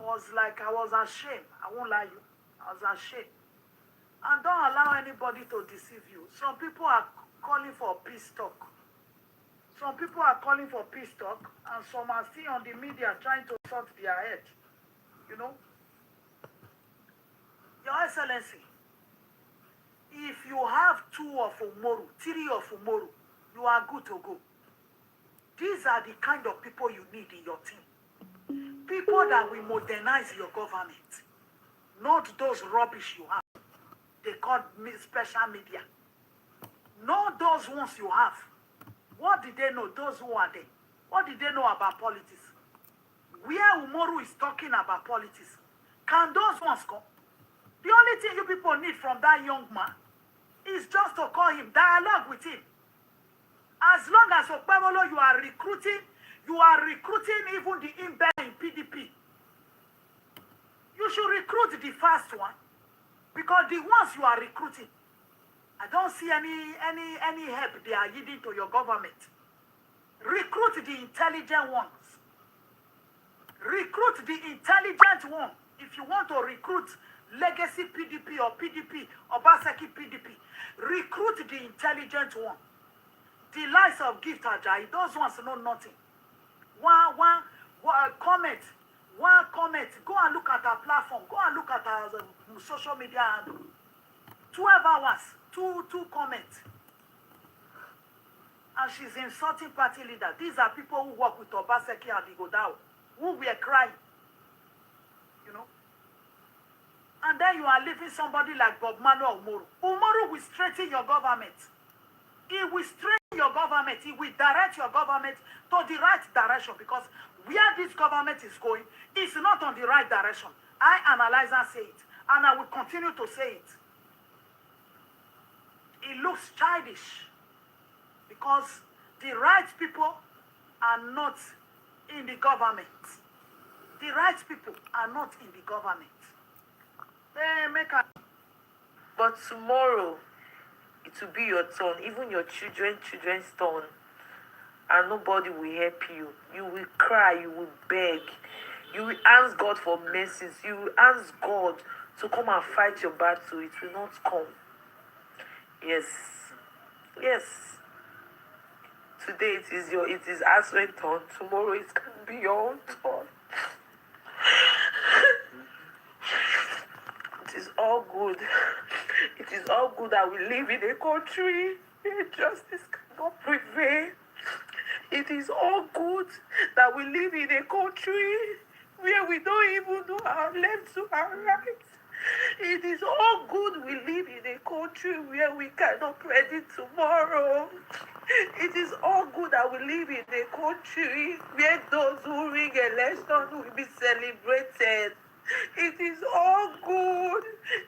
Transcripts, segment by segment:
I was ashamed. I won't lie you. I was ashamed. And don't allow anybody to deceive you. Some people are calling for peace talk. Some people are calling for peace talk, and some are still on the media trying to sort their head. You know? Your Excellency, if you have 2 of Umoru, 3 of Umoru, you are good to go. These are the kind of people you need in your team. People that will modernize your government. Not those rubbish you have. They call me special media. Not those ones you have. What did they know? Those who are there. What did they know about politics? Where Umoru is talking about politics, can those ones come? The only thing you people need from that young man is just to call him, dialogue with him. As long as Okpebolo, you are recruiting even the imbe in PDP. You should recruit the first one, because the ones you are recruiting, I don't see any help they are giving to your government. Recruit the intelligent ones. Recruit the intelligent one. If you want to recruit legacy PDP or PDP or Baseki PDP, recruit the intelligent one. The likes of Gift Ajayi, those ones know nothing. One comment. Go and look at our platform. Go and look at our social media handle. 12 hours, two comments. And she's insulting party leader. These are people who work with Obaseki and Igodao, who were crying. You know? And then you are leaving somebody like Bob Manuel Umoru. Umoru will straighten your government. He will straighten your government. He will direct your government to the right direction, because where this government is going is not on the right direction. I analyze and say it, and I will continue to say it. It looks childish because the right people are not in the government. The right people are not in the government. But tomorrow, it will be your turn, even your children's turn, and nobody will help you. You will cry, you will beg, you will ask God for mercies, you will ask God to come and fight your battle. It will not come. Yes. Today it is Aswen's turn. Tomorrow it can be your own turn. It is all good. It is all good that we live in a country where justice cannot prevail. It is all good that we live in a country where we don't even know our left to our right. It is all good we live in a country where we cannot predict tomorrow. It is all good that we live in a country where those who rig election will be celebrated. It is all good.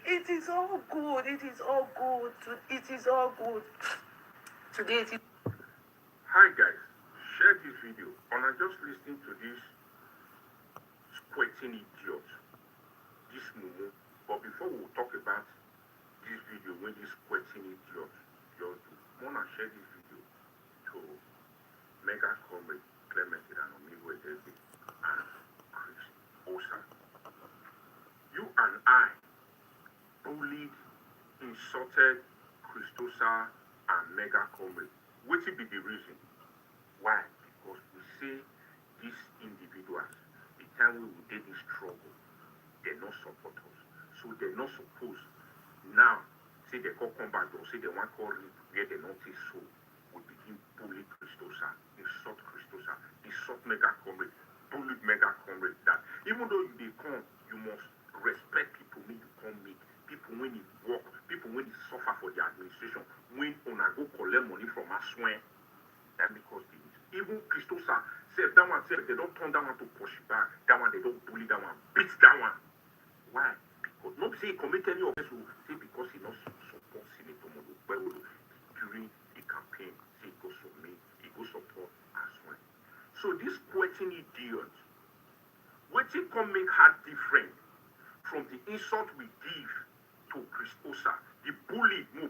It is all good. It is all good. It is all good. Today it is... Hi guys, share this video. And I'm just listening to this squirting idiot, this mumu. But before we talk about this video, when this squirting idiot, you wanna share this video to Mega Comrade Clement and Omiwe David and Chris Osa. You and I bullied, insulted Christosa and Mega Comrade. What will be the reason? Why? Because we say these individuals, the time we did this struggle, they're not support us. So they're not supposed now say they call come back or say they want call where they not say so. We begin bully Christosa, insult Christosa, insult Mega Comrade, bully Mega Comrade. That even though they come, you must respect people when you come meet, people when you work, people when you suffer for the administration, when on I go collect money from us when. And because even Christosa said that one said they don't turn that one to push back, that one they don't bully that one, beat that one. Why? Because not say he commit any offense, say because he not support Senator Modo during the campaign, say he goes for me, he goes support as well. So this quitting idiot, what it can make her different from the insult we give to Christosa, the bully more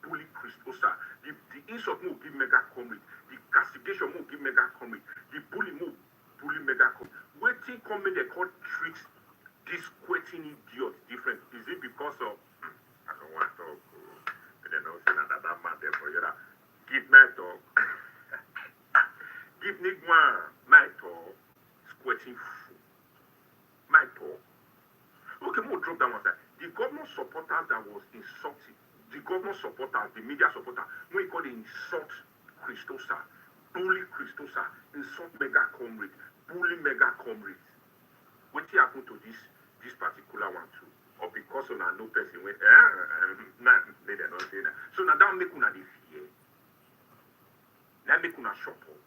bully Christosa, the insult more give Mega Comrade, the castigation more give Mega Comrade, the bully more bully mega come. Waiting coming they call treat this quitting idiot different. Is it because of I don't want to talk and then also another man there for you give my talk give Nigma my talk squirting food. My talk. Okay, more drop that one side. The government supporters that was insulted, the government supporters, the media supporters, we call it insult Christosa, bully Christosa, insult mega comrade, bully mega comrade. What happened to this particular one too? Or because of no person went, nah, they don't say that. So now that make una the fear. That make una shop up.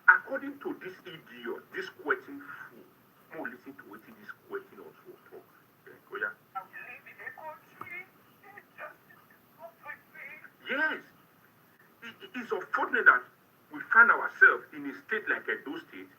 According to this idiot, this quitting fool, more listen to what this quitting also talk. Oh yeah. Yes. It is unfortunate that we find ourselves in a state like Edo State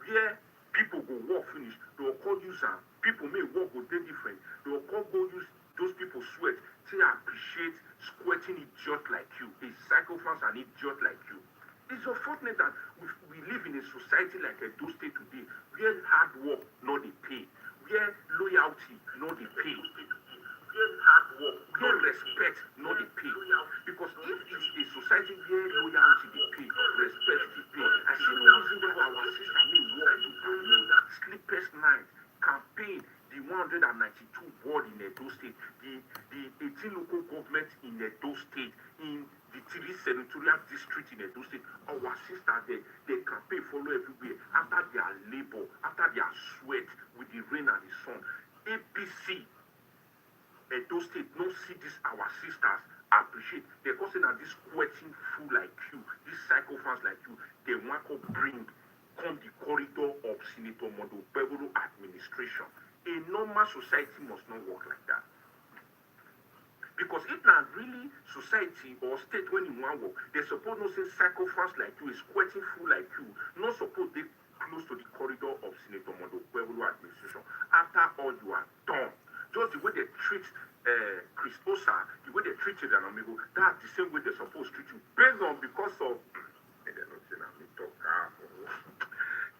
where people go work finish, they will call use and people may work go day different. They will call go use those people sweat to appreciate squirting idiot like you, a psychopath and idiot like you. It's unfortunate that we live in a society like Edo State today where hard work not the pay, where loyalty not the pay, where hard work, where respect not the pay. Because if it's a society where loyalty the pay, respect the pay, I see no reason why our sister may work to promote sleepless night campaign the 192 ward in Edo State, the 18 local governments in Edo State, in the 3 senatorial district in Edo State, our sisters, they campaign follow everywhere after their labor, after their sweat with the rain and the sun. APC, Edo State, no see this our sisters appreciate. They're causing that this sweating fool like you, these psychopaths like you, they want to bring come the corridor of Senator Mondo Bebolo administration. A normal society must not work like that. Because if not really society or state when you want work, they suppose not say psychopaths like you, is squirting fool like you, not suppose they close to the corridor of Senator Mondo Bebolo administration. After all you are done, just the way they treat Chris Osa, the way they treat you, that's the same way they're supposed to treat you. Based on because of they're not saying I'm talk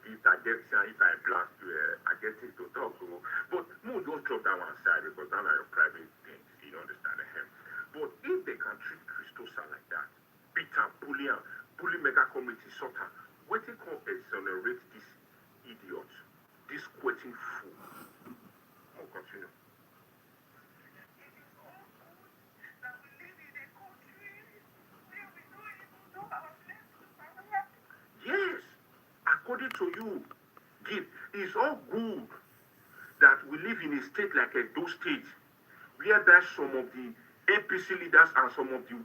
if I get if I blast you, I get things to talk to. But no, don't drop that one side because that's your private things. You don't understand him. But if they can treat Christosa like that, Peter, bully mega community sorta, what they call exonerate this idiot, this quitting fool. Oh, continue. Yes, according to you, Gil, it's all good that we live in a state like Edo State, whereby some of the APC leaders and some of the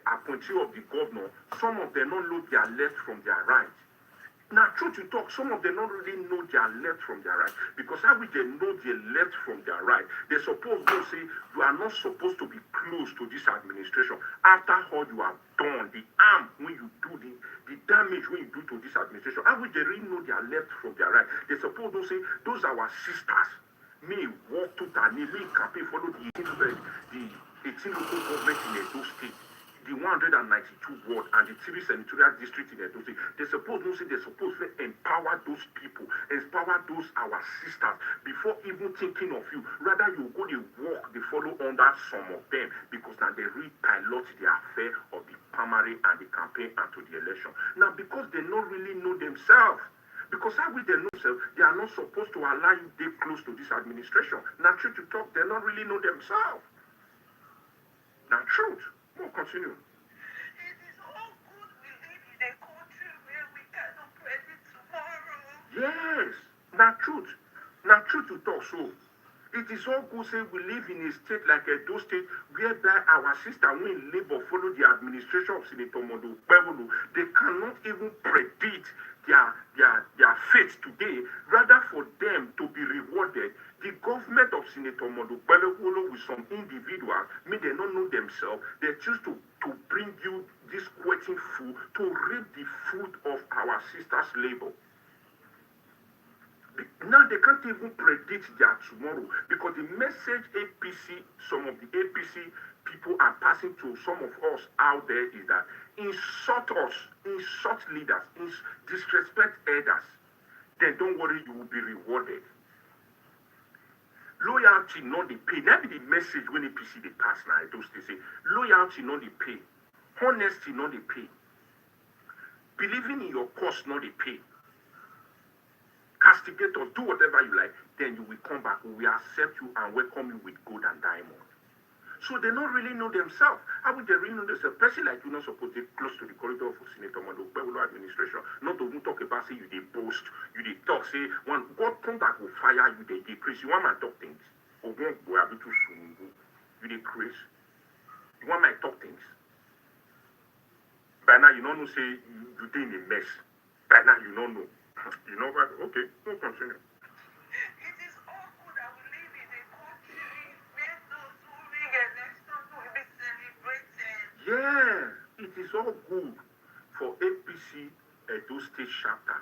appointees of the governor, some of them don't know their left from their right. Now, truth to talk, some of them don't really know their left from their right. Because how will they know their left from their right? They're supposed to say, you are not supposed to be close to this administration. After all you have done, the harm when you do the damage when you do to this administration, how will they really know their left from their right? They're supposed to say, those are our sisters. Me walk to Tani, me campaign follow the 18 local government in Edo State, the 192 ward and the 3 senatorial district in Edo State. They're supposed to say they're supposed to empower those people, empower those our sisters before even thinking of you. Rather you go they walk, they follow under some of them because now they re-pilot the affair of the primary and the campaign and to the election. Now because they don't really know themselves. Because how will they know themselves? They are not supposed to allow you to get close to this administration. Now, truth to talk, they don't really know themselves. Now, truth. We'll continue. It is all good we live in a country where we cannot predict tomorrow. Yes. Now, truth. Now, truth to talk, so. It is all good say we live in a state like Edo State whereby our sister when labor follow the administration of Senator Mondo Bebolo. They cannot even predict their fate today. Rather for them to be rewarded, the government of Senator Mondo Bebolo with some individuals, may they not know themselves, they choose to bring you this quitting food to reap the fruit of our sisters' labor. Now they can't even predict their tomorrow because the message APC, some of the APC people are passing to some of us out there is that insult us, insult leaders, disrespect elders. then don't worry, you will be rewarded. Loyalty, not the pay. That be the message when APC they pass now. Those they say loyalty, not the pay. Honesty, not the pay. Believing in your cause, not the pay. Castigate or do whatever you like, then you will come back. We will accept you and welcome you with gold and diamond. So they don't really know themselves. How would they really know themselves? A person like you not supposed to be close to the corridor of Senator Mando administration. Not to even talk about say you they boast, you they talk, say one God come back will fire you, they decrease. You want my talk things. Or won't go a bit too soon. You decrease. You want my talk things. By now you don't know say you did in a mess. By now you don't know. You know what? Okay, we'll continue. It is all good that we live in a country where those who ring elections will be celebrated. Yeah, it is all good for APC Edo State chapter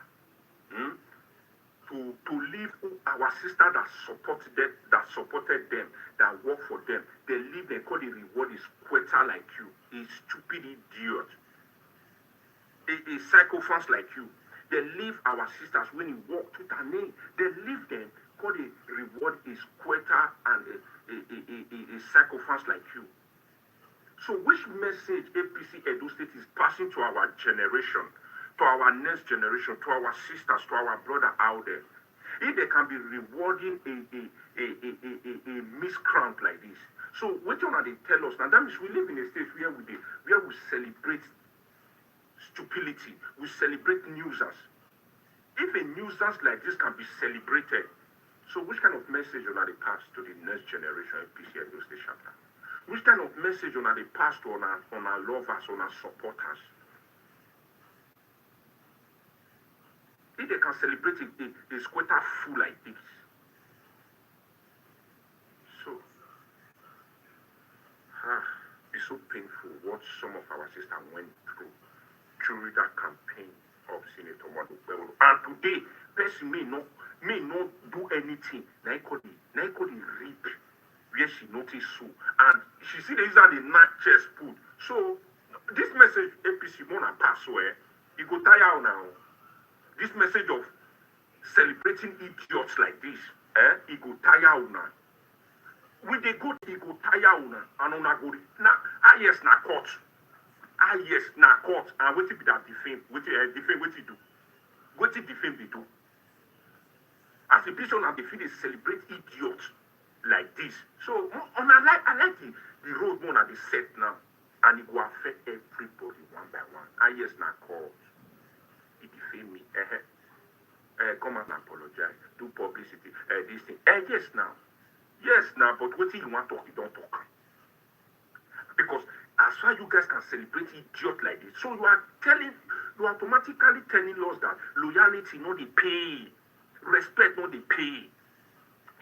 to leave our sister that supported them, that work for them. They leave, they call the reward is quitter like you, a stupid idiot, a psychophants like you. They leave our sisters when you walk to their name. They leave them, call the reward is quitter and a psychophants like you. So which message APC Edo State is passing to our generation, to our next generation, to our sisters, to our brother out there? If they can be rewarding a miscreant like this. So what you want to tell us now, that means we live in a state where we celebrate stupidity, we celebrate newsers. If a nuisance like this can be celebrated, so which kind of message will they pass to the next generation APC Edo State chapter? Which kind of message will they pass to on our lovers, on our supporters? If they can celebrate a squatter full like this. So, it's so painful what some of our sisters went through during that campaign of Senator Madu. And today, person may not do anything. Now he could reap where she noticed so. And she see these are the not chest put. So this message APC wanna pass where you go tire now. This message of celebrating idiots like this, it go tire now. When they go, it go tire now. And on a go now, yes, na court. Yes, na court. And what be that defame? What defame? What you do? What defame they do? As a person, and defame they celebrate idiots like this. So, I like the road one at the set now, and it will affect everybody one by one. Yes, na court. It defame me. Come and apologize. Do publicity. This thing. Yes, now. But what you want to talk, you don't talk. Because as far as you guys can celebrate idiot like this, so you are automatically telling us that loyalty not the pay, respect not the pay.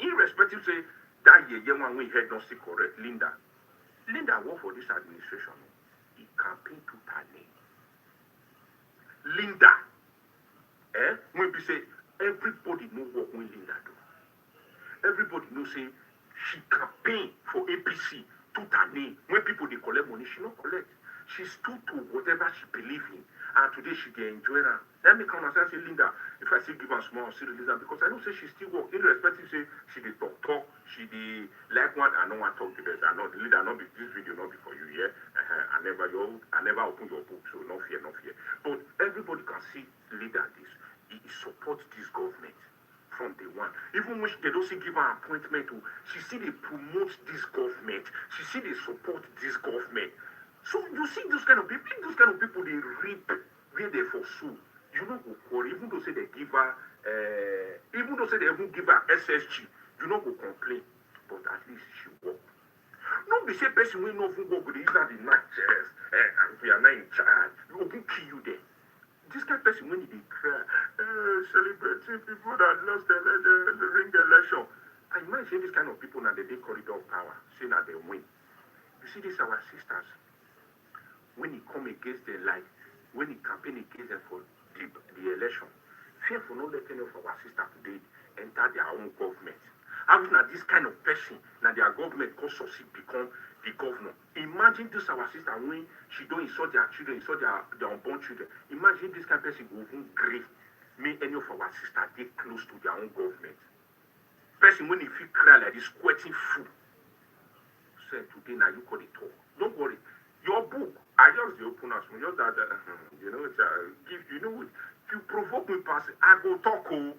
Irrespective say that year when we head not see correct, Linda work for this administration. He campaign to her name. Linda, when we say everybody know what when Linda do. Everybody know say she campaign for APC to her name. When people they collect money, she not collect. She stood to whatever she believe in. And today she dey enjoy her. Let me come and say, Linda, if I still give her small, still release her, because I know say she still work. Irrespective say she dey talk, she dey like one, I know I talk the best. I know Linda, not be this video not be for you, yeah. I never open your book, so no fear. But everybody can see Linda this. He supports this government from day one. Even when they don't see give her appointment, she see they promote this government. She see they support this government. So you see those kind of people, they reap where they pursue. You know go quarrel, even though say they give her even give her SSG, you know go complain. But at least she work. No be say person will not even work with the the night chairs, and we are not in charge. We will kill you there. This kind of person when they cry, celebrating people that lost the ring election. I imagine this kind of people now they corridor of power, saying that they win. You see, these our sisters. When he come against their life, when he campaign against them for the election, fear for not letting of our sister today enter their own government. Having this kind of person, now their government could succeed become the governor. Imagine this our sister when she don't insult their children, insult their unborn children. Imagine this kind of person go even grave me any of our sisters they close to their own government. Person when if you cry like this, squirting food. Say today now you call it talk. Don't worry. Your book, I just the open us. Just that, you know, give you know, if you provoke me pass, I go talk. Oh,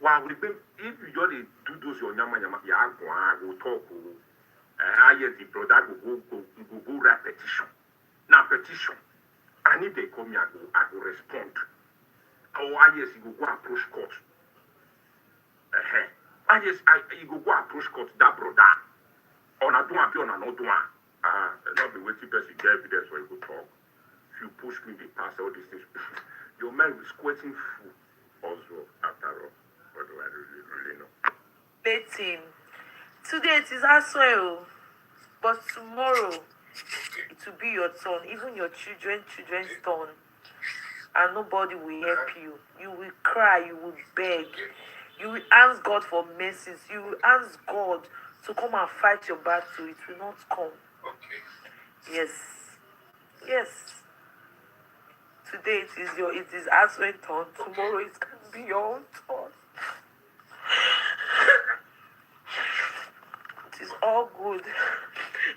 wow, if you just do those your yama, I go talk. Oh, I hear the brother go repetition. Now petition. I need they come here, I go respond. Or I yes, you go approach court. I yes, you go approach court that brother. On a do on another one. Not be waiting person get evidence where you go talk. If you push me, they pass all these things. Your man is squirting food also after all. What do I really know? Waiting. Today it is as well, but tomorrow it will be your turn, even your children's turn, and nobody will help you. You will cry, you will beg, you will ask God for mercies, you will ask God to come and fight your battle. It will not come. Okay. Yes. Today it is answering turn. Tomorrow it can be your own turn. It is all good.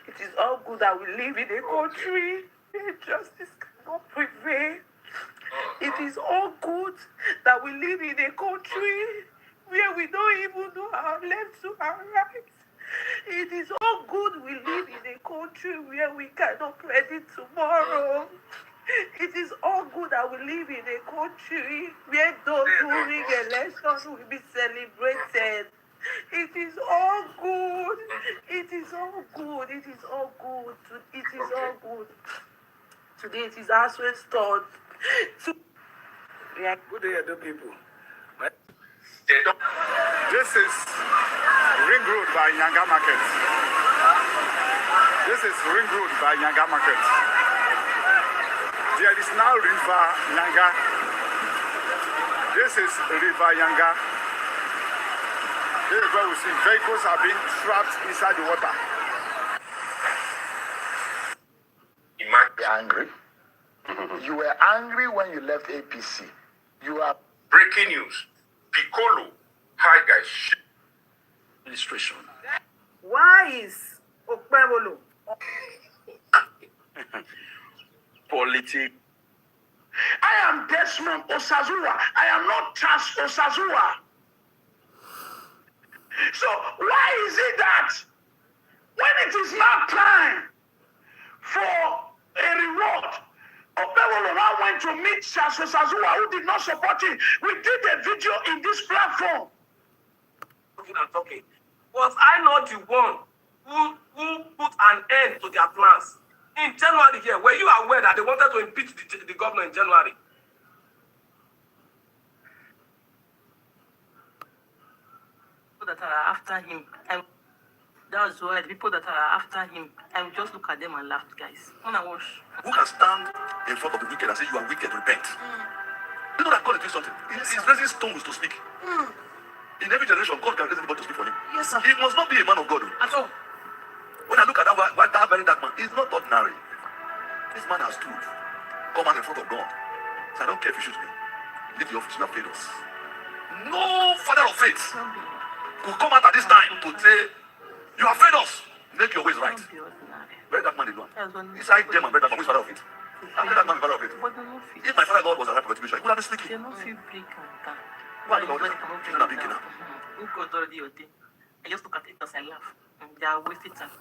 It is all good that we live in a country where justice cannot prevail. It is all good that we live in a country where we don't even know our left to our right. It is all good we live in a country where we cannot predict tomorrow. It is all good that we live in a country where those who win elections will be celebrated. It is all good. It is all good. It is all good. It is all good. Today it is answering stone. Good day, other people. This is Ring Road by Nyanga Market. This is Ring Road by Nyanga Market. There is now River Nyanga. This is River Nyanga. This is where we see vehicles are being trapped inside the water. You might be angry. You were angry when you left APC. You are breaking news. Piccolo, hi guys. administration. Why is Okpebolo? Politics. I am Desmond Osazua. I am not Charles Osazua. So why is it that when it is not time for a reward, Okpebolo went to meet Charles Osazua, who did not support him? We did a video in this platform. Talking. Was I not the one who put an end to their plans? In January here, were you aware that they wanted to impeach the governor in January? People that are after him, and that's why the people that are after him, I just look at them and laugh, guys. When I watch. Who can stand in front of the wicked and say you are wicked, repent? You know that God is doing something. He's raising stones to speak. In every generation, God can raise anybody to speak for him. Yes, sir. He must not be a man of God. At all. When I look at that very dark man, he's not ordinary. This man has stood, come out in front of God. So I don't care if you shoot me. Leave the office, you have failed us. No father of faith will come out at this time to say, you have failed us. Make your ways right. Very dark man is one. Inside them and very dark man, who is father of faith? I'm very dark man, father of faith. If my father God was alive for retribution, he would have been sleeping. They don't feel big and that. Why do you cannot be now? Who got already your day? I just look at it as I laugh. And they are wasting time.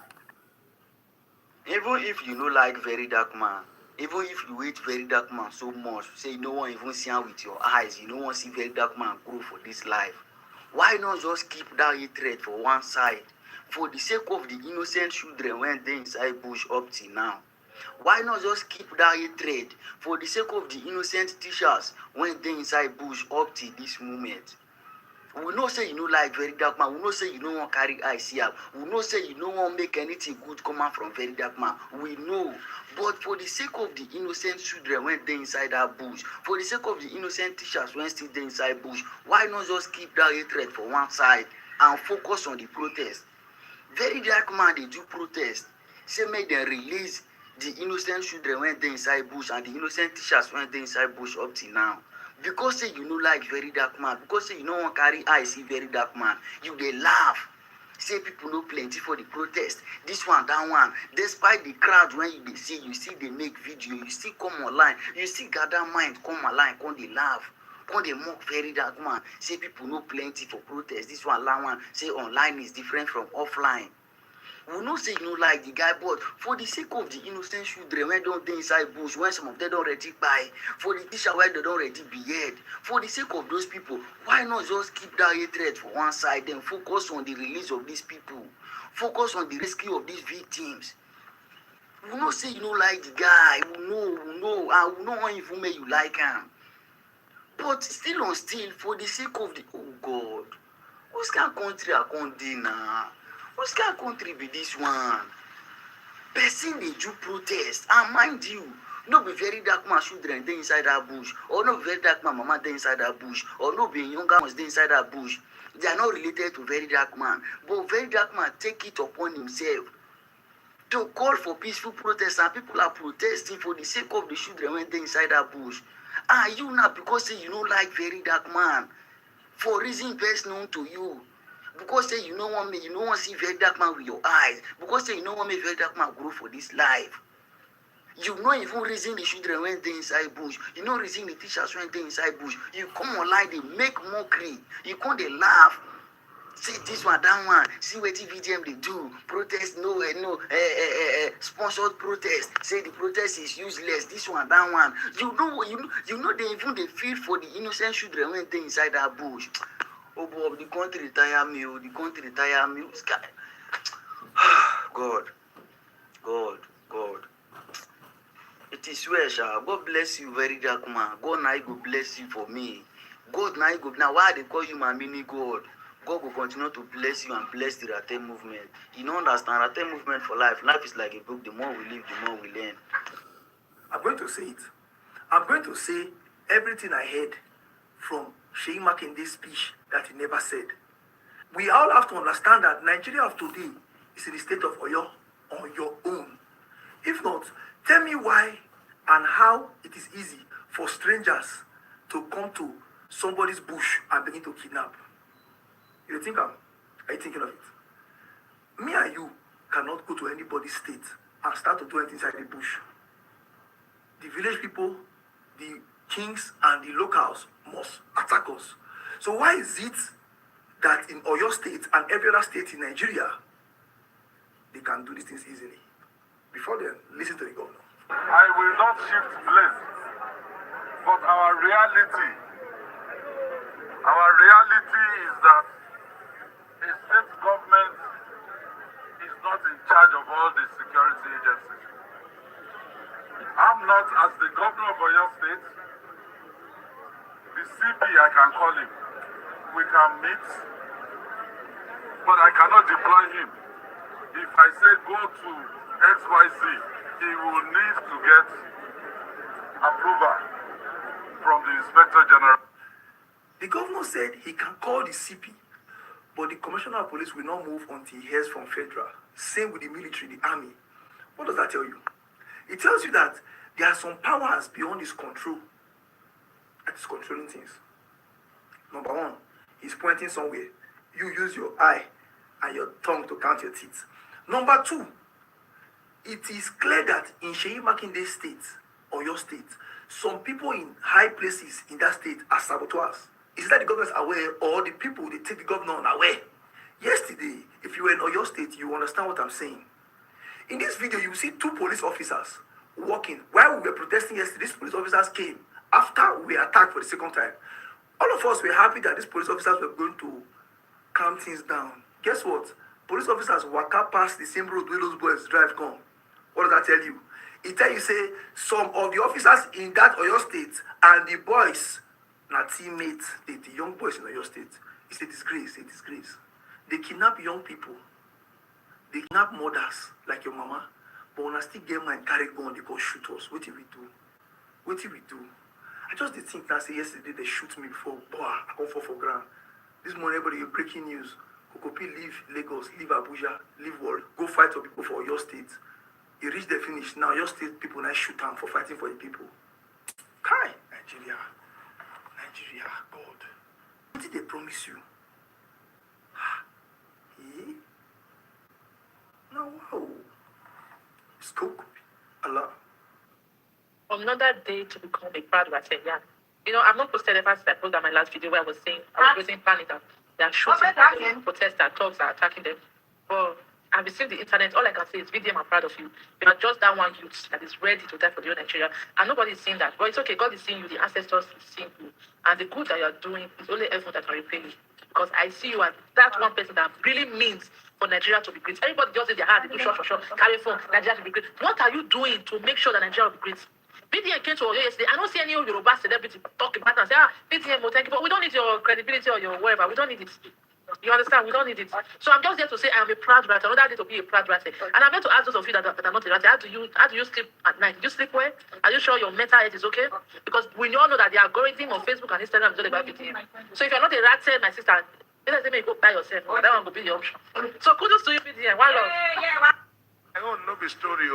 Even if you no like very dark man, even if you hate very dark man so much, say you no want even see him with your eyes, you no want see very dark man grow for this life, why not just keep that hatred for one side? For the sake of the innocent children when they inside bush up till now. Why not just keep that hatred for the sake of the innocent teachers when they inside bush up till this moment? We know say you no like very dark man. We know say you no want carry eyes here. We know say you no want make anything good come out from very dark man. We know. But for the sake of the innocent children when they inside that bush, for the sake of the innocent teachers when still they inside bush, why not just keep that hatred for one side and focus on the protest? Very dark man they do protest. Say make them release the innocent children when they inside bush and the innocent teachers when they inside bush up till now. Because say you no like very dark man, because say you no wan carry eye see very dark man, you dey laugh. Say people no plenty for the protest. This one, that one. Despite the crowd when you dey see, you still dey make video, you still come online, you still gather mind, come online, come dey laugh, come dey mock very dark man. Say people no plenty for protest. This one, that one. Say online is different from offline. We know say you no like the guy, but for the sake of the innocent children when don't dey inside bush, when some of them don't already buy, for the teacher where they don't already behead, for the sake of those people, why not just keep that hatred for one side and focus on the release of these people, focus on the rescue of these victims? We know say you no like the guy, we know, and we no want even make you like him, but still on still for the sake of the, oh God, which kind of country I can't dey now? Which kind of country be this one? Person dey do protest, and mind you, no be very dark man children dey inside that bush, or no be very dark man mama dey inside that bush, or no be younger ones dey inside that bush. They are not related to very dark man, but very dark man take it upon himself to call for peaceful protest, and people are protesting for the sake of the children when dey inside that bush. And you now, because say you no like very dark man, for reason best known to you, because say you no want me, you no want see very dark man with your eyes, because say you no want me very dark man grow for this life. You no even reason the children when they inside bush, you no reason the teachers when they inside bush. You come online, they make mockery, you come they laugh, say this one, that one, see what VDM they do, protest, sponsored protest, say the protest is useless, this one, that one. You know they even they feel for the innocent children when they inside that bush. Oh boy, the country tire me, the country tire me. God. It is swear, sha. God bless you, very dark man. God now go bless you for me. God now go. Now why they call you my mini God? God will continue to bless you and bless the Ratel movement. You don't understand Ratel movement for life. Life is like a book. The more we live, the more we learn. I'm going to say it. I'm going to say everything I heard from Sheyi Makinde's speech that he never said. We all have to understand that Nigeria of today is in the state of Oyo on your own. If not, tell me why and how it is easy for strangers to come to somebody's bush and begin to kidnap. You think are you thinking of it? Me and you cannot go to anybody's state and start to do anything inside the bush. The village people, the kings and the locals must attack us. So why is it that in Oyo State and every other state in Nigeria, they can do these things easily? Before then, listen to the governor. I will not shift blame, but our reality is that a state government is not in charge of all the security agencies. I'm not, as the governor of Oyo State, the CP, I can call him. We can meet, but I cannot deploy him. If I say go to XYZ, he will need to get approval from the Inspector General. The governor said he can call the CP, but the commissioner of police will not move until he hears from federal. Same with the military, the army. What does that tell you? It tells you that there are some powers beyond his control that is controlling things. Number one, he's pointing somewhere. You use your eye and your tongue to count your teeth. Number two, it is clear that in Sheyi Makinde's state, or your state, some people in high places in that state are saboteurs. Is that the government is aware, or the people they take the governor unaware? Yesterday, if you were in Oyo State, you understand what I'm saying. In this video, you will see two police officers walking. While we were protesting yesterday, these police officers came after we were attacked for the second time. All of us were happy that these police officers were going to calm things down. Guess what? Police officers walk up past the same road where those boys drive come. What does that tell you? It tells you, say, some of the officers in that Oyo State and the boys, not teammates, the young boys in Oyo State. It's a disgrace, They kidnap young people. They kidnap mothers, like your mama. But when I still get my carry gun, they go shoot us. What did we do? I just did think that, say, yesterday they shoot me before. Boy, I come fall for ground. This morning, everybody, breaking news. Kokopi leave Lagos, leave Abuja, leave Warri, go fight for people for your state. You reach the finish. Now your state people now shoot them for fighting for the people. Kai, Nigeria. Nigeria, God. What did they promise you? Eh? No, wow. Stoke. Allah. Another day to become a proud Ratelian. You know, I've not posted ever since I posted my last video where I was saying I was raising panic that they are shooting the protesters, thugs are attacking them. But I've received the internet. All I can say is VDM, I'm proud of you. You are just that one youth that is ready to die for the whole Nigeria. And nobody is seeing that. But it's okay. God is seeing you. The ancestors is seeing you. And the good that you are doing is only heaven that can repay you. Because I see you as that one person that really means for Nigeria to be great. Everybody just in their heart, they do short, carry phone, Nigeria to be great. What are you doing to make sure that Nigeria will be great? VDM came to Oyo yesterday. I don't see any Yoruba celebrity talk about it and say, VDM, thank you, but we don't need your credibility or your whatever. We don't need it. You understand? We don't need it. So I'm just there to say I am a proud writer. Another day to be a proud writer. And I'm here to ask those of you that are not a writer, how do you sleep at night? Do you sleep well? Are you sure your mental health is okay? Because we all know that the algorithm on Facebook and Instagram is all about VDM. So if you're not a writer, my sister, it doesn't mean you go buy yourself. Or that one will be the option. So kudos to you, VDM. One love. I don't know the story.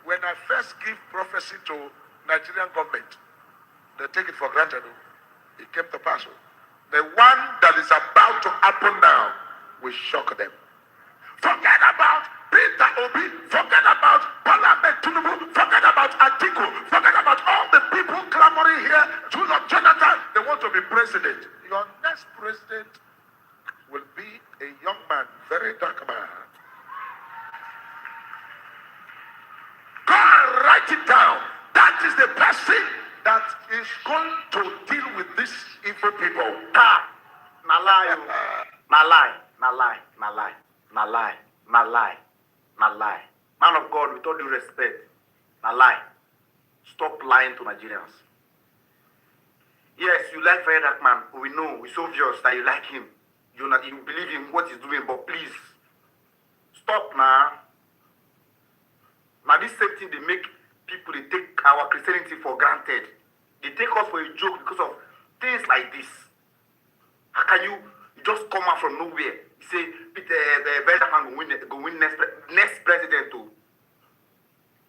When I first give prophecy to Nigerian government, they take it for granted. It came to pass. The one that is about to happen now will shock them. Forget about Peter Obi, forget about Parliament Tinubu, forget about Atiku, forget about all the people clamoring here. Jonathan, they want to be president. Your next president will be a young man, very dark man. Go and write it down. That is the person that is going to deal with these evil people. Na lie, na lie, na lie, na lie, na lie, na lie, na lie. Man of God, with all due respect, na lie. Stop lying to Nigerians. Yes, you like Fire Dark Man. We know, it's obvious that you like him. You believe in what he's doing, but please, stop now. Now this same thing, they make people, they take our Christianity for granted. They take us for a joke because of things like this. How can you just come out from nowhere? You say, Peter, the Vedaman go win next president too.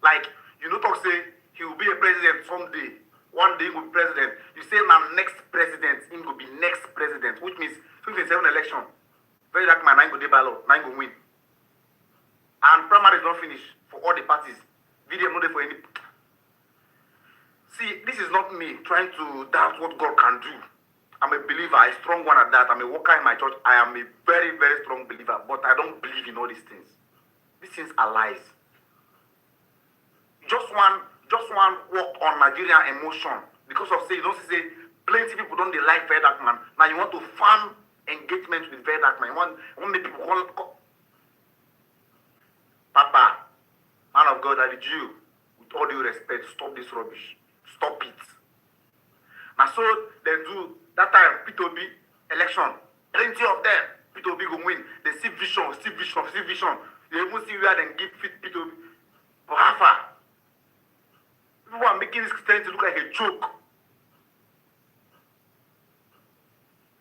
Like, you know, talk say, he will be a president someday. One day he will be president. You say, now next president, he will be next president, which means 2027 election. Very dark man, 9 go dey ballot, 9 go win. And primary is not finished for all the parties. VDM no dey for any. See, this is not me trying to doubt what God can do. I'm a believer, a strong one at that. I'm a worker in my church. I am a very, very strong believer, but I don't believe in all these things. These things are lies. Just one work on Nigerian emotion because of say you don't say plenty people don't they like Fair Dark Man. Now you want to farm engagement with Fair Dark Man. You want make people call Papa, man of God, I did you with all due respect, stop this rubbish. Stop it. Now so they do that time P2B election. Plenty of them. P2B go win. They see vision. They even see where they give fit P2B. But how far? People are making this Christianity look like a joke.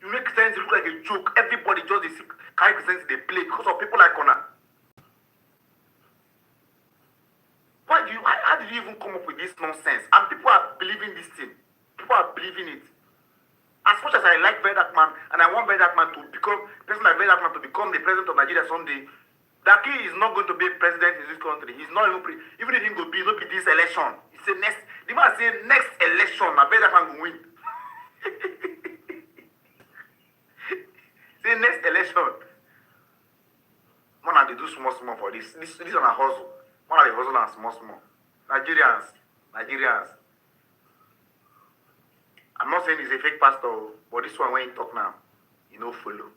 You make Christianity look like a joke. Everybody just is carry Christianity they play because of people like Connor. How did you even come up with this nonsense? And people are believing this thing. People are believing it. As much as I like Very Dark Man and I want Very Dark Man to become person like Very Dark Man to become the president of Nigeria someday, Daki is not going to be president in this country. He's not even even if he go be not be this election. He say next. The man say next election, na Very Dark Man will win. Say next election. Man, they do small for this. This is on a hustle. Man, they hustle and small. Nigerians. I'm not saying he's a fake pastor, but this one when he talk now, you know follow.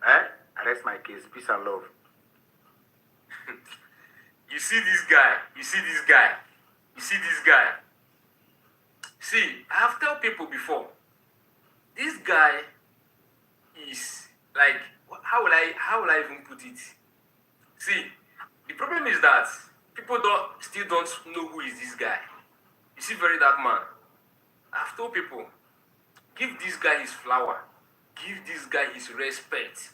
I rest my case. Peace and love. You see this guy. See, I have told people before, this guy is like, how will I even put it? See, the problem is that people still don't know who is this guy. You see, Very Dark Man. I've told people, give this guy his flower. Give this guy his respect.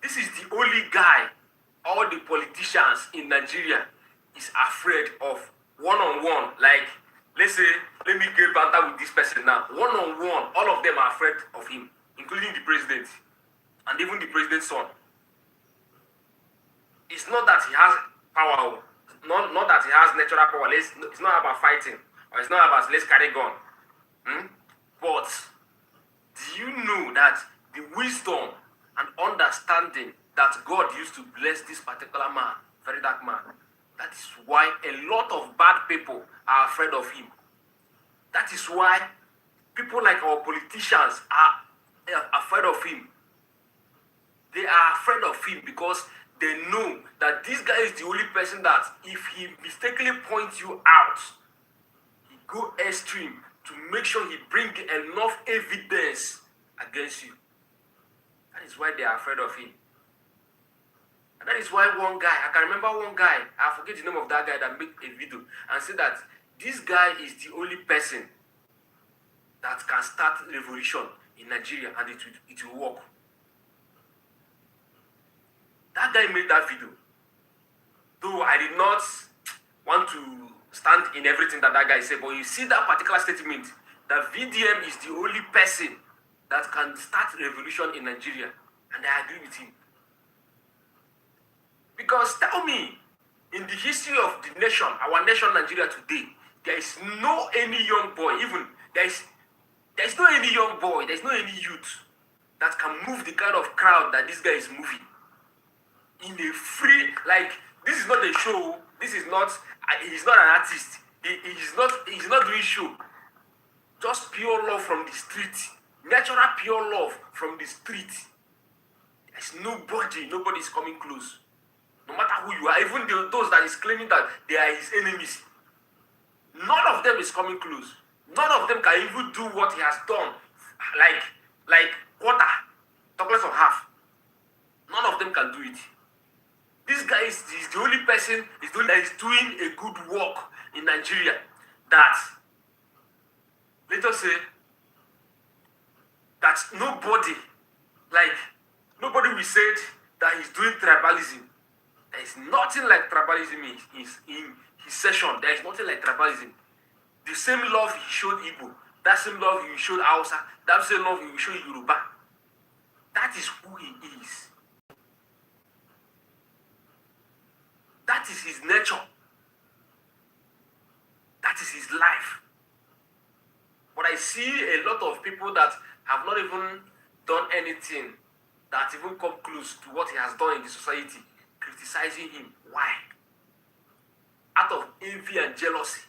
This is the only guy all the politicians in Nigeria is afraid of one-on-one. Like, let's say, let me get banter with this person now. One-on-one, all of them are afraid of him, including the president and even the president's son. It's not that he has power, not that he has natural power. It's not about fighting, or it's not about let's carry gun. But do you know that the wisdom and understanding that God used to bless this particular man, very dark man, that is why a lot of bad people are afraid of him. That is why people like our politicians are afraid of him. They are afraid of him because they know that this guy is the only person that if he mistakenly points you out, he go extreme to make sure he bring enough evidence against you. That is why they are afraid of him. And that is why one guy, I can remember one guy, I forget the name of that guy that made a video and said that this guy is the only person that can start revolution in Nigeria and it will work. That guy made that video. Though I did not want to stand in everything that guy said, but you see that particular statement, that VDM is the only person that can start revolution in Nigeria. And I agree with him. Because tell me, in the history of the nation, our nation Nigeria today, there is no any young boy, even there is no any young boy, there is no any youth that can move the kind of crowd that this guy is moving. In a free, like, this is not a show, this is not, he's not an artist, he's not doing show. Just pure love from the street, natural pure love from the street. There's nobody is coming close. No matter who you are, even those that is claiming that they are his enemies, none of them is coming close. None of them can even do what he has done, like quarter, talk less of half. None of them can do it. This guy is the only person that is doing a good work in Nigeria that, let us say, that nobody will say that he's doing tribalism. There is nothing like tribalism in his session. There is nothing like tribalism. The same love he showed Igbo, that same love he showed Hausa, that same love he showed Yoruba. That is who he is. That is his nature. That is his life. But I see a lot of people that have not even done anything that even come close to what he has done in the society, criticizing him. Why? Out of envy and jealousy.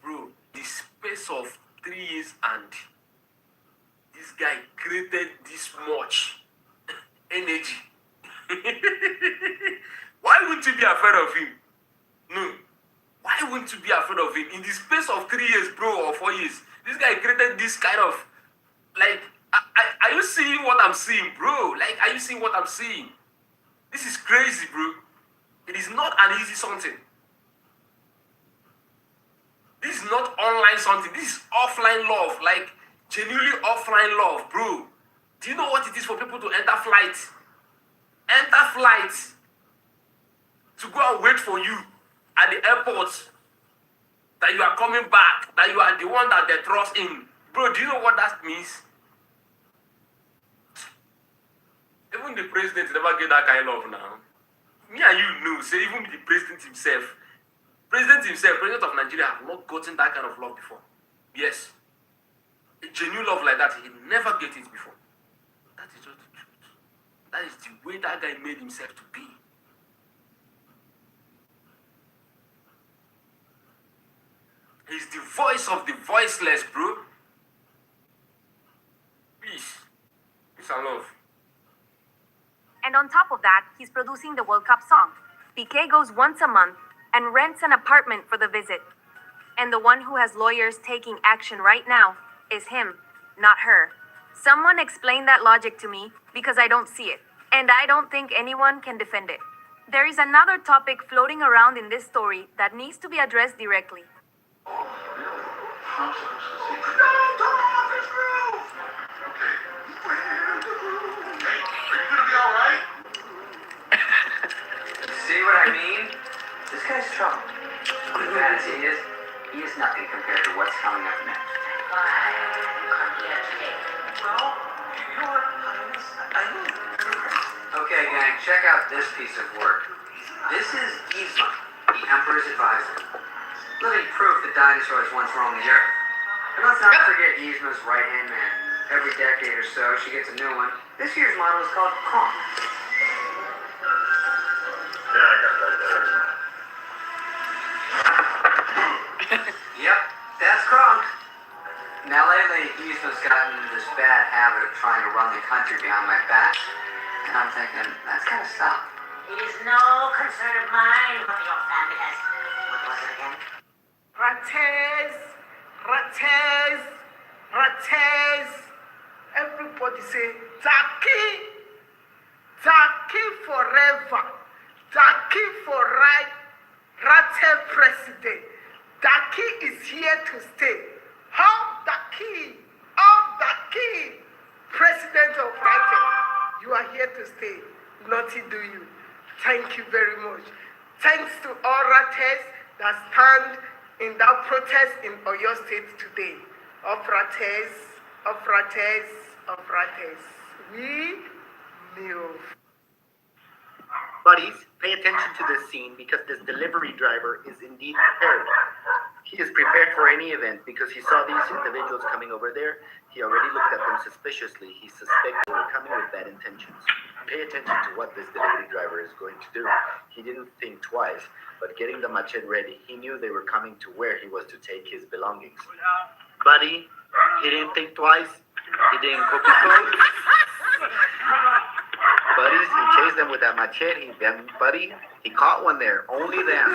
Bro, the space of 3 years and this guy created this much energy. Why wouldn't you be afraid of him? No. Why wouldn't you be afraid of him? In the space of 3 years, bro, or 4 years, this guy created this kind of, like, are you seeing what I'm seeing, bro? Like, are you seeing what I'm seeing? This is crazy, bro. It is not an easy something. This is not online something. This is offline love, like, genuinely offline love, bro. Do you know what it is for people to enter flight? Enter flight to go and wait for you at the airport, that you are coming back, that you are the one that they trust in. Bro, do you know what that means? Even the president never get that kind of love now. Me and you know, say even the president himself, president of Nigeria, have not gotten that kind of love before. Yes. A genuine love like that, he never get it before. That is just the truth. That is the way that guy made himself to be. He's the voice of the voiceless, bro. Peace. Peace and love. And on top of that, he's producing the World Cup song. PK goes once a month and rents an apartment for the visit. And the one who has lawyers taking action right now is him, not her. Someone explain that logic to me, because I don't see it. And I don't think anyone can defend it. There is another topic floating around in this story that needs to be addressed directly. See what I mean? This guy's strong. Okay, gang, check out this piece of work. This is Yzma, the Emperor's advisor. Living proof that dinosaurs once roamed the Earth. And let's not forget Yzma's right-hand man. Every decade or so, she gets a new one. This year's model is called Kronk. Yep, that's Kronk. Now lately, Yzma's gotten this bad habit of trying to run the country behind my back. And I'm thinking, that's gotta stop. It is no concern of mine what your family has. What was it again? Ratels, Ratels, Ratels. Everybody say, Taki, Taki forever. Taki for right, Ratel president. Taki is here to stay. How Taki, president of Ratel. You are here to stay. Nothing do you. Thank you very much. Thanks to all Ratels that stand in that protest in Oyo State today. Of Ratels, of Ratels, of Ratels. We move. Buddies, pay attention to this scene because this delivery driver is indeed prepared. He is prepared for any event because he saw these individuals coming over there. He already looked at them suspiciously. He suspects they were coming with bad intentions. Pay attention to what this delivery driver is going to do. He didn't think twice, but getting the machete ready, he knew they were coming to where he was to take his belongings. Buddy, he didn't think twice. He didn't copy code. Buddies, he chased them with that machete. Buddy, he caught one there. Only them.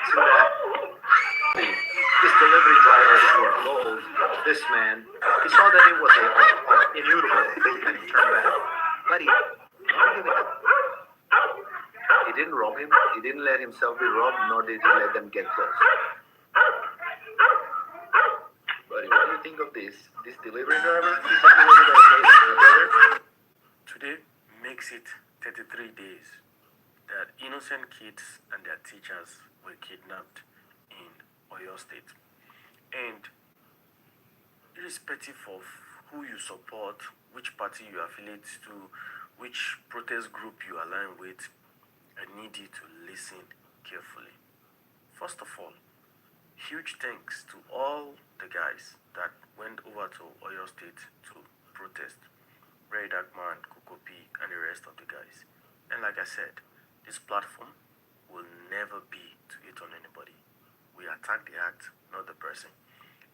So this delivery driver who gold, this man, he saw that it was immutable, and he turned back. Buddy, he didn't rob him. He didn't let himself be robbed, nor did he let them get close. Buddy, what do you think of this? This delivery driver? Today makes it 33 days that innocent kids and their teachers were kidnapped in Oyo State. And irrespective of who you support, which party you affiliate to, which protest group you align with, I need you to listen carefully. First of all, huge thanks to all the guys that went over to Oyo State to protest. Ray Darkman, Kokopi, and the rest of the guys. And like I said, this platform will never be to hit on anybody. We attack the act, not the person.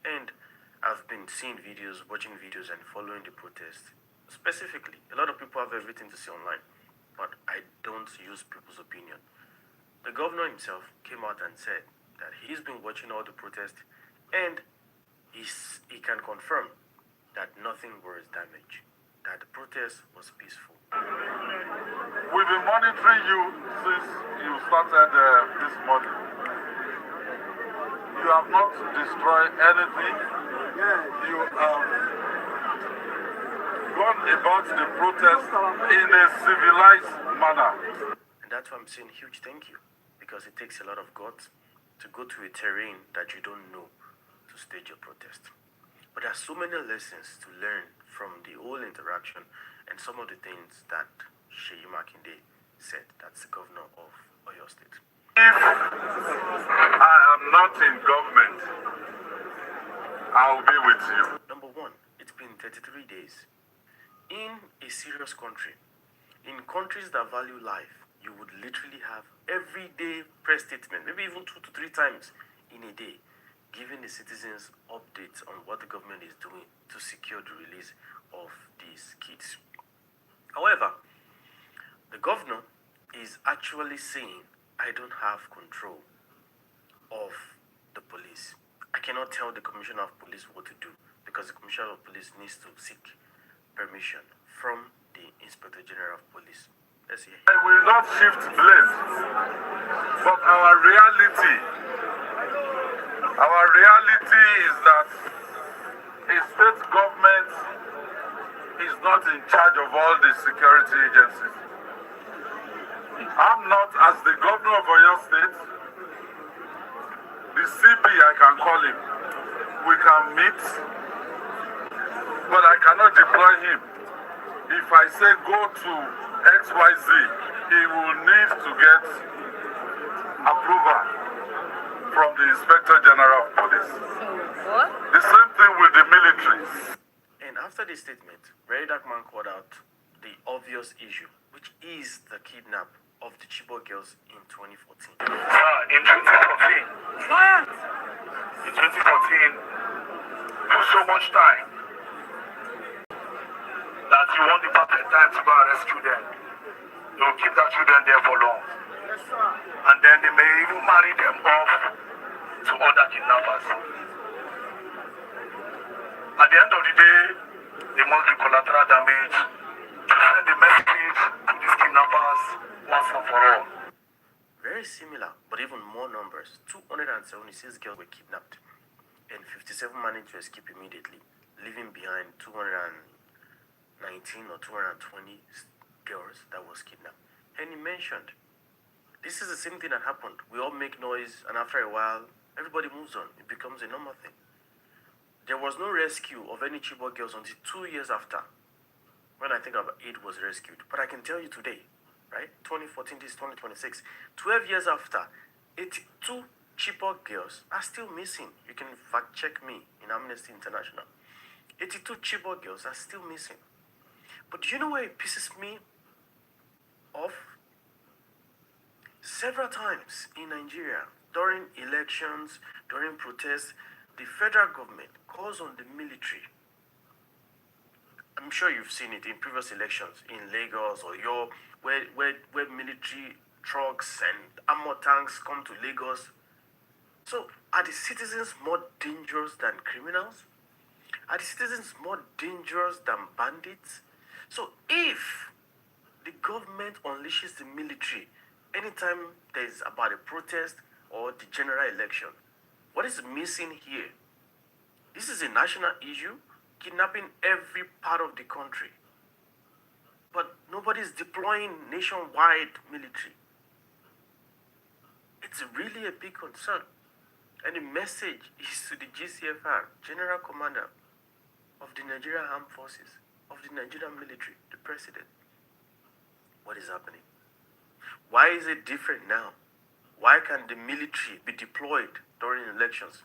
And I've been seeing videos, watching videos, and following the protest. Specifically, a lot of people have everything to say online, but I don't use people's opinion. The governor himself came out and said that he's been watching all the protests, and he can confirm that nothing was damaged, that the protest was peaceful. We've been monitoring you since you started this morning. You have not destroyed anything. You have gone about the protest in a civilized manner. And that's why I'm saying huge thank you, because it takes a lot of guts to go to a terrain that you don't know to stage your protest. But there are so many lessons to learn from the whole interaction and some of the things that Sheyi Makinde said. That's the governor of Oyo State. If I am not in government, I'll be with you. Number one, it's been 33 days. In a serious country, in countries that value life, you would literally have everyday press statement, maybe even 2 to 3 times in a day, giving the citizens updates on what the government is doing to secure the release of these kids. However, the governor is actually saying, I don't have control of the police. I cannot tell the commissioner of police what to do because the commissioner of police needs to seek permission from the inspector general of police. Let's hear. I will not shift blame, but our reality is that a state government is not in charge of all the security agencies. I'm not, as the governor of Oyo State, the CP I can call him. We can meet, but I cannot deploy him. If I say go to XYZ, he will need to get approval from the Inspector General of Police. What? The same thing with the military. And after this statement, Very Dark Man called out the obvious issue, which is the kidnap of the Chibok girls in 2014. In 2014, so much time that you want the perfect time to go and rescue them. They will keep their children there for long. And then they may even marry them off to other kidnappers. At the end of the day, there must be collateral damage to send the message to these kidnappers once and for all. Very similar, but even more numbers. 276 girls were kidnapped, and 57 managed to escape immediately, leaving behind 219 or 220 girls that was kidnapped. And he mentioned, this is the same thing that happened. We all make noise, and after a while, everybody moves on. It becomes a normal thing. There was no rescue of any Chibok girls until 2 years after, when I think about 8 was rescued. But I can tell you today, right? 2014, this is 2026. 12 years after, 82 Chibok girls are still missing. You can fact check me in Amnesty International. 82 Chibok girls are still missing. But do you know where it pisses me off? Several times in Nigeria, during elections, during protests, the federal government calls on the military. I'm sure you've seen it in previous elections in Lagos or where military trucks and armor tanks come to Lagos. So, are the citizens more dangerous than criminals? Are the citizens more dangerous than bandits? So, if the government unleashes the military anytime there's about a protest or the general election, what is missing here? This is a national issue, kidnapping every part of the country. But nobody's deploying nationwide military. It's really a big concern. And the message is to the GCFR, General Commander of the Nigerian Armed Forces, of the Nigerian military, the president. What is happening? Why is it different now? Why can the military be deployed during elections?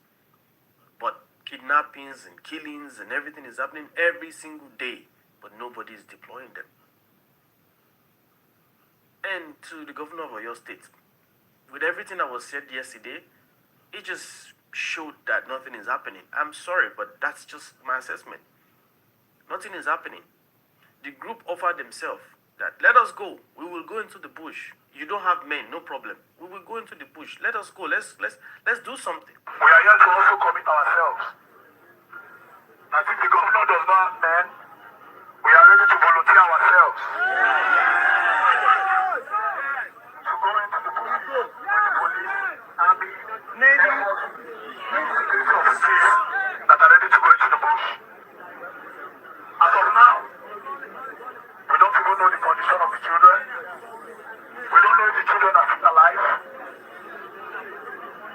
But kidnappings and killings and everything is happening every single day, but nobody is deploying them. And to the governor of Oyo State, with everything that was said yesterday, it just showed that nothing is happening. I'm sorry, but that's just my assessment. Nothing is happening. The group offered themselves that, let us go. We will go into the bush. You don't have men, no problem. We will go into the bush. Let us go. Let's do something. We are here to also commit ourselves. That if the governor does not have men, we are ready to volunteer ourselves. To go into the bush with the police, army, navy, security officers that are ready to go into the bush. As of now, we don't even know the condition of the children. We don't know if the children are still alive.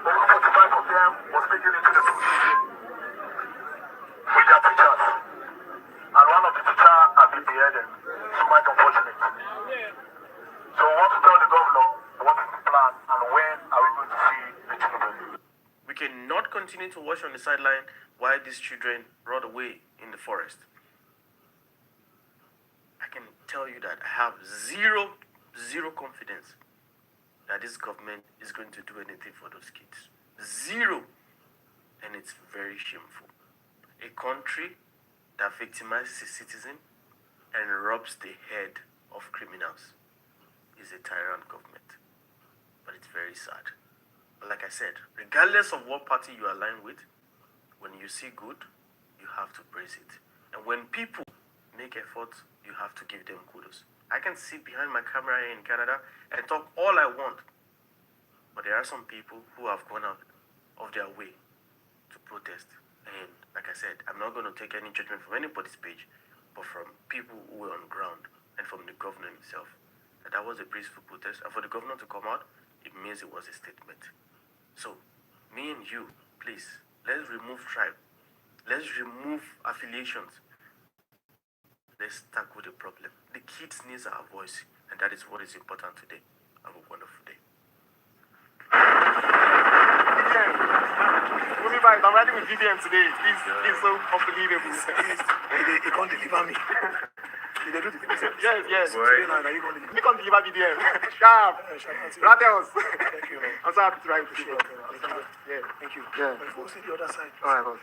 Over 45 of them was taken into the bush with their teachers. And one of the teachers has been beheaded. It's quite unfortunate. So we want to tell the governor what is the plan and when are we going to see the children. We cannot continue to watch on the sideline while these children run away in the forest. I can tell you that I have zero confidence that this government is going to do anything for those kids. Zero. And it's very shameful. A country that victimizes its citizen and robs the head of criminals is a tyrant government. But it's very sad. But like I said, regardless of what party you align with, when you see good, you have to praise it. And when people make efforts, you have to give them kudos. I can sit behind my camera here in Canada and talk all I want. But there are some people who have gone out of their way to protest. And like I said, I'm not going to take any judgment from anybody's page, but from people who were on ground and from the governor himself. That was a peaceful protest. And for the governor to come out, it means it was a statement. So, me and you, please, let's remove tribe. Let's remove affiliations. Let's tackle the problem. The kids need our voice, and that is what is important today. Have a wonderful day. I'm riding with VDM today. He's so unbelievable. He can't deliver me. Yes. Boy. He can't deliver VDM. Sharp. Ratels. Thank you, man. I'm so happy to ride with you. Yeah, thank you. Yeah. We'll see the other side. All right, boss.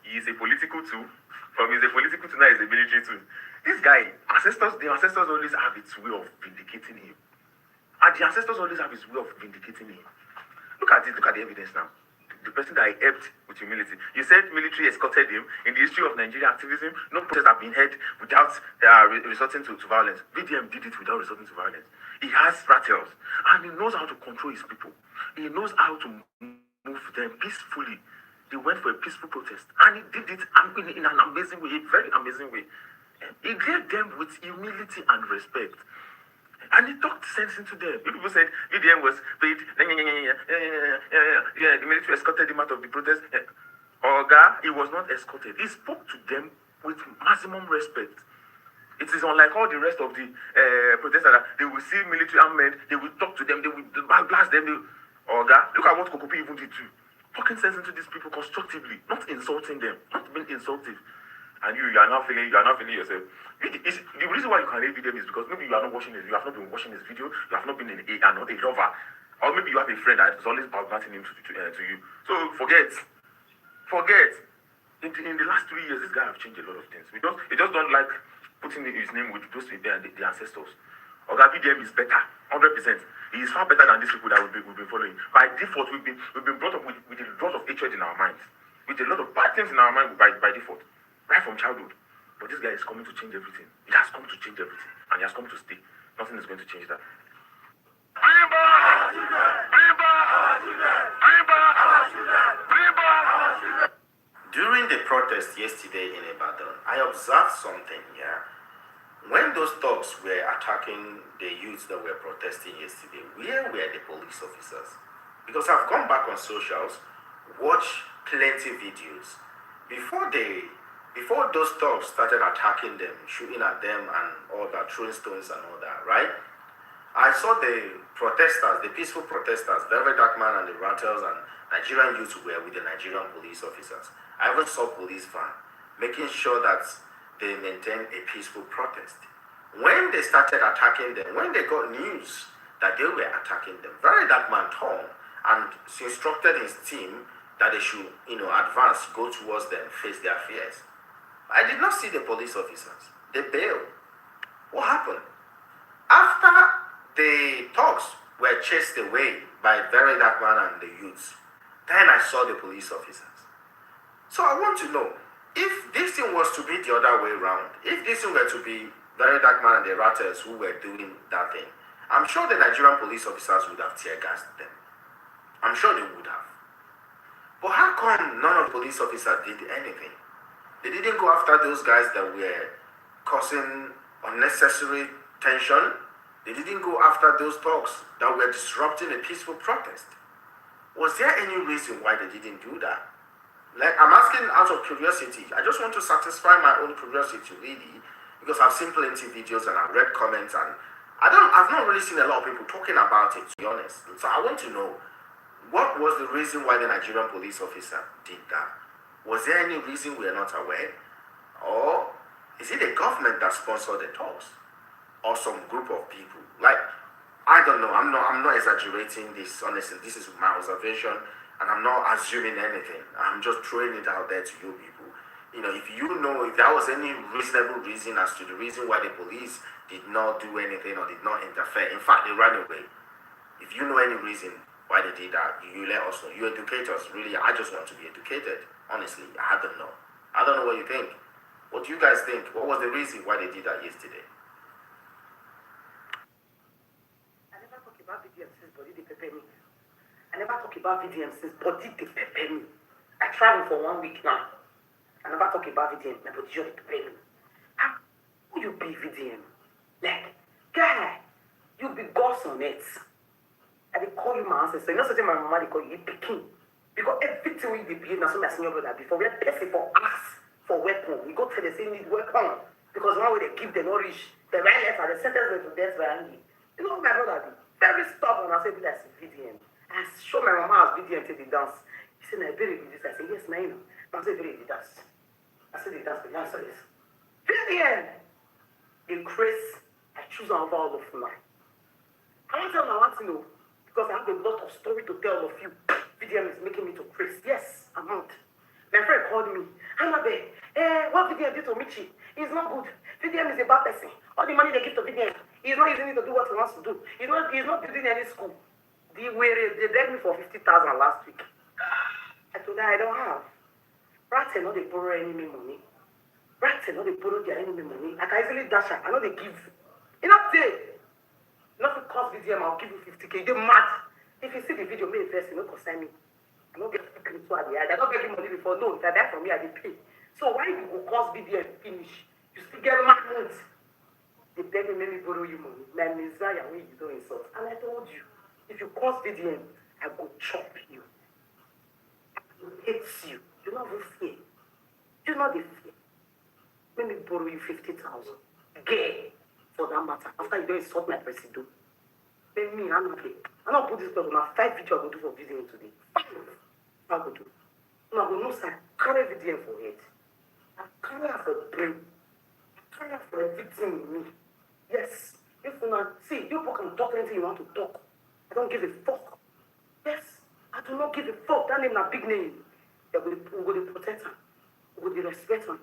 He is a political tool. From he's a political tool, now he's a military tool. This guy, the ancestors always have its way of vindicating him. And the ancestors always have his way of vindicating him. Look at it, look at the evidence now. The person that he helped with humility. You said military escorted him. In the history of Nigerian activism, no protests have been held without resorting to violence. VDM did it without resorting to violence. He has Ratels, and he knows how to control his people. He knows how to move them peacefully. They went for a peaceful protest, and he did it in an amazing way, a very amazing way. He did them with humility and respect. And he talked sense into them. People said VDM was paid. The military escorted him out of the protest. Oga, he was not escorted. He spoke to them with maximum respect. It is unlike all the rest of the protesters. They will see military armed, they will talk to them, they will blast them. Oga, look at what Kokopi even did too. Talking sense into these people constructively, not insulting them, not being insultive. And you are not feeling yourself. The reason why you can hate VDM is because maybe you are not watching it, you have not been watching his video, you have not been not a lover, or maybe you have a friend that is always bouncing him to you. So forget. In the last 3 years, this guy have changed a lot of things. He just don't like putting his name with those people and the ancestors. Oga VDM is better, 100%. He is far better than these people that we've been following. By default, we've been brought up with a lot of hatred in our minds, with a lot of bad things in our mind by default. Right from childhood. But this guy is coming to change everything. He has come to change everything. And he has come to stay. Nothing is going to change that. During the protest yesterday in Ibadan, I observed something here. When those thugs were attacking the youths that were protesting yesterday, where were the police officers? Because I've gone back on socials, watched plenty videos. Before those thugs started attacking them, shooting at them and all that, throwing stones and all that, right? I saw the protesters, the peaceful protesters, Velvet Darkman and the Ratels and Nigerian youths were with the Nigerian police officers. I even saw police van making sure that they maintain a peaceful protest. When they started attacking them, when they got news that they were attacking them, Velvet Darkman turned and instructed his team that they should, advance, go towards them, face their fears. I did not see the police officers. They bailed. What happened? After the thugs were chased away by Very Dark Man and the youths, then I saw the police officers. So I want to know, if this thing was to be the other way around, if this thing were to be Very Dark Man and the Ratels who were doing that thing, I'm sure the Nigerian police officers would have tear gassed them. I'm sure they would have. But how come none of the police officers did anything? They didn't go after those guys that were causing unnecessary tension. They didn't go after those thugs that were disrupting a peaceful protest. Was there any reason why they didn't do that? Like, I'm asking out of curiosity. I just want to satisfy my own curiosity, really, because I've seen plenty of videos and I've read comments, and I've not really seen a lot of people talking about it, to be honest. So I want to know, what was the reason why the Nigerian police officer did that? Was there any reason we are not aware? Or is it the government that sponsored the talks? Or some group of people? Like, I don't know. I'm not exaggerating this, honestly. This is my observation, and I'm not assuming anything. I'm just throwing it out there to you people. If there was any reasonable reason as to the reason why the police did not do anything or did not interfere. In fact, they ran away. If you know any reason why they did that, you let us know. You educate us. Really, I just want to be educated. Honestly, I don't know. I don't know what you think. What do you guys think? What was the reason why they did that yesterday? I never talk about VDM since body they prepare me. I never talk about VDM since body they prepare me. I travel for 1 week now. I never talk about VDM. My body just prepare me. Who you be VDM? Like, guy, you be gods on it. I dey call you my ancestor. You know something my mama they call you Peking. Because everything we behave now, so my senior brother before we pay for ask for weapon. We go tell the same need weapon. Because one way they give them no reach. The right letter, the sentence them to death by hanging. You know what my brother did? Very stubborn. I said, that's VDM. I show my mama as VDM till the dance. He said, I very this. I said, yes, now you know. I said, very the dance. I said, the dance, the answer is VDM. The grace, I choose over all of mine. I want to tell you, I want to know. Because I have a lot of story to tell all of you. VDM is making me to praise. Yes, I'm not. My friend called me. Hanabe, what VDM did to Michi is not good. VDM is a bad person. All the money they give to VDM, he's not using it to do what he wants to do. He's not building any school. They begged me for 50,000 last week. I told her I don't have. Ratels not they borrow enemy money. Ratels not they borrow their enemy money. I can easily dash her. I know they give. You know they. Not to cost VDM, I'll give you 50K. You're mad. If you see the video, me first, you know, consign me. I don't get into the eye. I don't get money before. No, if I buy from me, I will pay. So why you go cost VDM finish? You still get mad. They beg me, maybe borrow you money. My Messiah, when you don't insult. And I told you, if you cost VDM, I go chop you. I hate you. You not even fear. You not the fear. Let me borrow you 50,000. Gay. For that matter, after you don't insult my president, then me, I'm not okay. I'm not put this person on 5 videos I go do for VDM today. 5 I go do. No, I go no sir, carry VDM for it. I carry her for brain. I carry her for everything in me. Yes. If you not see, you people can talk anything you want to talk. I don't give a fuck. Yes. I do not give a fuck. That name is a big name. We go to protect her. We go to respect her.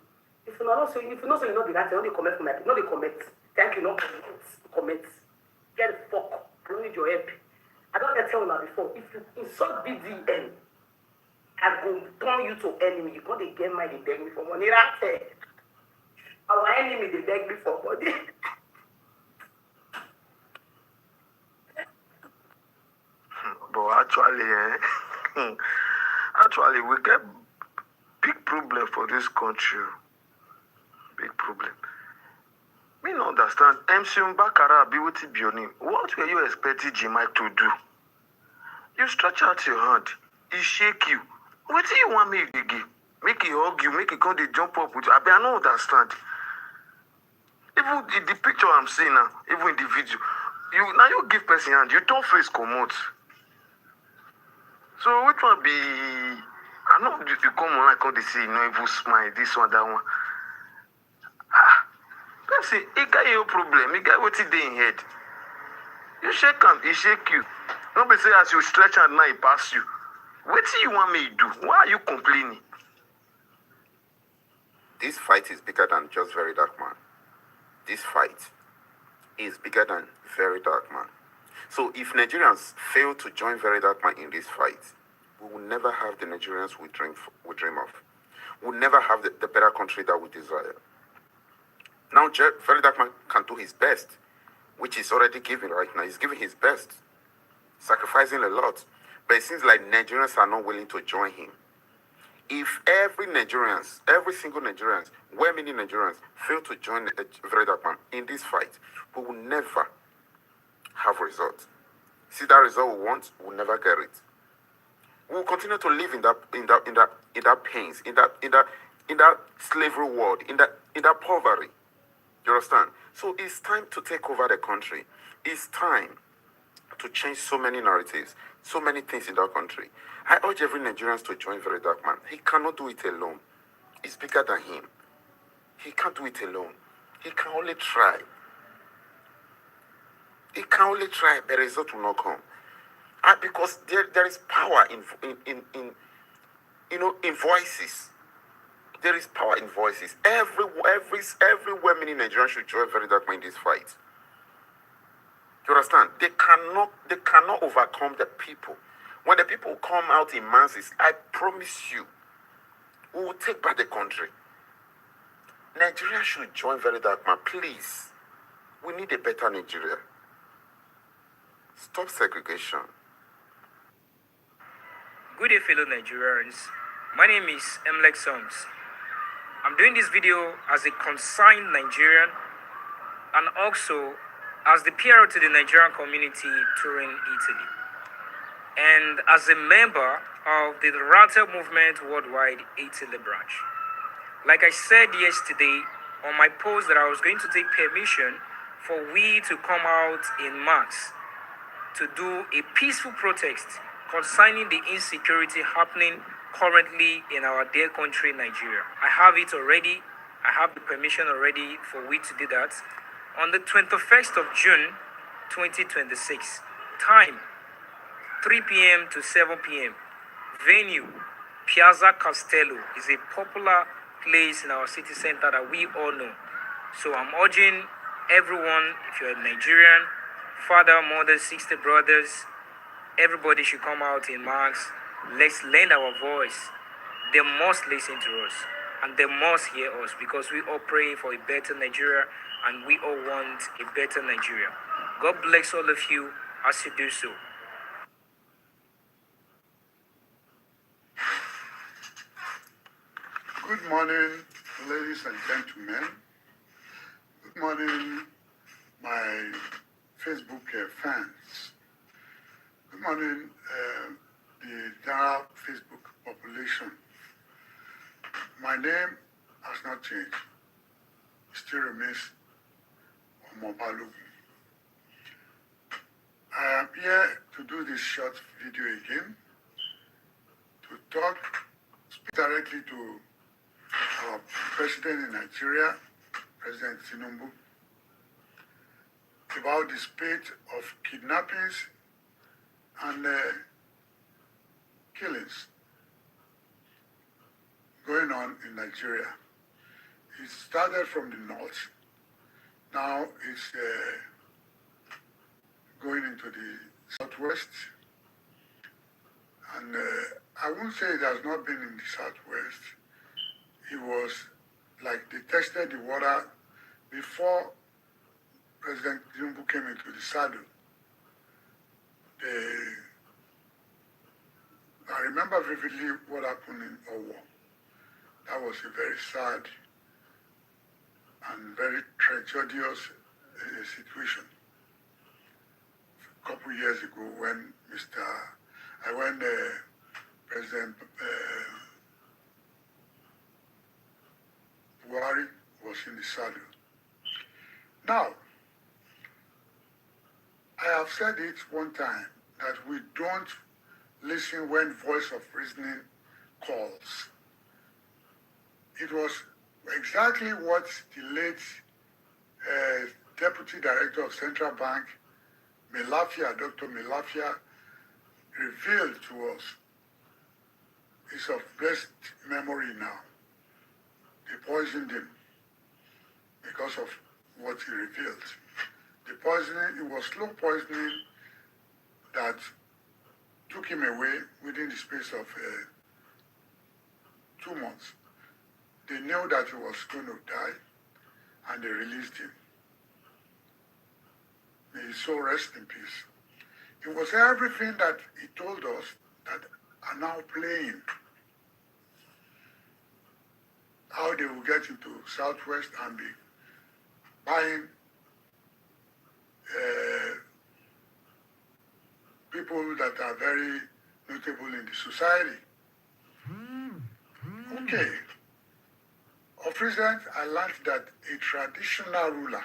If you not say, you not be right, you not comment for my people. No, they comment. Thank you, not comment. Get the fuck. I don't need your help. I don't get tell you before. If you insult VDM, I go turn you to enemy. You can't get my they beg me for money. Right? Our enemy they beg me for money. But actually, actually, we get big problem for this country. Big problem. Me no understand. MC Mbakara Biwiti Bioni. What were you expecting Jimmy to do? You stretch out your hand. He shake you. What do you want me to give? Make it hug you. Make it come to jump up with you. I don't understand. Even the picture I'm seeing now, even in the video, you give person hand. You don't face commode. So which one be? I know you come on like how they say, even smile, this one, that one. See, he got your problem. He got what he did in head. You shake him, he shake you. Nobody say as you stretch and now he pass you. What do you want me to do? Why are you complaining? This fight is bigger than just Very Dark Man. This fight is bigger than Very Dark Man. So if Nigerians fail to join Very Dark Man in this fight, we will never have the Nigerians we dream of. We'll never have the better country that we desire. Now, Very Dark Man can do his best, which he's already giving right now. He's giving his best, sacrificing a lot. But it seems like Nigerians are not willing to join him. If every single Nigerians, where many Nigerians fail to join Very Dark Man in this fight, we will never have results. See that result we want, we'll never get it. We'll continue to live in that pains, in that slavery world, in that poverty. You understand? So it's time to take over the country. It's time to change so many narratives, so many things in that country. I urge every Nigerian to join Very Dark Man. He cannot do it alone. It's bigger than him. He can't do it alone. He can only try. He can only try, but the result will not come. Because there is power in voices. There is power in voices. Everywhere many Nigerians should join Very Dark Man in this fight. You understand? They cannot overcome the people. When the people come out in masses, I promise you, we will take back the country. Nigeria should join Very Dark Man, please. We need a better Nigeria. Stop segregation. Good day, fellow Nigerians. My name is Emlek Songs. I'm doing this video as a concerned Nigerian and also as the PR to the Nigerian community touring Italy. and as a member of the Ratels movement worldwide Italy branch. Like I said yesterday on my post that I was going to take permission for we to come out in mass to do a peaceful protest concerning the insecurity happening currently in our dear country, Nigeria. I have it already. I have the permission already for we to do that. On the 21st of June, 2026, time 3 p.m. to 7 p.m. Venue, Piazza Castello, is a popular place in our city center that we all know. So I'm urging everyone, if you're a Nigerian, father, mother, sister, brothers, everybody should come out in mass. Let's lend our voice. They must listen to us and they must hear us because we all pray for a better Nigeria and we all want a better Nigeria. God bless all of you as you do so. Good morning, ladies and gentlemen. Good morning, my Facebook fans. Good morning, the general Facebook population. My name has not changed. It still remains Omobalu. I am here to do this short video again to speak directly to our president in Nigeria, President Tinubu, about the spate of kidnappings and killings going on in Nigeria. It started from the north. Now it's going into the southwest. And I won't say it has not been in the southwest. It was like they tested the water before President Tinubu came into the saddle. I remember vividly what happened in Owo. That was a very sad and very tragedious situation. A couple years ago when President Buhari was in the saddle. Now, I have said it one time that we don't listen when voice of reasoning calls. It was exactly what the late Deputy Director of Central Bank, Dr. Melafia, revealed to us. It's of blessed memory now. They poisoned him because of what he revealed. The poisoning, it was slow poisoning that took him away within the space of 2 months. They knew that he was going to die and they released him. May his soul rest in peace. It was everything that he told us that are now playing. How they will get into Southwest and be buying people that are very notable in the society. Okay. Of recent, I learned that a traditional ruler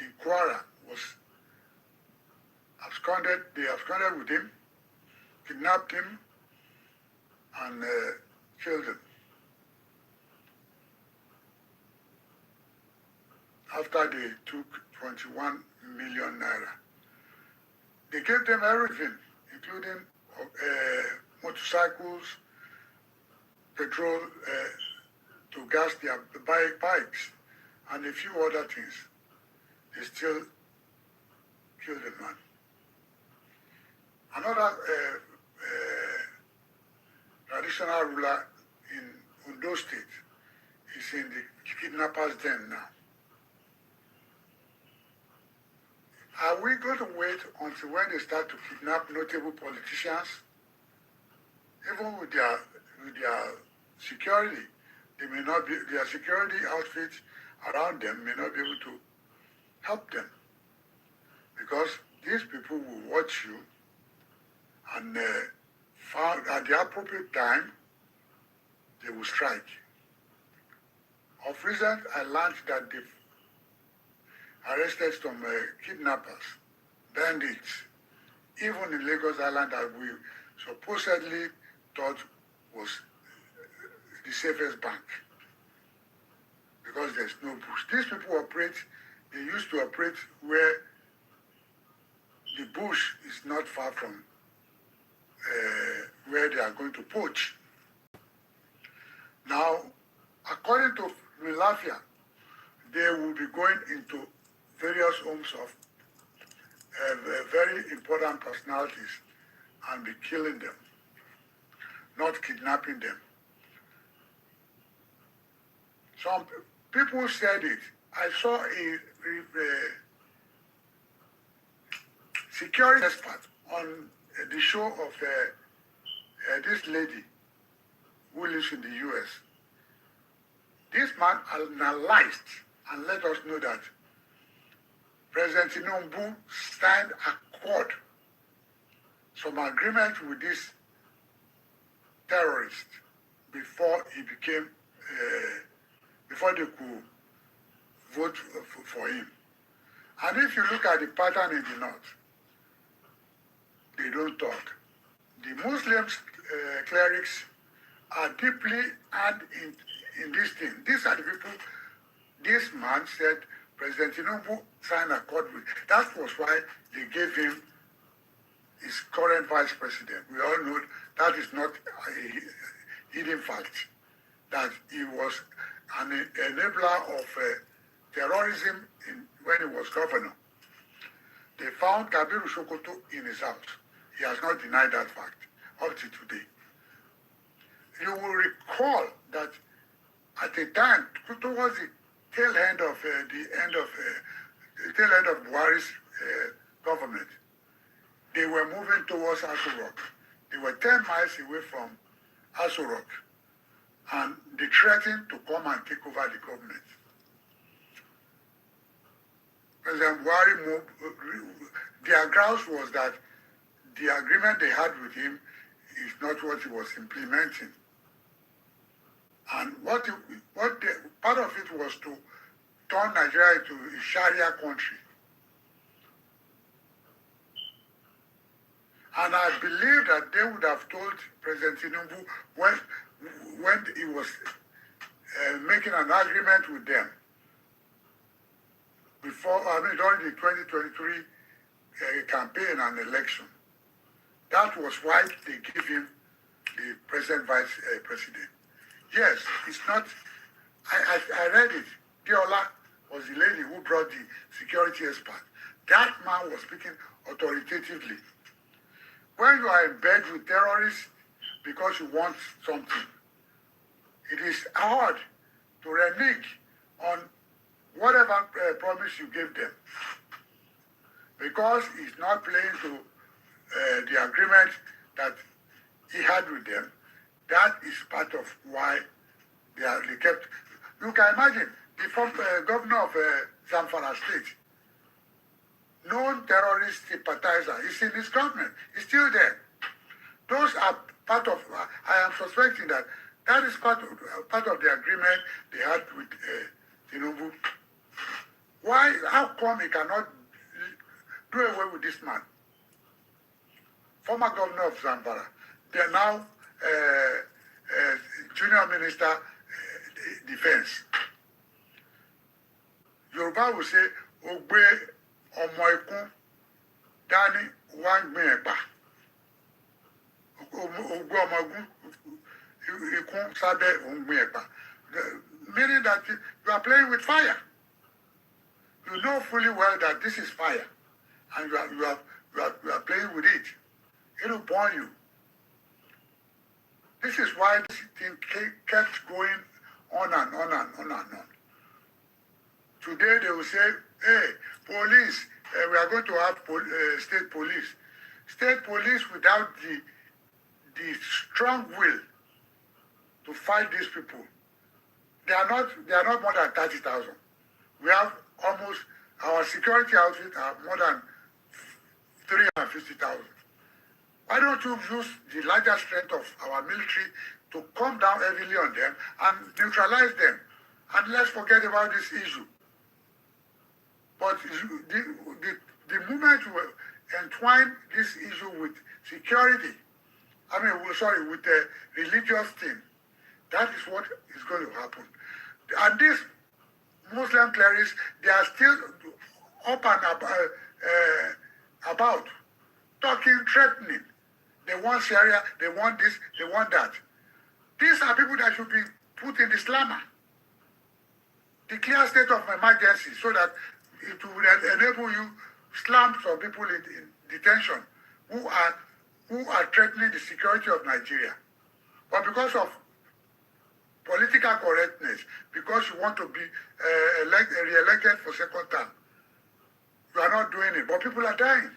in Kwara was absconded. They absconded with him, kidnapped him, and killed him. After they took 21 million naira. They gave them everything, including motorcycles, petrol to gas their bikes, and a few other things. They still killed the man. Another traditional ruler in Ondo State is in the kidnappers' den now. Are we going to wait until when they start to kidnap notable politicians? Even with their security, they may not be, their security outfits around them may not be able to help them. Because these people will watch you and found at the appropriate time, they will strike. Of recent, I learned that they've arrested some kidnappers, bandits, even in Lagos Island that we supposedly thought was the safest bank because there's no bush. These people they used to operate where the bush is not far from where they are going to poach. Now, according to Milafia, they will be going into various homes of very important personalities and be killing them, not kidnapping them. Some people said it. I saw a security expert on the show of this lady who lives in the US. This man analyzed and let us know that President Tinubu signed accord, some agreement with this terrorist before he became, before they could vote for him. And if you look at the pattern in the north, they don't talk. The Muslims clerics are deeply and in this thing. These are the people this man said President Tinubu signed a accord with. That was why they gave him his current vice president. We all know that is not a hidden fact, that he was an enabler of terrorism when he was governor. They found Kabiru Sokoto in his house. He has not denied that fact up to today. You will recall that at the time, towards the tail end of Buhari's government, they were moving towards Aso Rock. They were 10 miles away from Aso Rock, and they threatened to come and take over the government. President Buhari moved. Their grounds was that the agreement they had with him is not what he was implementing. And part of it was to turn Nigeria into a Sharia country. And I believe that they would have told President Tinubu when he was making an agreement with them during the 2023 campaign and election. That was why they gave him the president vice president. Yes, it's not. I read it. Diola was the lady who brought the security expert. That man was speaking authoritatively. When you are in bed with terrorists because you want something, it is hard to renege on whatever promise you gave them, because he's not playing to the agreement that he had with them. That is part of why they kept. You can imagine the former governor of Zamfara State, known terrorist sympathizer, is in his government. He's still there. Those are part of. I am suspecting that is part of the agreement they had with Tinubu. Why? How come he cannot do away with this man? Former governor of Zamfara. They are now junior minister defense. Yoruba will say, Ogbe Omoikun Dani Wangmeba. Ogbe Omoikun Ikun Sabe Ongmeba. Meaning that you are playing with fire. You know fully well that this is fire, and you are playing with it. It will burn you. This is why this thing kept going on and on and on and on. Today they will say, hey, police, we are going to have state police. State police without the strong will to fight these people. They are not more than 30,000. We have almost, our security outfit are more than 350,000. Why don't you use the larger strength of our military to come down heavily on them and neutralize them? And let's forget about this issue. But the moment you entwine this issue with security, with the religious thing, that is what is going to happen. And these Muslim clerics, they are still up and about, talking, threatening. They want Sharia, they want this, they want that. These are people that should be put in the slammer. Declare state of emergency so that it will enable you slam some people in detention who are threatening the security of Nigeria. But because of political correctness, because you want to be re-elected for second term, you are not doing it. But people are dying.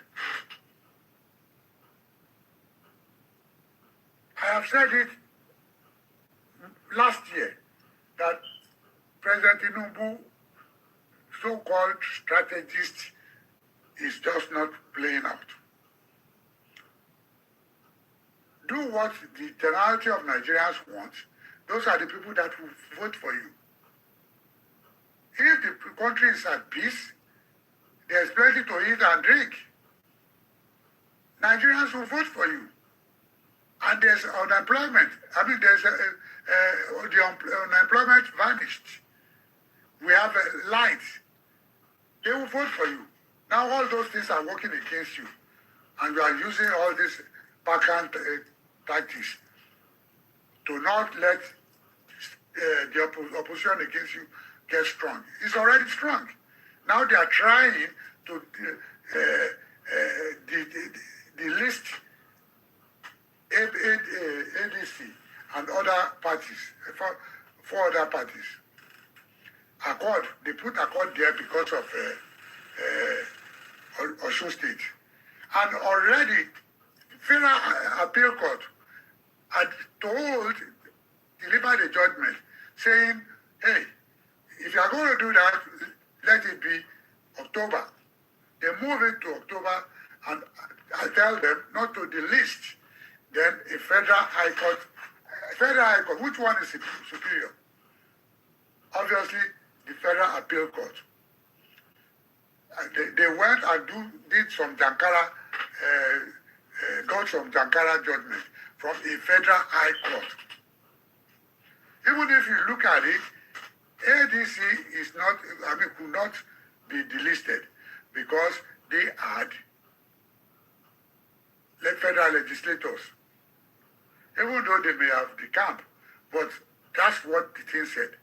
I have said it last year that President Tinubu, so-called strategist, is just not playing out. Do what the generality of Nigerians want. Those are the people that will vote for you. If the country is at peace, there's plenty to eat and drink. Nigerians will vote for you. And there's unemployment. The unemployment vanished. We have a light. They will vote for you. Now all those things are working against you. And you are using all these backhand tactics to not let the opposition against you get strong. It's already strong. Now they are trying to delist ADC and other parties, four other parties. Accord, they put Accord there because of Osun State. And already, Federal Appeal Court had delivered a judgment saying, hey, if you are going to do that, let it be October. They move it to October, and I tell them not to delist. Then a Federal High Court, which one is superior? Obviously, the Federal Appeal Court. They went and did some Jankara, got some Jankara judgment from a Federal High Court. Even if you look at it, ADC is not, could not be delisted because they had federal legislators. Even though they may have the camp, but that's what the thing said.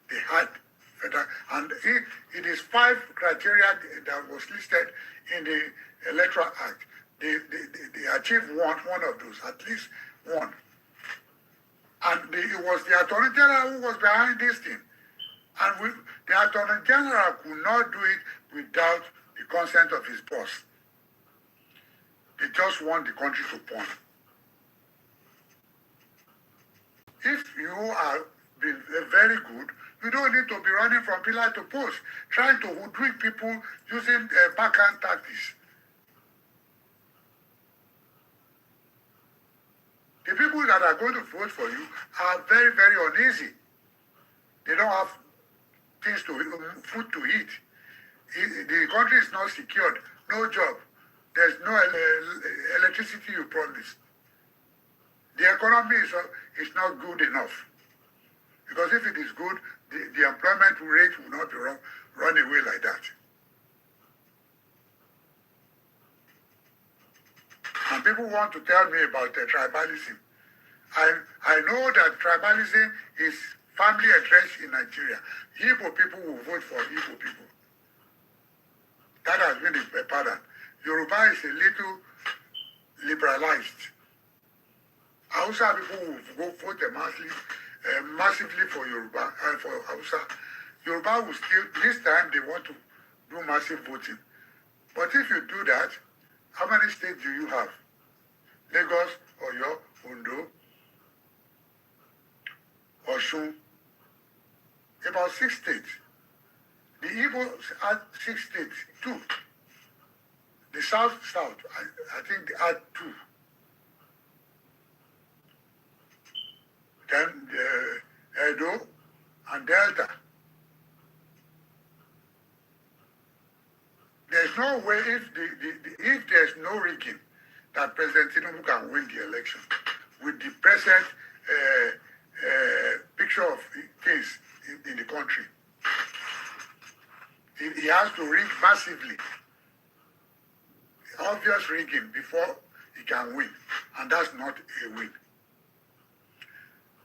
They had federal, and it is 5 criteria that was listed in the Electoral Act. They achieved one of those, at least one. And it was the Attorney General who was behind this thing. And the Attorney General could not do it without the consent of his boss. They just want the country to pawn. If you are being very good, you don't need to be running from pillar to post, trying to hoodwink people using backhand tactics. The people that are going to vote for you are very, very uneasy. They don't have food to eat. The country is not secured, no job. There's no electricity you promised. The economy is not good enough. Because if it is good, the employment rate will not be run away like that. And people want to tell me about tribalism. I know that tribalism is firmly entrenched in Nigeria. Igbo people will vote for Igbo people. That has been the pattern. Yoruba is a little liberalized. Hausa people will vote massively for Yoruba and for Hausa. Yoruba will still, this time they want to do massive voting. But if you do that, how many states do you have? Lagos, Oyo, Ondo, Osun, about 6 states. The Igbos had 6 states, 2. The South, I think they had 2. then Edo, and Delta. There's no way if there's no rigging that President Tinubu can win the election with the present picture of things in the country. He has to rig massively, obvious rigging before he can win, and that's not a win.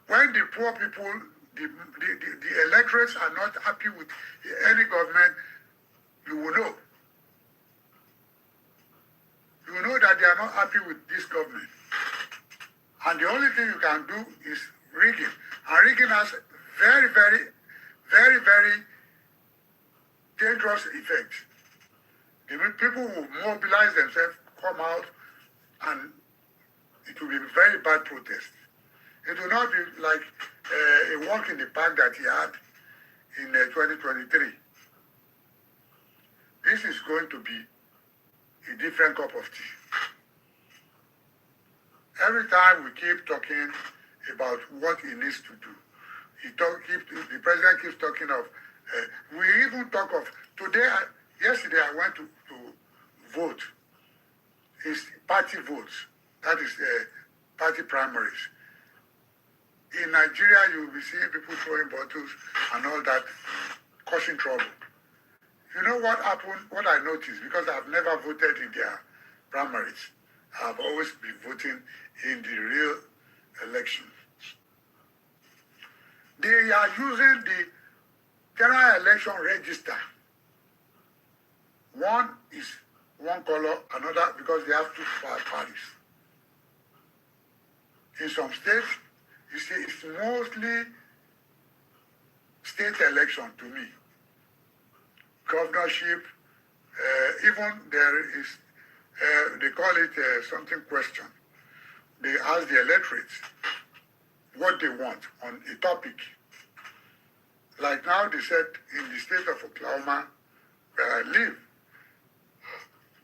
When the poor people, the electorates are not happy with any government, you will know. You will know that they are not happy with this government. And the only thing you can do is rigging. And rigging has very, very, very, very dangerous effects. People will mobilize themselves, come out, and it will be very bad protest. It will not be like a walk in the park that he had in 2023. This is going to be a different cup of tea. Every time we keep talking about what he needs to do, the president keeps talking of, we even talk of, yesterday I went to vote. It's party votes. That is party primaries. In Nigeria, you will be seeing people throwing bottles and all that, causing trouble. You know what happened, what I noticed, because I've never voted in their primaries. I've always been voting in the real elections. They are using the general election register. One is one color, another, because they have two parties. In some states, you see, it's mostly state election to me. Governorship, even there is, they call it something question. They ask the electorate what they want on a topic. Like now they said in the state of Oklahoma, where I live,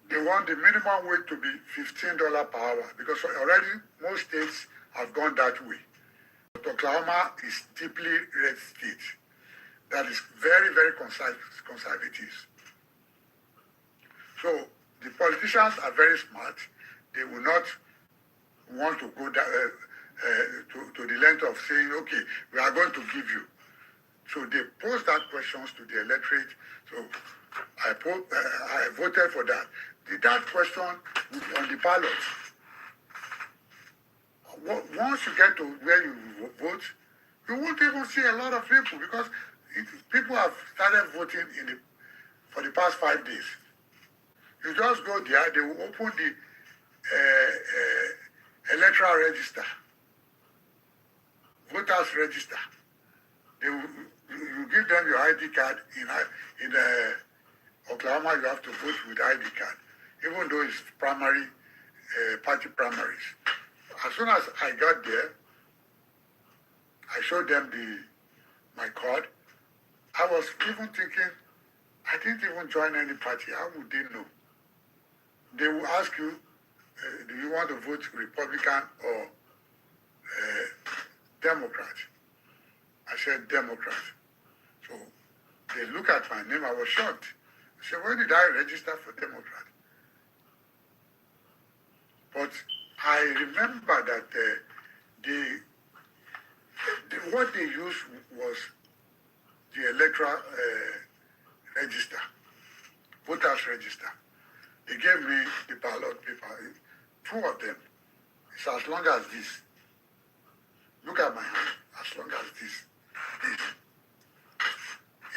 they want the minimum wage to be $15 per hour because already most states have gone that way. But Oklahoma is deeply red state. That is very, very conservative. So the politicians are very smart. They will not want to go to the length of saying, okay, we are going to give you. So they pose that questions to the electorate. So I voted for that. That question on the ballot. Once you get to where you vote, you won't even see a lot of people because people have started voting for the past 5 days. You just go there, they will open the electoral register, voters register. You give them your ID card. In Oklahoma, you have to vote with ID card, even though it's primary, party primaries. As soon as I got there, I showed them my card. I was even thinking, I didn't even join any party. How would they know? They will ask you, do you want to vote Republican or Democrat? I said Democrat. So they look at my name. I was shocked. I said, when did I register for Democrat? But I remember that what they used was the electoral register, voters register. They gave me the ballot paper, 2 of them. It's as long as this. Look at my hand, as long as this.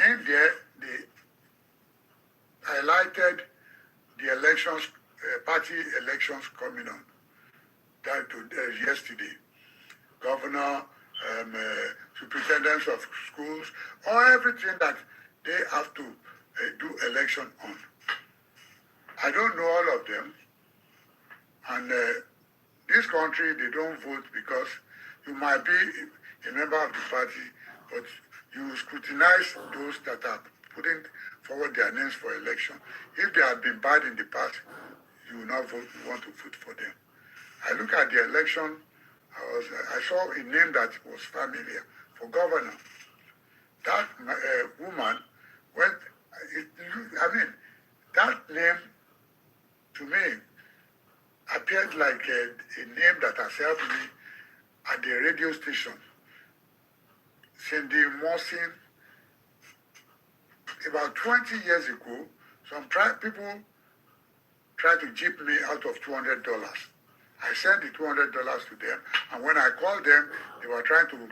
In there, they highlighted the elections, party elections coming on. Yesterday. Governor, superintendents of schools, or everything that they have to do election on. I don't know all of them. And this country, they don't vote because you might be a member of the party, but you scrutinize those that are putting forward their names for election. If they have been bad in the past, you will not vote, you want to vote for them. I look at the election I saw a name that was familiar for governor. That woman went, I mean, that name to me appeared like a name that has helped me at the radio station. Cindy Morrison, about 20 years ago, people tried to jeep me out of $200. I sent the $200 to them, and when I called them, they were trying to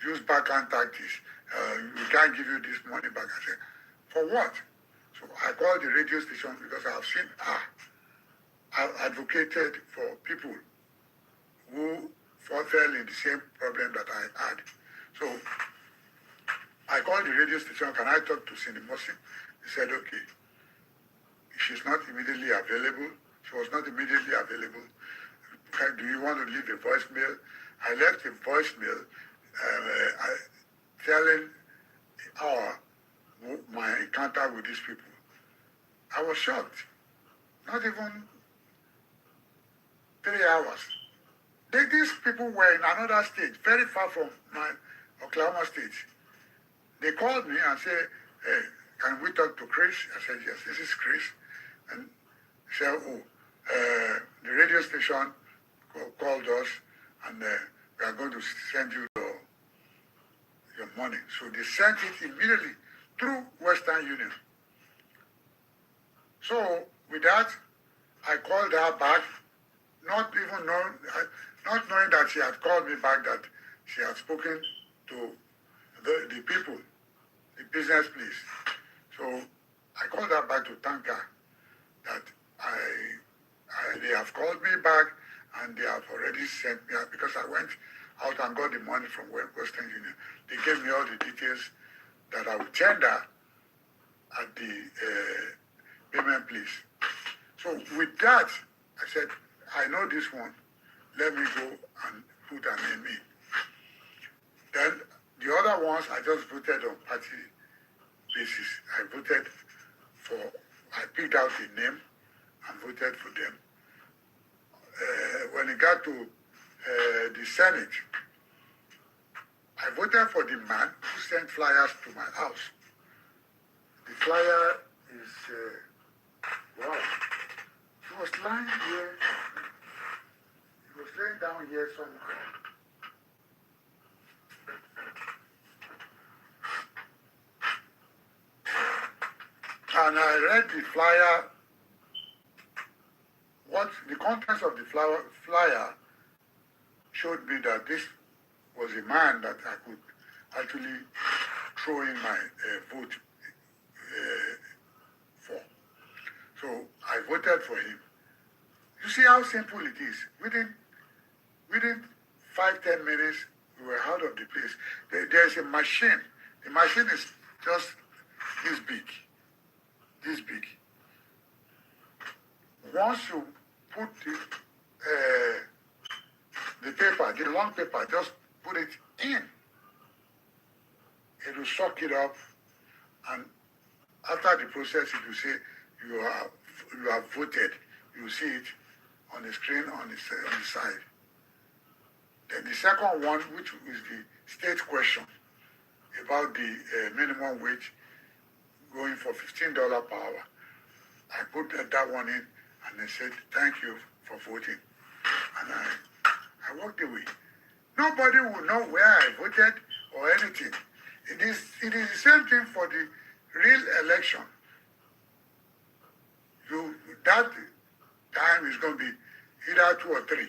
use backhand tactics. We can't give you this money back. I said, for what? So I called the radio station because I've advocated for people who fell in the same problem that I had. So I called the radio station, can I talk to Cindy Morrison? He said, okay. She's not immediately available. She was not immediately available. Do you want to leave a voicemail? I left a voicemail telling my encounter with these people. I was shocked. Not even 3 hours. These people were in another state, very far from my Oklahoma state. They called me and said, hey, can we talk to Chris? I said, yes, this is Chris. And he said, the radio station called us and we are going to send you your money. So they sent it immediately through Western Union. So with that, I called her back, not knowing that she had called me back, that she had spoken to the people, the business place. So I called her back to thank her that they have called me back and they have already sent me out because I went out and got the money from Western Union. They gave me all the details that I would tender at the payment place. So with that, I said, I know this one. Let me go and put her name in. Then the other ones, I just voted on party basis. I picked out a name and voted for them. When it got to the Senate, I voted for the man who sent flyers to my house. The flyer is, wow. He was lying here. He was laying down here somewhere. And I read the flyer. What the contents of the flyer showed me that this was a man that I could actually throw in my vote for. So I voted for him. You see how simple it is. Within 5-10 minutes, we were out of the place. There's a machine. The machine is just this big. This big. Once you put the paper, the long paper, just put it in. It will suck it up, and after the process, it will say you have voted. You will see it on the screen on the side. Then the second one, which is the state question about the minimum wage going for $15 per hour. I put that one in, and they said, thank you for voting. And I walked away. Nobody will know where I voted or anything. It is the same thing for the real election. That time is going to be either 2 or 3.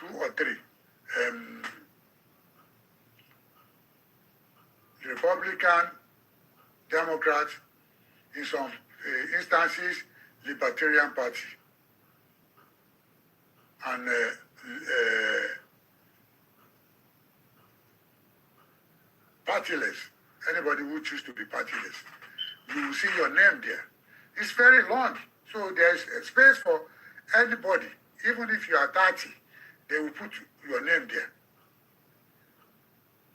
2 or 3. Republican, Democrats, in some instances, Libertarian Party, and partyless. Anybody who chooses to be partyless, you will see your name there. It's very long, so there's a space for anybody. Even if you are 30, they will put your name there.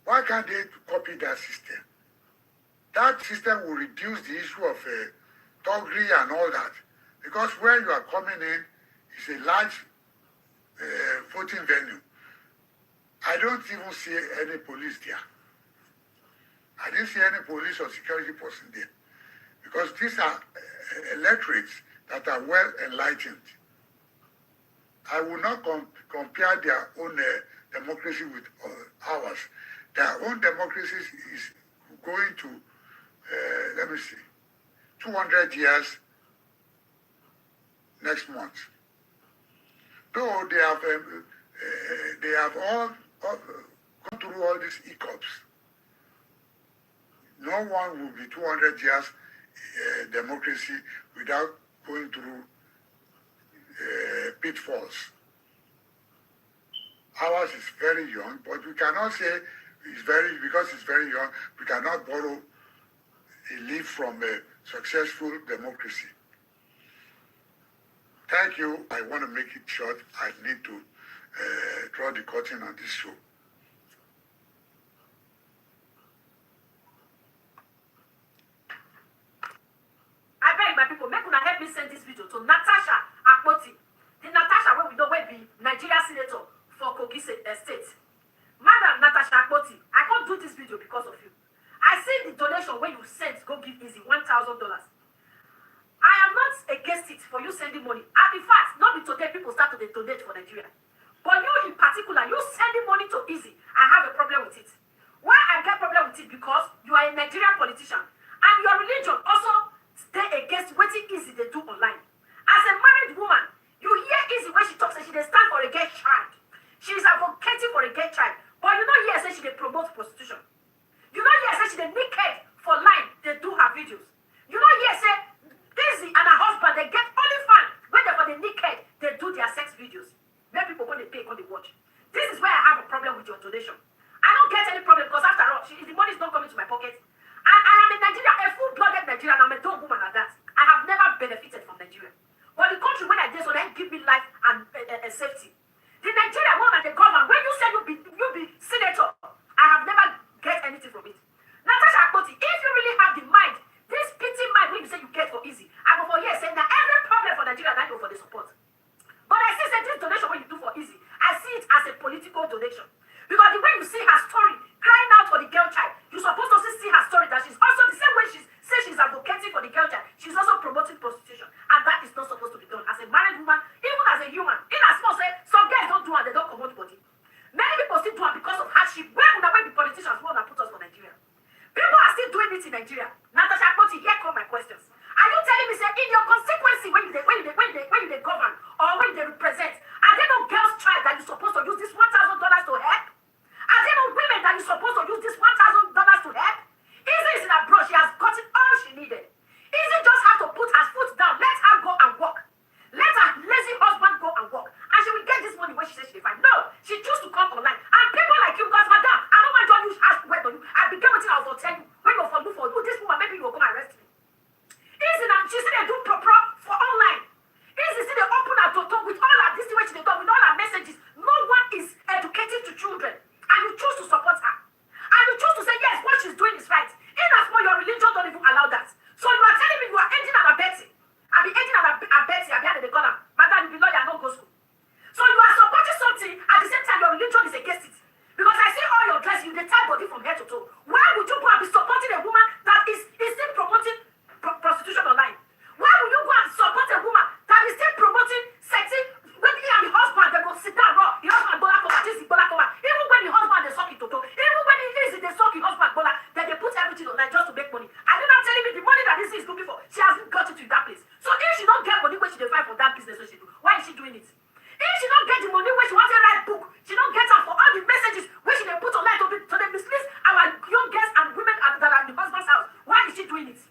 Why can't they copy that system? That system will reduce the issue of thuggery and all that. Because where you are coming in is a large voting venue. I don't even see any police there. I didn't see any police or security person there. Because these are electorates that are well enlightened. I will not compare their own democracy with ours. Their own democracy is going to, let me see, 200 years next month. Though they have all gone through all these hiccups, no one will be 200 years democracy without going through pitfalls. Ours is very young, but we cannot say because it's very young, we cannot borrow a leaf from a successful democracy. Thank you. I want to make it short. I need to draw the curtain on this show. I beg my people, make una help me send this video to Natasha Akpoti. The Natasha where we know where be Nigeria senator for Kogi State. Madam Natasha Akpoti, I can't do this video because of you. I see the donation where you sent go give easy $1,000. I am not against it for you sending money. And in fact, not be today people start to donate for Nigeria. But you in particular, you sending money to easy, I have a problem with it. Why I get problem with it? Because you are a Nigerian politician and your religion also stay against what easy they do online. As a married woman, you hear easy when she talks and she dey stand for a gay child. She is advocating for a gay child. But you know here say she dey promote prostitution. You know here say she dey naked for line, they do her videos. You know here say Easy and her husband, they get only fun when they for the naked, they do their sex videos. When people when they pay, when they watch. This is where I have a problem with your donation. I don't get any problem because after all, the money is not coming to my pocket. I am in Nigeria, a full-blooded Nigerian. I'm a dog woman at that. I have never benefited from Nigeria. But the country when I did so, they give me life and safety. The Nigeria woman and the government, when you say you be senator, I have never get anything from it. Natasha Akpoti, if you really have the mind, this pity mind when you say you get for easy, I go for here saying that every problem for Nigeria, I go for the support. But I see that this donation when you do for easy, I see it as a political donation. Because the way you see her story, crying out for the girl child, you're supposed to see her story that she's also the same way she's advocating for the girl child, she's also promoting prostitution. And that is not supposed to be done. As a married woman, even as a human, in as much say some girls don't do and they don't promote body. Many people still do it because of hardship. Where would the politicians want to put us for Nigeria? People are still doing it in Nigeria. Natasha Akpoti, here come my questions. Are you telling me, say, in your constituency, when you govern or when you represent, are there no girls' child that you're supposed to use this $1,000 to help? Are there no women that you're supposed to use this $1,000 to help? Easy is in a brush. She has gotten all she needed. Easy just have to put her foot down. Let her go and work. Let her lazy husband go and work. And she will get this money when she says she find. No, she choose to come online. And people like you, because madam, I don't want to use ask word on you. I became what I will tell you. When you for you, this woman, maybe you will come and arrest me. Easy now, she said they do proper for online. Easy see they open her to talk with all her this way she dey talk with all her messages. No one is educating to children. And you choose to support her. And you choose to say yes, what she's doing is right. In as much your religion don't even allow that. So you are telling me you are aiding and abetting. I be aiding and abetting, I be at the corner. Madam, you be lawyer, no go school. So you are supporting something at the same time your religion is against it. Because I see all your dress, you dey tie body from head to toe. Why would you go and be supporting a woman that is still promoting prostitution online? Why would you go and support a woman that is still promoting sexy? When he and the husband they go sit down, raw, the husband bola cover, this is bola cover. Even when the husband they suck it to toe, even when he is they suck the husband bola, then they put everything online just to make money. Are you not telling me the money that this is looking for, she hasn't got it to that place? So if she don't get money when she dey fight for that business, what she do? Why is she doing it? If she don't get the money when she wants to write book, she don't get her for all the messages when she dey put online to they mislead our young girls and women that are in the husband's house. Why is she doing it?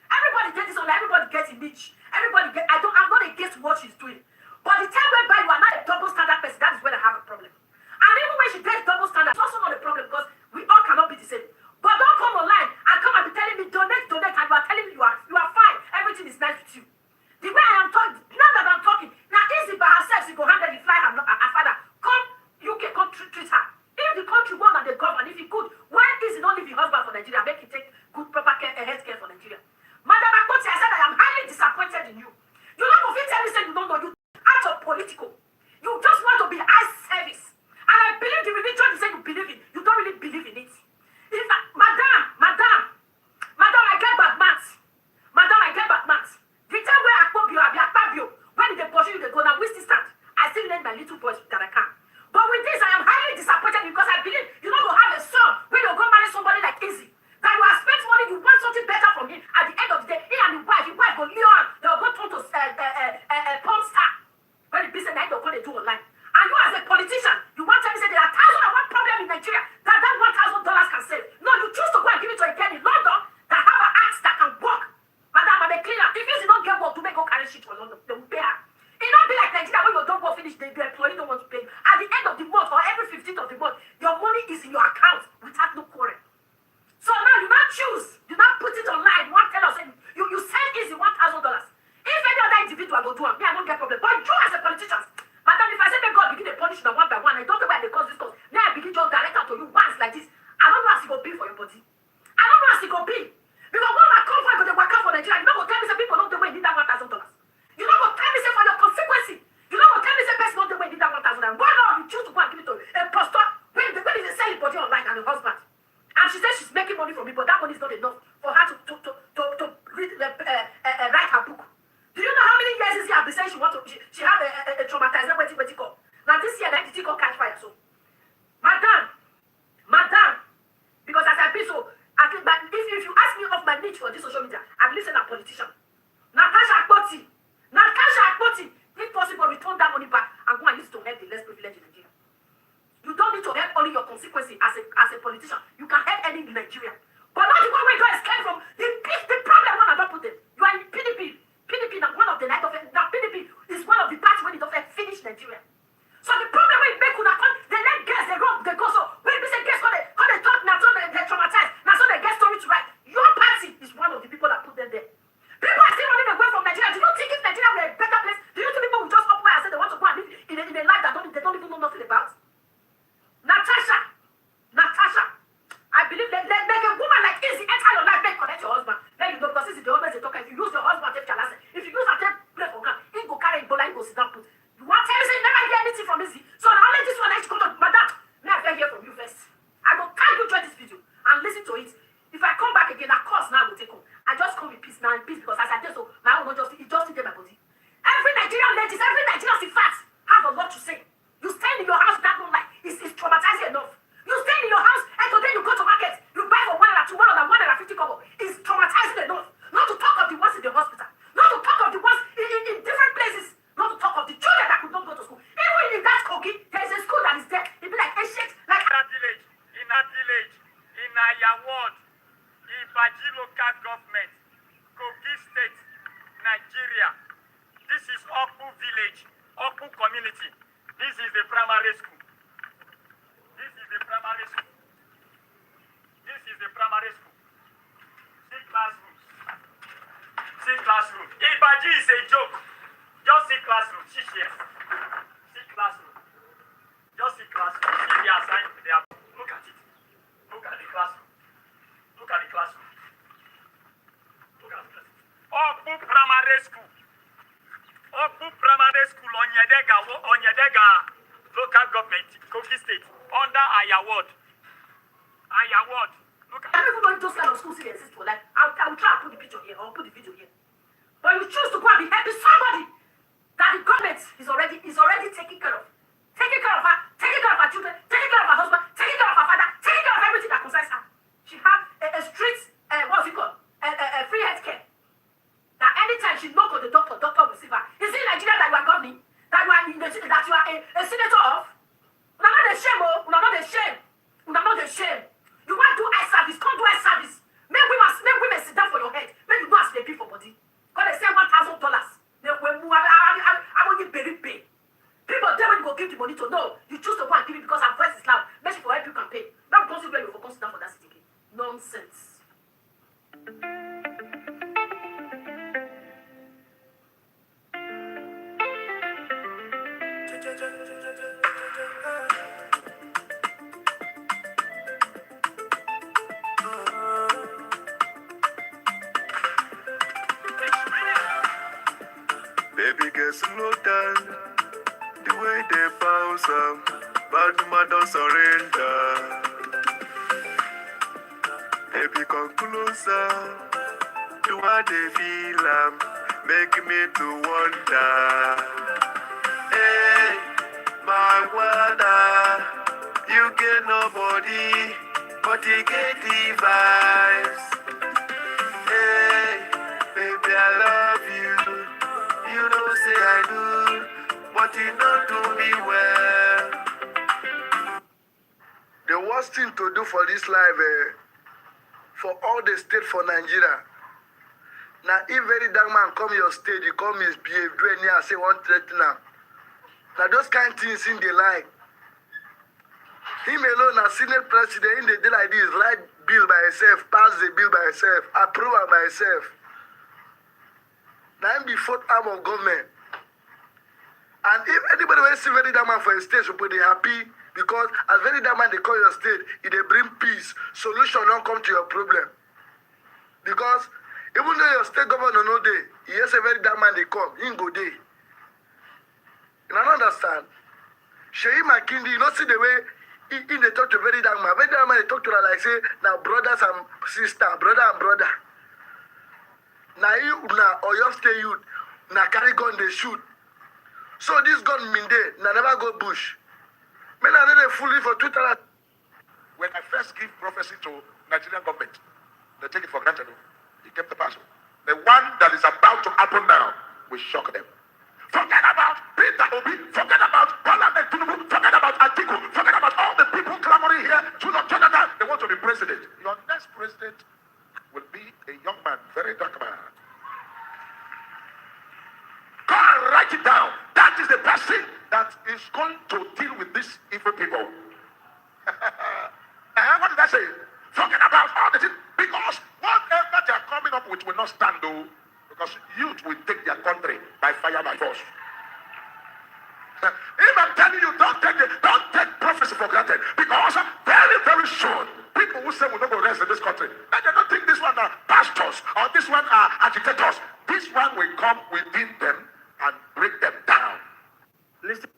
Everybody get this online, everybody gets a niche. Everybody get I'm not against what she's doing. But the time whereby you are not a double standard person, that is when I have a problem. And even when she gets double standard, it's also not a problem because we all cannot be the same. But don't come online and come and be telling me donate, and you are telling me you are fine, everything is nice with you. The way I am talking, now that I'm talking, now easy by herself, she go handle the fly her father. Come, UK, come treat her. If the country want and they govern, if he could, why is he not leave the husband for Nigeria, make him take good proper care, health care for Nigeria? Madam Akpoti, I said I am highly disappointed in you. You don't know if you tell me say you don't know, you out of political. You just want to be high service. And I believe the without no quarrel. So now you not choose, you not put it online, you want tell us, you send easy $1,000. If any other individual go do it, me, I don't get problem. But you as a politician, madam, if I say may God begin to punish them one by one, I don't know why they cause this cause. Now I begin to direct out to you once like this. I don't know how it go be for your body. I don't know how it go be. Because when I come for the work out for Nigeria, you know what tell me say people don't do way need that $1,000. You know what tell me say for your consequence. You know what tell me say person don't do way need that $1,000. Why not you choose to go and give it to a pastor when they sell his body online and the husband? And she says she's making money from me, but that money is not enough for her to read write her book. Do you know how many years is she have been saying she have a traumatized waiting call? Now this year, that call catch fire. So, madam, because as I be so, I think, but if you ask me of my niche for this social media, I believe in a politician. Natasha Akpoti, if possible, return that money back and go and use it to help the less privileged in Nigeria. You don't need to help only your consequences as a politician. You can help any in Nigeria. But not the one where you are scared from the problem one I don't put them. You are in PDP. PDP now one of the night of it. Now PDP is one of the parts when it don't finish Nigeria. So the problem when you make una come, they let girls, they run, they go so when you say girls how they talk now, so they traumatize, now so they get story to write. Your party is one of the people that put them there. People are still running away from Nigeria. Do you think if Nigeria were a better place, do you think people will just up where and say they want to go and live in a life that they don't even know nothing about? Natasha, I believe that make a woman like easy enter your life, make connect your husband. Then you know because this is the always a talker. If you use your husband take challenge, if you use her take play for ground, he go carry Ebola, he go sit down put. You want tell me say you never hear anything from Izzy? So now only this one I should come to madam. May I hear from you first? I go carry you join this video and listen to it. If I come back again, of course now I will take home. I just come with peace now in peace because as I did so, my own just it just in my body. Every Nigerian ladies, every Nigerian in fact have a lot to say. You stay in your house that don't like it's traumatizing enough. You stay in your house and today you go to market, you buy for $1.50 kobo. It's traumatizing enough. Not to talk of the ones in the hospital, not to talk of the ones in different places, not to talk of the children that could not go to school. Even in that Kogi, there is a school that is there. It be like ancient, like in that village, in Ayaward, in Baji local government, Kogi State, Nigeria. This is Opu village, Opu community. This is the primary school. This is the primary school. This is the primary school. See classrooms. See classroom. Ibaji is a joke. Just see classroom. See chairs. See classroom. Just see classroom. See the assignment. Look at it. Look at the classroom. Look at the classroom. Look at the classroom. Opu primary school. Opu primary school on Yedega local government, Kogi State, under Ayaward. Look at I don't even know if those kind of schools still exist for life. I will try and put the picture here or put the video here. But you choose to go and be helping somebody that the government is already taking care of. Taking care of her, taking care of her children, taking care of her husband, taking care of her father, taking care of everything that concerns her. She have a street, what's it called? A free health care. That anytime she knock on the doctor will receive her. Is it Nigeria that you are governing? That you are a senator of? Una not the shame, oh. Una not the shame. Una not the shame. You want to do eye service? Come do eye service. Make women sit down for your head. Make you know as they pay for body. Because they say $1,000. They will move. I will give very pay. People there when you go give the money to no. You choose to go and give it because our voice is loud. Make sure for help you can pay. Not because you will focus down for that city. Nonsense. Baby girl, slow down. The way they bounce, bad man don't surrender. Baby, come closer. The way they feel, make me to wonder. Hey, my water, you get nobody, but you get the vibes. Hey, baby, I love you. You know, say I do, but you don't do me well. The worst thing to do for this life, for all the state for Nigeria. Now, if very dark man come your state, you come misbehave, do any and say one threaten now. Now, those kind of things in the line. Him alone as Senate President in the day like this, write bill by himself, pass the bill by himself, approve am by himself. Now him be fourth arm of government. And if anybody will see very that man for a state, so they happy because as very that man they call your state, it they bring peace, solution don't come to your problem. Because even though your state governor no day, he has a very that man they come, he go day. And I don't understand. Sheyi Makindi, you know see the way he they talk to very that man. Very that man they talk to her like say now brothers and sister, brother and brother. Now you now or your stay youth, now carry gun they shoot. So this gun mean they never go bush. Men are not fully for 2000. When I first give prophecy to Nigerian government, they take it for granted. He kept the parcel. The one that is about to happen now will shock them. Forget about Peter Obi, forget about Parliament Tinubu, forget about Atiku, forget about all the people clamoring here. Jonathan, they want to be president. Your next president will be a young man, very dark man. Go and write it down. That is the person that is going to deal with these evil people. What did I say? Forget about all the things. Because whatever they are coming up with will not stand, though. Because youth will take their country by fire, by force. If I'm telling you, don't take prophecy for granted. Because very, very soon, people who say we don't go rest in this country, and they don't think this one are pastors or this one are agitators. This one will come within them and break them down. Listen,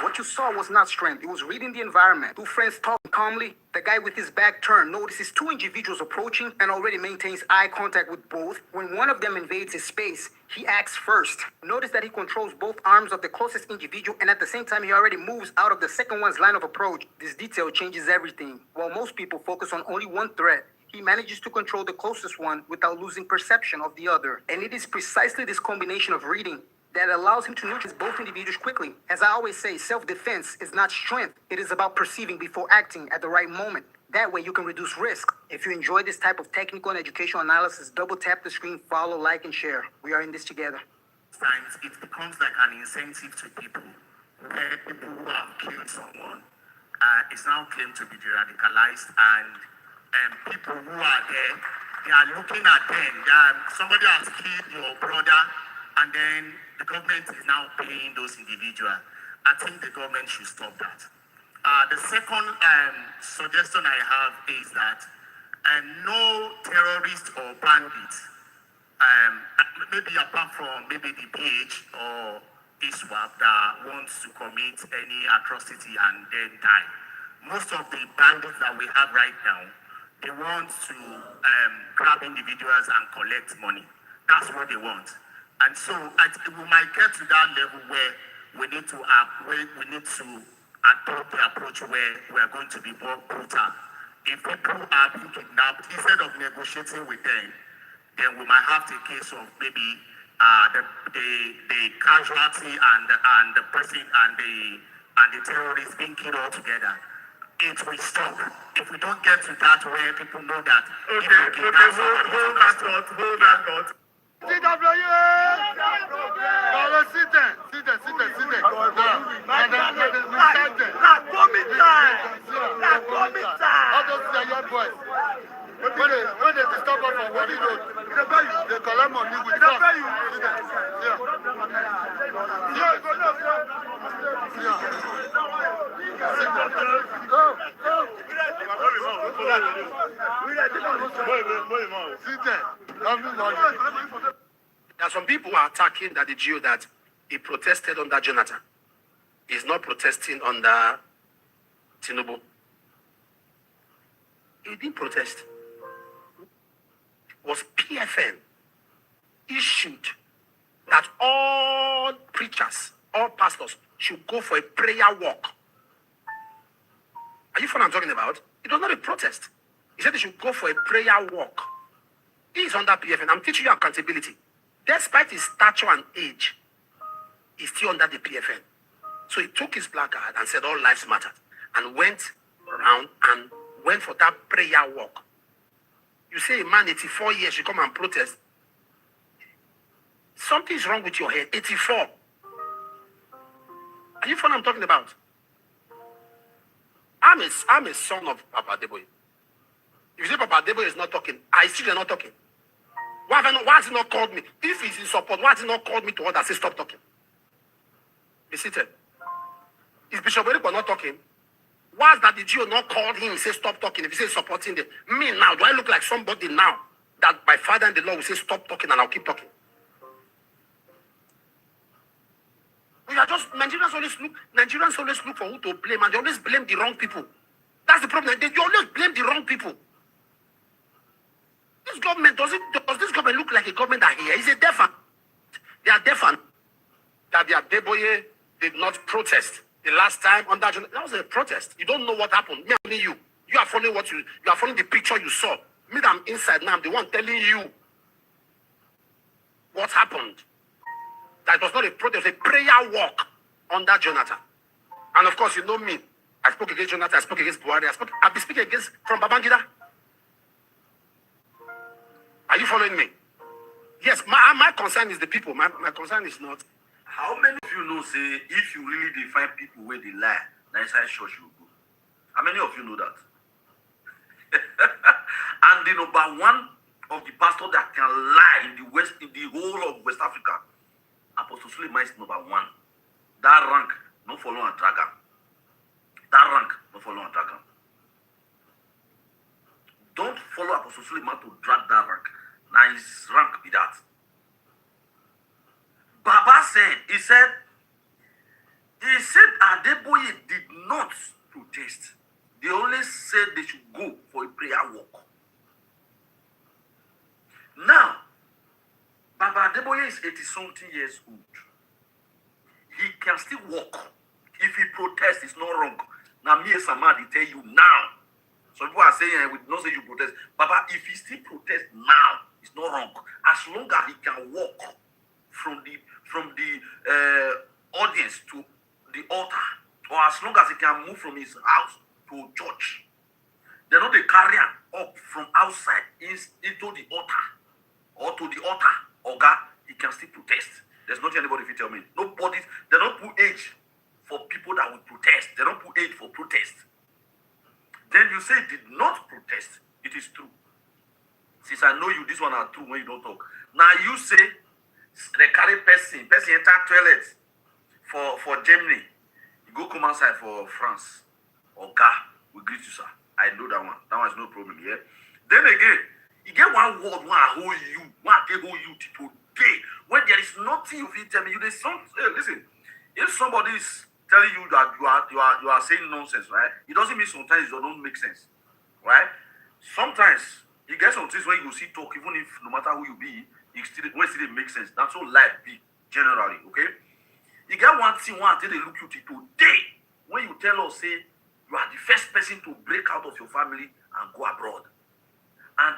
what you saw was not strength. It was reading the environment. Two friends talking calmly. The guy with his back turned notices two individuals approaching and already maintains eye contact with both. When one of them invades his space, he acts first. Notice that he controls both arms of the closest individual and at the same time he already moves out of the second one's line of approach. This detail changes everything. While most people focus on only one threat, he manages to control the closest one without losing perception of the other. And it is precisely this combination of reading that allows him to neutralize both individuals quickly. As I always say, self-defense is not strength. It is about perceiving before acting at the right moment. That way you can reduce risk. If you enjoy this type of technical and educational analysis, double tap the screen, follow, like, and share. We are in this together. Times it becomes like an incentive to people where people who have killed someone is now claimed to be de-radicalized and people who are there, they are looking at them. Somebody has killed your brother and then the government is now paying those individuals. I think the government should stop that. The second suggestion I have is that no terrorist or bandit, maybe apart from maybe the PH or ISWAP that wants to commit any atrocity and then die. Most of the bandits that we have right now, they want to grab individuals and collect money. That's what they want. And so we might get to that level where we need to adopt the approach where we are going to be more brutal. If people are being kidnapped, instead of negotiating with them, then we might have the case of maybe the casualty and the person and the terrorists being killed all together. It will stop. If we don't get to that where people know that. Hold that thought. CW! Sit there. All those young boys. When they disturb us on Wadi Road, they collect money with us. There are some people who are attacking that the Geo that he protested under Jonathan. He's not protesting under Tinubu. He didn't protest. It was PFN issued that all preachers, all pastors should go for a prayer walk. Are you following what I'm talking about? It was not a protest. He said they should go for a prayer walk. He is under PFN. I'm teaching you accountability. Despite his stature and age, he's still under the PFN. So he took his placard and said all lives matter and went around and went for that prayer walk. You say a man 84 years should come and protest. Something's wrong with your head. 84. Are you following what I'm talking about? I'm a son of Papa Deboye. If you say Papa Deboye is not talking, I still are not talking. Why has he not called me? If he's in support, why has he not called me to order? Say stop talking. Be seated. Is Bishop Eric not talking? Why has that the GO not called him and say stop talking? If he says supporting them, me now, do I look like somebody now that my father and the Lord will say stop talking and I'll keep talking? We are just Nigerians always look for who to blame, and they always blame the wrong people. That's the problem. They always blame the wrong people. This government does this government look like a government that here is a deaf and they are deaf and that their Deboye did not protest the last time on that was a protest. You don't know what happened. Me only you. You are following you are following the picture you saw. Me that I'm inside now, I'm the one telling you what happened. That was not a protest, a prayer walk under Jonathan. And of course, you know me. I spoke against Jonathan, I spoke against Buhari, I've been speaking against from Babangida. Are you following me? Yes, my concern is the people. My concern is not. How many of you know, say, if you really define people where they lie, na inside church you go? How many of you know that? And the number one of the pastor that can lie in the whole of West Africa, Apostle Suleiman is number one. That rank, no follow and drag am. That rank, no follow and drag am. Don't follow Apostle Suleiman to drag that rank. Now his rank be that. Baba said, he said Adeboye did not protest. They only said they should go for a prayer walk. Now, Baba Adeboye is 80-something years old. He can still walk. If he protests, it's not wrong. Now, me and Samadi tell you now. Some people are saying, we don't say you protest. Baba, if he still protests now, it's not wrong. As long as he can walk from the audience to the altar, or as long as he can move from his house to church, they know they carry him up from outside into the altar or to the altar. Or God, he can still protest. There's nothing anybody if you tell me. Nobody, they don't put age for people that will protest. They don't put age for protest. Then you say did not protest. It is true. Since I know you, this one are true when you don't talk. Now you say they carry person enter toilet for Germany. You go come outside for France. Or God, we greet you, sir. I know that one. That one is no problem here. Then again, you get one word, one hold you, one they hold you today. When there is nothing you feel tell me, you listen. If somebody is telling you that you are saying nonsense, right? It doesn't mean sometimes it don't make sense, right? Sometimes you get some things when you see talk, even if no matter who you be, it still make sense. That's all life be generally, okay? You get one thing they look you today when you tell us say you are the first person to break out of your family and go abroad, and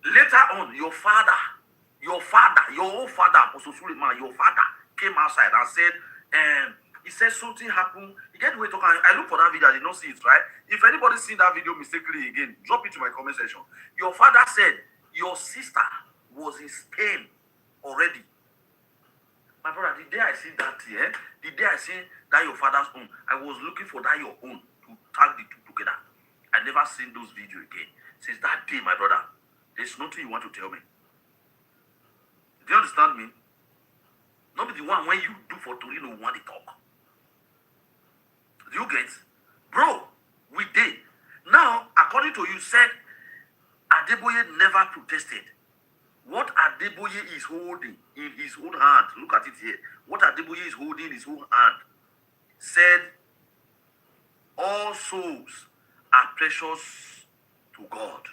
later on your own father, Apostle Suleiman, your father came outside and said, he said something happened. You get the way talking. I look for that video, I did not see it, right? If anybody seen that video mistakenly again, drop it to my comment section. Your father said your sister was in Spain already. My brother, the day I see that here, the day I see that your father's own, I was looking for that your own to tag the two together. I never seen those videos again. Since that day, my brother, there's nothing you want to tell me. Do you understand me? Not be the one when you do for Torino want to talk. Do you get? Bro, we did. Now, according to you said, Adeboye never protested. What Adeboye is holding in his own hand, look at it here. What Adeboye is holding in his own hand said, all souls are precious to God.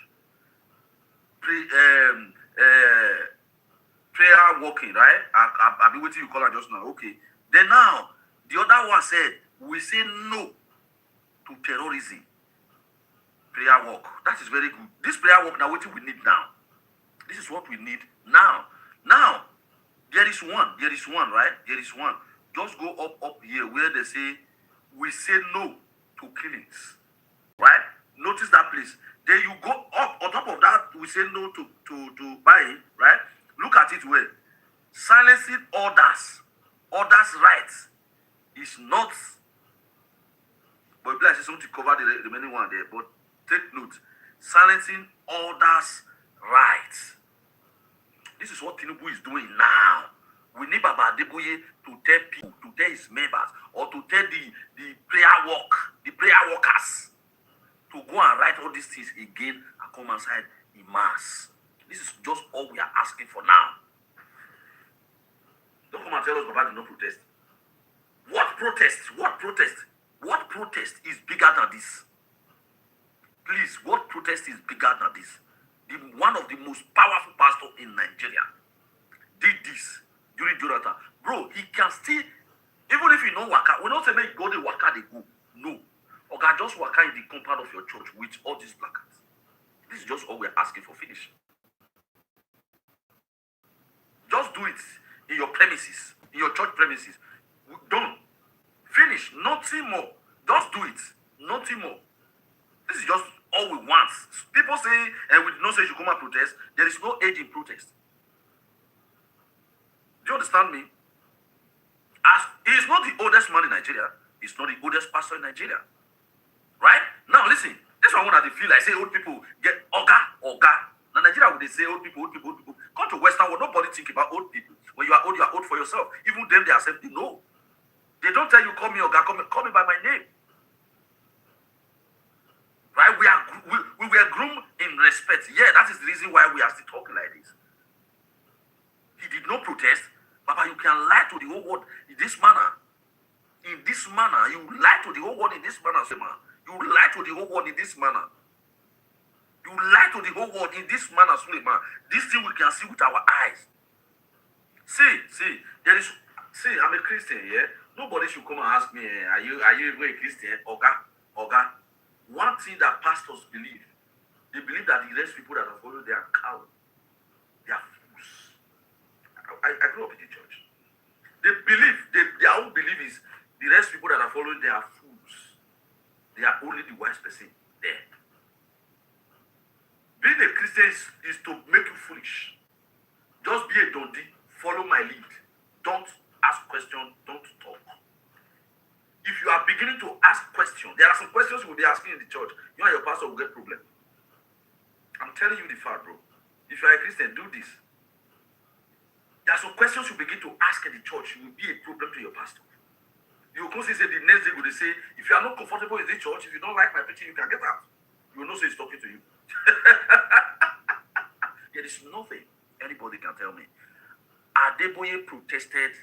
Prayer walking, right? I'll be waiting you call her just now. Okay. Then now, the other one said, we say no to terrorism. Prayer walk. That is very good. This prayer walk, now what we need now. This is what we need now. Now, there is one, right? There is one. Just go up here where they say, we say no to killings. Right? Notice that place. Then you go up, on top of that, we say no to buying, right? Look at it well. Silencing others' rights is not But like say something to cover the remaining one there. But take note, silencing others' rights. This is what Tinubu is doing now. We need Baba Adeboye to tell people, to tell his members, or to tell the prayer workers, to go and write all these things again and come outside in mass. This is just all we are asking for now. Don't come and tell us Baba did not protest. What protest? What protest? What protest is bigger than this? Please, what protest is bigger than this? One of the most powerful pastors in Nigeria did this during Jonathan. Bro, he can still, even if he no waka, we don't say make go the waka they go. No. Or can just waka in the compound of your church with all these placards. This is just all we're asking for. Finish. Just do it in your premises, in your church premises. Done. Finish. Nothing more. Just do it. Nothing more. This is just all we want. People say, and we don't say you should come and protest. There is no age in protest. Do you understand me? As he is not the oldest man in Nigeria, he's not the oldest pastor in Nigeria. Right? Now listen, this one that they feel like say old people get oga. Now Nigeria would they say old people. Come to Western world, nobody think about old people. When you are old for yourself. Even them, they accept you. No. They don't tell you call me oga, call me by my name. Right? We were groomed in respect. Yeah, that is the reason why we are still talking like this. He did not protest. Papa, you can lie to the whole world in this manner. In this manner. You lie to the whole world in this manner, Suleiman. You lie to the whole world in this manner. You lie to the whole world in this manner, Suleiman. This thing we can see with our eyes. See, I'm a Christian, yeah? Nobody should come and ask me, are you even a Christian? Oga. One thing that pastors believe, they believe that the rest people that are following, they are cowards. They are fools. I grew up in the church. They believe, their own belief is the rest people that are following, they are fools. They are only the wise person there. Being a Christian is to make you foolish. Just be a dundee. Follow my lead. Don't ask questions. Don't talk. If you are beginning to ask questions, there are some questions you will be asking in the church. You and your pastor will get problem. I'm telling you the fact, bro. If you are a Christian, do this. There are some questions you begin to ask in the church. You will be a problem to your pastor. You will constantly say the next day, will they say, if you are not comfortable in this church, if you don't like my preaching, you can get out. You will not say he's talking to you. There is nothing anybody can tell me. Adeboye protested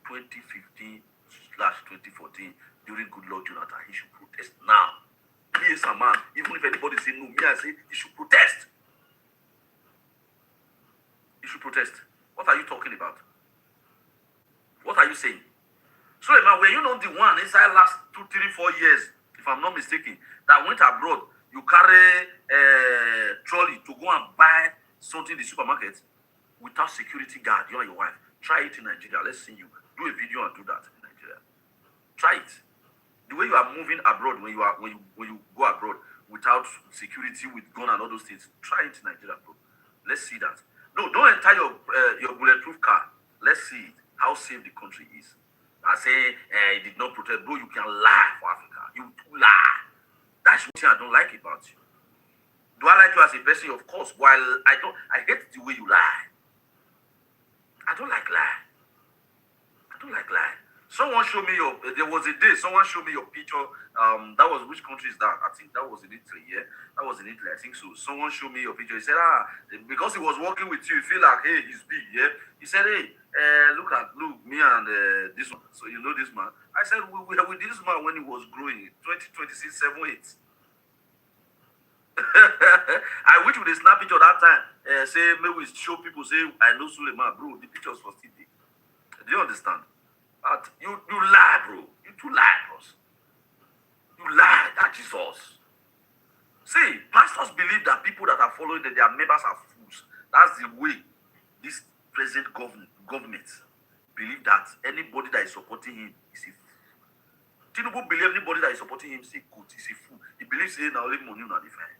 2015/2014 during Goodluck Jonathan. He should protest now. He is a man. Even if anybody say no, me I say he should protest. He should protest. What are you talking about? What are you saying? So, man, were you not the one inside last 2, 3, 4 years, if I'm not mistaken, that went abroad? You carry a trolley to go and buy something in the supermarket without security guard, you and your wife. Try it in Nigeria. Let's see you. Do a video and do that in Nigeria. Try it. The way you are moving abroad, when you go abroad without security, with gun and all those things, try it in Nigeria, bro. Let's see that. No, don't enter your bulletproof car. Let's see how safe the country is. I say it did not protect, bro. You can lie for Africa. You lie. That's what I don't like about you. Do I like you as a person? Of course. While I hate the way you lie. I don't like lie. Someone showed me there was a day, someone showed me your picture. That was, which country is that? I think that was in Italy, yeah? That was in Italy, I think so. Someone showed me your picture. He said, because he was working with you, you feel like, hey, he's big, yeah? He said, hey, look, me and this one. So you know this man? I said, we were with this man when he was growing, 2026, 7, 8. I wish we snap picture that time. Say, maybe we show people, say, I know Suleiman, bro. The pictures for still there. Do you understand? You lie, bro. You too lie, bros. You lie. That is us. See, pastors believe that people that are following them, their members are fools. That's the way this present government believe that anybody that is supporting him is a fool. Tinubu believe anybody that is supporting him is a good, is a fool. He believes saying now only money not different.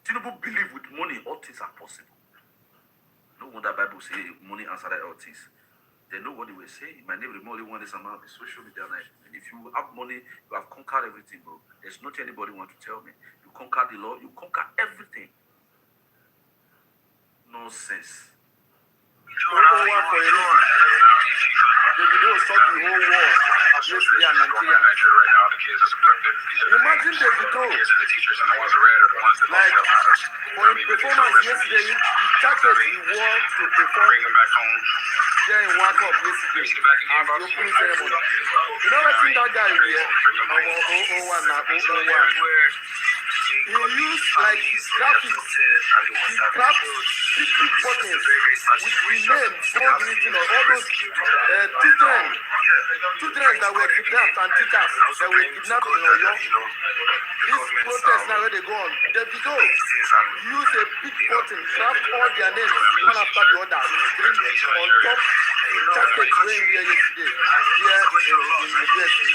Tinubu believe with money all things are possible. No wonder Bible say money answer all things. They know what they were saying. My name remotely one this amount of social media. Like, if you have money, you have conquered everything, bro. There's nothing anybody want to tell me. You conquer the law, you conquer everything. Nonsense. One for a reason. The video shocked the whole world yesterday in Nigeria. Imagine the video. Like, for a performance yesterday, the jacket he wore to perform there in World Cup yesterday as the opening ceremony. You know what that guy wear? 001 na 001. He used like graphics. He craft big buttons with the name gold written on all those children that were kidnapped and teachers that were kidnapped in Oyo. This protest now where they go on, Davido use a big button, craft all their names one after the other with green on top the jacket wearing here yesterday here in the USA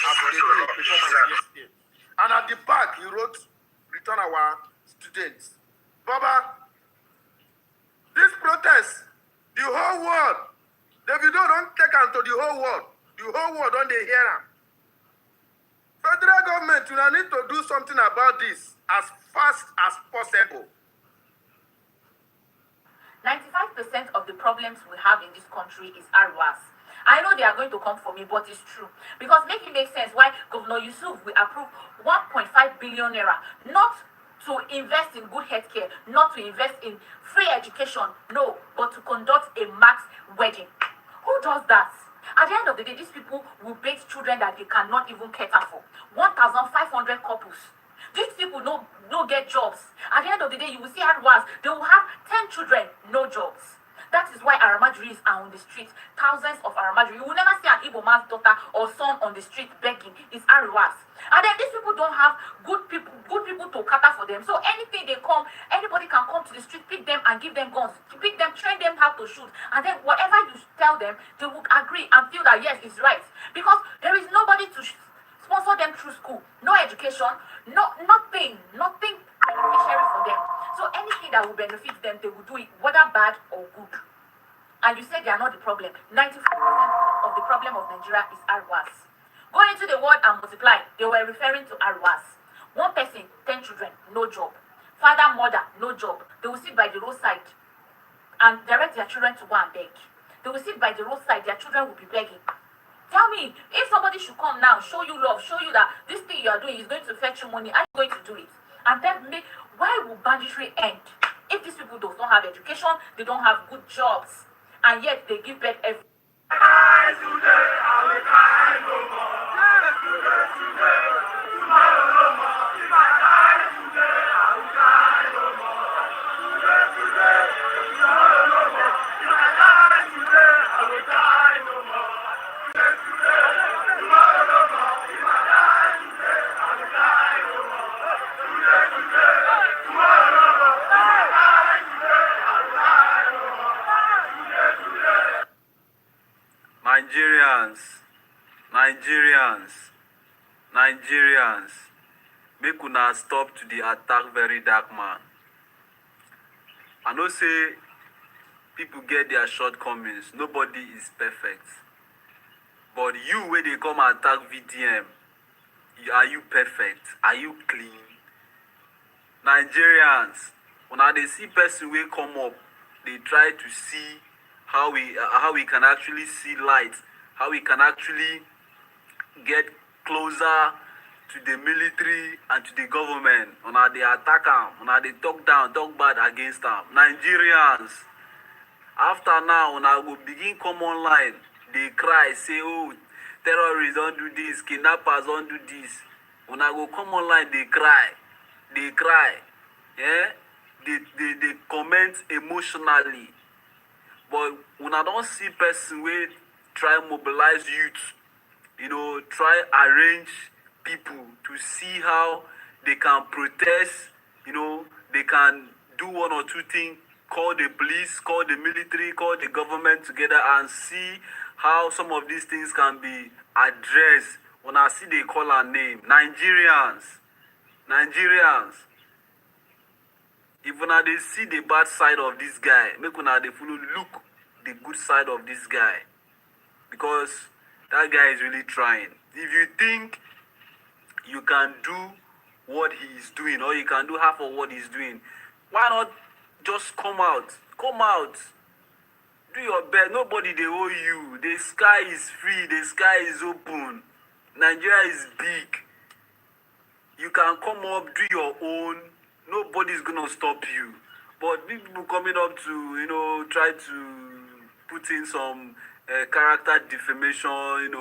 after they did a performance yesterday. And at the back he wrote, "Return our students." Baba, this protest, the whole world, Davido don't take am to the whole world. The whole world don't they hear am. Federal government, you need to do something about this as fast as possible. 95% of the problems we have in this country is Arwas. I know they are going to come for me, but it's true. Because make it make sense why Governor Yusuf will approve 1.5 billion naira, not to invest in good healthcare, not to invest in free education, no, but to conduct a mass wedding. Who does that? At the end of the day, these people will bait children that they cannot even cater for. 1,500 couples. These people no get jobs. At the end of the day, you will see Arwas, they will have 10 children, no jobs. That is why Aramajuris are on the street. Thousands of Aramajuri. You will never see an Igbo man's daughter or son on the street begging. It's Arwas. And then these people don't have good people to cater for them. So anything they come, anybody can come to the street, pick them and give them guns. Pick them, train them how to shoot. And then whatever you tell them, they will agree and feel that yes, it's right. Because there is nobody to sponsor them through school. No education, nothing beneficiary for them. So anything that will benefit them, they will do it, whether bad or good. And you said they are not the problem. 95% of the problem of Nigeria is Arwas. Go into the world and multiply. They were referring to Arwas. One person, 10 children, no job. Father, mother, no job. They will sit by the roadside and direct their children to go and beg. They will sit by the roadside, their children will be begging. Tell me, if somebody should come now, show you love, show you that this thing you are doing is going to fetch you money, are you going to do it? And then why will banditry end? If these people don't have education, they don't have good jobs, and yet they give birth every Nigerians, make una stop to the attack very dark man. I know say people get their shortcomings, nobody is perfect. But you where they come attack VDM, are you perfect? Are you clean? Nigerians, when they see person wey come up, they try to see how we can actually see light, how we can actually get closer to the military and to the government. When they attack them, when they talk down, talk bad against them. Nigerians, after now, when I go begin come online, they cry, say, oh, terrorists don't do this, kidnappers don't do this. When I go come online, they cry. Yeah? They comment emotionally. But when I don't see person wey try mobilize youth, try arrange people to see how they can protest, they can do one or two things, call the police, call the military, call the government together and see how some of these things can be addressed. When I see they call our name, Nigerians, if una dey see the bad side of this guy, make una dey follow look the good side of this guy. because that guy is really trying. If you think you can do what he is doing, or you can do half of what he's doing, why not just come out? Come out. Do your best. Nobody they owe you. The sky is free. The sky is open. Nigeria is big. You can come up, do your own. Nobody's gonna stop you. But people coming up to, try to put in some character defamation,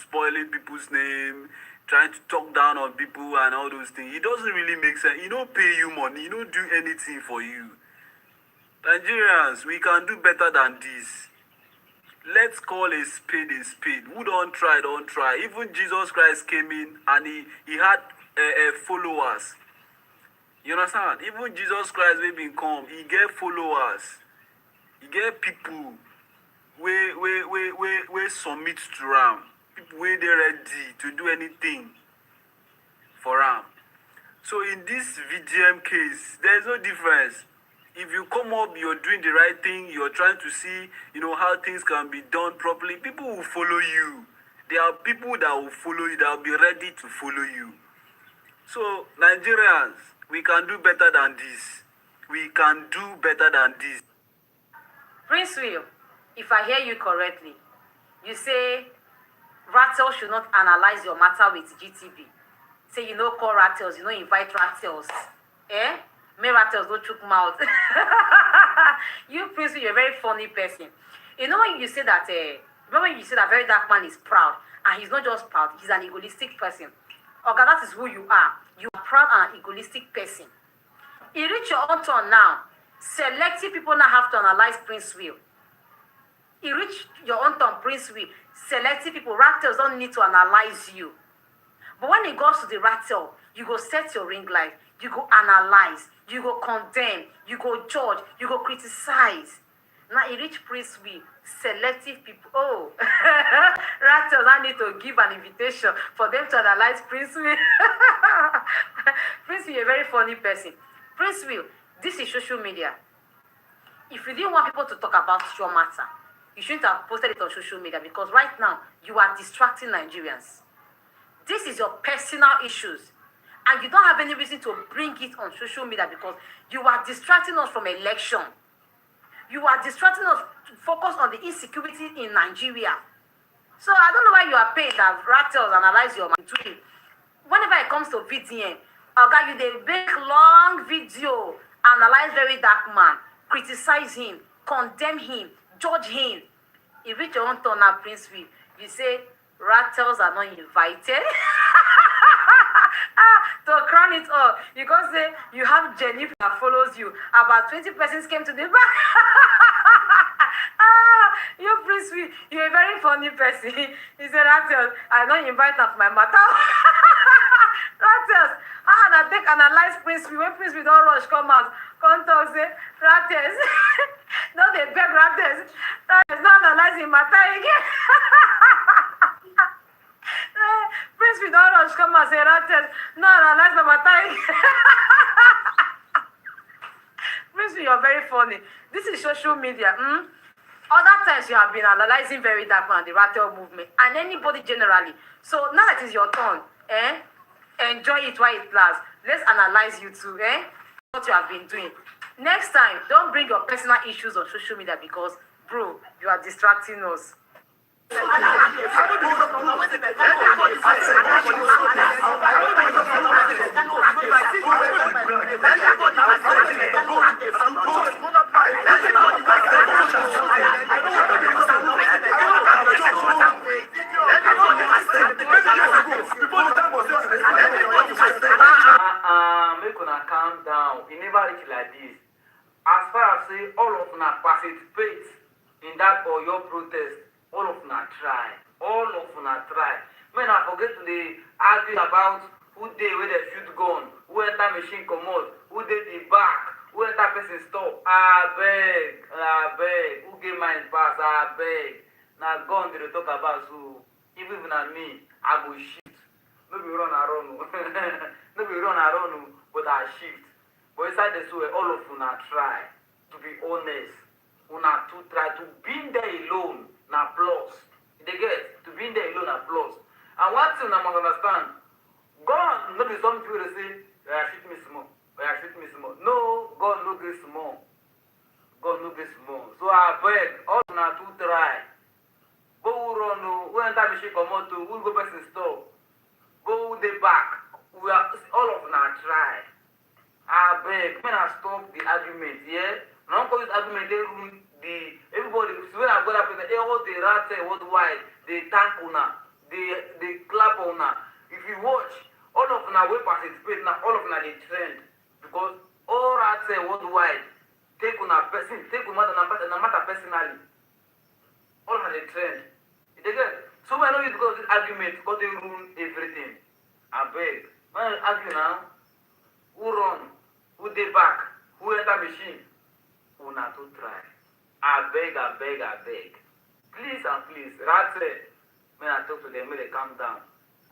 spoiling people's name, trying to talk down on people and all those things. It doesn't really make sense. He don't pay you money. He don't do anything for you. Nigerians, we can do better than this. Let's call a spade a spade. Who don't try, don't try. Even Jesus Christ came in and he had followers. You understand? Even Jesus Christ when he come, he get followers. He get people we submit to Ram. People where they ready to do anything for Ram. So in this VDM case, there's no difference. If you come up, you're doing the right thing, you're trying to see, how things can be done properly, people will follow you. There are people that will follow you, that will be ready to follow you. So, Nigerians, we can do better than this. We can do better than this. Prince Will, if I hear you correctly, you say Ratels should not analyze your matter with GTB. Say you know call Ratels, you know invite Ratels. Eh? May Ratels don't choke mouth. You, Prince Will, you're a very funny person. You know when you say that, remember when you say that very dark man is proud, and he's not just proud, he's an egoistic person. Okay, that is who you are. You are proud and an egoistic person. You reach your own turn now. Selective people now have to analyze Prince Will. You reach your own turn, Prince Will. Selective people, Ratels don't need to analyze you. But when it goes to the Ratel, you go set your ring light, you go analyze, you go condemn, you go judge, you go criticize. Now you reach Prince Will, selective people. Oh, Ratels, I need to give an invitation for them to analyze Prince Will. Prince Will, a very funny person. Prince Will, this is social media. If you didn't want people to talk about your matter, you shouldn't have posted it on social media, because right now you are distracting Nigerians. This is your personal issues, and you don't have any reason to bring it on social media because you are distracting us from election. You are distracting us to focus on the insecurity in Nigeria. So I don't know why you are paying that Ratels analyze your mind. Whenever it comes to VDM, okay, you they make long video, analyze very dark man, criticize him, condemn him, judge him. You reach your own turn now, Prince Will. You say Ratels are not invited. To crown it all, you can say you have Jennifer that follows you. About 20 persons came to the back. You Prince Will, you're a very funny person. He said, Ratels, I don't invite her for my matter. Ratels, I take analyze Prince Will. When Prince Will don't rush, come out. Come talk, say, Ratels. No, they beg Ratels. Ratels, not analyzing matter again. Prince Will don't rush, come out, say, Ratels. No, analyze my matter again. Prince Will, you're very funny. This is social media. Other times you have been analyzing very dark man, the Ratel movement, and anybody generally. So now that is your turn, enjoy it while it lasts. Let's analyze you too, what you have been doing. Next time, don't bring your personal issues on social media because, bro, you are distracting us. Make una calm down. It never reach like this. As far as say all of una participate in that or your protest, all of una try. All of una try. Men I forget to dey argue about who dey where they shoot gun, who enter machine comot, who dey the back, who enter person stop. Abeg, who get mind pass? Abeg. Na gun they dey talk about, so even if na me, I go shoot. No be run and run. No be run and run, but I shift. But inside the soul, all of una try to be honest. Una to try to be there alone. Na plus. They get to be there alone applause. And one thing I must understand, God no be something wey dey say, shoot me small, shoot me small. No, God no dey small. God no dey small. So I beg, all una to try. Go who run o, who enter machine comot o, who go person store, go who dey back. We are all of una try. I beg, make una stop the argument, yeah? Now call this argument dey ruin the everybody. When I go that place, all the Ratels worldwide, they thank una, they clap una. If you watch, all of una wey participate now, all of una dey trend because all Ratels worldwide take una person, take una matter personally. All of una dey trend. You dey get? So I know you because of this argument, because they ruin everything. I beg, when I argue now, who run, who dey back, who enter machine, una to try. I beg. Please and please, Ratels, when I talk to them, may they calm down.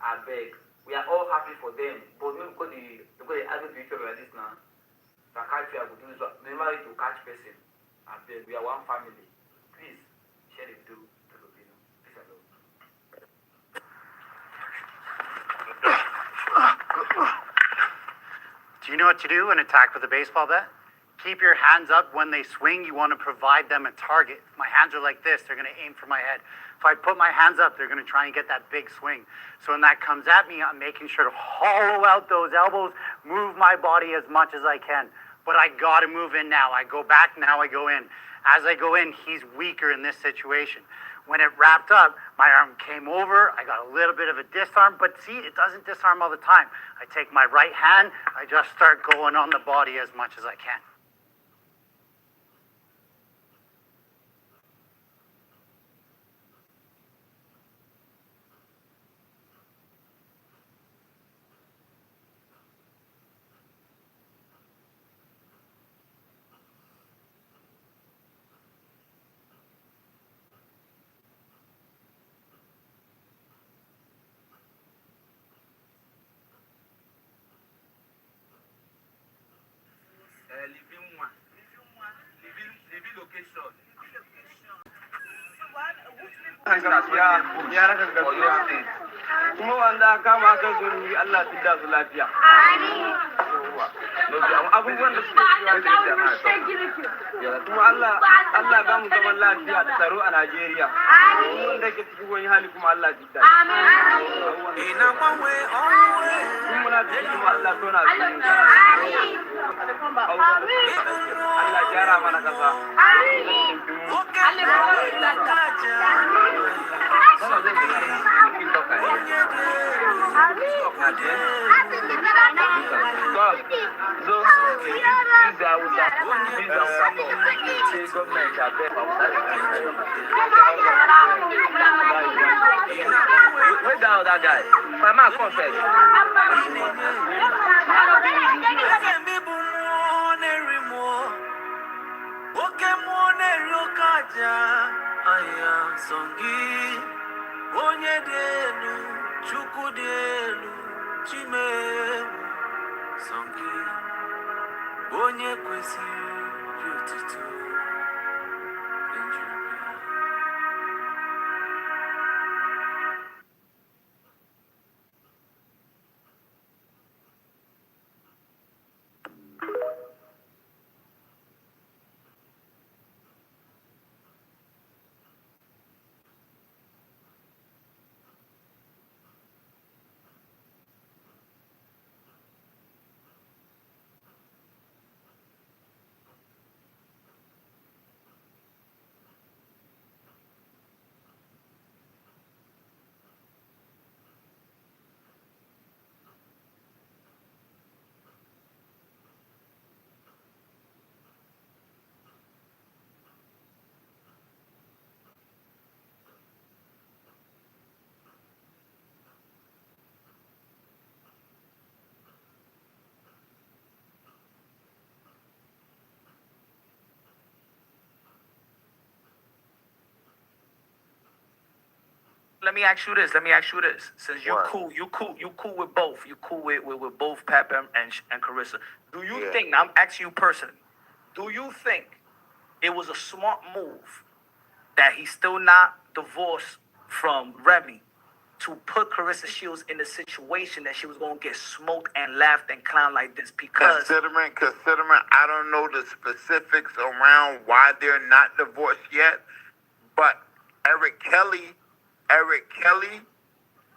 I beg. We are all happy for them, but not because they argue to each other like this now. If I catch you, I will do this one. Never to catch person. I beg. We are one family. Please, share the video. Please alone. Do you know what to do when attacked with a baseball bat? Keep your hands up. When they swing, you want to provide them a target. If my hands are like this, they're going to aim for my head. If I put my hands up, they're going to try and get that big swing. So when that comes at me, I'm making sure to hollow out those elbows, move my body as much as I can. But I got to move in now. I go back, now I go in. As I go in, he's weaker in this situation. When it wrapped up, my arm came over. I got a little bit of a disarm, but see, it doesn't disarm all the time. I take my right hand, I just start going on the body as much as I can. Living location. kuma wanda kama aka zuri Allah ta da su lafiya abubuwan da suke kuma Allah ba mu zaman lafiya da tsaro a Najeriya wanda ke cikin wani hali kuma Allah ya da muna da kuma Allah tona Allah gyara mana kasa Without that guy, my man confess. Onye dị elu, Chukwu dị elu, Chimelu, sọ gị, onye kwesịrị otuto. Let me ask you this. Since you cool with both. You cool with both Pep and Carissa. Do you think? Now I'm asking you personally. Do you think it was a smart move that he's still not divorced from Remy to put Carissa Shields in the situation that she was going to get smoked and laughed and clowned like this because... Considering, I don't know the specifics around why they're not divorced yet, but Eric Kelly,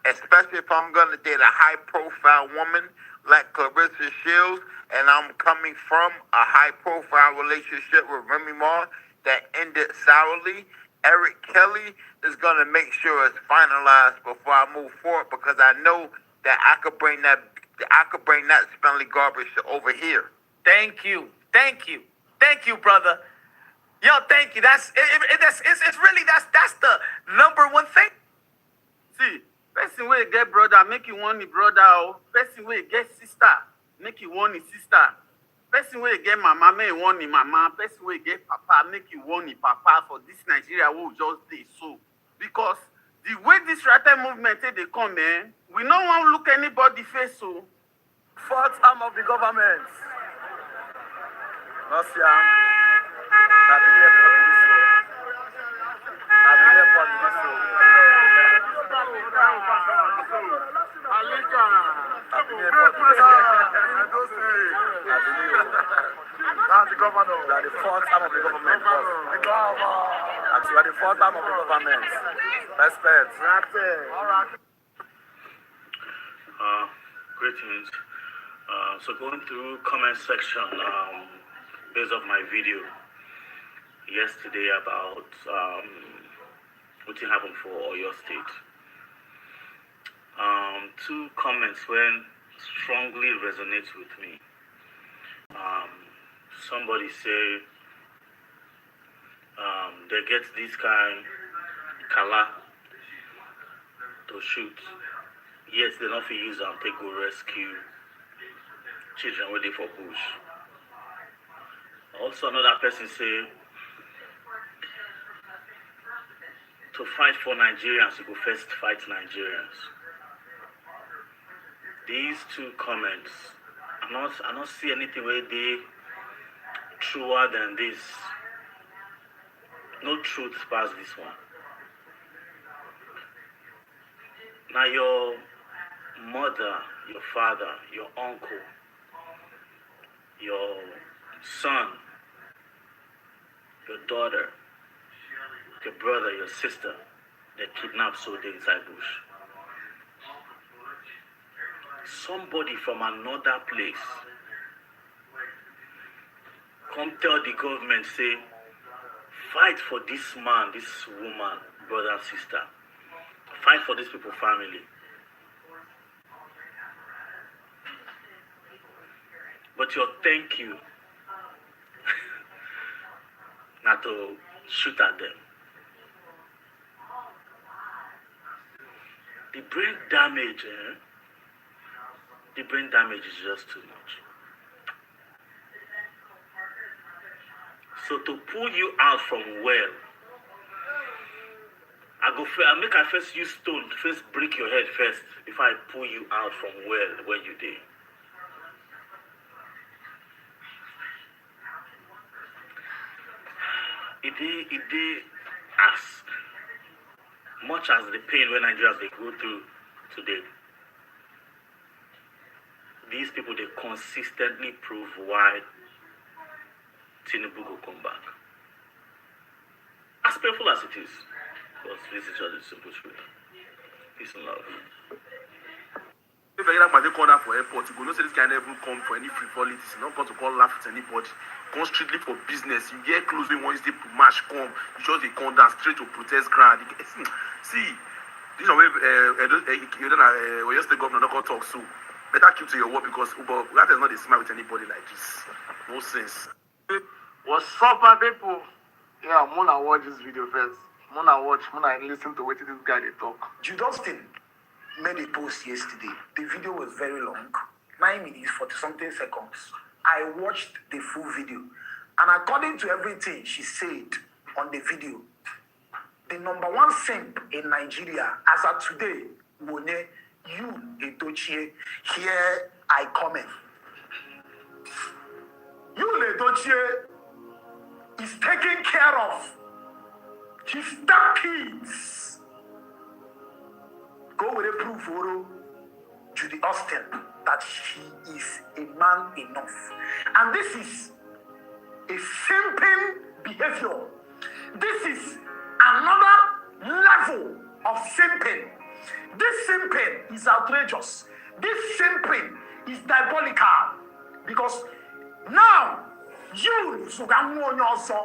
especially if I'm going to date a high-profile woman like Clarissa Shields, and I'm coming from a high-profile relationship with Remy Ma that ended sourly, Eric Kelly is going to make sure it's finalized before I move forward, because I know that I could bring that smelly garbage over here. Thank you, brother. Yo, thank you. It's really that's the number one thing. See, person wey get brother make you want the brother o. Person wey get sister make you want the sister. Person wey get mama make you want the mama. Person wey get papa make you want the papa for this Nigeria wey we just dey so. Because the way this Ratel movement dey come, we no wan look anybody face o. Fourth arm of the government. That's the governor. You are the fourth arm of the government. You are the fourth arm of the government. Respect. Greetings. So going through comment section based off my video yesterday about what happened for Oyo State. Two comments when strongly resonates with me. Somebody say they get this kind kala to shoot. Yes, they not fit use and take go rescue children waiting for bush. Also another person say to fight for Nigerians, you go first fight Nigerians. These two comments, I not see anything where they truer than this. No truth past this one. Now your mother, your father, your uncle, your son, your daughter, your brother, your sister, they kidnapped so they inside bush. Somebody from another place come tell the government, say, fight for this man, this woman, brother, sister. Fight for these people, family. But your thank you not to shoot at them. The brain damage, the brain damage is just too much. So to pull you out from well, I make I first use stone, first break your head first before I pull you out from well where you did. It did as much as the pain when Nigerians they go through today. These people they consistently prove why Tinubu will come back. As painful as it is, because this is just the simple truth. Peace and love. If I get my corner for airport, you go know say this guy never come for any frivolities. You don't come to call laugh at anybody. Come strictly for business. You get close when one day to match come. You just they come down straight to protest ground. See, this is where Oyo State governor don't talk so. Better keep to your word because that is not a smile with anybody like this. No sense. What's up, my people? Yeah, I'm gonna watch this video first. I'm gonna listen to what this guy they talk. Jude Austin made a post yesterday. The video was very long, 9 minutes, 40-something seconds. I watched the full video. And according to everything she said on the video, the number one simp in Nigeria, as of today, Wone, you, Edochie, here I comment. You, Edochie, is taken care of. His stepkids Go with a proof for Judy Austin that she is a man enough. And this is a simping behavior. This is another level of simping. This simping is outrageous. This simping is diabolical. Because now, you, Sugamu also,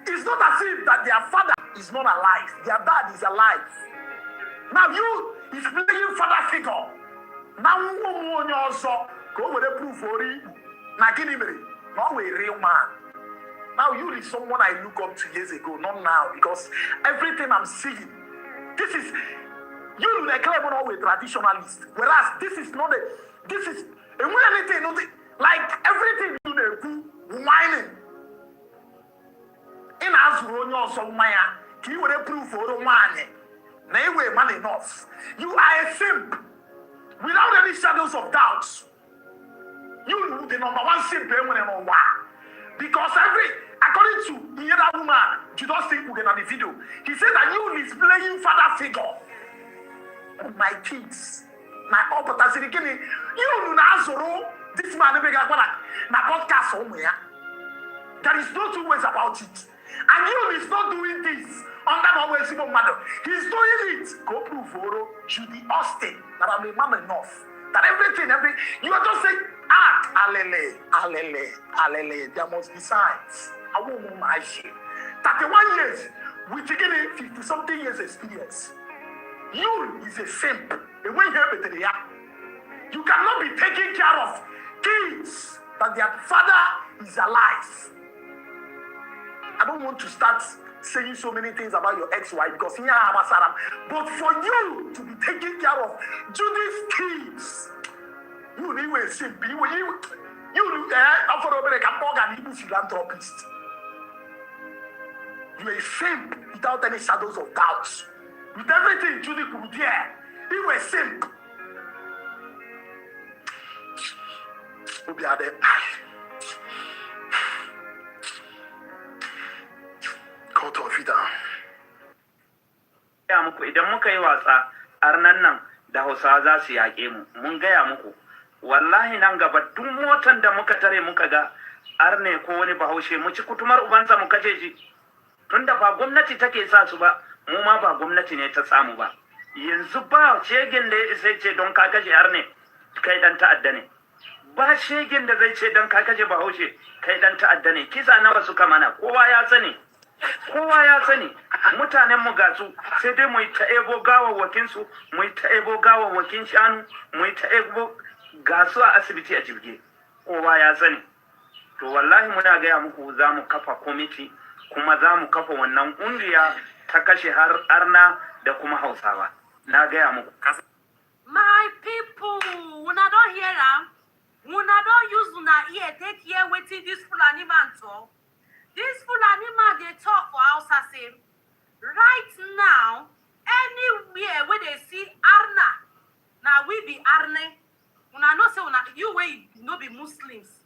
it's not as if that their father is not alive. Their dad is alive. Now you is playing father figure. Now also go with a proof for it. Now a real man. Now you is someone I look up to years ago, not now, because everything I'm seeing, this is you the claim on a traditionalist. Whereas this is not this is anything, like everything you do whining. In Azronyo so maya, he would approve for the money. Nay way man enough. You are a simp without any shadows of doubts. You the number one simp on why. Because according to the other woman, you don't think we're on the video. He said that you is playing father figure on my kids. My opportunity, you know, this man na podcast somewhere. There is no two ways about it. And you is not doing this under my way, Simon Mother. He's doing it. Go prove for Judy Austin that I'm a man enough. That everything, you are just saying, alele. There must be signs. I won't move my shit. 31 years, with getting 50 something years experience. You is a simp. And when you cannot be taking care of kids that their father is alive. I don't want to start saying so many things about your ex-wife because here I'm a Saram. But for you to be taking care of Judy's kids, you need a simp. You for a philanthropist. You are a simp without any shadows of doubts. With everything Judy could hear, you were a simp. Ya muku idan muka yi wasa arnan nan da Hausawa za su yaƙe mu mun gaya muku wallahi nan gaba duk motan da muka tare muka ga arne ko wani bahaushe mu ci kutumar ubansa mu kace shi tunda ba gwamnati take sa su ba mu ma ba gwamnati ne ta samu ba yanzu ba shegin da ya isa ce don ka kaje arne kai dan ta'adda ne ba shegin da zai ce don ka kaje bahaushe kai dan ta'adda ne kisa nawa suka mana kowa ya sani mutanen mu ga su sai dai mu ta ebo gawawwakin su mu ta ebo gawawwakin shanu mu ta ebo gasu a asibiti a jirge kowa ya sani to wallahi muna gaya muku za mu kafa komiti kuma za mu kafa wannan ƙungiya ta kashe har arna da kuma Hausawa na gaya muku. My people, una don hear am, una don use una ear take hear wetin this Fulani man talk. This Fulani man dey talk for Hausa say right now anywhere where they see arna na we be arne. Una know say una you wey no be Muslims,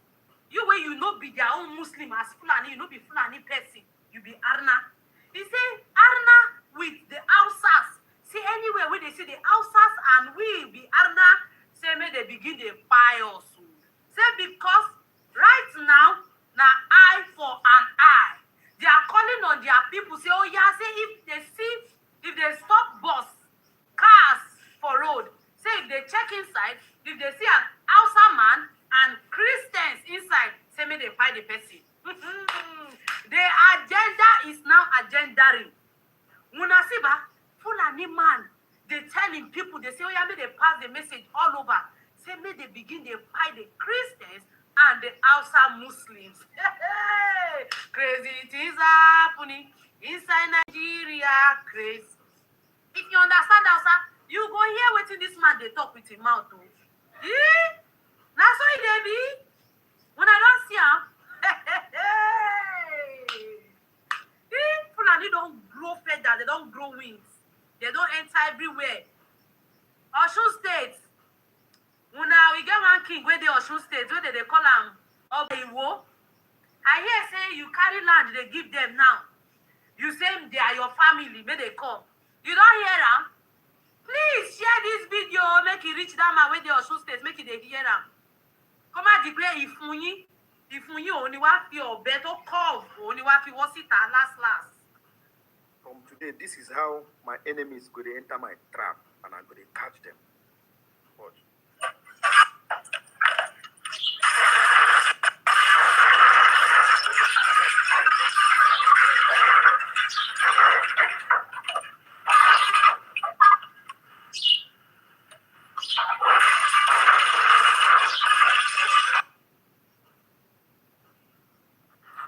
you wey you no be their own Muslim as Fulani, you no be Fulani person, you be arna. He say arna with the Hausas. See anywhere where they see the Hausas and we be arna, say may they begin the fire us. Say because right now na eye for an eye. They are calling on their people. Say, oh yeah, say if they stop bus, cars for road, say if they check inside, if they see an Hausa man and Christians inside, say may they fight the person. The agenda is now agendaring. Munasiba, Fulani man, they telling people, they say, oh yeah, may they pass the message all over. Say may they begin to fight the Christians and the Hausa Muslims. Crazy it is happening inside Nigeria. Crazy. If you understand Hausa, you go hear wetin this man they talk with his mouth. That's why they be. When I don't see him, Fulani don't grow feathers, they don't grow wings. They don't enter everywhere. Osun State. Now we get one king where they Osun State, where they call him Obeiwo. I hear say you carry land, they give them now. You say they are your family, may they come. You don't hear them? Please share this video, make it reach that man with your shoe state, make it a hear am. Come and declare if you only want your better curve, only want to watch it last. From today, this is how my enemies go to enter my trap and I'm going to catch them. Watch.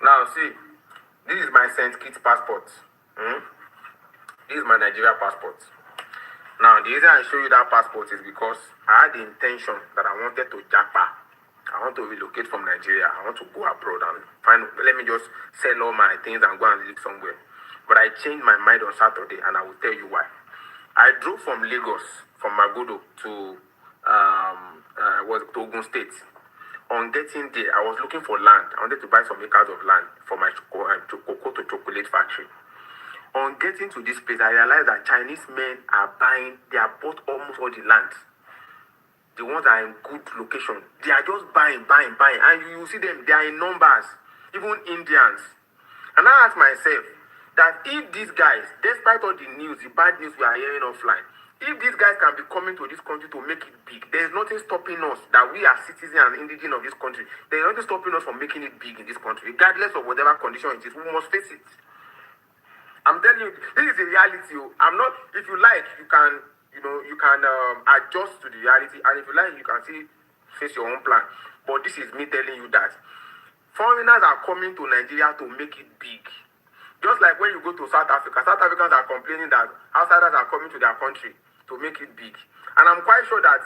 Now, see, this is my St. Kitts passport. This is my Nigeria passport. Now, the reason I show you that passport is because I had the intention that I wanted to japa. I want to relocate from Nigeria. I want to go abroad and let me just sell all my things and go and live somewhere. But I changed my mind on Saturday, and I will tell you why. I drove from Lagos, from Magodo to Ogun State. On getting there, I was looking for land. I wanted to buy some acres of land for my cocoa to chocolate factory. On getting to this place, I realized that Chinese men are buying, they have bought almost all the land. The ones that are in good location. They are just buying. And you see them, they are in numbers. Even Indians. And I asked myself that if these guys, despite all the news, the bad news we are hearing offline, if these guys can be coming to this country to make it big, there is nothing stopping us, that we are citizens and indigenous of this country, there is nothing stopping us from making it big in this country, regardless of whatever condition it is. We must face it. I'm telling you, this is a reality. I'm not, if you like, you can adjust to the reality, and if you like, you can see, face your own plan. But this is me telling you that foreigners are coming to Nigeria to make it big. Just like when you go to South Africa, South Africans are complaining that outsiders are coming to their country to make it big. And I'm quite sure that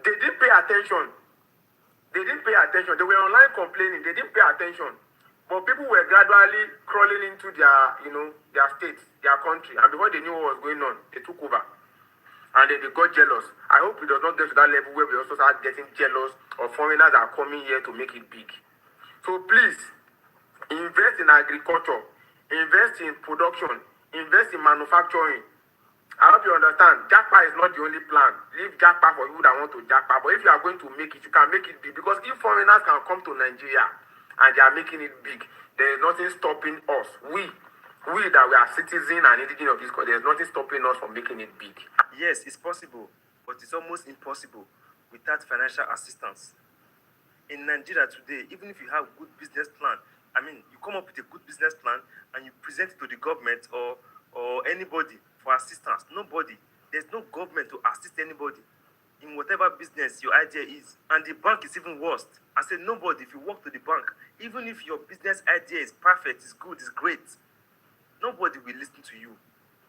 they didn't pay attention. They were online complaining. They didn't pay attention. But people were gradually crawling into their states, their country. And before they knew what was going on, they took over. And then they got jealous. I hope it does not get to that level where we also start getting jealous of foreigners that are coming here to make it big. So please, invest in agriculture, invest in production, invest in manufacturing. I hope you understand. Japa is not the only plan. Leave Japa for you that want to Japa. But if you are going to make it, you can make it big. Because if foreigners can come to Nigeria and they are making it big, there is nothing stopping us. We that we are citizens and indigenous of this country, there is nothing stopping us from making it big. Yes, it's possible, but it's almost impossible without financial assistance. In Nigeria today, even if you have a good business plan, you come up with a good business plan and you present it to the government or anybody for assistance. Nobody. There's no government to assist anybody in whatever business your idea is. And the bank is even worse. I said nobody. If you walk to the bank, even if your business idea is perfect, is good, is great, nobody will listen to you.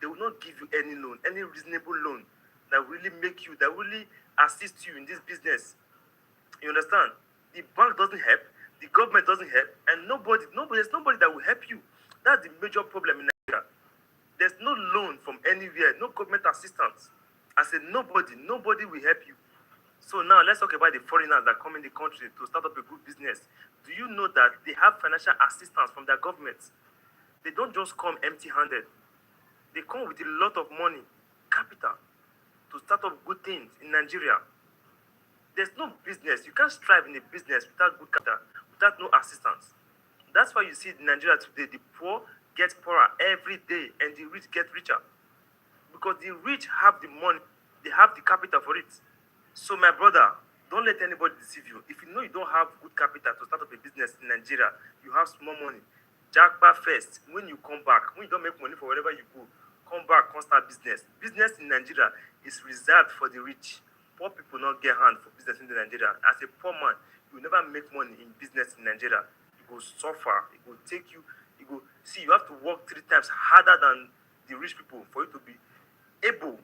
They will not give you any loan, any reasonable loan that really make you, that really assist you in this business. You understand? The bank doesn't help, the government doesn't help, and there's nobody that will help you. That's the major problem in Nigeria. There's no loan from anywhere, no government assistance. I said nobody will help you. So now let's talk about the foreigners that come in the country to start up a good business. Do you know that they have financial assistance from their governments? They don't just come empty-handed. They come with a lot of money, capital, to start up good things in Nigeria. There's no business. You can't strive in a business without good capital, without no assistance. That's why you see in Nigeria today, the poor get poorer every day and the rich get richer. Because the rich have the money, they have the capital for it. So my brother, don't let anybody deceive you. If you know you don't have good capital to start up a business in Nigeria, you have small money, jackpot first. When you come back, when you don't make money for wherever you go, come back, come start business. Business in Nigeria is reserved for the rich. Poor people don't get hand for business in Nigeria. As a poor man, you will never make money in business in Nigeria. You go suffer. It will take you. You have to work 3 times harder than the rich people for you to be able,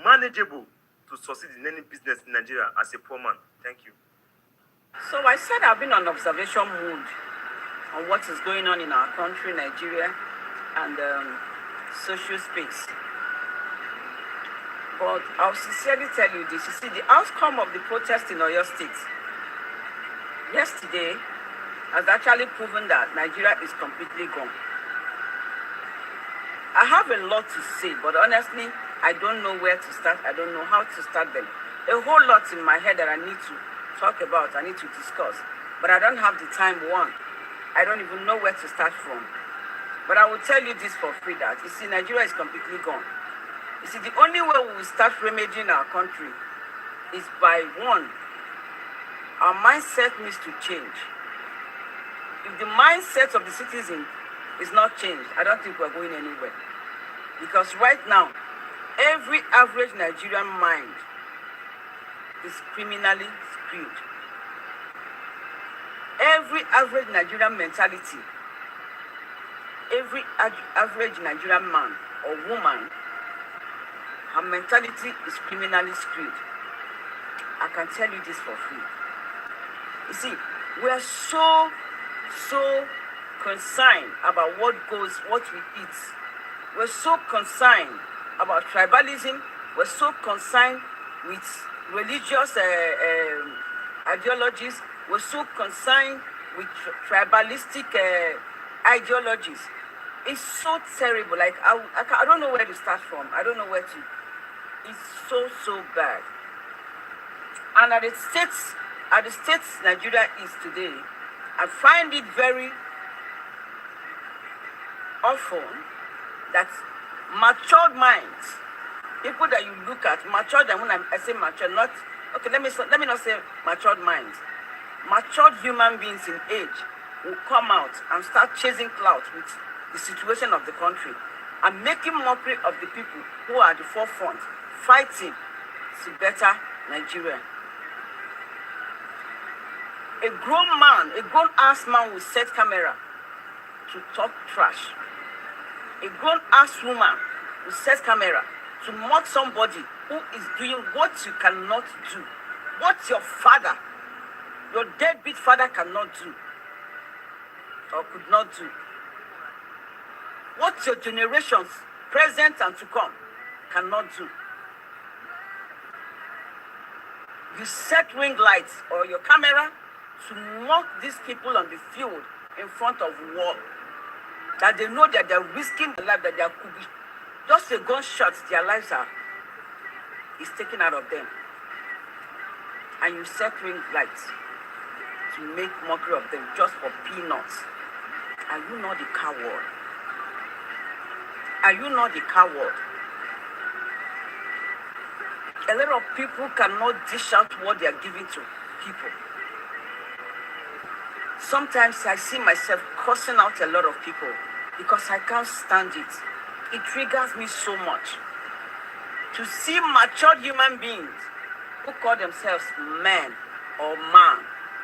manageable to succeed in any business in Nigeria as a poor man. Thank you. So I said I've been on observation mode on what is going on in our country, Nigeria, and social space. But I'll sincerely tell you this. You see, the outcome of the protest in Oyo State yesterday has actually proven that Nigeria is completely gone. I have a lot to say, but honestly, I don't know where to start. I don't know how to start them. A whole lot in my head that I need to talk about, I need to discuss. But I don't have the time, one. I don't even know where to start from. But I will tell you this for free that, you see, Nigeria is completely gone. You see, the only way we will start remedying our country is by, one, our mindset needs to change. If the mindset of the citizen is not changed, I don't think we're going anywhere. Because right now, every average Nigerian mind is criminally screwed. Every average Nigerian mentality, every average Nigerian man or woman, her mentality is criminally screwed. I can tell you this for free. You see, we are so concerned about what we eat. We're so concerned about tribalism. We're so concerned with religious ideologies. We're so concerned with tribalistic ideologies. It's so terrible. Like, I don't know where to start from. I don't know where to. It's so bad. And at the states Nigeria is today, I find it very often that matured minds, people that you look at, matured, and when I say matured, not, okay, let me not say matured minds. Matured human beings in age will come out and start chasing clout with the situation of the country and making mockery of the people who are at the forefront, fighting to better Nigeria. A grown-ass man will set camera to talk trash. A grown-ass woman will set camera to mock somebody who is doing what you cannot do, what your father, your deadbeat father cannot do or could not do, what your generations, present and to come, cannot do. You set ring lights or your camera to mock these people on the field in front of war, that they know that they're risking their life, that there could be just a gunshot, their lives is taken out of them. And you set ring lights to make mockery of them just for peanuts. Are you not the coward? Are you not the coward? A lot of people cannot dish out what they are giving to people. Sometimes I see myself cursing out a lot of people because I can't stand it. It triggers me so much to see matured human beings who call themselves men or man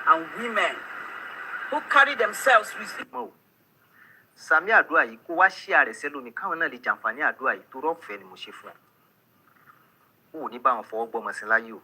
and women who carry themselves with Sami àdúrà yìí kó wá share rẹ̀ sẹ́lómi káwọn náà lè jàǹfààní àdúrà yìí tó rọ́ọ̀fẹ́ ni mo ṣe fún ẹ. O ò ní bá wọn fọwọ́ gbọ́mọ sí láyé o.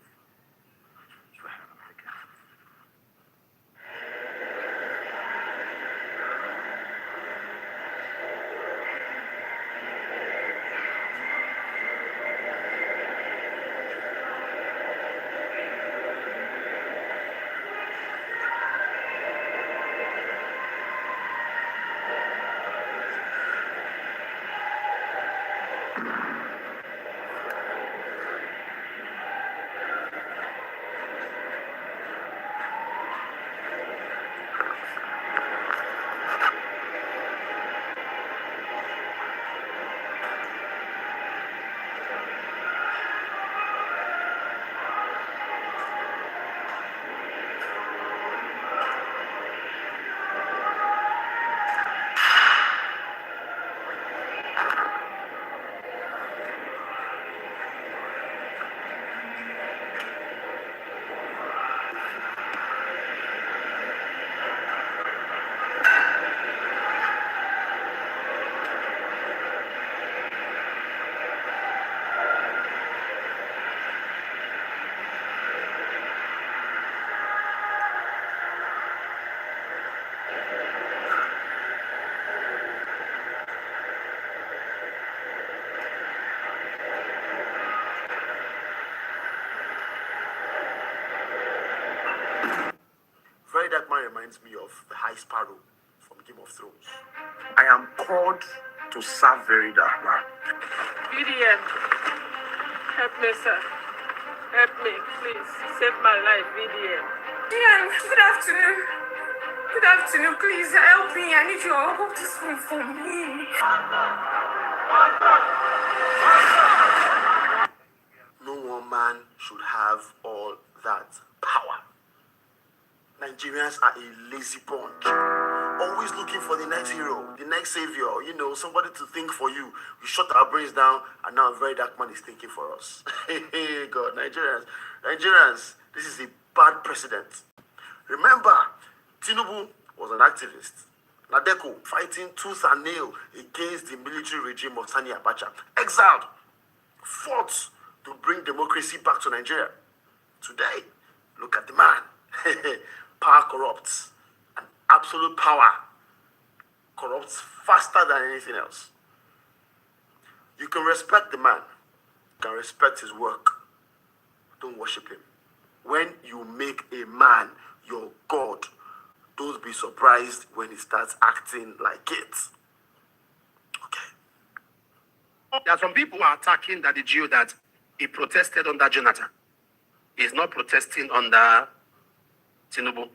That man reminds me of the High Sparrow from Game of Thrones. I am called to serve very dark man. VDM. Help me, sir. Help me, please. Save my life, VDM. Yeah, good afternoon. Good afternoon, please help me. I need your help. Hold this phone for me. No one man should have all that power. Nigerians are a lazy bunch. Always looking for the next hero, the next savior, somebody to think for you. You shut our brains down, and now a very dark man is thinking for us. Hey, God, Nigerians, this is a bad precedent. Remember, Tinubu was an activist. Nadeko fighting tooth and nail against the military regime of Sani Abacha. Exiled, fought to bring democracy back to Nigeria. Today, look at the man. Power corrupts, and absolute power corrupts faster than anything else. You can respect the man, you can respect his work. Don't worship him. When you make a man your God, don't be surprised when he starts acting like it. There are some people who are attacking that the Jew that he protested under Jonathan. He's not protesting under Tinubu.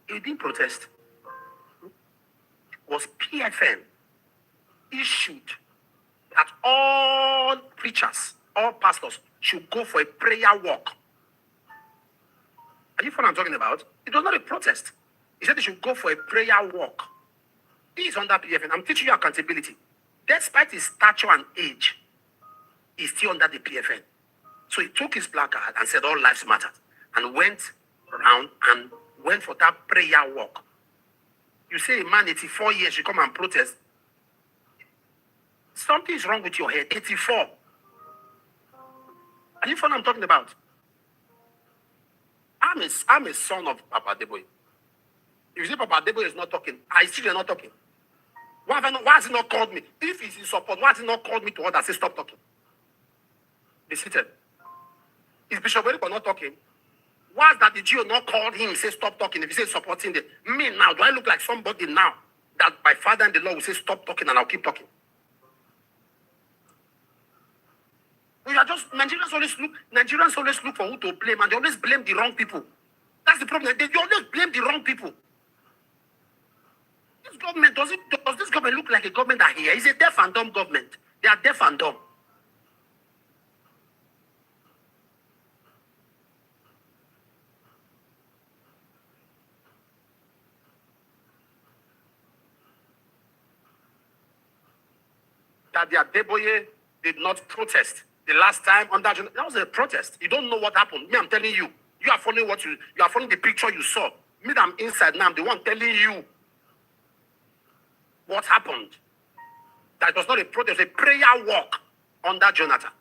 He didn't protest. It was PFM issued that all preachers, all pastors should go for a prayer walk. Are you what I'm talking about? It was not a protest. He said they should go for a prayer walk. He is under PFM. I'm teaching you accountability. Despite his stature and age, he's still under the PFN. So he took his placard and said all lives matter and went around and went for that prayer walk. You say a man 84 years should come and protest. Something is wrong with your head. 84. Are you what I'm talking about? I'm a son of Papa Deboye. If you say Papa Deboye is not talking, I still are not talking. Why has he not called me? If he's in support, why has he not called me to order? Say stop talking. Be seated. Is Bishop Eriko not talking? Why has that the GO not called him? Say stop talking. If he says supporting me now, do I look like somebody now that my father and the Lord will say stop talking and I'll keep talking? We are just Nigerians always look for who to blame, and they always blame the wrong people. That's the problem. They always blame the wrong people. This government does this government look like a government that here? It's a deaf and dumb government. They are deaf and dumb. That their Deboye did not protest the last time under that was a protest. You don't know what happened. Me, I'm telling you. You are following you are following the picture you saw. Me, I'm inside now. I'm the one telling you what happened. That was not a protest, a prayer walk under Jonathan.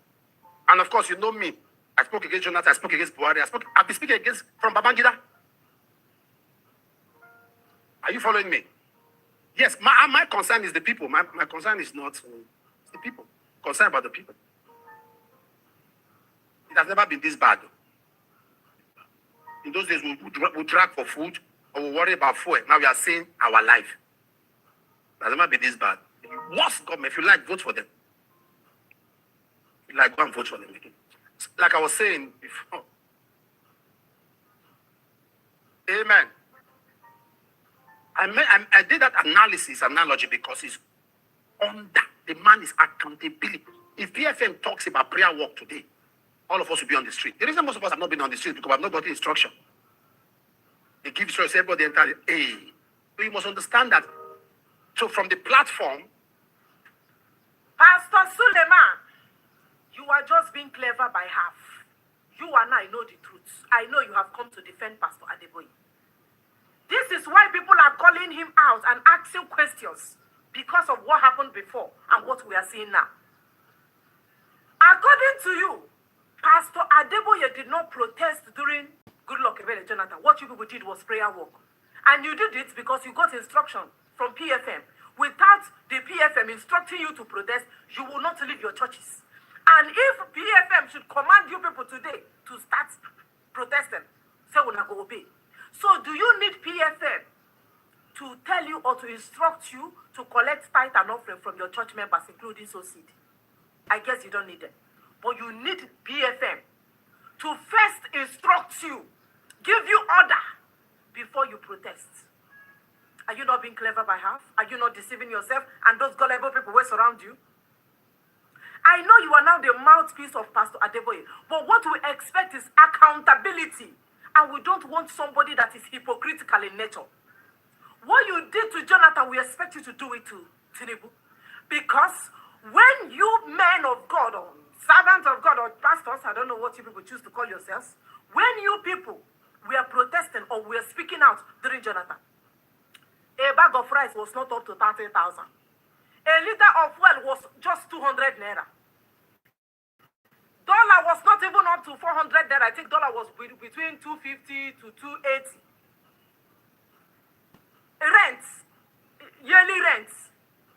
And of course, you know me. I spoke against Jonathan. I spoke against Buhari. I've been speaking against from Babangida. Are you following me? Yes, my concern is the people. My concern is not the people. Concern about the people. It has never been this bad. In those days, we drag for food or we worry about food. Now we are saying our life. It has never been this bad. Worst government, if you like, vote for them. If you like, go and vote for them again. Like I was saying before. Amen. I did that analogy because it's under the man is accountability. If PFM talks about prayer walk today, all of us will be on the street. The reason most of us have not been on the street because we have not got the instruction. They give instructions, everybody enter. Hey, so you must understand that. So from the platform, Pastor Suleiman, you are just being clever by half. You and I know the truth. I know you have come to defend Pastor Adeboye. This is why people are calling him out and asking questions because of what happened before and what we are seeing now. According to you, Pastor Adeboye did not protest during Goodluck Ebele Jonathan. What you people did was prayer walk. And you did it because you got instruction from PFM. Without the PFM instructing you to protest, you will not leave your churches. And if PFM should command you people today to start protesting, say we're not going to obey. So do you need PFM to tell you or to instruct you to collect tithe and offering from your church members, including Sow Seed? I guess you don't need them. But you need PFM to first instruct you, give you order before you protest. Are you not being clever by half? Are you not deceiving yourself and those gullible people who surround you? I know you are now the mouthpiece of Pastor Adeboye, but what we expect is accountability. And we don't want somebody that is hypocritical in nature. What you did to Jonathan, we expect you to do it to Tinubu. Because when you men of God, or servants of God, or pastors, I don't know what you people choose to call yourselves, when you people were protesting or were speaking out during Jonathan, a bag of rice was not up to 30,000. A liter of oil was just 200 naira. Dollar was not even up to 400 naira. I think dollar was between 250 to 280. Rent, yearly rent,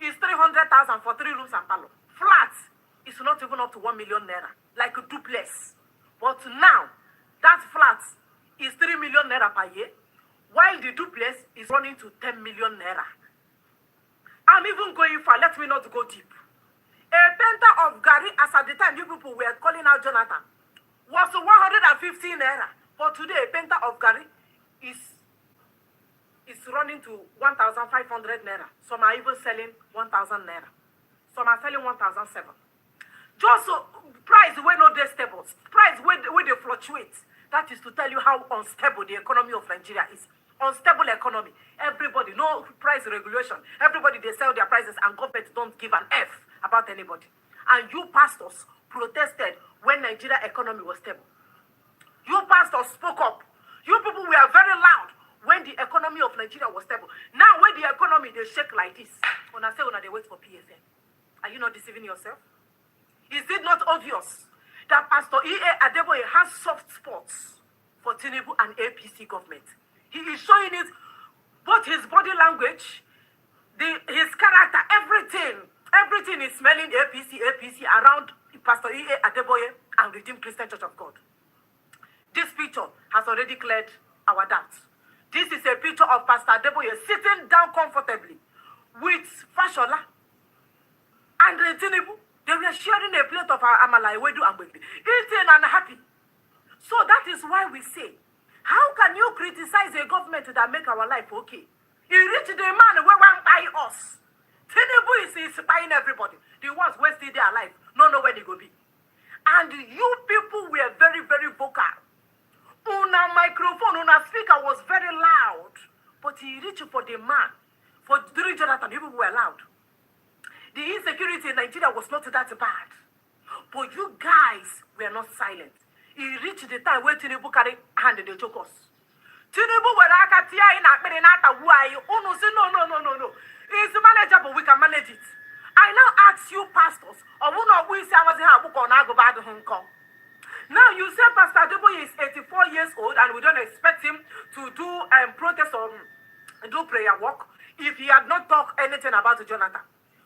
is 300,000 for 3 rooms and parlor. Flat is not even up to 1 million naira, like a duplex. But now, that flat is 3 million naira per year, while the duplex is running to 10 million naira. I'm even going far, let me not go deep. A penta of Gary, as at the time you people were calling out Jonathan, was 115 naira. But today, a penta of Gary is running to 1,500 naira. Some are even selling 1,000 naira. Some are selling 1,007. Just so, price where no they stable. Price where they fluctuate. That is to tell you how unstable the economy of Nigeria is. Unstable economy. Everybody, no price regulation. Everybody, they sell their prices and government don't give an F about anybody. And you pastors protested when Nigeria economy was stable. You pastors spoke up. You people were very loud when the economy of Nigeria was stable. Now, when the economy, they shake like this. When I say, when they wait for PFM. Are you not deceiving yourself? Is it not obvious that Pastor E.A. Adeboye has soft spots for Tinubu and APC government? He is showing it, both his body language, his character, everything is smelling APC around Pastor E.A. Adeboye and Redeemed Christian Church of God. This picture has already cleared our doubts. This is a picture of Pastor Adeboye sitting down comfortably with Fashola and Tinubu. They were sharing a plate of amala, ewedu, and gbegiri, eating and happy. So that is why we say, how can you criticize a government that make our life okay? He reached the man where one buy us. Tinubu is buying everybody. The ones who still there alive, no know where they go be. And you people were very, very vocal. Una microphone, una speaker was very loud. But he reached for the man. For during Jonathan, people were loud. The insecurity in Nigeria was not that bad. But you guys were not silent. He reached the time where Tinubu carried hand and they choke us. Tinubu were like a tia in a penata why Uno say no. It's manageable, we can manage it. I now ask you pastors, or one of we say I was here book on Agobad Hong Kong. Now you say Pastor Adeboye is 84 years old and we don't expect him to do protest or do prayer work if he had not talked anything about Jonathan.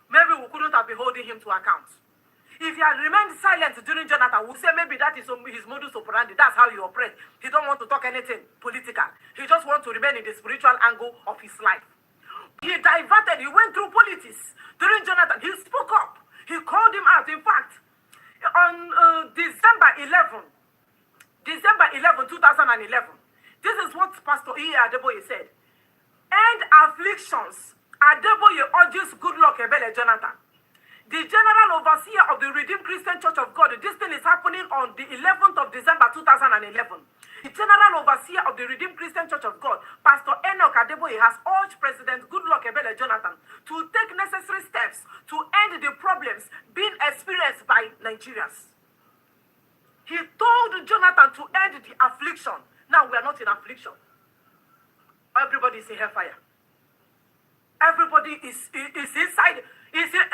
Maybe we couldn't have been holding him to account. If he had remained silent during Jonathan, we'll say maybe that is his modus operandi. That's how he operates. He don't want to talk anything political. He just wants to remain in the spiritual angle of his life. He diverted. He went through politics. During Jonathan, he spoke up. He called him out. In fact, on December 11, 2011, this is what Pastor E. Adeboye said. End afflictions. Adeboye urges good luck Ebele Jonathan. The General Overseer of the Redeemed Christian Church of God, this thing is happening on the 11th of December 2011. The General Overseer of the Redeemed Christian Church of God, Pastor Enoch Adeboye, has urged President Goodluck Ebele Jonathan to take necessary steps to end the problems being experienced by Nigerians. He told Jonathan to end the affliction. Now we are not in affliction. Everybody is in hellfire. Everybody is inside.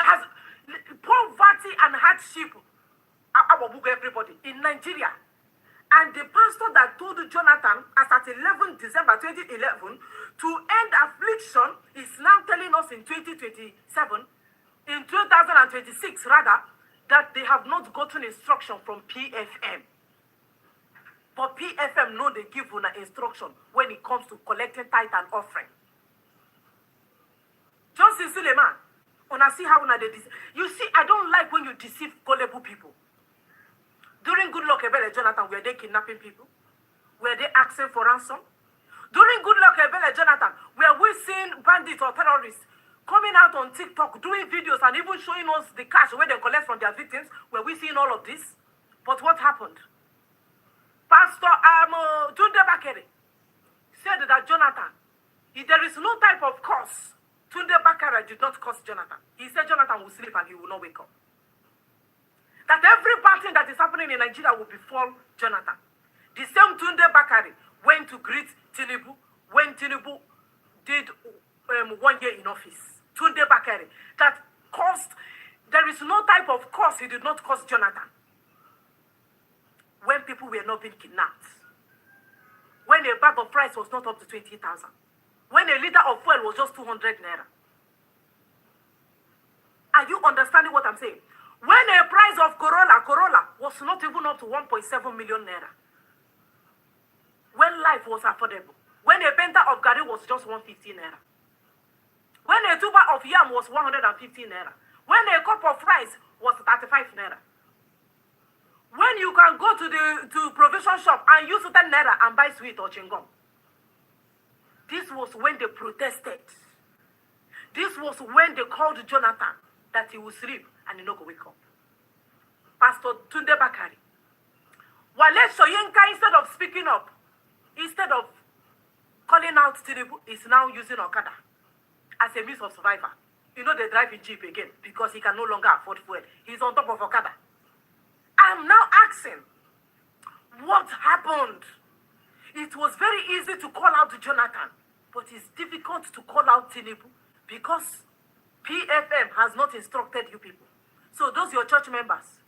Has poverty and hardship. Everybody in Nigeria. And the pastor that told Jonathan as at 11 December 2011 to end affliction is now telling us in 2027, in 2026 rather, that they have not gotten instruction from PFM. But PFM know they give una instruction when it comes to collecting tithe and offering. Johnson Suleiman, Una see how una dey deceive. You see, I don't like when you deceive gullible people. During Goodluck Ebele Jonathan, were they kidnapping people? Were they asking for ransom? During Goodluck Ebele Jonathan, were we seeing bandits or terrorists coming out on TikTok, doing videos and even showing us the cash where they collect from their victims? Were we seeing all of this? But what happened? Pastor Tunde Bakere said that Jonathan, if there is no type of curse, Tunde Bakere did not curse Jonathan. He said Jonathan will sleep and he will not wake up. That every bad thing that is happening in Nigeria will befall Jonathan. The same Tunde Bakare went to greet Tinubu when Tinubu did 1 year in office. Tunde Bakare, that caused, there is no type of cause he did not cause Jonathan. When people were not being kidnapped. When a bag of rice was not up to 20,000. When a liter of fuel was just 200 naira. Are you understanding what I'm saying? When a price of Corolla was not even up to 1.7 million naira. When life was affordable. When a penta of Gary was just 150 naira. When a tuber of yam was 150 naira. When a cup of rice was 35 naira. When you can go to the provision shop and use 10 naira and buy sweet or chewing gum. This was when they protested. This was when they called Jonathan that he would sleep and he not go wake up. Pastor Tunde Bakari. Wale Soyinka, instead of speaking up, instead of calling out Tinubu, is now using Okada as a means of survival. You know they drive in Jeep again because he can no longer afford fuel. He's on top of Okada. I'm now asking, what happened? It was very easy to call out Jonathan, but it's difficult to call out Tinubu because PFM has not instructed you people. So those your church members,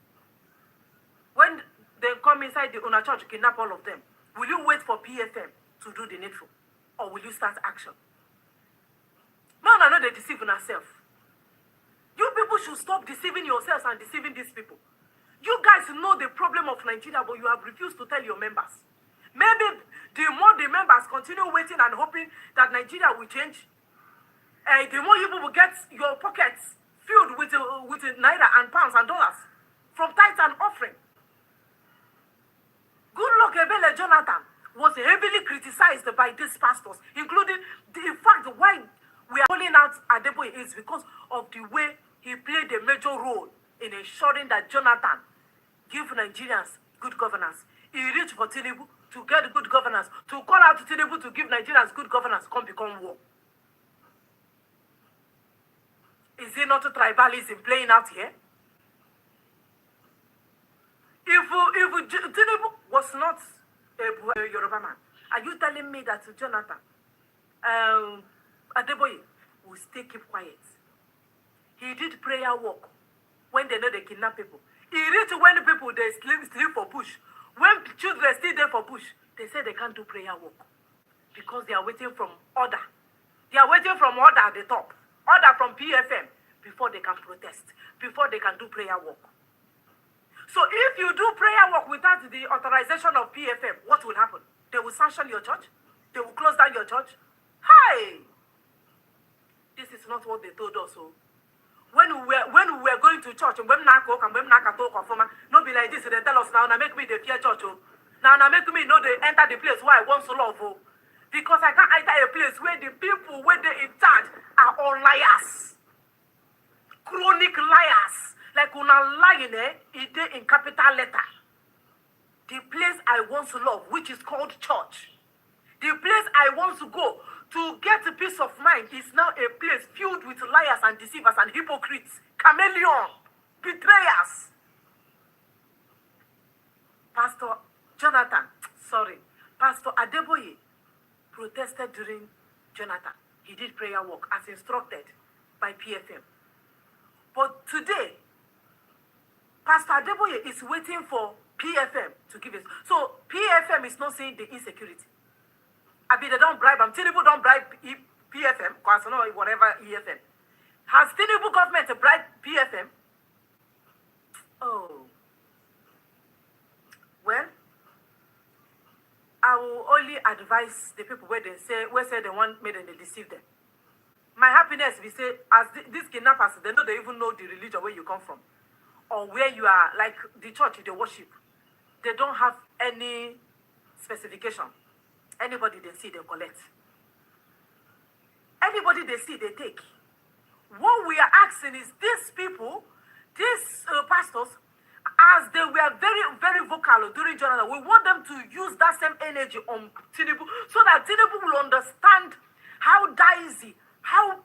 when they come inside the Una church, kidnap all of them, will you wait for PFM to do the needful? Or will you start action? No, they deceive yourself. You people should stop deceiving yourselves and deceiving these people. You guys know the problem of Nigeria, but you have refused to tell your members. Maybe the more the members continue waiting and hoping that Nigeria will change, the more you will get your pockets filled with naira and pounds and dollars from tithes and offering. Goodluck Ebele Jonathan was heavily criticized by these pastors, including the fact why we are calling out Adeboye is because of the way he played a major role in ensuring that Jonathan give Nigerians good governance. He reached for Tinubu to get good governance, to call out Tinubu to give Nigerians good governance, come become war. Is it not tribalism playing out here? If Tinubu was not a Yoruba man, are you telling me that Jonathan Adeboye will stay keep quiet? He did prayer work when they know they kidnap people. He reached when the people they sleep for bush. When children still there for bush, they say they can't do prayer work because they are waiting from order. They are waiting from order at the top, order from PFM before they can protest, before they can do prayer work. So if you do prayer work without the authorization of PFM, what will happen? They will sanction your church. They will close down your church. Hi! This is not what they told us. So when we were going to church, no be like this. They tell us now make me the fear church. Now make me know they enter the place where I want to love. Because I can't enter a place where the people where they in charge are all liars. Chronic liars. Like una lying it in capital letter. The place I want to love, which is called church. The place I want to go to get a peace of mind is now a place filled with liars and deceivers and hypocrites, chameleon, betrayers. Pastor Adeboye protested during Jonathan. He did prayer work as instructed by PFM. But today, Pastor Adeboye is waiting for PFM to give it. So PFM is not saying the insecurity. I mean, they don't bribe them. Tinubu don't bribe PFM, because no, whatever EFM. Has Tinubu government bribed PFM? Oh. Well, I will only advise the people where they say they want me and they deceive them. my happiness be say as these kidnappers they even know the religion where you come from or where you are, like the church they worship. They don't have any specification. Anybody they see they collect. Anybody they see they take. What we are asking is these people, these pastors, as they were very, very vocal during Jonathan, we want them to use that same energy on Tinubu so that Tinubu will understand how dicey, how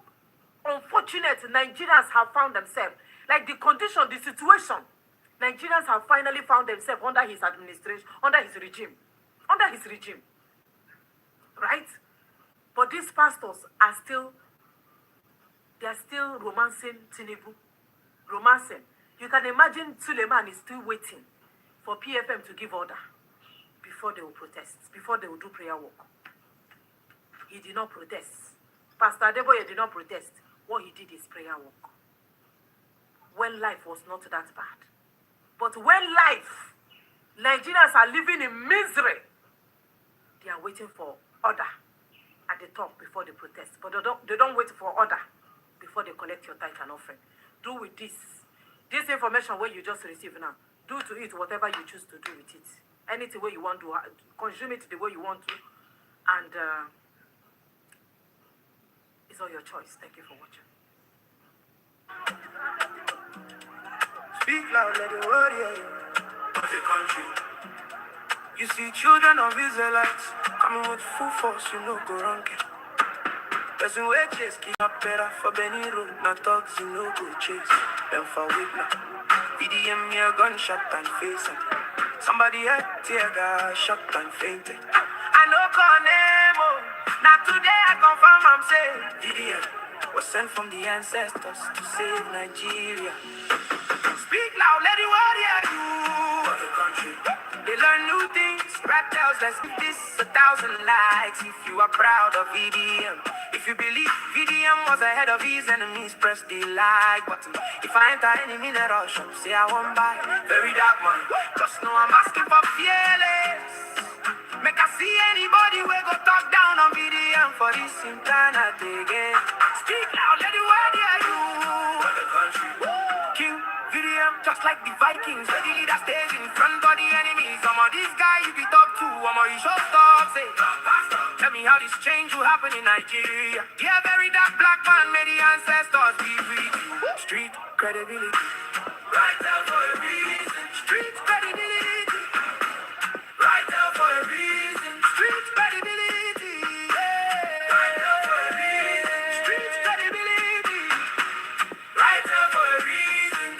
unfortunate Nigerians have found themselves. Like the condition, the situation, Nigerians have finally found themselves under his administration, under his regime. Right? But these pastors are still romancing Tinubu. Romancing. You can imagine Suleiman is still waiting for PFM to give order before they will protest, before they will do prayer work. He did not protest. Pastor Adeboye did not protest. What he did is prayer work. When life was not that bad. But when Nigerians are living in misery, they are waiting for order at the top before they protest. But they don't wait for order before they collect your tithe and offering. Do with this information where you just receive now. Do to it whatever you choose to do with it. Anything where you want to consume it the way you want to, and it's all your choice. Thank you for watching. Speak loud, let the world hear you. Of the country. You see children of Israelites coming with full force, you know go wrong. Person wey chase keep up better for Benny Road, not thugs, you know go chase. Them for weak now. VDM me a gunshot and face it. Somebody had tear gas, shot and fainted. I know call name, oh. Now today I confirm I'm saying VDM was sent from the ancestors to save Nigeria. Speak loud, let the world hear you. For the country. They learn new things. Ratels, let's give this 1,000 likes. If you are proud of VDM. If you believe VDM was ahead of his enemies, press the like button. If I enter any minute or shop, say I won't buy. Very dark man. Just know I'm asking for fearless. Make I see anybody where go talk down on VDM for this internet again. Speak loud, let the world hear you. For the country. King VDM, just like the Vikings, where the leader stays in front of the enemies. Some of these guys you be top two, you show stop, say. Tell me how this change will happen in Nigeria. Yeah, very dark black man, may the ancestors be free. Street credibility. Right out for a reason. Street credibility. Right out for a reason. Street credibility. Yeah. Right out for a reason. Street credibility. Right out for a reason.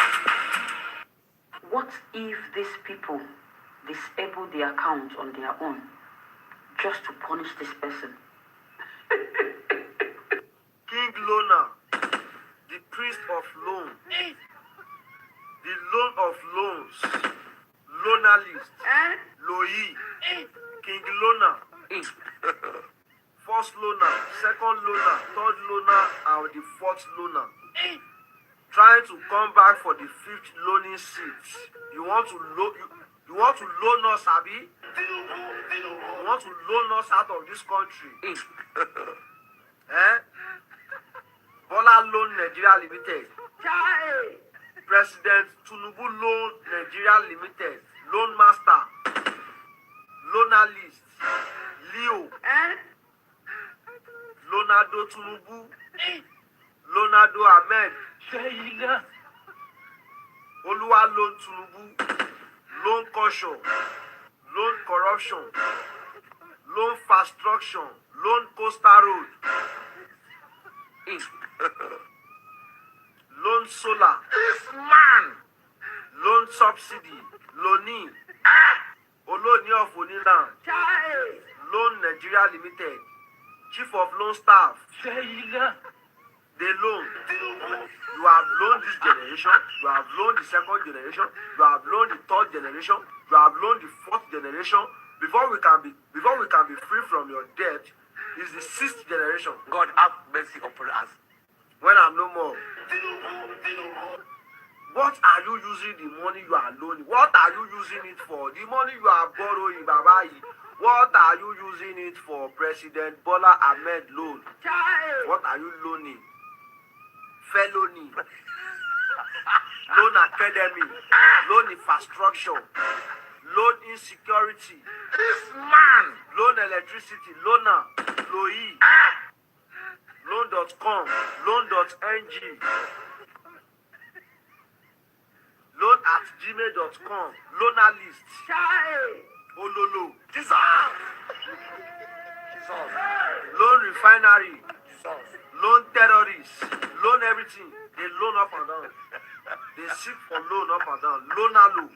What if these people disable the account on their own just to punish this person? King Lona, the priest of loan, the loan of loans, Lona list, Loyi, King Lona, first Lona, second Lona, third Lona, and the fourth Lona. Trying to come back for the fifth loaning seat. You want to loan us, Abi? You want to loan us out of this country? Bola Loan Nigeria Limited. President Tinubu Loan Nigeria Limited. Loan Master. Lona List. Leo. Lonado Tinubu. Lonado Ahmed. Oluwa Loan Tinubu. Loan caution. Loan corruption. Loan fast structure. Loan coastal road. Loan solar. This man. Loan subsidy. Loaning. Oloni of Oniland. Loan Nigeria Limited. Chief of Loan Staff. They loan. You have loaned this generation. You have loaned the second generation. You have loaned the third generation. You have loaned the fourth generation. Before we can be free from your debt, is the sixth generation. God have mercy upon us. When I'm no more. What are you using the money you are loaning? What are you using it for? The money you are borrowing, Baba. What are you using it for, President Bola Ahmed loan? What are you loaning? Felony. Loan academy. Loan infrastructure. Loan insecurity. This man. Loan electricity. Loaner. Loe. Loan.com. Loan.ng. Loan@gmail.com. Loaner list. Ololo. Jesus. Loan refinery. Loan terrorists. Loan everything. They loan up and down. They seek for loan up and down. Loaner loan.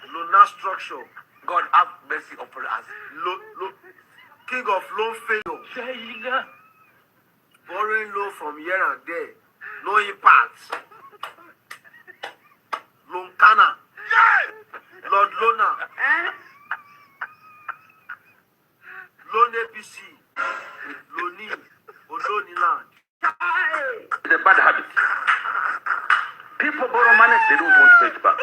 Loaner structure. God have mercy upon us. King of loan failure. Borrowing loan from here and there. No impact. Loan canna. Lord Loaner. Loan APC. Loaning. Oloni land. It's a bad habit. People borrow money, they don't want to pay it back.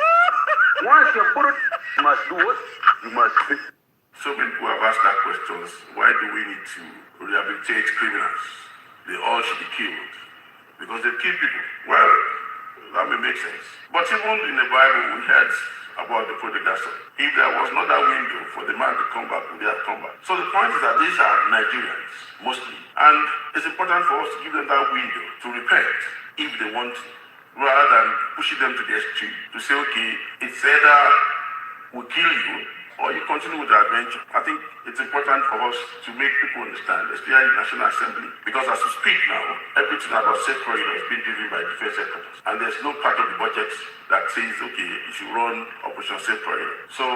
Once you borrow, you must do what? You must pay. So many people have asked that questions. Why do we need to rehabilitate criminals? They all should be killed. Because they kill people. Well, that may make sense. But even in the Bible, we heard about the prodigal son. If there was not that window for the man to come back, would they have come back? So the point is that these are Nigerians, mostly. And it's important for us to give them that window to repent if they want to, rather than pushing them to the extreme to say, okay, it's either we kill you or you continue with the adventure. I think it's important for us to make people understand, especially in the National Assembly, because as we speak now, everything about safe corridor is being driven by defense headquarters. And there's no part of the budget that says, okay, you should run Operation Safe Corridor. So,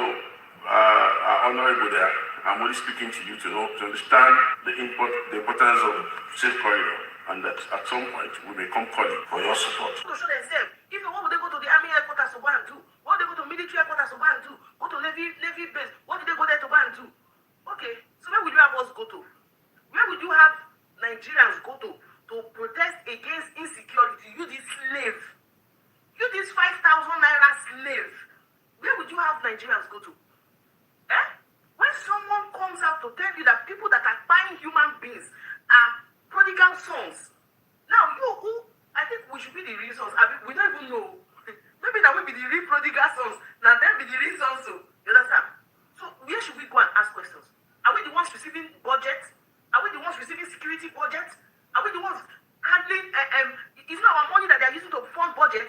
honorable there, I'm only speaking to you to understand the importance of safe corridor, and that at some point we may come calling for your support. To show themselves. If what would they go to the army headquarters to go and do? What would they go to military headquarters to go and do? Go to Navy base. What did they go there to go and do? Okay, so where would you have us go to? Where would you have Nigerians go to protest against insecurity? You this slave. You this 5,000 naira slave. Where would you have Nigerians go to? Eh? When someone comes out to tell you that people that are buying human beings are prodigal sons. Now, I think we should be the real sons. I mean, we don't even know. Maybe that will be the real prodigal sons. Now, them be the real sons. So, you understand? So, where should we go and ask questions? Are we the ones receiving budget? Are we the ones receiving security budget? Are we the ones handling? It's not our money that they are using to fund budget.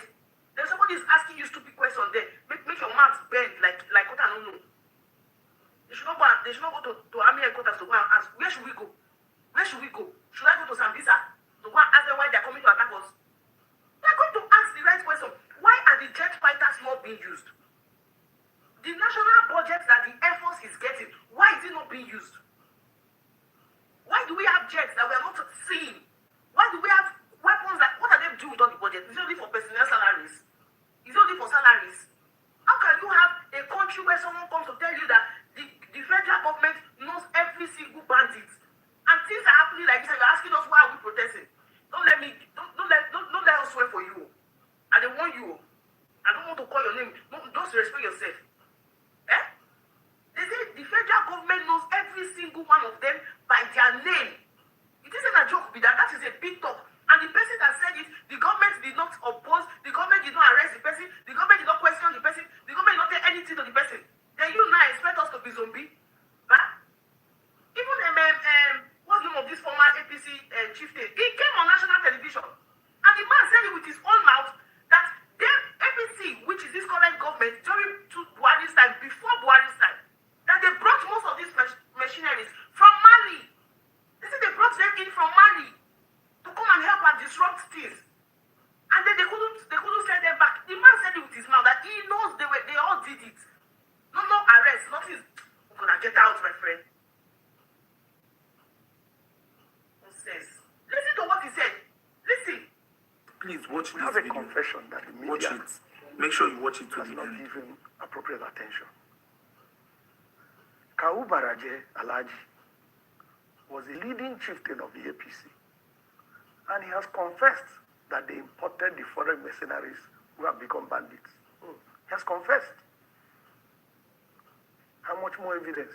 Then somebody is asking you stupid questions there. Make your mouth bend like what I don't know. They should not go to army headquarters to go and ask. Where should we go? Where should we go? Should I go to Sambisa to go and ask them why they are coming to attack us? They are going to ask the right question. Why are the jet fighters not being used? The national budget that the Air Force is getting, why is it not being used? Why do we have jets that we are not seeing? Why do we have weapons that, what are they doing with all the budget? Is it only for personnel salaries? Is it only for salaries? How can you have a country where someone comes to tell you that the federal government knows every single bandit? And things are happening like this, and you're asking us why are we protesting? Don't let us swear for you. I don't want you. I don't want to call your name. No, just respect yourself. Eh? They say the federal government knows every single one of them by their name. It isn't a joke, that is a big talk. And the person that said it, the government did not oppose, the government did not arrest the person, the government did not question the person, the government did not tell anything to the person. Then you now expect us to be zombie? Huh? Even what's the name of this former APC chieftain? He came on national television, and the man said it with his own mouth that their APC, which is this current government, during Buhari's time, before Buhari's time, that they brought most of these machineries from Mali. They said they brought them in from Mali to come and help and disrupt things, and then they couldn't send them back. The man said it with his mouth that he knows they all did it. No arrest, nothing. I'm gonna get out, my friend. Listen to what he said. Listen. Please watch We this have a video. confession that the media Watch it. Make sure you watch it to does the not end. give him appropriate attention. Kawu Baraje Alaji was a leading chieftain of the APC, and he has confessed that they imported the foreign mercenaries who have become bandits. He has confessed. How much more evidence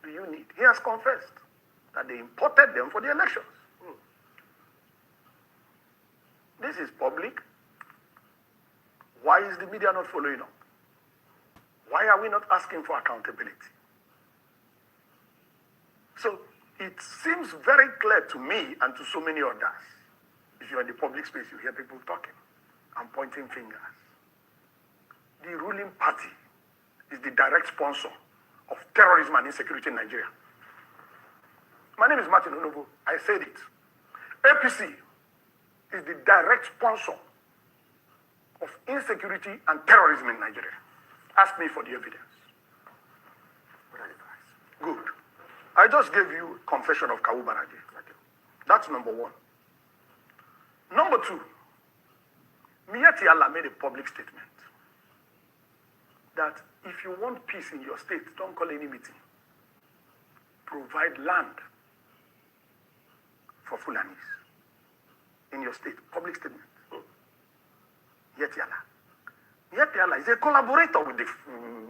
do you need? He has confessed that they imported them for the elections. This is public. Why is the media not following up? Why are we not asking for accountability? So it seems very clear to me and to so many others. If you're in the public space, you hear people talking and pointing fingers. The ruling party is the direct sponsor of terrorism and insecurity in Nigeria. My name is Martin Onovo. I said it. APC is the direct sponsor of insecurity and terrorism in Nigeria. Ask me for the evidence. Good. I just gave you confession of Kawu Barade. That's number one. Number two, Miyetti Allah made a public statement that if you want peace in your state, don't call any meeting. Provide land for Fulanis in your state. Public statement. Miyetti Allah. Miyetti Allah is a collaborator with the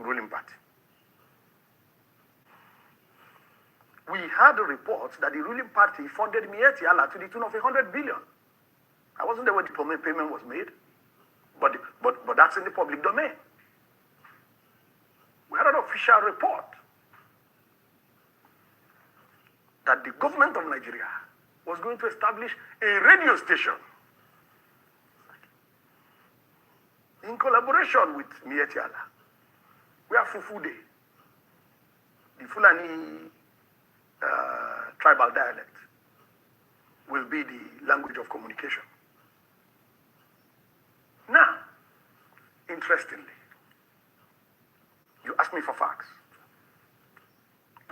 ruling party. We had a report that the ruling party funded Miyetti Allah to the tune of 100 billion. I wasn't there when the payment was made, but that's in the public domain. We had an official report that the government of Nigeria was going to establish a radio station in collaboration with Miyetti Allah, where Fufude, the Fulani tribal dialect, will be the language of communication. Now, interestingly, you asked me for facts.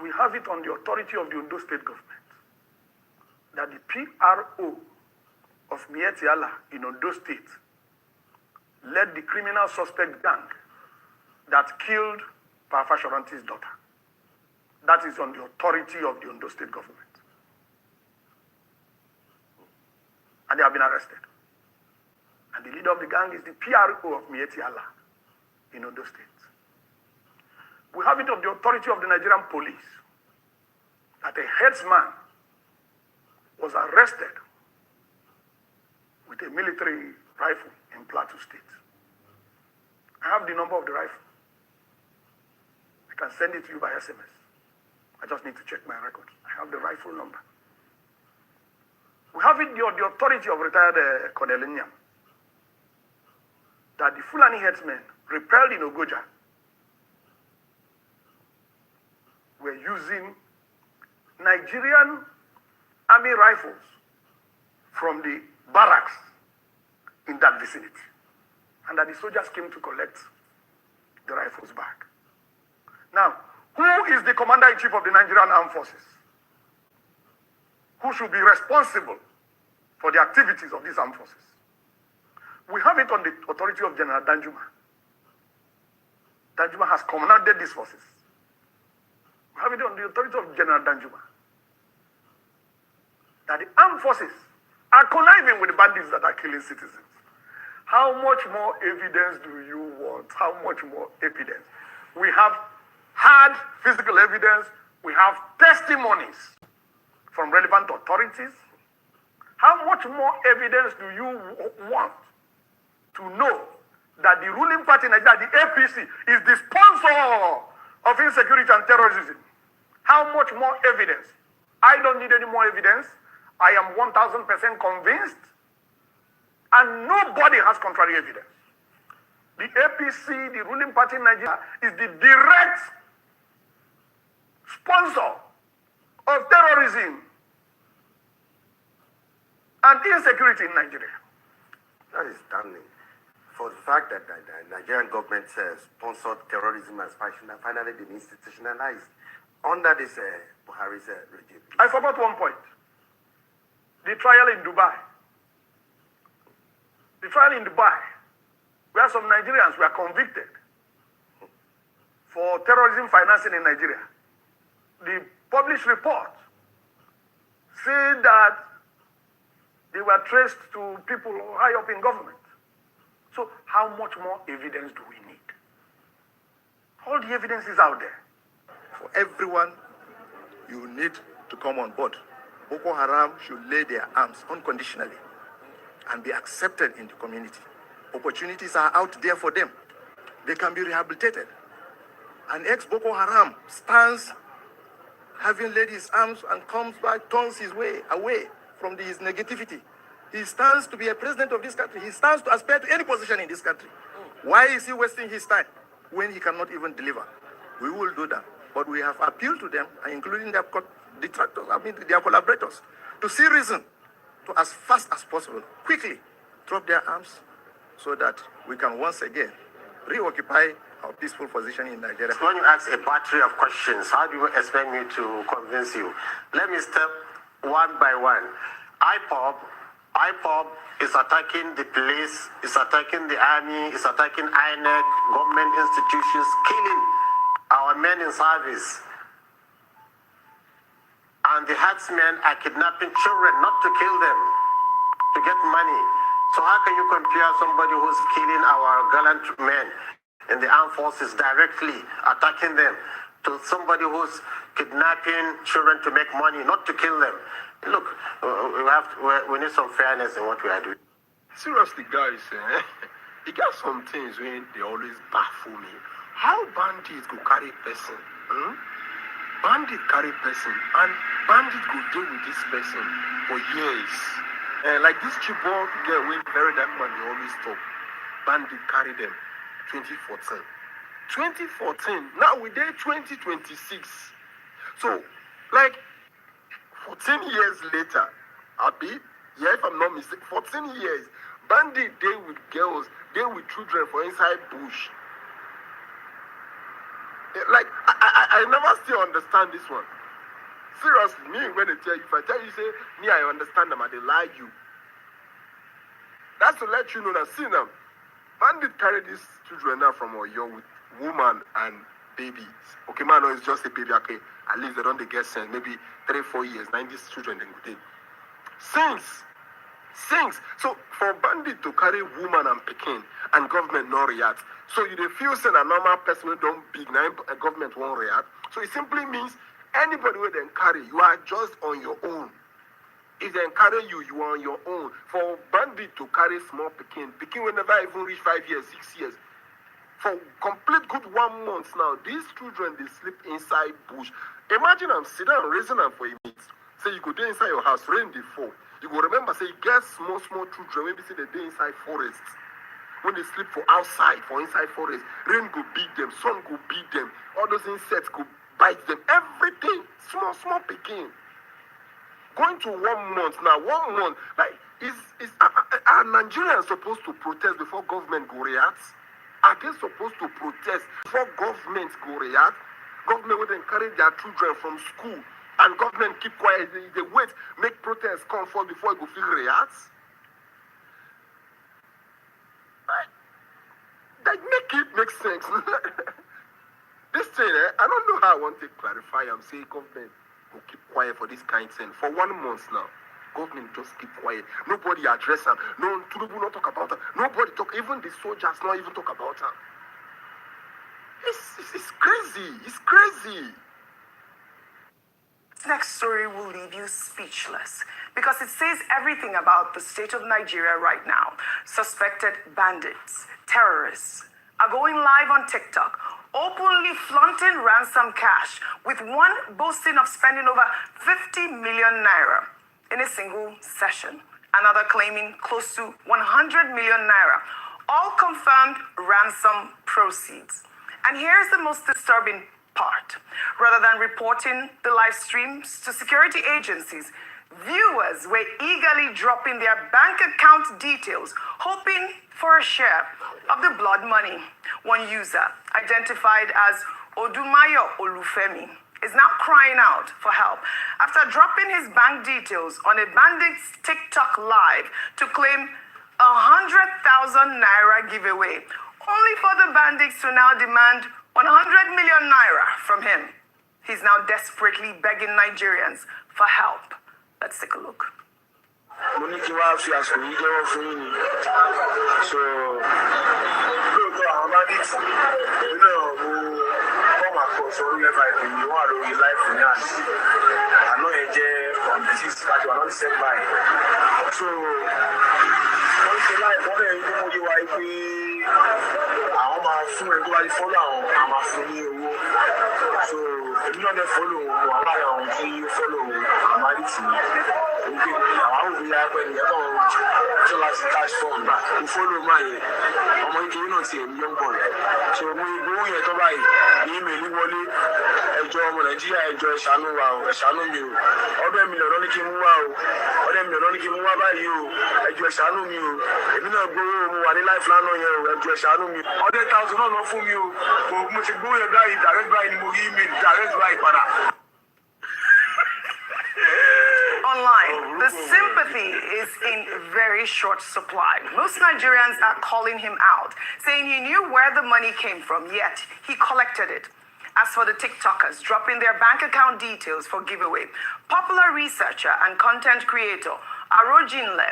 We have it on the authority of the Ondo State government that the PRO of Miyetti Allah in Ondo State led the criminal suspect gang that killed Papa Shoranti's daughter. That is on the authority of the Ondo State government. And they have been arrested. And the leader of the gang is the PRO of Miyetti Allah in Ondo State. We have it on the authority of the Nigerian police that a headsman was arrested with a military rifle in Plateau State. I have the number of the rifle. I can send it to you by SMS. I just need to check my records. I have the rifle number. We have it on the authority of retired Colonel Nyam that the Fulani headsmen repelled in Ogoja were using Nigerian army rifles from the barracks in that vicinity, and that the soldiers came to collect the rifles back. Now, who is the commander-in-chief of the Nigerian Armed Forces? Who should be responsible for the activities of these armed forces? We have it on the authority of General Danjuma. Danjuma has commanded these forces. We have it on the authority of General Danjuma that the armed forces are conniving with the bandits that are killing citizens. How much more evidence do you want? How much more evidence? We have hard physical evidence. We have testimonies from relevant authorities. How much more evidence do you want to know that the ruling party in Nigeria, the APC, is the sponsor of insecurity and terrorism? How much more evidence? I don't need any more evidence. I am 1000% convinced, and nobody has contrary evidence. The APC, the ruling party in Nigeria, is the direct sponsor of terrorism and insecurity in Nigeria. That is damning. For the fact that the Nigerian government sponsored terrorism has finally been institutionalized under this Buhari's regime. I forgot one point. The trial in Dubai. The trial in Dubai, where some Nigerians were convicted for terrorism financing in Nigeria. The published report said that they were traced to people high up in government. So how much more evidence do we need? All the evidence is out there. For everyone, you need to come on board. Boko Haram should lay their arms unconditionally and be accepted in the community. Opportunities are out there for them. They can be rehabilitated. An ex-Boko Haram stands having laid his arms and comes back, turns his way away from his negativity. He stands to be a president of this country. He stands to aspire to any position in this country. Why is he wasting his time when he cannot even deliver? We will do that. But we have appealed to them, including their detractors, their collaborators, to see reason to, as fast as possible, quickly drop their arms so that we can once again reoccupy our peaceful position in Nigeria. When you ask a battery of questions, how do you expect me to convince you? Let me step one by one. IPOB is attacking the police, is attacking the army, is attacking INEC, government institutions, killing our men in service. And the herdsmen are kidnapping children, not to kill them, to get money. So how can you compare somebody who's killing our gallant men in the armed forces directly, attacking them, to somebody who's kidnapping children to make money, not to kill them? Look, we need some fairness in what we are doing. Seriously, guys, you got some things when they always baffle me. How bandits go carry person? Bandit carry person, and bandit go deal with this person for years. Like this Chibok girl, we bury that man, they always talk. Bandit carry them 2014. 2014, now we're there 2026. So, like, 14 years later, Abi, yeah, if I'm not mistaken, 14 years, bandit they with girls, they with children for inside bush. Like, I never still understand this one. Seriously, me, when they tell you, if I tell you, say, me, I understand them, and they lie you. That's to let you know that, see them, bandit carry these children now from Oyo with woman and babies. Okay, man, no, it's just a baby, okay. At least they don't get sense. Maybe 3-4 years, 90 children then go take. Since. So for bandit to carry woman and pekin and government not react. So you feel saying a normal person don't big now a government won't react. So it simply means anybody who then carry, you are just on your own. If they carry you, you are on your own. For bandit to carry small pekin will never even reach 5 years, 6 years. For complete good 1 month now, these children, they sleep inside bush. Imagine I'm sitting and raising them for a minute. Say you go there inside your house, rain dey fall. You go remember, say, get small children, maybe say they dey inside forest. When they sleep for outside, for inside forest, rain go beat them, sun go beat them, all those insects go bite them, everything, small picking. Going to 1 month now, 1 month, like, are Nigerians supposed to protest before government go react? Are they supposed to protest before government go react? Government will then carry their children from school and government keep quiet. They wait, make protests come forth before it go feel react. Like, make it make sense. This thing, I don't know how I want to clarify. I'm saying government will keep quiet for this kind of thing. For 1 month now, government just keep quiet. Nobody address them. No, Turubu not talk about them. Nobody talk. Even the soldiers not even talk about them. It's crazy. It's crazy. This next story will leave you speechless because it says everything about the state of Nigeria right now. Suspected bandits, terrorists are going live on TikTok, openly flaunting ransom cash, with one boasting of spending over 50 million naira in a single session, another claiming close to 100 million naira, all confirmed ransom proceeds. And here's the most disturbing part. Rather than reporting the live streams to security agencies, viewers were eagerly dropping their bank account details, hoping for a share of the blood money. One user, identified as Odumayo Olufemi, is now crying out for help after dropping his bank details on a bandit's TikTok live to claim 100,000 naira giveaway, only for the bandits to now demand 100 million naira from him. He's now desperately begging Nigerians for help. Let's take a look. So, come across all everything you want to rely on me and I know from the 6 that you are not set by. So wọ́n ṣe láì wọ́n lè mú yí wa pé àwọn máa fún ẹ tó bá ti fọ́lọ́ àwọn a máa fún ní owó. So èmi náà dẹ̀ fọ́lọ́ òun wà láàrin àwọn tí ó fọ́lọ́ òun àmàlí tì mí. Wípé àwọn òbí ya pẹ́ nìyẹn náà tó láti cash fund bá kò fọ́lọ́ máa yẹ ọmọ ìkíní náà ti èmi young boy. So mo ìgbówó yẹn tó báyìí ní ìmẹ̀lí wọlé ẹjọ́ ọmọ Nàìjíríà ẹjọ́ ẹ̀ṣánú wa o ẹ̀ṣánú mi o ọdún mi lọ́dọ́ ní kí n mú wá o ọdún mi lọ́dọ́ ní kí n mú wá báyìí o ẹjọ́ ẹ̀ṣánú mi o èmi náà gbowó mo wà ní life lánàá yẹn o ẹjọ́ ẹ̀ṣánú mi 100,000 náà lọ fún mi o mo ti gbowó yẹn báyìí direct báyìí ni mo rí email direct báyìí padà. Online, the sympathy is in very short supply. Most Nigerians are calling him out, saying he knew where the money came from, yet he collected it. As for the TikTokers dropping their bank account details for giveaway, popular researcher and content creator Arojinle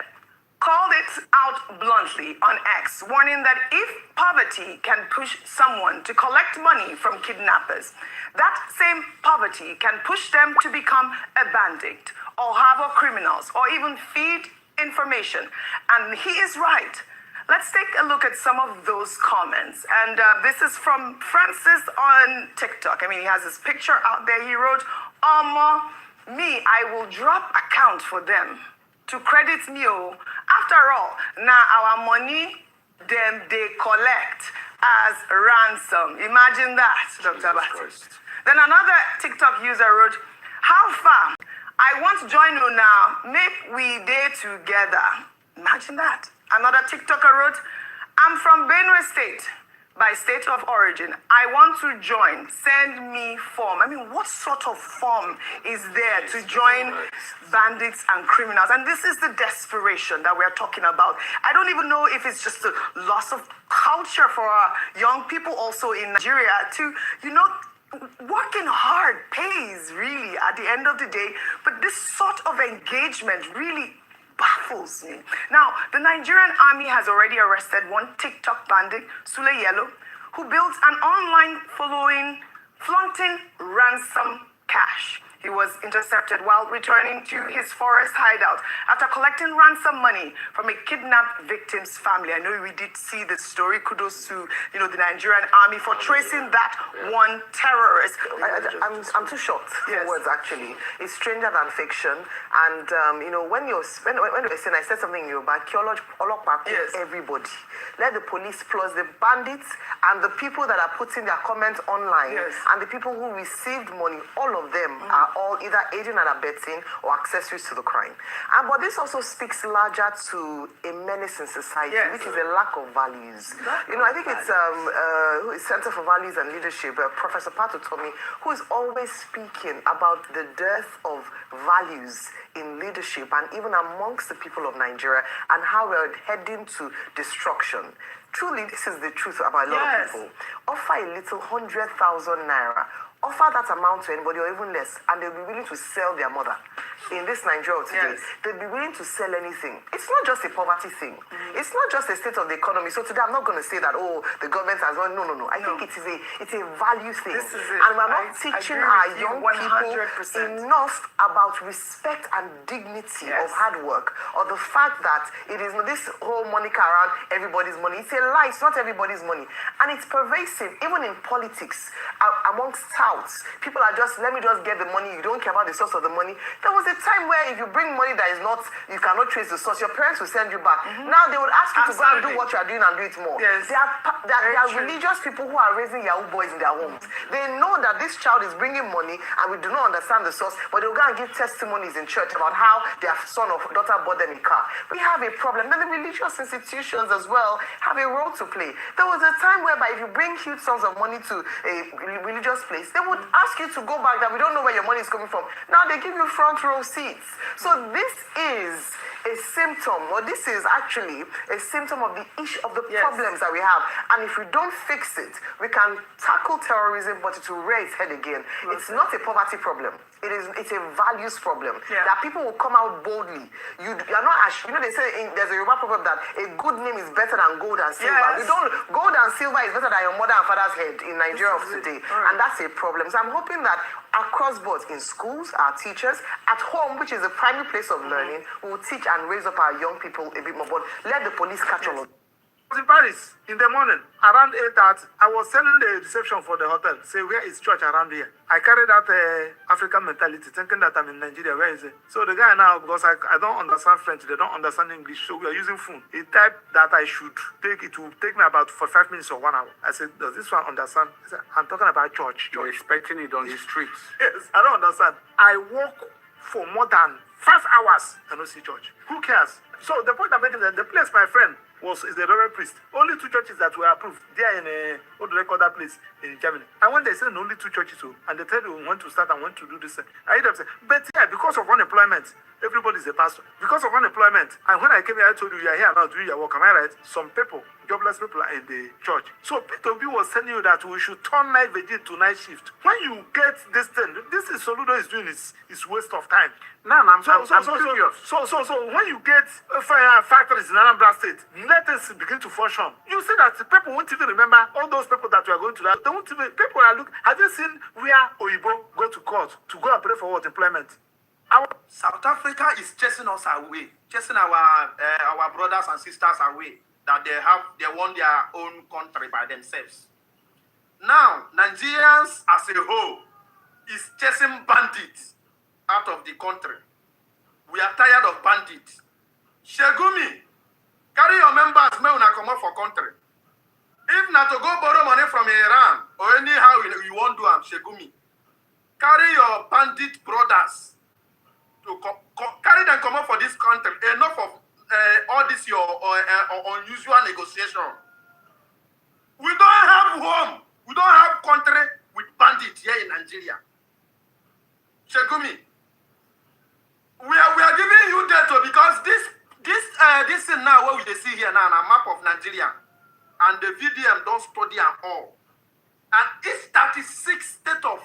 called it out bluntly on X, warning that if poverty can push someone to collect money from kidnappers, that same poverty can push them to become a bandit or harbor criminals or even feed information. And he is right. Let's take a look at some of those comments. And this is from Francis on TikTok. I mean, he has his picture out there. He wrote, me, I will drop account for them to credit me. After all, now our money, them they collect as ransom. Imagine that, Dr. Bati. Then another TikTok user wrote, how far? I want to join you now. Make we day together. Imagine that. Another TikToker wrote, I'm from Benue State, by state of origin. I want to join. Send me form. I mean, what sort of form is there to join bandits and criminals? And this is the desperation that we're talking about. I don't even know if it's just a loss of culture for our young people also in Nigeria to, working hard pays really at the end of the day. But this sort of engagement really baffles me. Now, the Nigerian army has already arrested one TikTok bandit, Sule Yellow, who built an online following flaunting ransom cash. He was intercepted while returning to his forest hideout after collecting ransom money from a kidnapped victim's family. I know we did see the story. Kudos to the Nigerian army for tracing that one terrorist. I'm too short for words, actually. It's stranger than fiction. And when you're saying, I said something in Yoruba, everybody. Let the police plus the bandits and the people that are putting their comments online and the people who received money, all of them are all either aiding and abetting or accessories to the crime. But this also speaks larger to a menace in society, which is a lack of values. I think it's Center for Values and Leadership, Professor Pato Tomi, who is always speaking about the dearth of values in leadership and even amongst the people of Nigeria and how we're heading to destruction. Truly, this is the truth about a lot of people. Offer a little 100,000 naira. Offer that amount to anybody or even less, and they'll be willing to sell their mother. In this Nigeria today, they'll be willing to sell anything. It's not just a poverty thing. It's not just a state of the economy. So today I'm not going to say that, the government has gone. No. I think it's a value thing. This is it. And we're not teaching our young people enough about respect and dignity of hard work, or the fact that it is this whole Monica around everybody's money. It's a lie. It's not everybody's money. And it's pervasive, even in politics, amongst touts. People are just, let me just get the money. You don't care about the source of the money. There was a time where if you bring money that is not, you cannot trace the source, your parents will send you back. Now they would ask you to go and do what you are doing and do it more. There are religious people who are raising Yahoo boys in their homes. They know that this child is bringing money and we do not understand the source, but they'll go and give testimonies in church about how their son or daughter bought them a car. We have a problem. Then the religious institutions as well have a role to play. There was a time whereby if you bring huge sums of money to a religious place, they would ask you to go back, that we don't know where your money is coming from. Now they give you front row seats. So this is a symptom, or this is actually a symptom of the issue of the problems that we have. And if we don't fix it, we can tackle terrorism, but it will rear its head again. It's not a poverty problem. It's a values problem. That people will come out boldly. You're not they say there's a Yoruba proverb that a good name is better than gold and silver. Gold and silver is better than your mother and father's head in Nigeria of today. And that's a problem. So I'm hoping that across board in schools, our teachers, at home, which is the primary place of learning, we will teach and raise up our young people a bit more. But let the police catch all of them. I was in Paris in the morning, around 8:30. I was selling the reception for the hotel. Say, where is church around here? I carried out African mentality, thinking that I'm in Nigeria. Where is it? So the guy now, because I don't understand French, they don't understand English, so we are using phone. He typed that I should take, it will take me about 45 minutes or 1 hour. I said, does this one understand? He said, I'm talking about church. You're expecting it on the streets. Yes, I don't understand. I walk for more than 5 hours and don't see church. Who cares? So the point I'm making is that the place, my friend, is the Reverend Priest. Only 2 churches that were approved. They are in a what do they call that place in Germany. And when they say only 2 churches, and they tell you when to start and when to do this, I hear them say, but yeah, because of unemployment, everybody's a pastor. Because of unemployment, and when I came here, I told you are here now doing your work. Am I right? Some people, jobless people, are in the church. So P2B was telling you that we should turn night vigil to night shift. When you get this thing, this is Soludo is doing is waste of time. Now I'm curious. So when you get factories in Anambra State, let us begin to function. You see that people won't even remember all those people that we are going to that. They won't even, people are looking. Have you seen where Oyibo go to court to go and pray for what employment? South Africa is chasing us away, chasing our brothers and sisters away. That they want their own country by themselves. Now Nigerians as a whole is chasing bandits out of the country. We are tired of bandits. Shegumi, carry your members, may una come up for country. If not to go borrow money from Iran or anyhow you want to do Shegumi, carry your bandit brothers to carry them come up for this country. Enough of all this your unusual negotiation. We don't have home. We don't have country with bandits here in Nigeria. Shegumi, we are giving you data because this thing now what we see here now on a map of Nigeria and the VDM don't study at all. And each 36 state of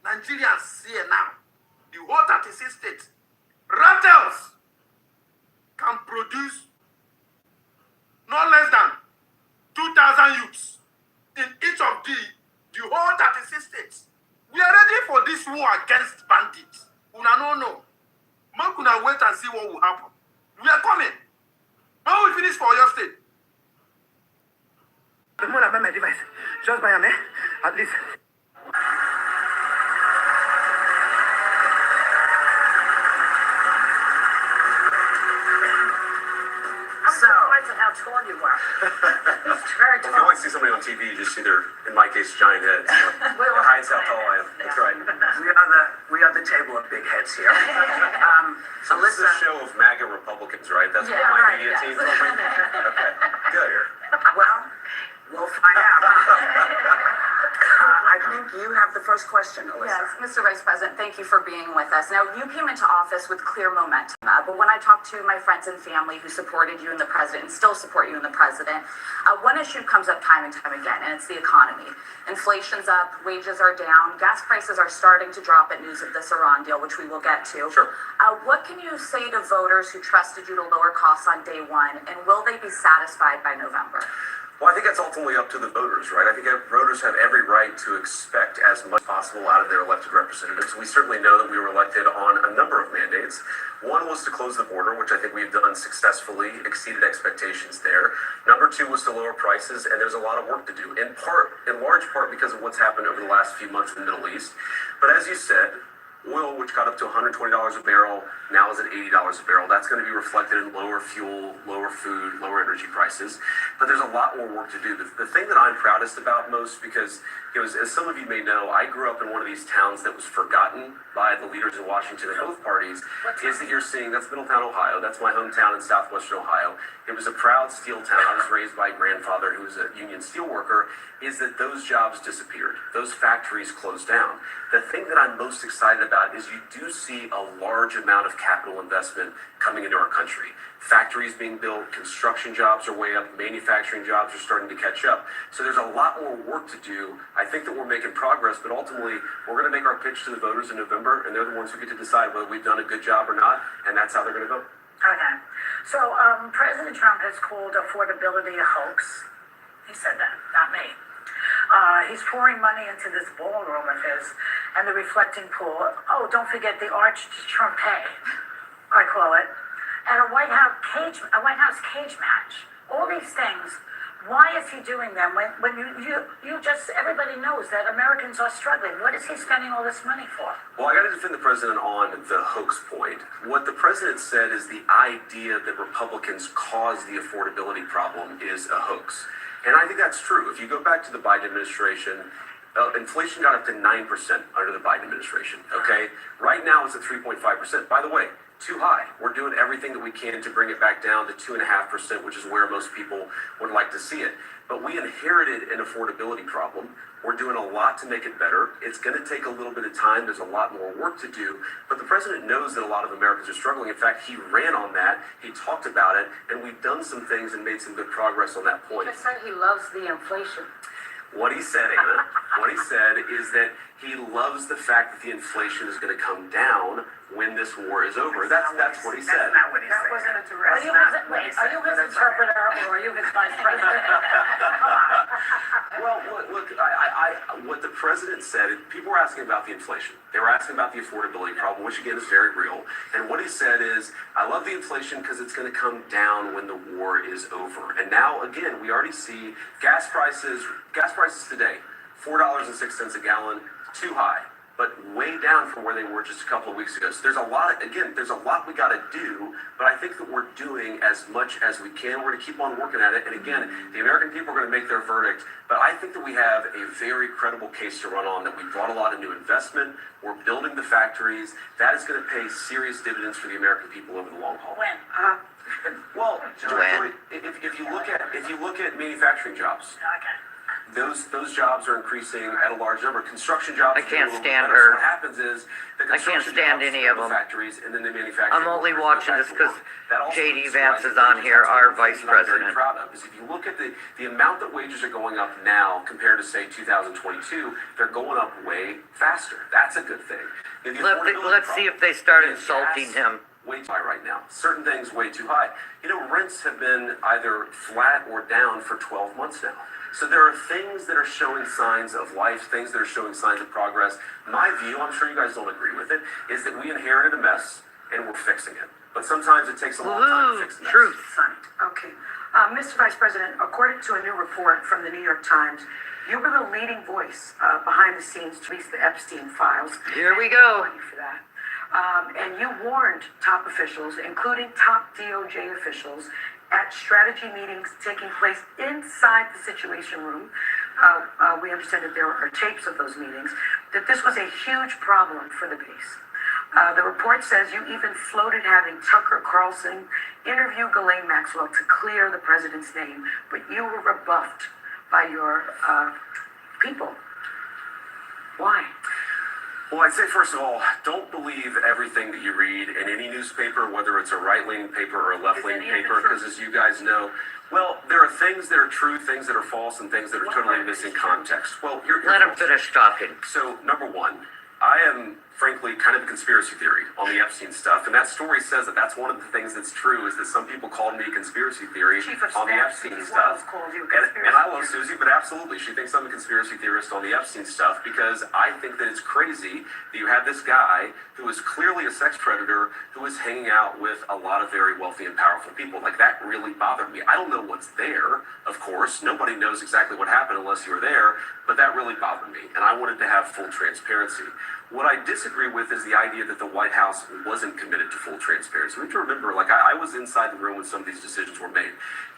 Nigerians here now, the whole 36 states, Ratels can produce no less than 2,000 youths in each of the whole 36 states. We are ready for this war against bandits. Una no. Man kuna wait and see what will happen. We are coming. When we finish for your state. The more I buy my device, just buy them, at least. How tall you are. Very tall. If you want to see somebody on TV, you just see their, in my case, giant heads. It hides how tall I am. That's right. We are the table of big heads here. So this is a show of MAGA Republicans, right? That's what my media team told me. Okay, good. Well, we'll find out. I think you have the first question, Alyssa. Yes, Mr. Vice President, thank you for being with us. Now, you came into office with clear momentum, but when I talk to my friends and family who supported you and the president and still support you and the president, one issue comes up time and time again, and it's the economy. Inflation's up, wages are down, gas prices are starting to drop at news of this Iran deal, which we will get to. Sure. What can you say to voters who trusted you to lower costs on day one, and will they be satisfied by November? Well, I think that's ultimately up to the voters, right? I think voters have every right to expect as much as possible out of their elected representatives. We certainly know that we were elected on a number of mandates. One was to close the border, which I think we've done successfully, exceeded expectations there. Number 2 was to lower prices, and there's a lot of work to do, in large part because of what's happened over the last few months in the Middle East. But as you said, oil, which got up to $120 a barrel, now is at $80 a barrel. That's going to be reflected in lower fuel, lower food, lower energy prices. But there's a lot more work to do. The thing that I'm proudest about most, because as some of you may know, I grew up in one of these towns that was forgotten by the leaders in Washington of both parties, is that you're seeing, that's Middletown, Ohio. That's my hometown in southwestern Ohio. It was a proud steel town. I was raised by a grandfather who was a union steel worker. Is that those jobs disappeared. Those factories closed down. The thing that I'm most excited about is you do see a large amount of capital investment coming into our country. Factories being built, construction jobs are way up, manufacturing jobs are starting to catch up. So there's a lot more work to do. I think that we're making progress, but ultimately we're going to make our pitch to the voters in November, and they're the ones who get to decide whether we've done a good job or not, and that's how they're going to vote. Okay. So President Trump has called affordability a hoax. He said that, not me. He's pouring money into this ballroom of his and the reflecting pool. Oh, don't forget the Arch de Trompe, I call it, and a White House cage match. All these things. Why is he doing them when you just, everybody knows that Americans are struggling? What is he spending all this money for? Well, I got to defend the president on the hoax point. What the president said is the idea that Republicans caused the affordability problem is a hoax. And I think that's true. If you go back to the Biden administration, inflation got up to 9% under the Biden administration, okay? Right now it's at 3.5%. By the way, too high. We're doing everything that we can to bring it back down to 2.5%, which is where most people would like to see it. But we inherited an affordability problem. We're doing a lot to make it better. It's going to take a little bit of time. There's a lot more work to do. But the president knows that a lot of Americans are struggling. In fact, he ran on that. He talked about it. And we've done some things and made some good progress on that point. He just said he loves the inflation. What he said, Anna, what he said is that he loves the fact that the inflation is going to come down when this war is over. That's what he said. That's not what he said. That wasn't a direct. Are you his interpreter or are you his vice president? Come on. Well, look, what the president said, people were asking about the inflation. They were asking about the affordability problem, which again is very real. And what he said is, I love the inflation because it's going to come down when the war is over. And now, again, we already see gas prices today, $4.06 a gallon, too high, but way down from where they were just a couple of weeks ago. So there's a lot we got to do, but I think that we're doing as much as we can. We're going to keep on working at it. And again, the American people are going to make their verdict, but I think that we have a very credible case to run on, that we brought a lot of new investment. We're building the factories. That is going to pay serious dividends for the American people over the long haul. When? Well, if you look at manufacturing jobs, those jobs are increasing at a large number. Construction jobs. I can't stand her. her. What happens is I can't stand any of them. Factories and then they manufacture. I'm only watching this because J.D. Vance is on here, our vice president. I'm very proud of is if you look at the amount that wages are going up now compared to say 2022, they're going up way faster. That's a good thing. Let's see if they start insulting him. Way too high right now. Certain things way too high. You know, rents have been either flat or down for 12 months now. So there are things that are showing signs of life, things that are showing signs of progress. My view, I'm sure you guys don't agree with it, is that we inherited a mess and we're fixing it. But sometimes it takes a long time to fix the mess. Truth. Okay. Mr. Vice President, according to a new report from the New York Times, you were the leading voice behind the scenes to release the Epstein files. Here we go. Thank you for that. And you warned top officials, including top DOJ officials, at strategy meetings taking place inside the Situation Room. We understand that there are tapes of those meetings, that this was a huge problem for the base. The report says you even floated having Tucker Carlson interview Ghislaine Maxwell to clear the president's name, but you were rebuffed by your people. Why? Well, I'd say, first of all, don't believe everything that you read in any newspaper, whether it's a right-leaning paper or a left-leaning paper, because as you guys know, well, there are things that are true, things that are false, and things that are totally missing context. Well, let him finish talking. So, number one, I am, frankly, kind of a conspiracy theory on the Epstein stuff, and that story says that that's one of the things that's true, is that some people called me a conspiracy theory on the Epstein stuff. And I love Susie, but absolutely, she thinks I'm a conspiracy theorist on the Epstein stuff, because I think that it's crazy that you have this guy who is clearly a sex predator who is hanging out with a lot of very wealthy and powerful people. Like, that really bothered me. I don't know what's there, of course. Nobody knows exactly what happened unless you were there, but that really bothered me, and I wanted to have full transparency. What I disagree with is the idea that the White House wasn't committed to full transparency. We have to remember, like, I was inside the room when some of these decisions were made.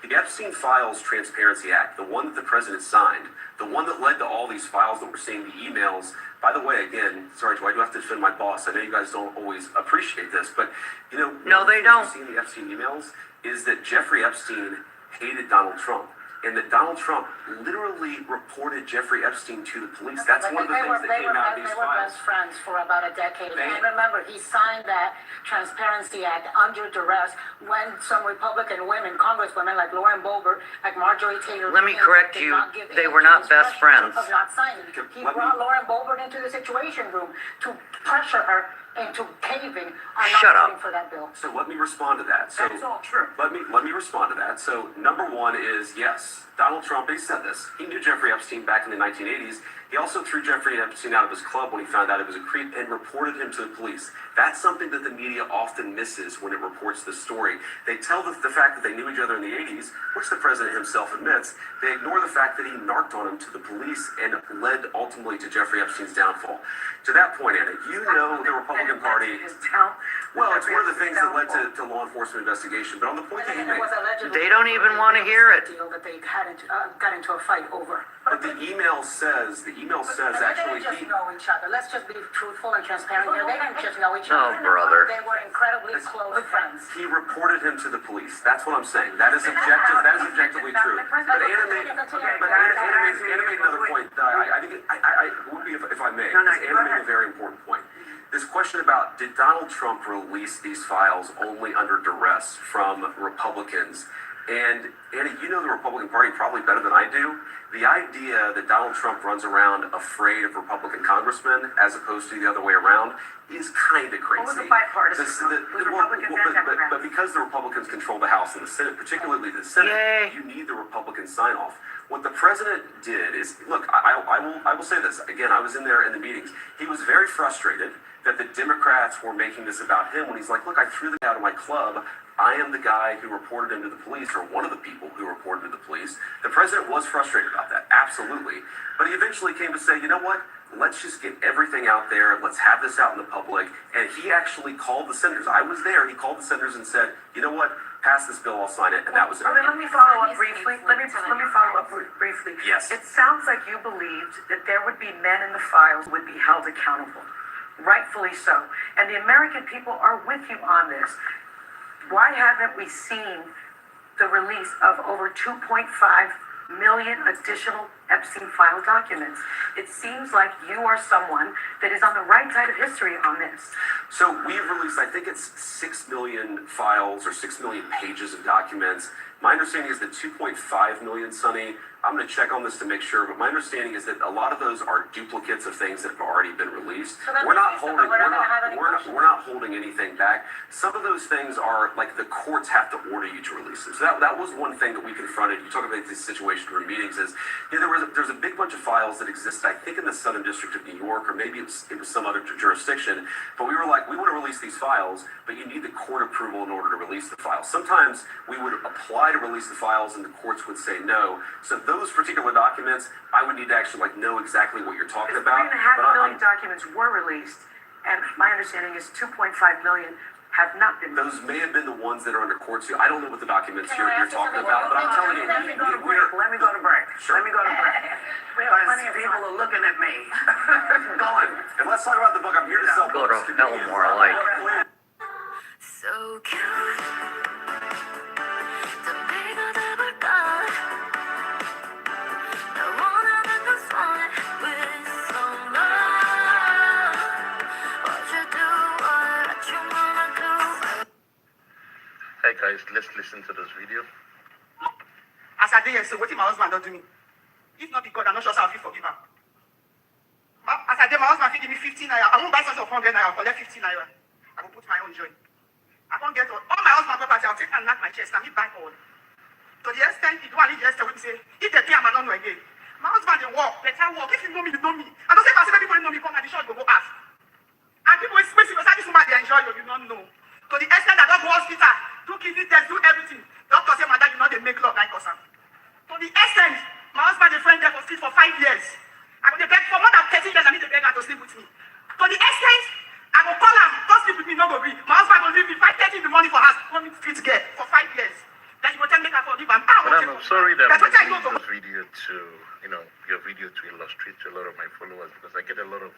The Epstein Files Transparency Act, the one that the president signed, the one that led to all these files that we're seeing, the emails, By the way, again, sorry, Joe, I do have to defend my boss. I know you guys don't always appreciate this, but you know, No, they don't. What you see in the Epstein emails is that Jeffrey Epstein hated Donald Trump. And that Donald Trump literally reported Jeffrey Epstein to the police. That's one of the things that came out of these They were files. best friends for about a decade. And remember, he signed that Transparency Act under duress when some Republican women, congresswomen like Lauren Boebert, like Marjorie Taylor Let me Greene, correct did you. not give They in were to not his best pressure friends. Of not signing. He brought Lauren Boebert into the Situation Room to pressure her into caving on Shut not up. voting for that bill. So let me respond to that. So That's all true. Let me respond to that. So number one is yes, Donald Trump, he said this. He knew Jeffrey Epstein back in the 1980s. He also threw Jeffrey Epstein out of his club when he found out he was a creep and reported him to the police. That's something that the media often misses when it reports this story. They tell the fact that they knew each other in the 80s, which the president himself admits. They ignore the fact that he narked on him to the police and led ultimately to Jeffrey Epstein's downfall. To that point, Anna, you know the Republican Party. Well, it's one of the things that led to law enforcement investigation. But on the point that you made, They don't even want to hear it. Deal that they got into a fight over. but the email says actually They didn't he. just know each other. Let's just be truthful and transparent here. They didn't just know each other. Oh, brother. They were incredibly close friends. He reported him to the police. That's what I'm saying. That is objective. That is objectively true. But Anna made another point. I think I would be if I may. Because Anna made a very important point. This question about did Donald Trump release these files only under duress from Republicans? And Anna, you know the Republican Party probably better than I do. The idea that Donald Trump runs around afraid of Republican congressmen as opposed to the other way around is kind of crazy. What was the bipartisan? But because the Republicans control the House and the Senate, particularly the Senate, you need the Republican sign-off. What the president did is, look, I will say this. Again, I was in there in the meetings. He was very frustrated that the Democrats were making this about him when he's like, look, I threw the guy out of my club. I am the guy who reported him to the police, or one of the people who reported him to the police. The president was frustrated about that, absolutely. But he eventually came to say, you know what? Let's just get everything out there. Let's have this out in the public. And he actually called the senators. I was there. He called the senators and said, you know what? Pass this bill, I'll sign it. And that was it. Let me follow up briefly. Let me follow up briefly. Yes. It sounds like you believed that there would be men in the files would be held accountable. Rightfully so. And the American people are with you on this. Why haven't we seen the release of over 2.5 million additional Epstein file documents? It seems like you are someone that is on the right side of history on this. So we've released, I think it's 6 million files or 6 million pages of documents. My understanding is that 2.5 million, Sonny, I'm going to check on this to make sure, but my understanding is that a lot of those are duplicates of things that have already been released. So that We're not means holding, we're not holding anything back. Some of those things are like the courts have to order you to release them. So that was one thing that we confronted. You talk about this situation room meetings is, you know, there's a big bunch of files that existed, I think in the Southern District of New York, or maybe it was some other jurisdiction, but we were like, we want to release these files, but you need the court approval in order to release the files. Sometimes we would apply to release the files and the courts would say no. So those particular documents, I would need to actually know exactly what you're talking about. 3.5 million documents were released, and my understanding is 2.5 million have not been. Those may have been the ones that are under court too. I don't know what the documents you're talking about, but I'm telling you, Let me go to break. Let me go to break. Sure. Let me go to break. Because plenty of people are looking at me. Going. And let's talk about the book. I'm here to sell Go books. to Elmore, like. So cute. Hey guys, let's listen to this video. As I did yesterday, what my husband don't do me? If not because I'm not sure how I forgive him. As I did, my husband give me 15 naira. I won't buy something for 100 naira. I'll collect 15 naira. I will put my own joy. I can't get all my husband property. I'll take and knock my chest and me buy all. To the extent, it one the extent when say, if they pay, I'm not know again. My husband they walk, better walk. If you know me, you know me. I don't say if people know me, come at the shop, go ask. And people will say, this woman they enjoy you don't know. To the extent that I go hospital, do kidney tests, do everything. Doctor say, madam, you know they make love like us. To the extent, my husband and friend there for sleep for 5 years. I go beg for more than 13 years. I need to beg her to sleep with me. To the extent, I go call her, come sleep with me, no go agree. My husband will leave me 5:30 in the morning for her, want me to fit get for 5 years. Then you go tell me that forgive am. Madam, I'm sorry that That's what I I'm know. using this video to, your video to illustrate to a lot of my followers because I get a lot of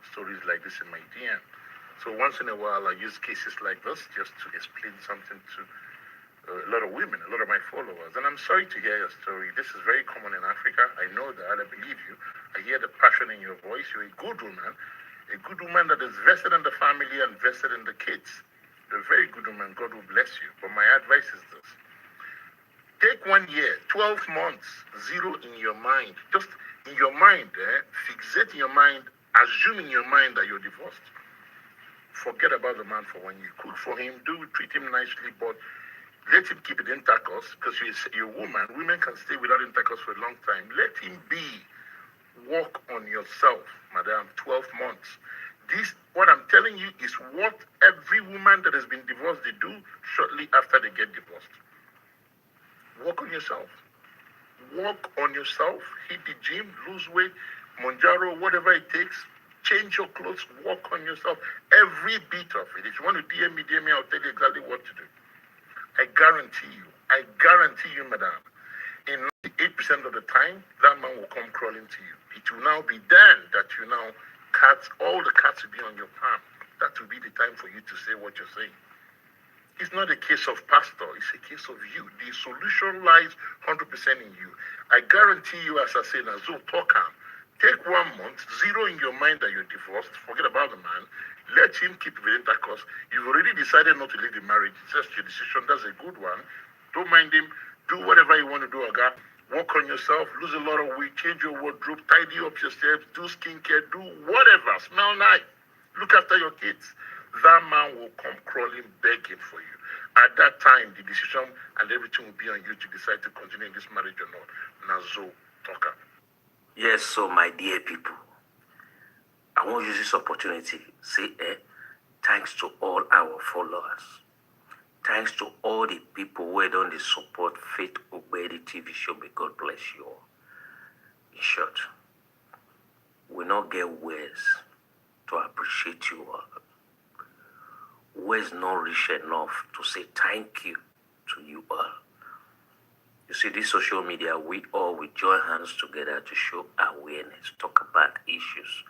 stories like this in my DM. So once in a while, I use cases like this just to explain something to a lot of women, a lot of my followers. And I'm sorry to hear your story. This is very common in Africa. I know that. I believe you. I hear the passion in your voice. You're a good woman that is vested in the family and vested in the kids. You're a very good woman. God will bless you. But my advice is this. Take 1 year, 12 months, zero in your mind. Just in your mind, fixate in your mind, assume in your mind that you're divorced. Forget about the man for when you could. For him, treat him nicely, but let him keep it intercourse because you're a woman. Women can stay without intercourse for a long time. Let him be. Work on yourself, madam. 12 months. This, what I'm telling you, is what every woman that has been divorced, they do shortly after they get divorced. Work on yourself. Work on yourself. Hit the gym, lose weight, Monjaro, whatever it takes. Change your clothes, work on yourself. Every bit of it. If you want to DM me, I'll tell you exactly what to do. I guarantee you, madam, in 98% of the time, that man will come crawling to you. It will now be then that you now all the cats will be on your palm. That will be the time for you to say what you're saying. It's not a case of pastor, it's a case of you. The solution lies 100% in you. I guarantee you, as I say, Nazo, talk him. Take 1 month, zero in your mind that you're divorced, forget about the man, let him keep with intercourse. You've already decided not to leave the marriage, it's just your decision, that's a good one. Don't mind him, do whatever you want to do, Aga. Work on yourself, lose a lot of weight, change your wardrobe, tidy up your steps, do skincare, do whatever, smell nice, look after your kids. That man will come crawling, begging for you. At that time, the decision and everything will be on you to decide to continue in this marriage or not. Nazo, talk up. Yes, so my dear people, I want to use this opportunity to say thanks to all our followers. Thanks to all the people who don't support Faith Ogbedi TV show. May God bless you all. In short, we not get words to appreciate you all. Words not rich enough to say thank you to you all. You see, this social media, we all will join hands together to show awareness, talk about issues.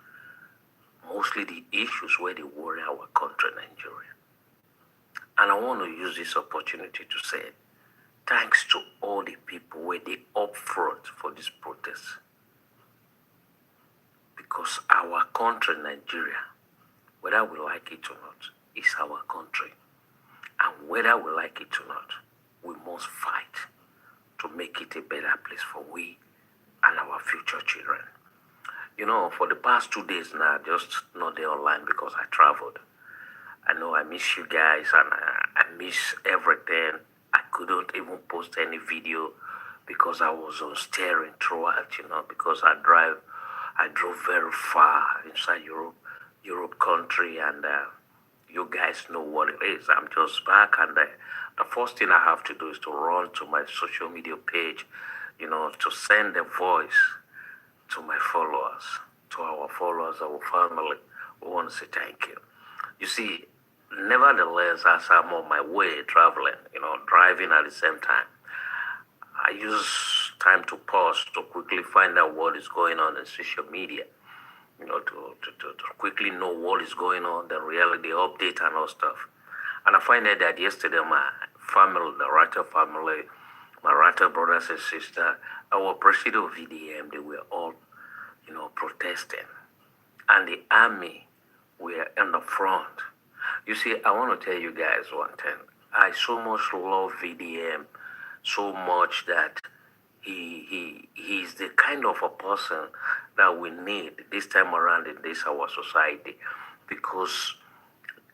Mostly the issues where they worry our country, Nigeria. And I want to use this opportunity to say thanks to all the people where they up front for this protest. Because our country, Nigeria, whether we like it or not, is our country. And whether we like it or not, we must fight to make it a better place for we and our future children. You know, for the past 2 days now, just not there online because I traveled. I know I miss you guys and I miss everything. I couldn't even post any video because I was on steering throughout, because I drove very far inside Europe country, and you guys know what it is. I'm just back, and the first thing I have to do is to run to my social media page, to send a voice to my followers, to our followers, our family. We want to say thank you. You see, nevertheless, as I'm on my way traveling, driving at the same time, I use time to pause to quickly find out what is going on in social media, to quickly know what is going on, the reality update and all stuff. And I find out that yesterday my family, the Ratel family, my Ratel brothers and sisters, our president of VDM, they were all, protesting. And the army were in the front. You see, I want to tell you guys one thing. I so much love VDM, so much that he's the kind of a person that we need this time around in this our society. Because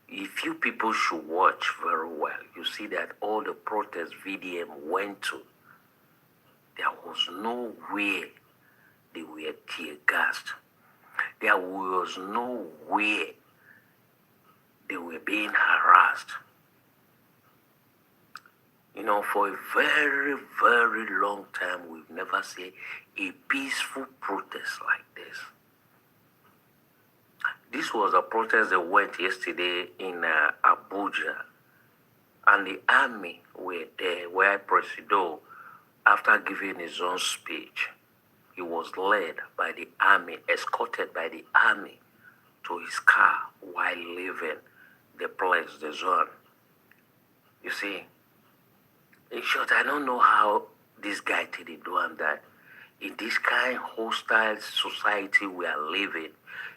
if you people should watch very well, you see that all the protests VDM went to, there was no way they were tear gassed. There was no way they were being harassed. For a very, very long time, we've never seen a peaceful protest like this. This was a protest that went yesterday in Abuja, and the army were there, where Presido, after giving his own speech, he was led by the army, escorted by the army to his car while leaving the place, the zone. You see, in short, I don't know how this guy did do and that. In this kind of hostile society we are living,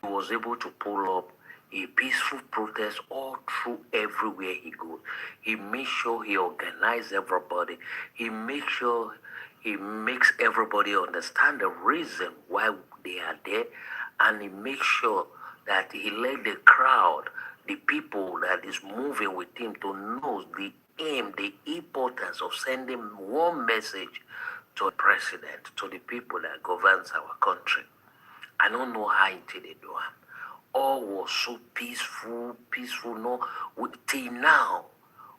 he was able to pull up a peaceful protest all through everywhere he goes. He makes sure he organizes everybody. He makes sure he makes everybody understand the reason why they are there, and he makes sure that he let the crowd, the people that is moving with him, to know the aim, the importance of sending one message to the president, to the people that governs our country. I don't know how it did it do. All was so peaceful. No, till now,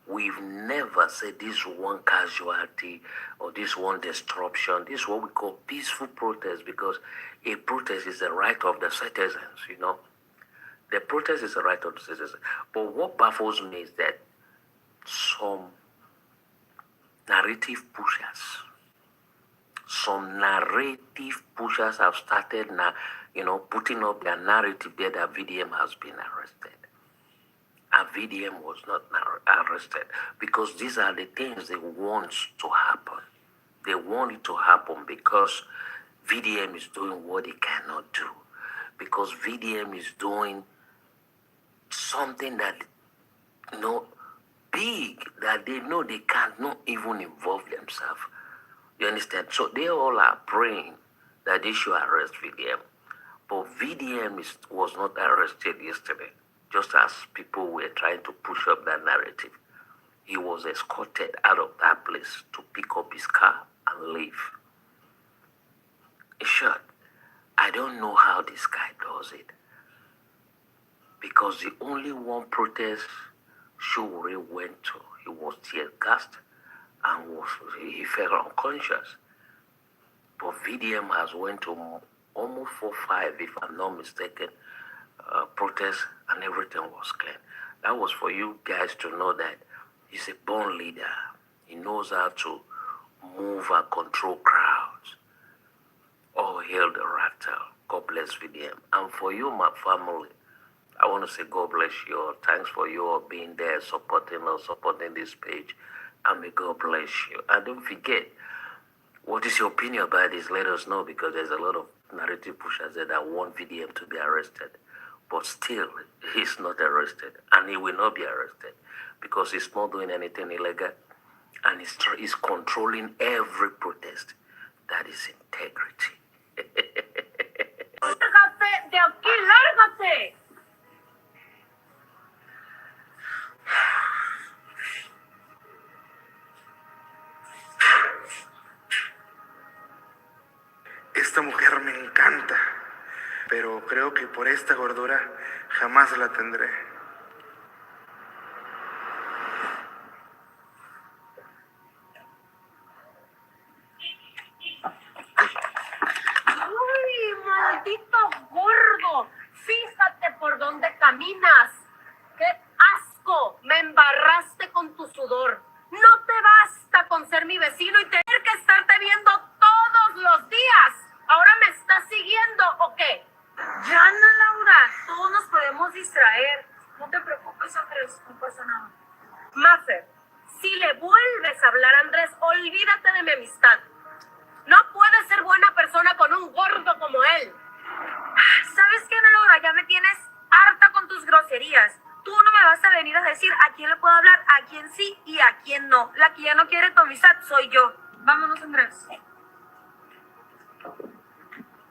we've never said this one casualty or this one disruption. This is what we call peaceful protest, because a protest is the right of the citizens, you know. The protest is the right of the citizens. But what baffles me is that some narrative pushers have started now, you know, putting up their narrative there that VDM has been arrested. And VDM was not arrested, because these are the things they want to happen. They want it to happen because VDM is doing what they cannot do. Because VDM is doing something that, you know, big, that they know they cannot even involve themselves. You understand? So they all are praying that they should arrest VDM. But VDM was not arrested yesterday, just as people were trying to push up that narrative. He was escorted out of that place to pick up his car and leave. In short, I don't know how this guy does it. Because the only one protest Sowore went to, he was tear-gassed and he fell unconscious. But VDM has went to almost 4 or 5, if I'm not mistaken, protests, and everything was clear. That was for you guys to know that he's a born leader. He knows how to move and control crowds. All hail the Ratel. God bless VDM. And for you, my family, I want to say God bless you all. Thanks for you all being there, supporting us, supporting this page. And may God bless you. And don't forget, what is your opinion about this? Let us know, because there's a lot of narrative pushers there that want VDM to be arrested. But still, he's not arrested. And he will not be arrested, because he's not doing anything illegal. And he's controlling every protest. That is integrity. ¡Lárgate de aquí! ¡Lárgate! Esta mujer me encanta, pero creo que por esta gordura jamás la tendré. ¡Uy, maldito gordo! Fíjate por dónde caminas. ¡Qué asco! Me embarraste con tu sudor. No te basta con ser mi vecino y tener que estarte viendo todos los días. ¿Ahora me estás siguiendo o qué? Ya, Ana Laura, todos nos podemos distraer. No te preocupes, Andrés, no pasa nada. Maffer, si le vuelves a hablar a Andrés, olvídate de mi amistad. No puedes ser buena persona con un gordo como él. ¿Sabes qué, Ana Laura? Ya me tienes harta con tus groserías. Tú no me vas a venir a decir a quién le puedo hablar, a quién sí y a quién no. La que ya no quiere tu amistad soy yo. Vámonos, Andrés.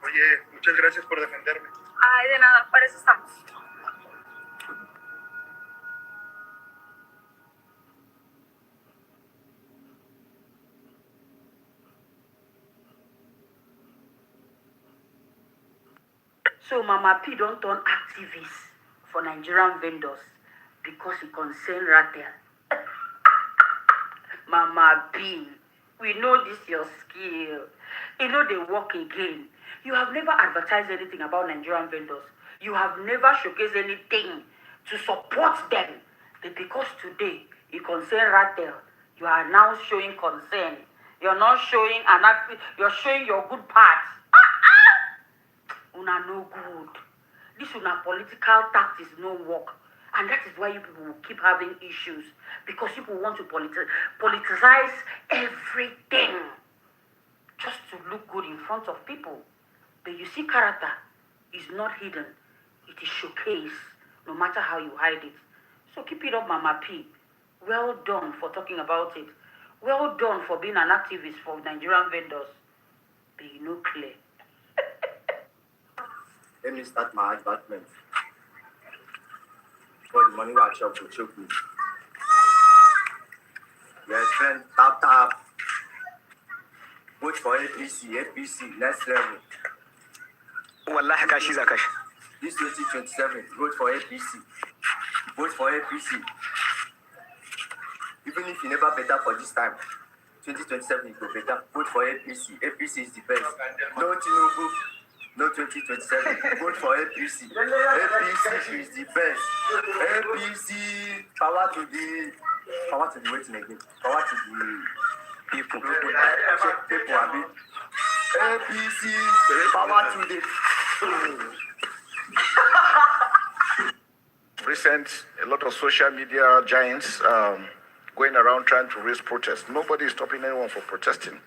Oye, muchas gracias por defenderme. Ay, de nada, para eso estamos. So Mama P don't turn activist for Nigerian vendors because he concern Ratel. Mama P, we know this your skill. You know they work again. You have never advertised anything about Nigerian vendors. You have never showcased anything to support them. But because today you concern Ratel, you are now showing concern. You're not showing an you're showing your good parts. Una no good. This is not political tactics, no work. And that is why you people will keep having issues. Because people want to politicize everything. Just to look good in front of people. But you see, character is not hidden. It is showcased, no matter how you hide it. So keep it up, Mama P. Well done for talking about it. Well done for being an activist for Nigerian vendors. But you know clear. Let me start my advertisement. For the money workshop will choke me. Yes, friend, tap. Vote for APC, next level. Wallahi kashi za kashi. This 2027, vote for APC. Vote for APC. Even if you never better for this time, 2027 you go better. Vote for APC. APC is the best. No Tinubu, no 2027. Vote for APC. APC is the best. APC, power to the waiting again. Power to the people. People are big. APC, power to the. Recent, a lot of social media giants going around trying to raise protests. Nobody is stopping anyone from protesting.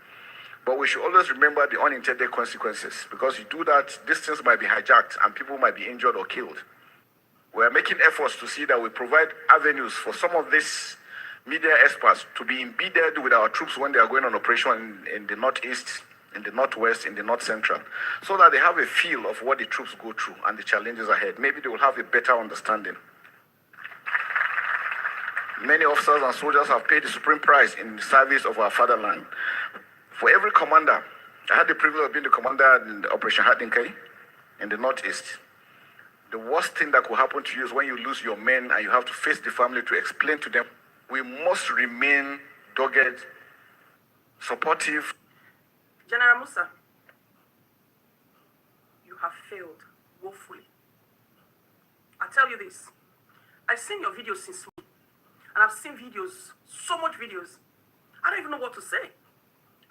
But we should always remember the unintended consequences, because you do that, these things might be hijacked and people might be injured or killed. We are making efforts to see that we provide avenues for some of these media experts to be embedded with our troops when they are going on operation in the northeast, in the northwest, in the north central, so that they have a feel of what the troops go through and the challenges ahead. Maybe they will have a better understanding. Many officers and soldiers have paid the supreme price in the service of our fatherland. For every commander, I had the privilege of being the commander in the Operation Hadinkai in the northeast. The worst thing that could happen to you is when you lose your men and you have to face the family to explain to them. We must remain dogged, supportive. General Musa, you have failed woefully. I tell you this, I've seen your videos since me, and I've seen videos, so much videos. I don't even know what to say.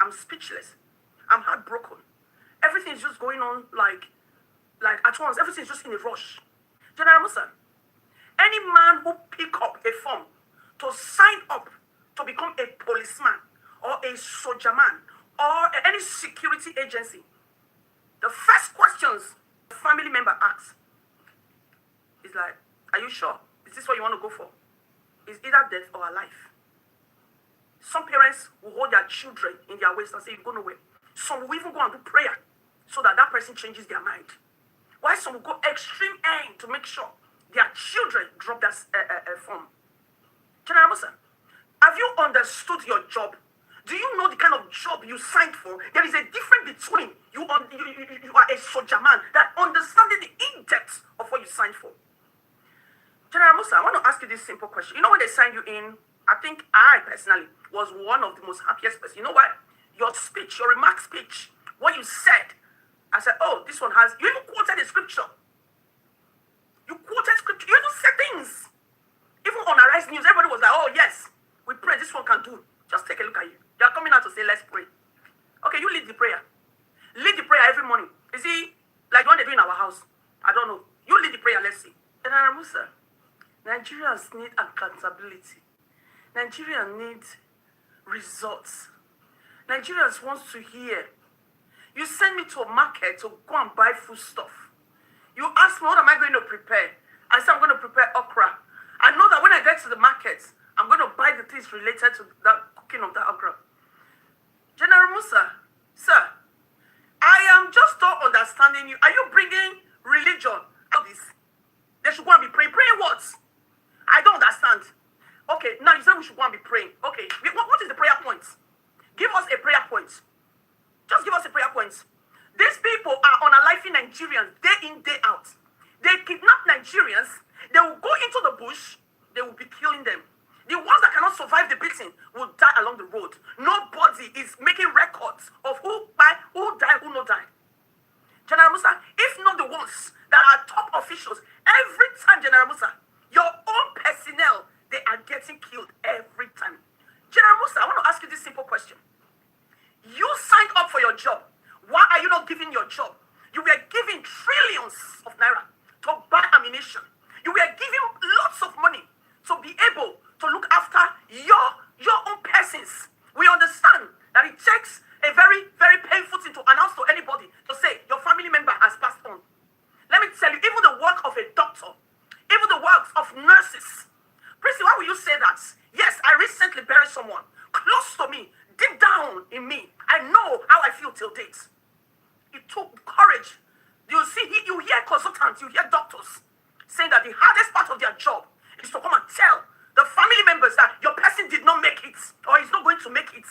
I'm speechless. I'm heartbroken. Everything's just going on like at once. Everything's just in a rush. General Musa, any man who pick up a form to sign up to become a policeman or a soldier man or any security agency, the first questions the family member asks is like, are you sure? Is this what you want to go for? It's either death or life. Some parents will hold their children in their waist and say, you go nowhere. Some will even go and do prayer so that that person changes their mind. Why some will go extreme end to make sure their children drop that form. General Musa, have you understood your job? Do you know the kind of job you signed for? There is a difference between you are a soldier man that understanding the in-depth of what you signed for. General Musa, I want to ask you this simple question. You know when they signed you in, I think I personally was one of the most happiest person. You know why? Your speech, your remark speech, what you said. I said, oh, this one has, you even quoted the scripture. You quoted scripture. You even said things. Even on Arise News, everybody was like, oh, yes, we pray this one can do. Just take a look at you. They are coming out to say, let's pray. Okay, you lead the prayer. Lead the prayer every morning. Is it like the one they do in our house? I don't know. You lead the prayer, let's see. General Musa, Nigerians need accountability. Nigerians need results. Nigerians want to hear. You send me to a market to go and buy food stuff. You ask me, what am I going to prepare? I said, I'm going to prepare okra. I know that when I get to the market, I'm going to buy the things related to the cooking of the okra. General Musa, sir, I am just not understanding you. Are you bringing religion out of this? They should go and be praying. Praying what? I don't understand. Okay, now you said we should go and be praying. Okay, what is the prayer point? Give us a prayer point. Just give us a prayer point. These people are unaliving Nigerians day in, day out. They kidnap Nigerians. They will go into the bush. They will be killing them. The ones that cannot survive the beating will die along the road. Nobody is making records of who died, who not died. General Musa, if not the ones that are top officials, every time, General Musa, your own personnel, they are getting killed every time. General Musa, I want to ask you this simple question. You signed up for your job. Why are you not giving your job? You were giving trillions of naira to buy ammunition. You were given lots of money to be able to look after your own persons. We understand that it takes a very, very painful thing to announce to anybody to say your family member has passed on. Let me tell you, even the work of a doctor, even the works of nurses. Prissy, why will you say that? Yes, I recently buried someone close to me, deep down in me. I know how I feel till date. It took courage. You see, you hear consultants, you hear doctors saying that the hardest part of their job is to come and tell the family members that your person did not make it or is not going to make it.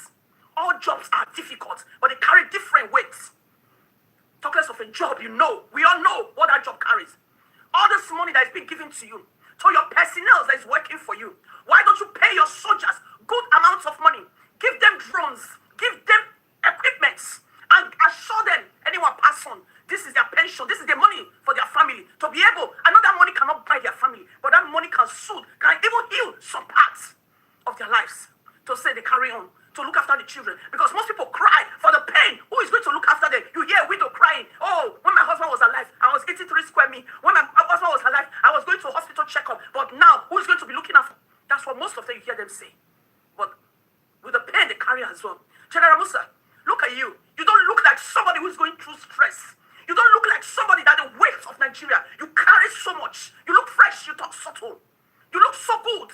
All jobs are difficult, but they carry different weights. Talk less of a job, you know. We all know what that job carries. All this money that is being given to you, to your personnel that is working for you. Why don't you pay your soldiers good amounts of money? Give them drones, give them equipment, and assure them anyone pass on. This is their pension, this is their money for their family. To be able, I know that money cannot buy their family, but that money can soothe, can even heal some parts of their lives. To say they carry on, to look after the children. Because most people cry for the pain. Who is going to look after them? You hear a widow crying. Oh, when my husband was alive, I was 83 square meter. When my husband was alive, I was going to a hospital checkup. But now, who is going to be looking after? That's what most of them you hear them say. But with the pain they carry as well. General Musa, look at you. You don't look like somebody who is going through stress. You don't look like somebody that the weight of Nigeria. You carry so much. You look fresh. You talk subtle. You look so good.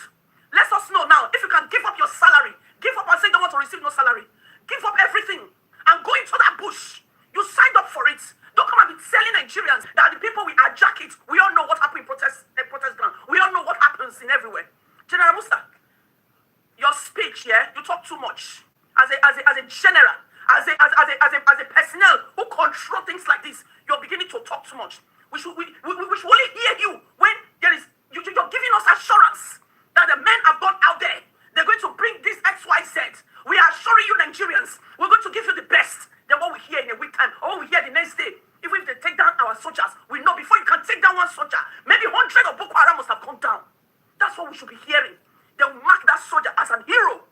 Let us know now if you can give up your salary. Give up and say you don't want to receive no salary. Give up everything and go into that bush. You signed up for it. Don't come and be telling Nigerians that the people we hijack it. We all know what happened in protest ground. We all know what happens in everywhere. General Musa, your speech, yeah, you talk too much. As a general, as a personnel who control things like this, you're beginning to talk too much. We should only hear you when you're giving us assurance that the men have gone out there. They're going to bring this XYZ. We are assuring you Nigerians, we're going to give you the best than what we hear in a week time or what we hear the next day. Even if they take down our soldiers, we know before you can take down one soldier, maybe 100 of Boko Haram must have gone down. That's what we should be hearing. They will mark that soldier as an hero.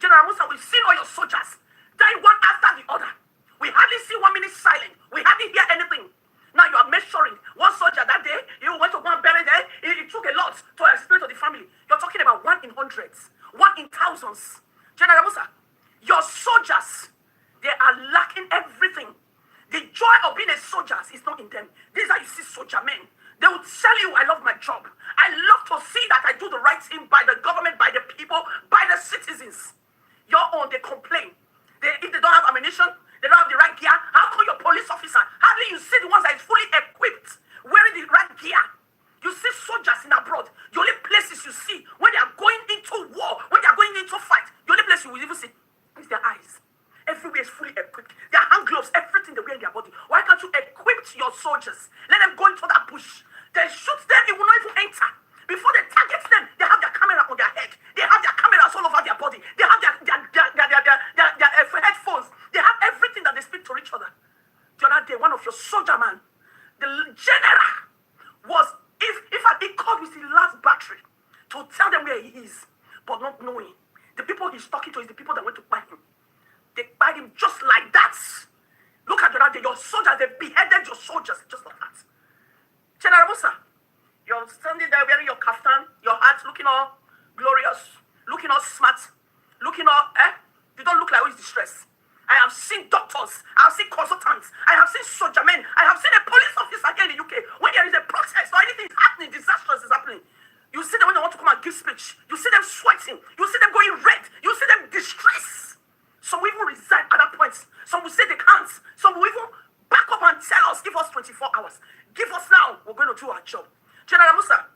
General Musa, we've seen all your soldiers die one after the other. We hardly see 1 minute silent. We hardly hear anything. Now you are measuring one soldier that day, you went to go and bury there. It took a lot to explain to the family. You're talking about 1 in hundreds, 1 in thousands. General Musa, your soldiers, they are lacking everything. The joy of being a soldier is not in them. These are you see soldier men. They will tell you, I love my job. I love to see that I do the right thing by the government, by the people, by the citizens. Your own, they complain. If they don't have ammunition, they don't have the right gear. How come your police officer, hardly you see the ones that is fully equipped, wearing the right gear? You see soldiers in abroad. The only places you see when they are going into war, when they are going into fight, the only place you will even see is their eyes. Everywhere is fully equipped. Their hand gloves, everything they wear in their body. Why can't you equip your soldiers? Let them go into that bush. Then shoot them, it will not even enter. Before they target them, they have their camera on their head. They have their cameras all over their body. They have their headphones. They have everything that they speak to each other. The other day, one of your soldier man, the general, was, if he called with his last battery to tell them where he is, but not knowing. The people he's talking to is the people that went to buy him. They buy him just like that. Look at the other day, your soldiers, they beheaded your soldiers just like that. General Musa, you're standing there wearing your kaftan, your hat looking all glorious, looking all smart, looking all, you don't look like who is distressed. I have seen doctors, I have seen consultants, I have seen soldier men, I have seen a police officer here in the UK. When there is a protest or anything is happening, disastrous is happening, you see them when they want to come and give speech. You see them sweating. You see them going red. You see them distressed. Some will even resign at that point. Some will say they can't. Some will even back up and tell us, give us 24 hours. Give us now. We're going to do our job. General Musa,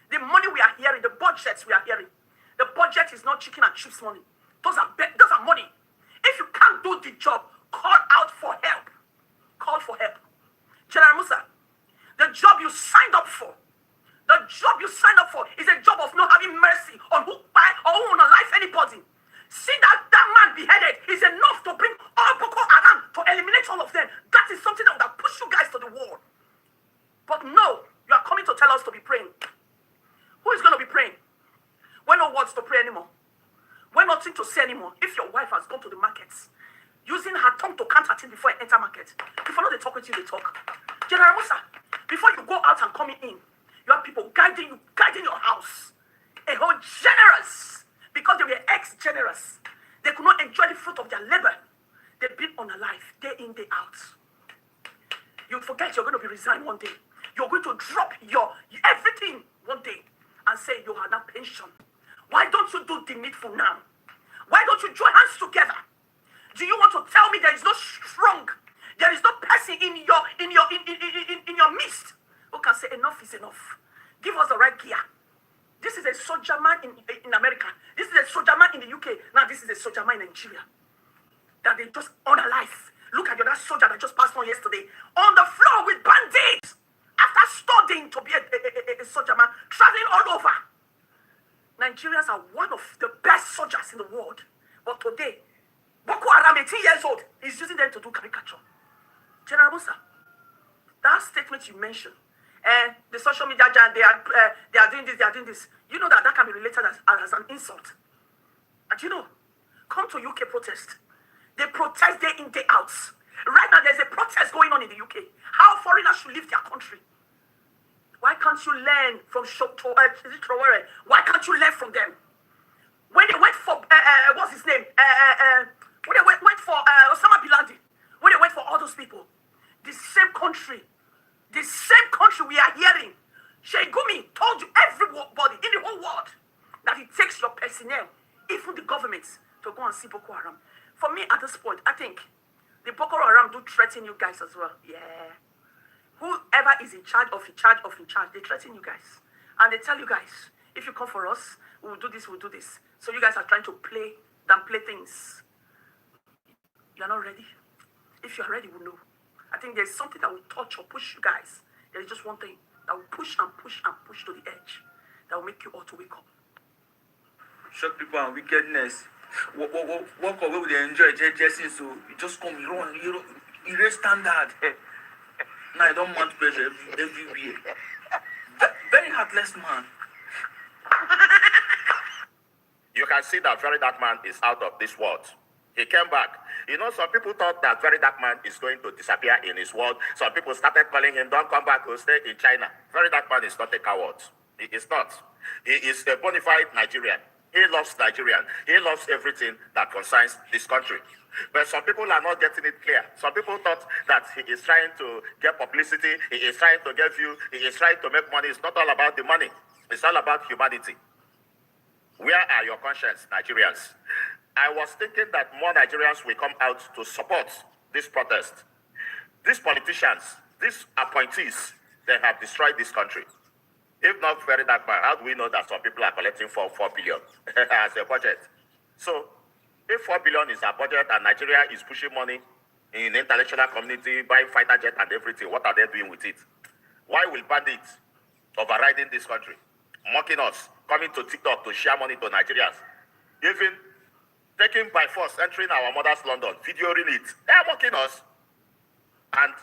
the money we are hearing, the budgets we are hearing, the budget is not chicken and chips money. Those are money. If you can't do the job, call out for help. Call for help. General Musa, the job you signed up for, is a job of not having mercy on who buy or who want to life anybody. See that man beheaded is enough to bring all Boko Haram to eliminate all of them. That is something that would have pushed you guys to the wall. But no, you are coming to tell us to be praying. Who is going to be praying? When no words to pray anymore. When nothing to say anymore. If your wife has gone to the markets, using her tongue to count her thing before I enter market. If I know they talk with you, they talk. General Musa, Before you go out and coming in, you have people guiding you, guiding your house. A whole generous, because they were ex-generous. They could not enjoy the fruit of their labor. They've been on a life, day in, day out. You forget you're going to be resigned one day. You're going to drop your everything one day and say you are now pension. Why don't you do the needful now? Why don't you join hands together? Do you want to tell me there is no strong, there is no person in your midst who can say enough is enough? Give us the right gear. This is a soldier man in America. This is a soldier man in the UK. Now this is a soldier man in Nigeria. That they just on a life. Look at that soldier that just passed on yesterday. On the floor with bandits. After studying to be a soldier man, traveling all over. Nigerians are one of the best soldiers in the world. But today, Boko Haram, 18 years old, is using them to do caricature. General Musa, that statement you mentioned, and the social media giant, they are doing this, they are doing this. You know that can be related as an insult. And you know, come to UK protest. They protest day in, day out. Right now, there's a protest going on in the UK. How foreigners should leave their country. Why can't you learn from Sowore? Why can't you learn from them? When they went for, what's his name? When they went for Osama Bin Laden, when they went for all those people, the same country we are hearing, Sheikh Gumi told you, everybody in the whole world, that it takes your personnel, even the governments, to go and see Boko Haram. For me, at this point, I think the Boko Haram do threaten you guys as well. Yeah. Whoever is in charge, they threaten you guys. And they tell you guys, if you come for us, we'll do this, we'll do this. So you guys are trying to play things. You're not ready. If you're ready, we'll know. I think there's something that will touch or push you guys. There is just one thing that will push and push and push to the edge. That will make you all to wake up. Shock people and wickedness. Walk away with the enjoy Jesse, so you just come, you raise standard. Now I don't want pressure everywhere. Very heartless man. You can see that very dark man is out of this world. He came back. You know, some people thought that very dark man is going to disappear in his world. Some people started calling him, don't come back, he'll stay in China. Very dark man is not a coward. He is not. He is a bona fide Nigerian. He loves Nigerian. He loves everything that concerns this country. But some people are not getting it clear. Some people thought that he is trying to get publicity, he is trying to get view, he is trying to make money. It's not all about the money. It's all about humanity. Where are your conscience, Nigerians? I was thinking that more Nigerians will come out to support this protest. These politicians, these appointees, they have destroyed this country. If not very dark man, how do we know that some people are collecting 4 billion as a budget? So, if 4 billion is our budget and Nigeria is pushing money in the international community, buying fighter jet and everything, what are they doing with it? Why will bandits overriding this country, mocking us, coming to TikTok to share money to Nigerians, even taking by force, entering our mother's London, videoing it? They are mocking us. And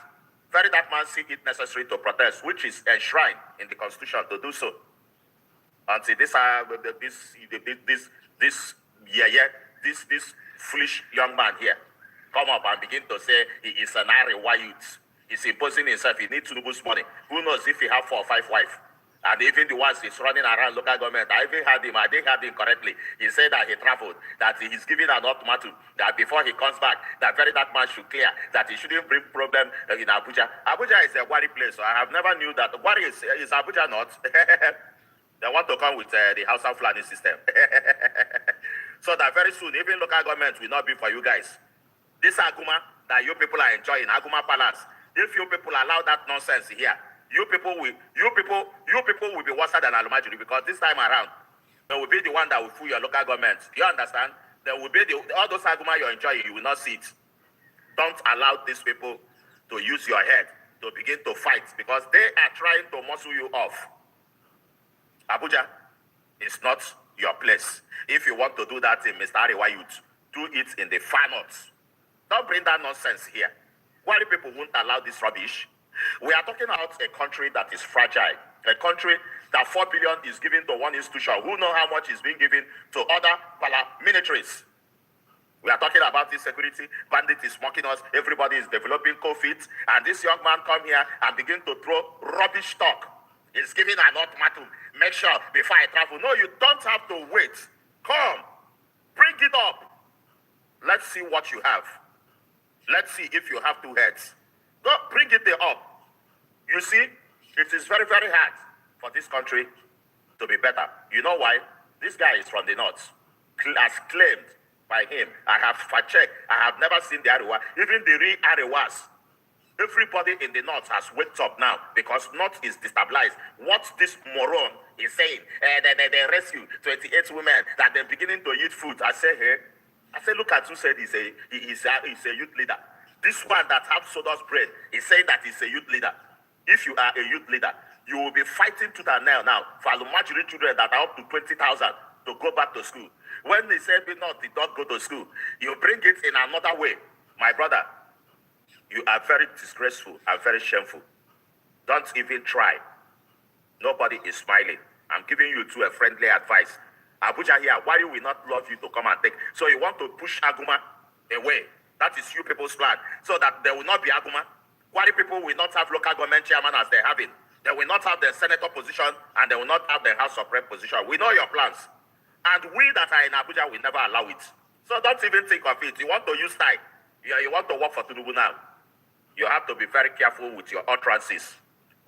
very dark man see it necessary to protest, which is enshrined in the Constitution to do so. Until this foolish young man here come up and begin to say he is an Arewa youth. He's imposing himself. He needs Tinubu's money. Who knows if he have 4 or 5 wives? And even the ones he's running around local government, I didn't have him correctly. He said that he traveled, that he's giving an ultimatum, that before he comes back, that very dark man should clear, that he shouldn't bring problem in Abuja. Abuja is a worry place, so I have never knew that. Worry is Abuja not? They want to come with the House of Fulani system. So that very soon, even local government will not be for you guys. This Aguma that you people are enjoying, Aguma Palace, if you people allow that nonsense here, you people will be worse than Alumajiri, because this time around, they will be the one that will fool your local government. Do you understand? There will be all those Aguma you're enjoying, you will not see it. Don't allow these people to use your head to begin to fight, because they are trying to muscle you off. Abuja is not your place. If you want to do that in Mr. Arewa Youth, do it in the far north. Don't bring that nonsense here. Why people won't allow this rubbish? We are talking about a country that is fragile, a country that 4 billion is given to one institution. Who know how much is being given to other paramilitaries? We are talking about this security bandit is mocking us. Everybody is developing COVID. And this young man come here and begin to throw rubbish talk. He's giving an ultimatum. Make sure before I travel. No, you don't have to wait. Come. Bring it up. Let's see what you have. Let's see if you have two heads. Go, bring it up. You see, it is very, very hard for this country to be better. You know why? This guy is from the north. As claimed by him. I have fact-checked. I have never seen the Arewa. Even the real Arewas. Everybody in the north has waked up now because north is destabilized. What this moron is saying, they rescue 28 women that they're beginning to eat food. I say, hey, look at who said he's a youth leader. This one that have sawdust brain is saying that he's a youth leader. If you are a youth leader, you will be fighting tooth and nail now for Alumajiri children that are up to 20,000 to go back to school. When they say they don't go to school, you bring it in another way. My brother, you are very disgraceful and very shameful. Don't even try. Nobody is smiling. I'm giving you two a friendly advice. Abuja here, why do we not love you to come and take? So you want to push Aguma away. That is you people's plan. So that there will not be Aguma. Kwari people will not have local government chairman as they're having. They will not have the senator position and they will not have the House of Rep position. We know your plans. And we that are in Abuja will never allow it. So don't even think of it. You want to use time. You want to work for Tinubu now. You have to be very careful with your utterances.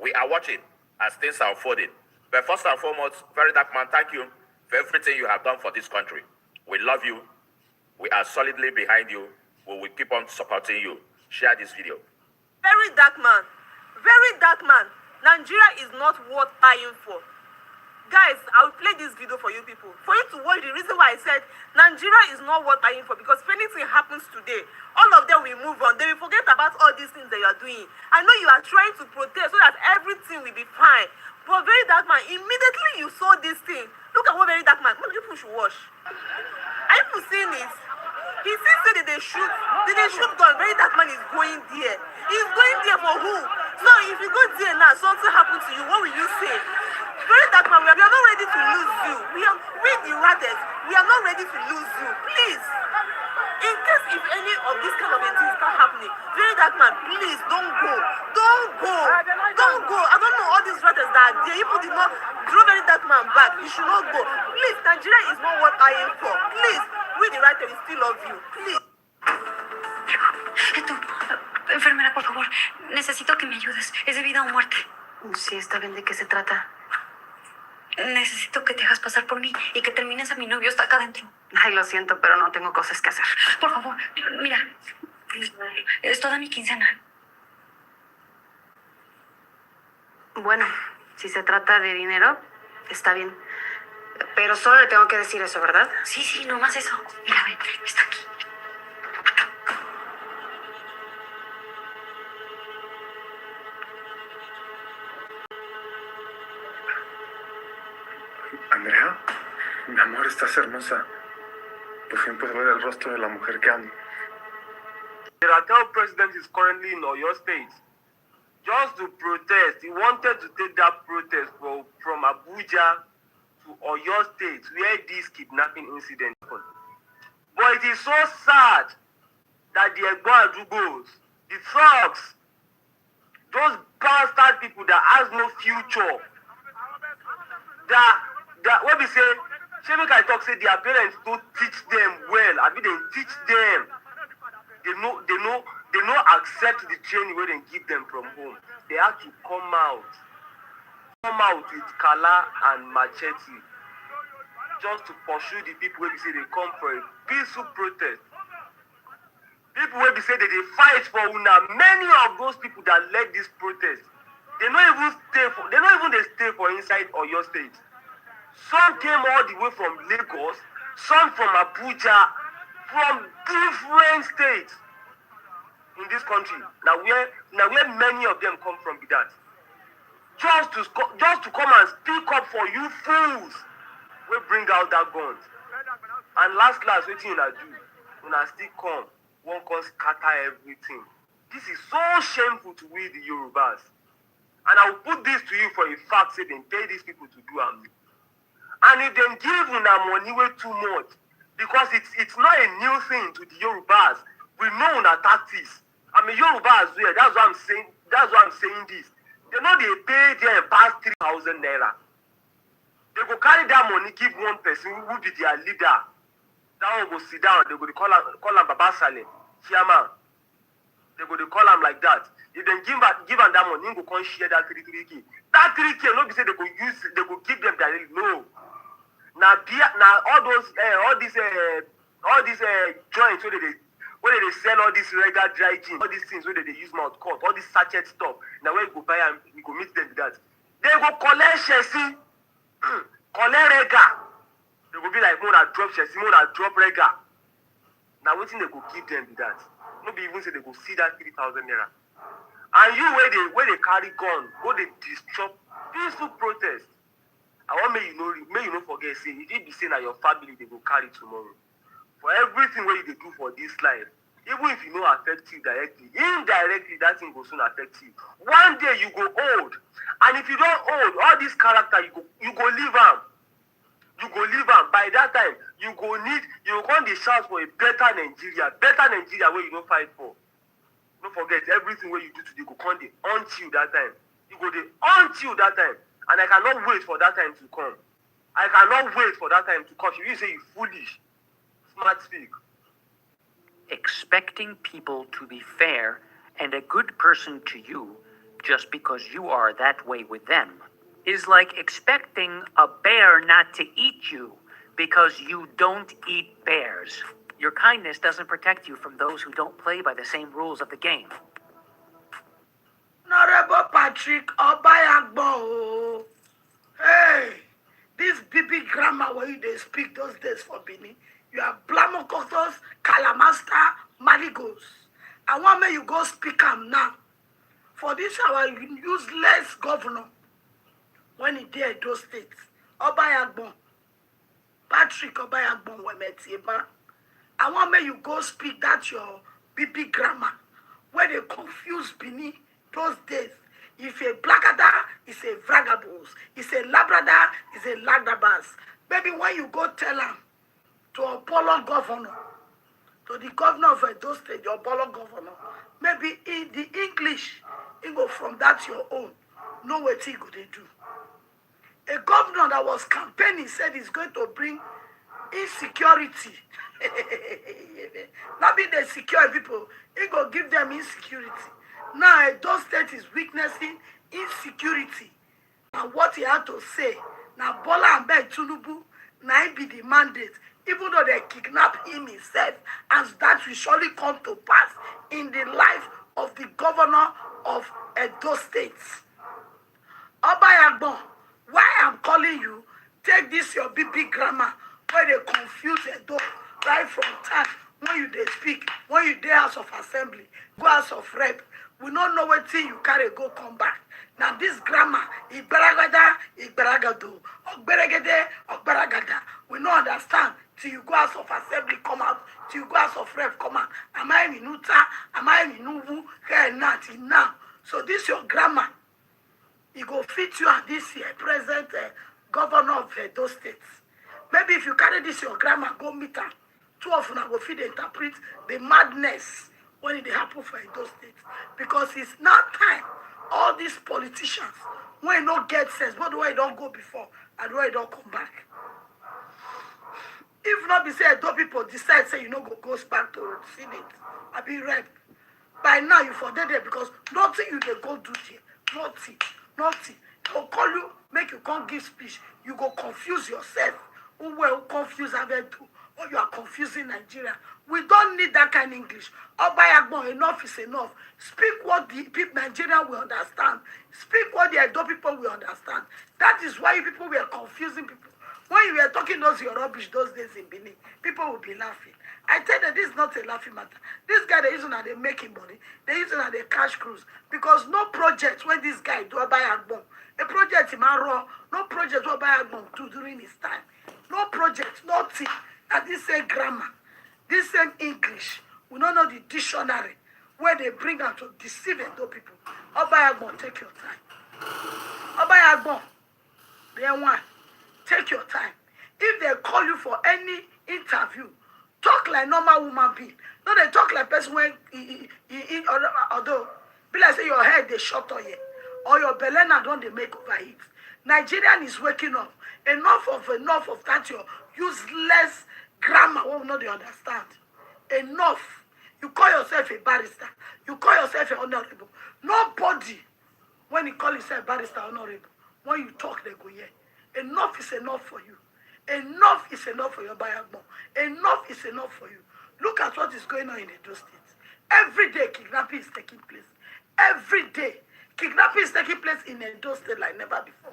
We are watching as things are unfolding. But first and foremost, very dark man, thank you for everything you have done for this country. We love you. We are solidly behind you. We will keep on supporting you. Share this video. Very dark man. Very dark man. Nigeria is not worth dying for. Guys, I will play this video for you people. For you to watch the reason why I said Nigeria is not worth dying for. Because if anything happens today, all of them will move on. They will forget about all these things that you are doing. I know you are trying to protest so that everything will be fine. But very dark man, immediately you saw this thing. Look at what very dark man. Maybe people should watch. Are you seeing this? He said that they shoot gun. Very dark man is going there. He's going there for who? So if you go there now, something happens to you, what will you say? Very dark man, we are not ready to lose you. We the Ratels, we are not ready to lose you. Please. In case if any of this kind of things start happening, very dark man, please don't go. Don't go. Don't go. I don't know all these Ratels that are there. People did not draw very dark man back. You should not go. Please, Nigeria is not what I am for. Please, we the Ratels, we still love you. Please. Tú, enfermera, por favor, necesito que me ayudes. Es de vida o muerte. Sí, está bien. ¿De qué se trata? Necesito que te hagas pasar por mí y que termines a mi novio hasta acá adentro. Ay, lo siento, pero no tengo cosas que hacer. Por favor, mira, es toda mi quincena. Bueno, si se trata de dinero, está bien. Pero solo le tengo que decir eso, ¿verdad? Sí, nomás eso. Mira, ven, está aquí. Andrea, mi amor, estás hermosa. Por fin puedo ver el rostro de la mujer que amo. The Ratel president is currently in Oyo State. Just to protest, he wanted to take that protest from Abuja to Oyo State, where this kidnapping incident happened. But it is so sad that the Egbon the thugs, those bastard people that has no future, that what we say, make I talk say their parents don't teach them well. I mean they teach them. They know accept the training where they give them from home. They have to come out with Kala and Machete just to pursue the people where we say they come for a peaceful protest. People where we say that they fight for una. Many of those people that led this protest, they don't even stay for inside Oyo State. Some came all the way from Lagos, some from Abuja, from different states in this country. Now where many of them come from with that. Just to come and speak up for you fools. We bring out that guns. And last, what you do? When I still come, one can scatter everything. This is so shameful to we the Yorubas. And I will put this to you for a fact, say they tell these people to do and if they give una money way too much, because it's not a new thing to the Yorubas. We know una tactics. I mean, Yorubas here. That's why I'm saying. That's why I'm saying this. They know they pay them past 3,000 naira. They go carry that money, give one person who will be their leader. That one go sit down. They go call him Baba Saleh, chairman. They go call him like that. If they give him that money, he go come share that 3K. That 3K, no be say they go use, they go give them directly. No. Now all these joints where they sell all these regular dry gin, all these things where they use mouth cut, all this sachet stuff. Now when you go buy and you go meet them with that, they go collect chassis, collect rega. They go be like, Mona drop chassis, Mona drop rega. Now what thing they go give them with that? No be even say they go see that 3,000 naira. And you where they carry gun, go they disrupt peaceful protest. I want make you no forget, say if it be saying that your family they go carry tomorrow. For everything where you dey do for this life, even if you no affect you directly, indirectly that thing go soon affect you. One day you go old, and if you don't old, all this character you go leave am. You go leave am. By that time, you go come dey shout for a better Nigeria where you no fight for. Don't forget everything where you do today go come dey haunt you that time. You go dey haunt you that time, and I cannot wait for that time to come. I cannot wait for that time to come. If you say you foolish. Smart speak. Expecting people to be fair and a good person to you just because you are that way with them is like expecting a bear not to eat you because you don't eat bears. Your kindness doesn't protect you from those who don't play by the same rules of the game. Honorable Patrick Obayagbo. Hey, this BB grammar where they speak those days for Benin. You are Blamokotos, Kalamasta, Maligos. I want me you go speak am now. For this our useless governor, when he did those states, Obayagbon, Patrick Obayagbon, Wemetieba. I want me you go speak that your BB grammar, where they confuse Bini those days. If a blackada is a vragabos, if a labrada is a lagrabas. Maybe when you go tell him, to Apollo governor, to the governor of those states, the Apollo governor, maybe in the English, you go from that your own. Know what he could do. A governor that was campaigning said he's going to bring insecurity. Not be the secure people, he go give them insecurity. Now those states is witnessing insecurity. Now what he had to say, now Bola Ahmed Tinubu, now he be the mandate. Even though they kidnap him himself, as that will surely come to pass in the life of the governor of Edo State. Obayagbon, why I'm calling you, take this your BB grammar, where they confuse Edo right from time when you they speak, when you dey House of Assembly, go House of Rep. We don't know what thing you carry go come back. Now this grammar, Iberagada, Iberagado, Ogberegede, Ogberagada. We don't understand till you go House of Assembly come out, till you go House of Rep come out. Am I in Uta? Am I in Nuvu? Here not now. So this your grammar. It go fit you at this year, present governor of those states. Maybe if you carry this your grammar, go meet her. Two of them go fit interpret the madness when it happen for those states. Because it's not time. All these politicians, when no get sense, but the way don't go before and the way don't come back. If not be said, those people decide say you know go back to Senate. I be rep. By now you forget there because nothing you can go do here. Nothing. They'll call you, make you can't give speech. You go confuse yourself. Who will confuse Avetu? Or you are confusing Nigeria. We don't need that kind of English. Obayagbon, enough is enough. Speak what the people Nigeria will understand. Speak what the Edo people will understand. That is why people were confusing people. When you were talking those your rubbish those days in Benin, people will be laughing. I tell them this is not a laughing matter. This guy they using that they making money. They using that they cash cruise. Because no project when this guy do Obayagbon, a project in Maro, no project Obayagbon do during his time. No project, nothing. And this same grammar, this same English, we don't know the dictionary where they bring out to deceive Edo people. Obayagbon, take your time. Obayagbon, they one, take your time. If they call you for any interview, talk like normal woman being. No, they talk like person when although be like say your head they shut on you, or your belena don't they make overheat. Nigerian is waking up. Enough of that your useless grammar. What not they understand? Enough. You call yourself a barrister. You call yourself an honorable. Nobody, when you call yourself barrister honorable, when you talk, they go, yeah. Enough is enough for you. Enough is enough for your Bayagbo. Enough is enough for you. Look at what is going on in Edo State. Every day, kidnapping is taking place. Every day, kidnapping is taking place in Edo State like never before.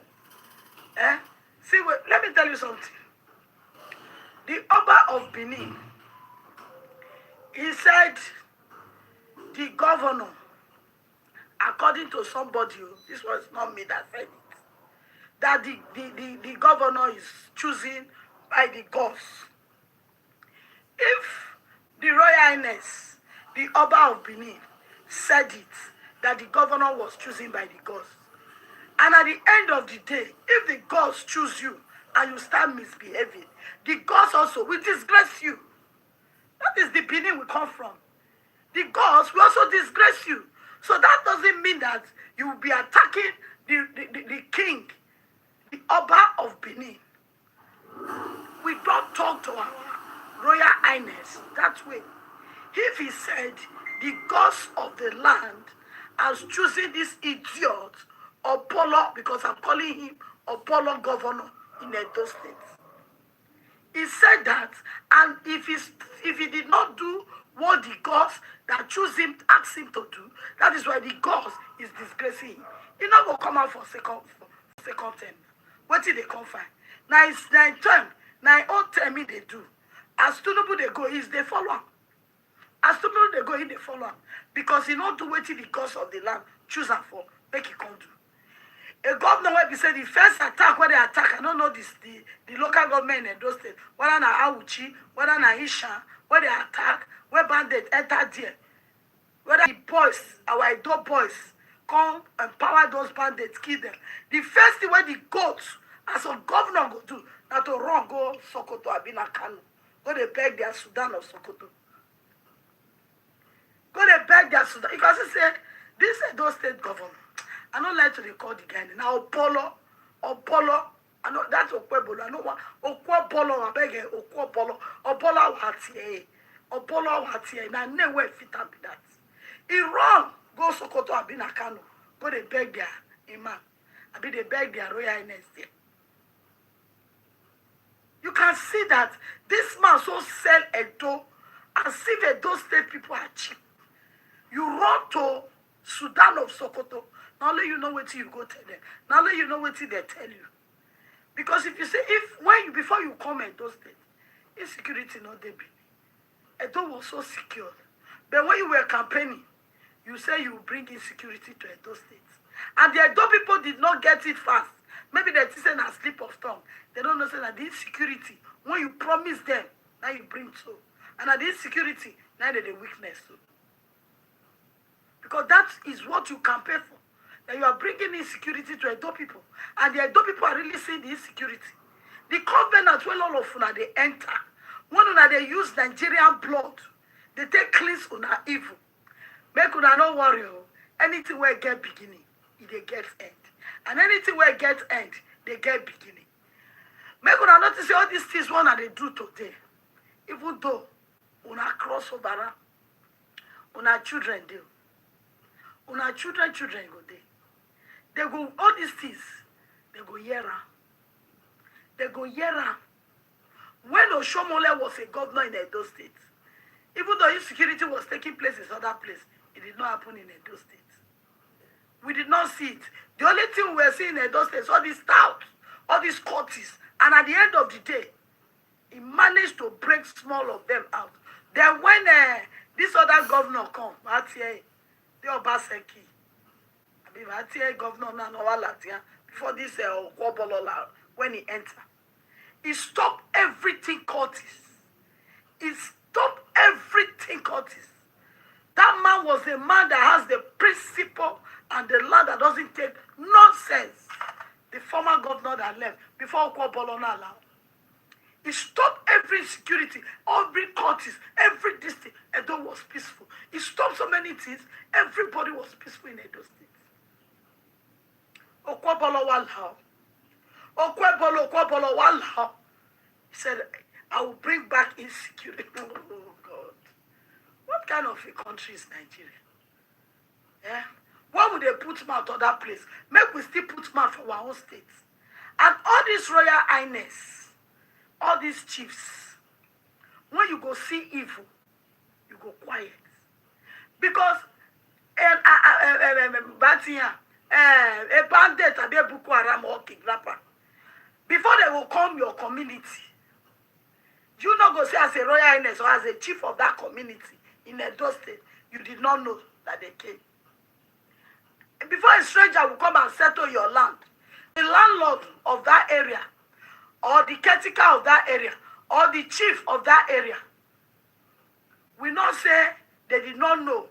Eh? See, wait, let me tell you something. The Oba of Benin, he said the governor, according to somebody, this was not me that said it, that the governor is choosing by the gods. If the Royal Highness, the Oba of Benin, said it, that the governor was choosing by the gods, and at the end of the day, if the gods choose you and you start misbehaving, the gods also will disgrace you. That is the Benin we come from. The gods will also disgrace you. So that doesn't mean that you will be attacking the king, the Oba of Benin. We don't talk to our Royal Highness that way. If he said the gods of the land as choosing this idiot, Apollo, because I'm calling him Apollo governor in Edo State. He said that, and if he did not do what the gods that choose him asked him to do, that is why the gods is disgracing him. He not go come out for second term. What did they come find? Now it's 9 term. Now own term they do. As Tinubu they go, is they follow him. As Tinubu they go, in they follow him. Because he not do what the gods of the land choose him for, make he come do. A governor will be said the first attack where they attack, I don't know this the local government in those states, whether na Auchi, whether na Isha, where they attack, where bandits enter there, whether the boys, our Edo boys, come empower those bandits, kill them. The first thing where the goats, as a governor go do, not to run go Sokoto Abina Kano, go they beg their Sudan of Sokoto. Go they beg their Sudan. Because he said, this Edo state governor, I don't like to record the guy. Now Apollo, I know that's Okwebolo. I know what Okwebolo, I beg you, Okwebolo Watie. Apollo Watie. Now nowhere fit up with that. He wrong. Go Sokoto Abina Kano. Go they beg their imam. I be they beg their Royal Highness there. You can see that this man so sell Edo as if Edo state people are cheap. You run to Sudan of Sokoto. Not only you know what you go tell them. Not only you know what they tell you. Because if you say, before you come Edo State, insecurity not there be. Edo was so secure. But when you were campaigning, you say you will bring insecurity to Edo State. And the Edo people did not get it fast. Maybe they say a slip of tongue. They don't know say that the insecurity, when you promise them, now you bring so. And at the insecurity, now they're the weakness so. Because that is what you campaign for. That you are bringing insecurity to Edo people. And the Edo people are really seeing the insecurity. The covenant when all of una they enter. When una they use Nigerian blood, they take cleanse una evil. Make una no worry. Anything where get beginning, it get end. And anything where get end, they get beginning. Make una notice all these things one they do today. Even though una cross over, una children do. Una children go there. They go, all these things, they go hear am. They go hear am. When Oshomole was a governor in Edo State, even though insecurity was taking place in other places, it did not happen in Edo State. We did not see it. The only thing we were seeing in Edo State is all these touts, all these courts, and at the end of the day, he managed to break small of them out. Then when this other governor come, the Obaseki, governor before this Okwobolola, when he entered, he stopped everything courts. He stopped everything courts. That man was a man that has the principle and the land that doesn't take nonsense. The former governor that left before Okwobolola allowed. He stopped every insecurity, every cultist, every district. Edo was peaceful. He stopped so many things. Everybody was peaceful in Edo State. Okwabolo walhao. Okwabolo walhao. He said, I will bring back insecurity. Oh God. What kind of a country is Nigeria? Yeah? Why would they put mouth to that place? Make we still put mouth for our own states. And all this royal highness, all these chiefs, when you go see evil, you go quiet. Because Batia, a bandit, a Boko Haram or kidnapper, before they will come your community, you not go say as a royal highness or as a chief of that community in Edo State, you did not know that they came. And before a stranger will come and settle your land, the landlord of that area, or the caretaker of that area, or the chief of that area, will not say they did not know.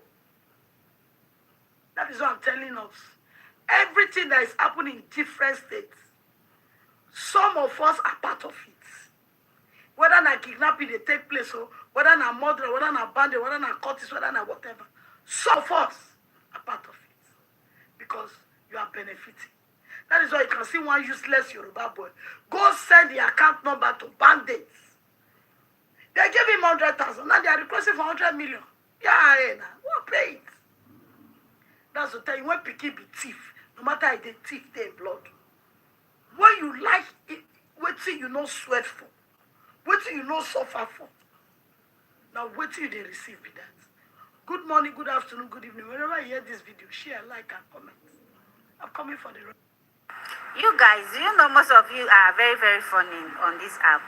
That is what I'm telling us. Everything that is happening in different states, some of us are part of it. Whether na kidnapping they take place, or whether na murder, whether na bandit, whether na cultist, whether na whatever, some of us are part of it. Because you are benefiting. That is why you can see one useless Yoruba boy go send the account number to bandits. They give him 100,000. Now they are requesting for 100 million. Yeah, what pay it? That's the time when Piki be thief. No matter how they thief, they blood. When you like it, wait till you no sweat for. Wait till you no suffer for. Now wait till they receive be that. Good morning, good afternoon, good evening. Whenever you hear this video, share, like, and comment. I'm coming for the... You guys, you know most of you are very, very funny on this app.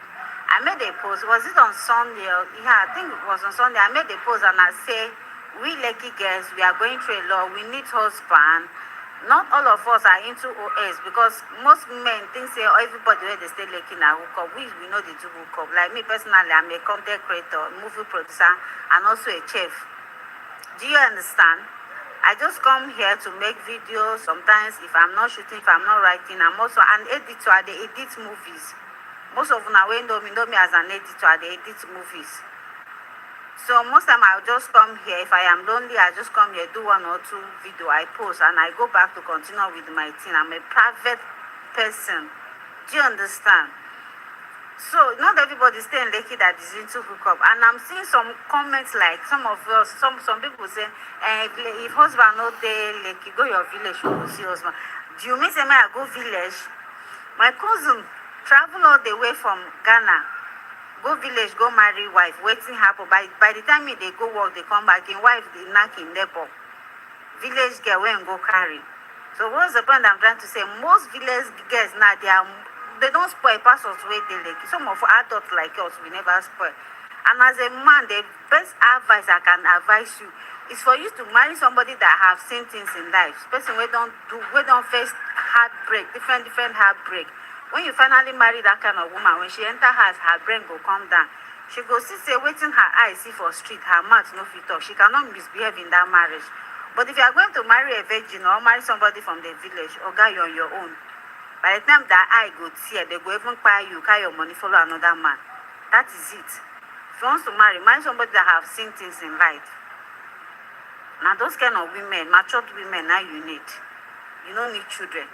I made a post. Was it on Sunday? Yeah, I think it was on Sunday. I made a post and I say, we lucky girls, we are going through a lot. We need husband. Not all of us are into OS because most men think say everybody where they stay lucky now hook up. We know they do hook up. Like me personally, I'm a content creator, movie producer, and also a chef. Do you understand? I just come here to make videos. Sometimes if I'm not shooting, if I'm not writing, I'm also an editor. I edit movies. Most of them know me as an editor. I edit movies. So most time I'll just come here. If I am lonely, I just come here, do 1 or 2 video, I post, and I go back to continue with my thing. I'm a private person. Do you understand? So not everybody staying lucky that is into hookup. And I'm seeing some comments like some of us, some people say, if husband not there, lucky, go your village, you will see husband. Do you mean say I go village? My cousin travel all the way from Ghana, go village, go marry wife, waiting happen. By the time they go work, they come back, in wife, they knock in neighbor. Village girl when go carry. So what's the point I'm trying to say? Most village girls now, they don't spoil pastors way they like. Some of adults like us, we never spoil. And as a man, the best advice I can advise you is for you to marry somebody that have seen things in life. Person we don't face heartbreak, different heartbreak. When you finally marry that kind of woman, when she enter house, her brain go come down. She go see say waiting her eyes see for street, her mouth no fit talk. She cannot misbehave in that marriage. But if you are going to marry a virgin or marry somebody from the village, oga, you're on your own. By the time that eye go tear, they go even buy you, carry your money, follow another man. That is it. If you want to marry somebody that have seen things in life. Now those kind of women, matured women, now you need. You don't need children.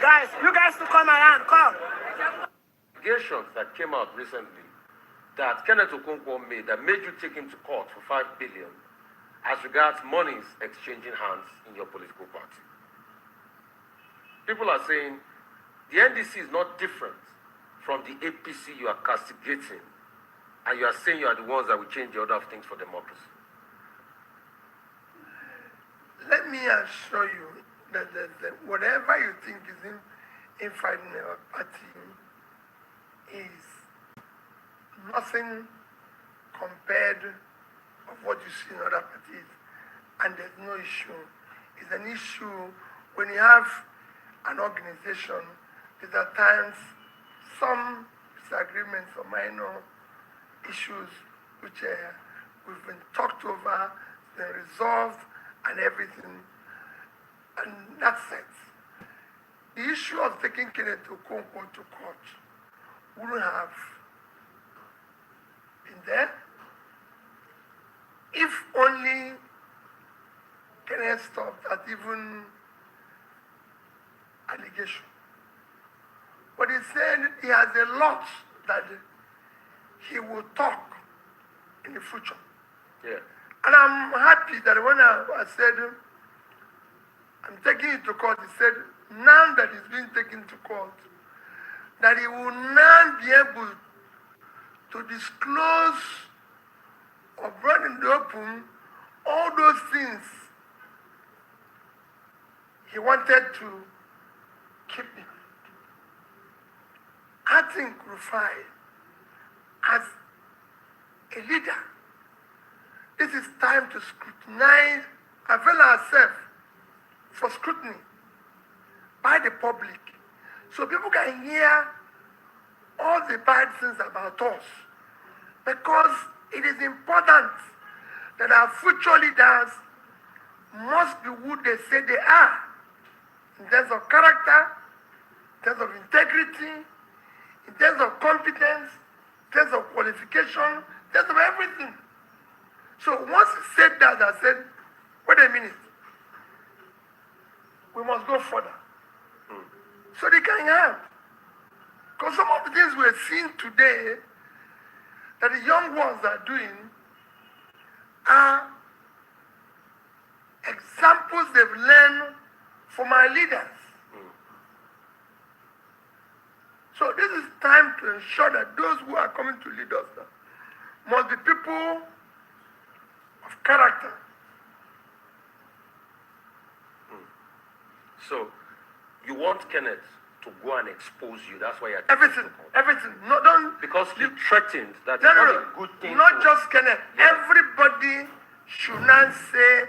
Guys, you guys to come around, come. Allegations that came out recently that Kenneth Okonkwo made that made you take him to court for 5 billion as regards monies exchanging hands in your political party. People are saying the NDC is not different from the APC you are castigating, and you are saying you are the ones that will change the order of things for democracy. Let me assure you that whatever you think is in fighting our party is nothing compared of what you see in other parties, and there's no issue. It's an issue when you have an organization, there's at times some disagreements or minor issues which we've been talked over, been resolved, and everything. And that's it. The issue of taking Kenneth Okonkwo to court wouldn't have been there if only Kenneth stopped at even allegation. But he said he has a lot that he will talk in the future. Yeah. And I'm happy that when I said, I'm taking it to court, he said, now that he's being taken to court, that he will now be able to disclose or bring in the open all those things he wanted to keep it. I think Rufai, as a leader, this is time to scrutinize, avail ourselves for scrutiny by the public, so people can hear all the bad things about us. Because it is important that our future leaders must be who they say they are, in terms of character, in terms of integrity, in terms of competence, in terms of qualification, in terms of everything. So once he said that, I said, wait a minute, we must go further. So they can help. Because some of the things we're seeing today that the young ones are doing are examples they've learned from our leaders. So this is time to ensure that those who are coming to lead us now must be people of character. So, you want Kenneth to go and expose you. That's why you're everything. No, don't. Because he threatened that No, it's no, not no. a good thing. Not just Kenneth. Yeah. Everybody should not say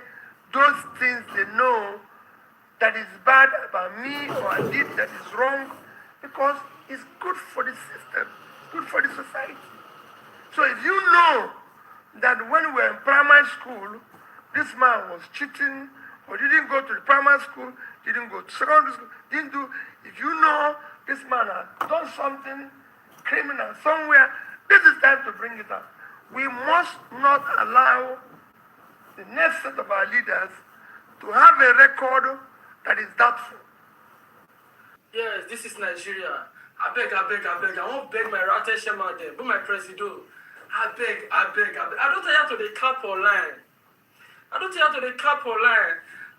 those things they know that is bad about me or I did that is wrong, because it's good for the system, good for the society. So if you know that when we were in primary school, this man was cheating or didn't go to the primary school, didn't go to secondary school, didn't do, if you know this man has done something criminal somewhere, this is time to bring it up. We must not allow the next set of our leaders to have a record that is doubtful. Yes, this is Nigeria. I beg. I won't beg my Ratels Shema there, but my president. I beg. I don't tell you to the cap or line.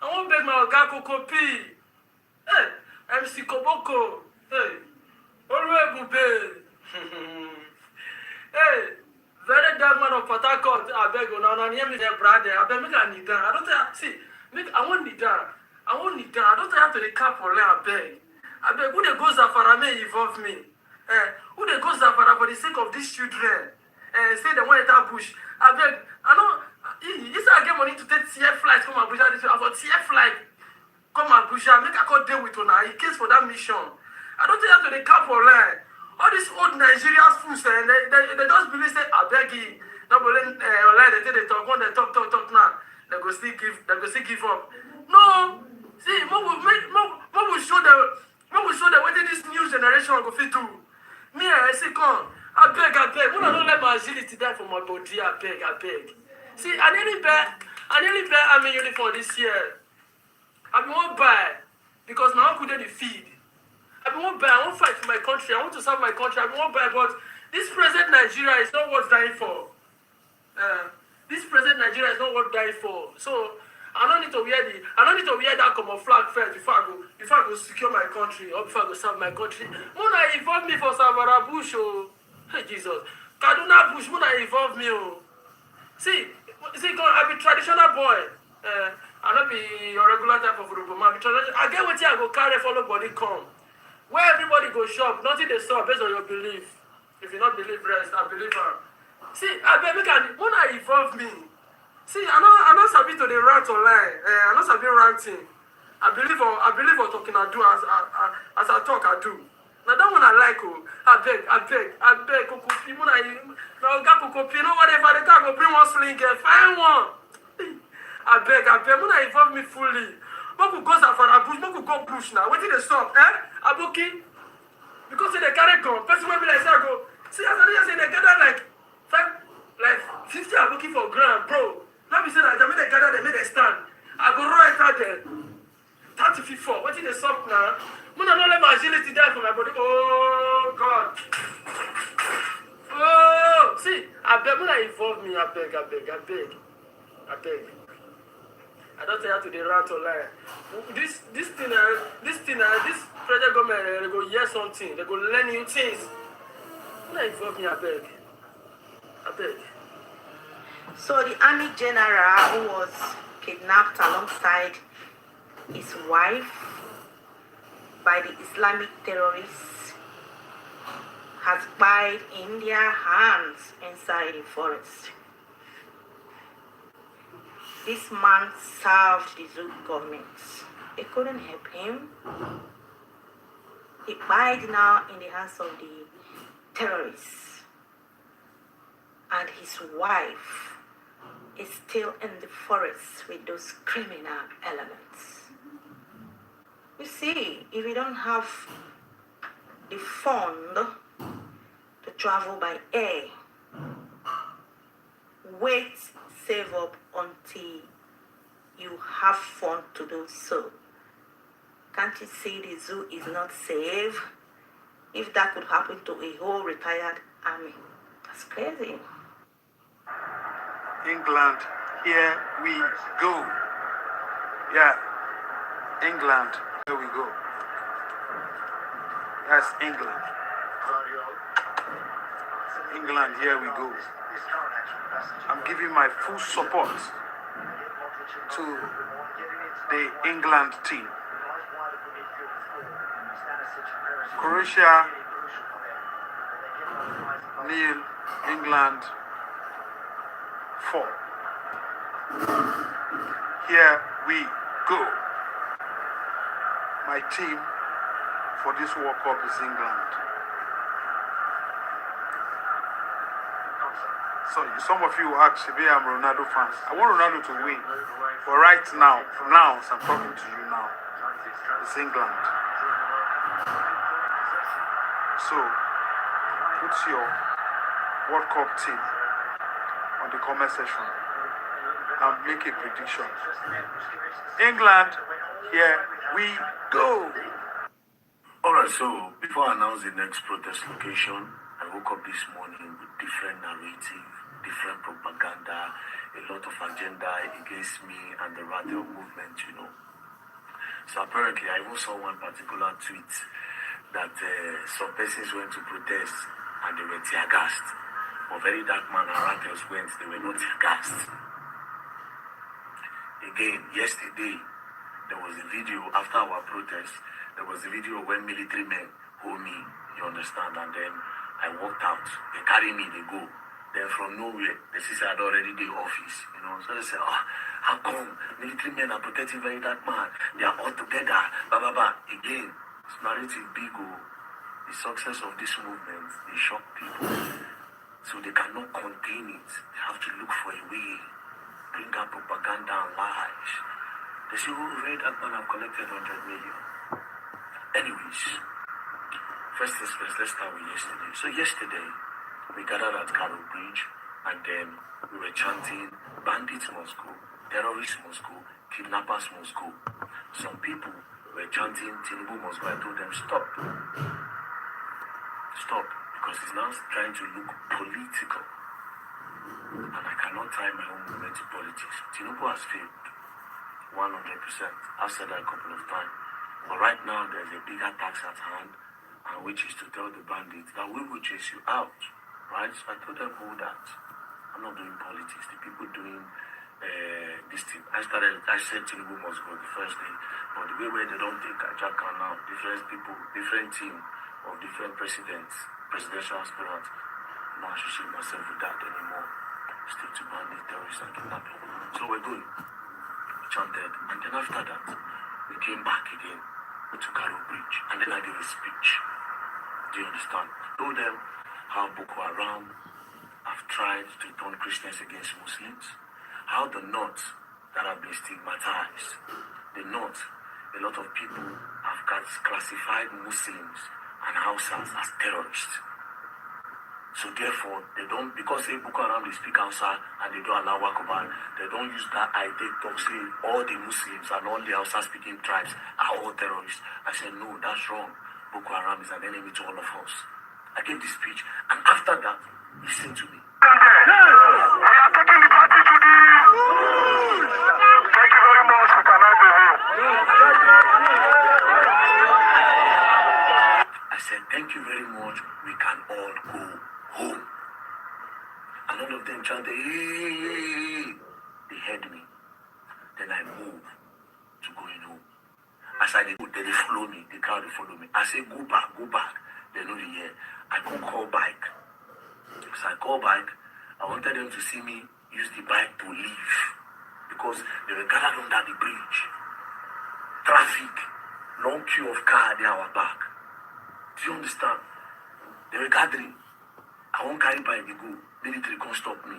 I won't beg my Oga Kokopi. Hey, MC Koboko. Hey, Olwe Bube. Hey, very dark man of Port Harcourt. I beg you now. Hear me there, brother. I beg me can kneel down. I don't tell you. See, I won't kneel down. I don't tell you to the cap or line. I beg. Who the goes Zafara may involve me? Who the goes Zafara for the sake of these children? Say they want that bush. I beg. I know. If I get money to take TF flight come Abuja this way, I got TF flight come Abuja, make a call deal with Ona. He case for that mission. I don't think that to the cap or line. All these old Nigerian fools, they just believe say I beg you. No, but online they talk. When they talk now, they go still give up. No, see, what will show them what this new generation go fit do. Me, I say come. I beg. When I don't let my agility die for my body, I beg. See, I nearly buy army uniform this year. I won't buy because my uncle did the feed. I won't buy. I won't fight for my country. I want to serve my country. I won't buy. But this present Nigeria is not worth dying for. This present Nigeria is not worth dying for. So I don't need to wear that common flag first before I go secure my country or before I go serve my country. Muna involve me for Savara Bush. Oh, hey Jesus, Kaduna Bush. Muna involve me. Oh, see, I be traditional boy. I not be your regular type of group. I get what I go carry follow body come. Where everybody go shop, nothing they stop based on your belief. If you not believe rest, I believe her. See, I beg when I involve me. See, I know sabi to the rant online. I know sabi ranting. I believe on talking I do as I talk I do. Now that one I like I beg, Kokopi, now got Kokopi, no whatever the guy go bring one sling, find one. I beg, when involve me fully. Moku goes out for a bush, Moku go bush now. What did they stop, Aboki? Because they carry gun. Person will be like, say, I go. See, as I say, they gather like 50 Aboki for ground, bro. Let me say that, they made they gather, they made they stand. I go right out there. 30 feet 4. What did they stop now? When I don't let my agility die for my body. Oh, God. Oh, see, I beg, when I involve me, I beg. I don't tell you to the rant online. This federal government, they go hear something. They go learn new things. When I involve me, I beg. So the army general who was kidnapped alongside his wife by the Islamic terrorists has died in their hands inside the forest. This man served the Zoo government. They couldn't help him. He died now in the hands of the terrorists. And his wife is still in the forest with those criminal elements. You see, if you don't have the fund to travel by air, wait, save up until you have fun to do so. Can't you see the zoo is not safe? If that could happen to a whole retired army, that's crazy. England, here we go. Yeah, England, here we go. That's England. England, here we go. I'm giving my full support to the England team. Croatia, nil, England 4. Here we go. My team for this World Cup is England. So some of you ask, maybe I'm Ronaldo fans. I want Ronaldo to win. But right now, as I'm talking to you now, it's England. So put your World Cup team on the comment section and make a prediction. England, here we go. Alright, so before I announce the next protest location, I woke up this morning with different narrative, different propaganda, a lot of agenda against me and the Ratels movement, So apparently I even saw one particular tweet that some persons went to protest and they were tear gassed. But very dark man and Ratels went, they were not tear gassed. Again, yesterday, there was a video after our protest. There was a video when military men hold me, you understand, and then I walked out. They carry me, they go. Then from nowhere, the sister had already the office, So they said, how come military men are protecting very dark man? They are all together, blah, blah, blah. Again, it's narrative big, the success of this movement, they shock people. So they cannot contain it. They have to look for a way, bring out propaganda and lies. They say, very dark man have collected 100 million. Anyways, first things first, let's start with yesterday. So yesterday, we gathered at Carroll Bridge, and then we were chanting, bandits must go, terrorists must go, kidnappers must go. Some people were chanting, Tinubu must go. I told them, stop, because it's now trying to look political. And I cannot tie my own movement to politics. Tinubu has failed, 100%. I've said that a couple of times. But right now, there's a bigger task at hand, and which is to tell the bandits that we will chase you out, right? So I told them, hold that. I'm not doing politics. The people doing this thing. I said Tinubu must go the first day, but the way where they don't take Ajaka now, different people, different team of different presidential aspirants, I'm not associating myself with that anymore. state to ban the terrorists and kidnapping. So we're going. We chanted. And then after that, we came back again to Karo Bridge. And then I gave a speech. Do you understand? I told them how Boko Haram have tried to turn Christians against Muslims. How the North that have been stigmatized. The North, a lot of people have classified Muslims and Hausas as terrorists. So therefore, they don't, because they Boko Haram, they speak Hausa and they don't allow Wakoban, they don't use that idea to say all the Muslims and all the Hausa speaking tribes are all terrorists. I said, no, that's wrong. Boko Haram is an enemy to all of us. I gave this speech, and after that, listen to me. Thank you very much. We cannot be here. I said, thank you very much. We can all go home. And all of them chanted, hey. They heard me. Then I moved to going home. As I did, they follow me. The crowd, they follow me. I said, go back, go back. They know the year. I could call back. So I called back. I wanted them to see me use the bike to leave. Because they were gathered under the bridge. Traffic. Long queue of cars at our back. Do you understand? They were gathering. I won't carry bike, they go. Military can't stop me.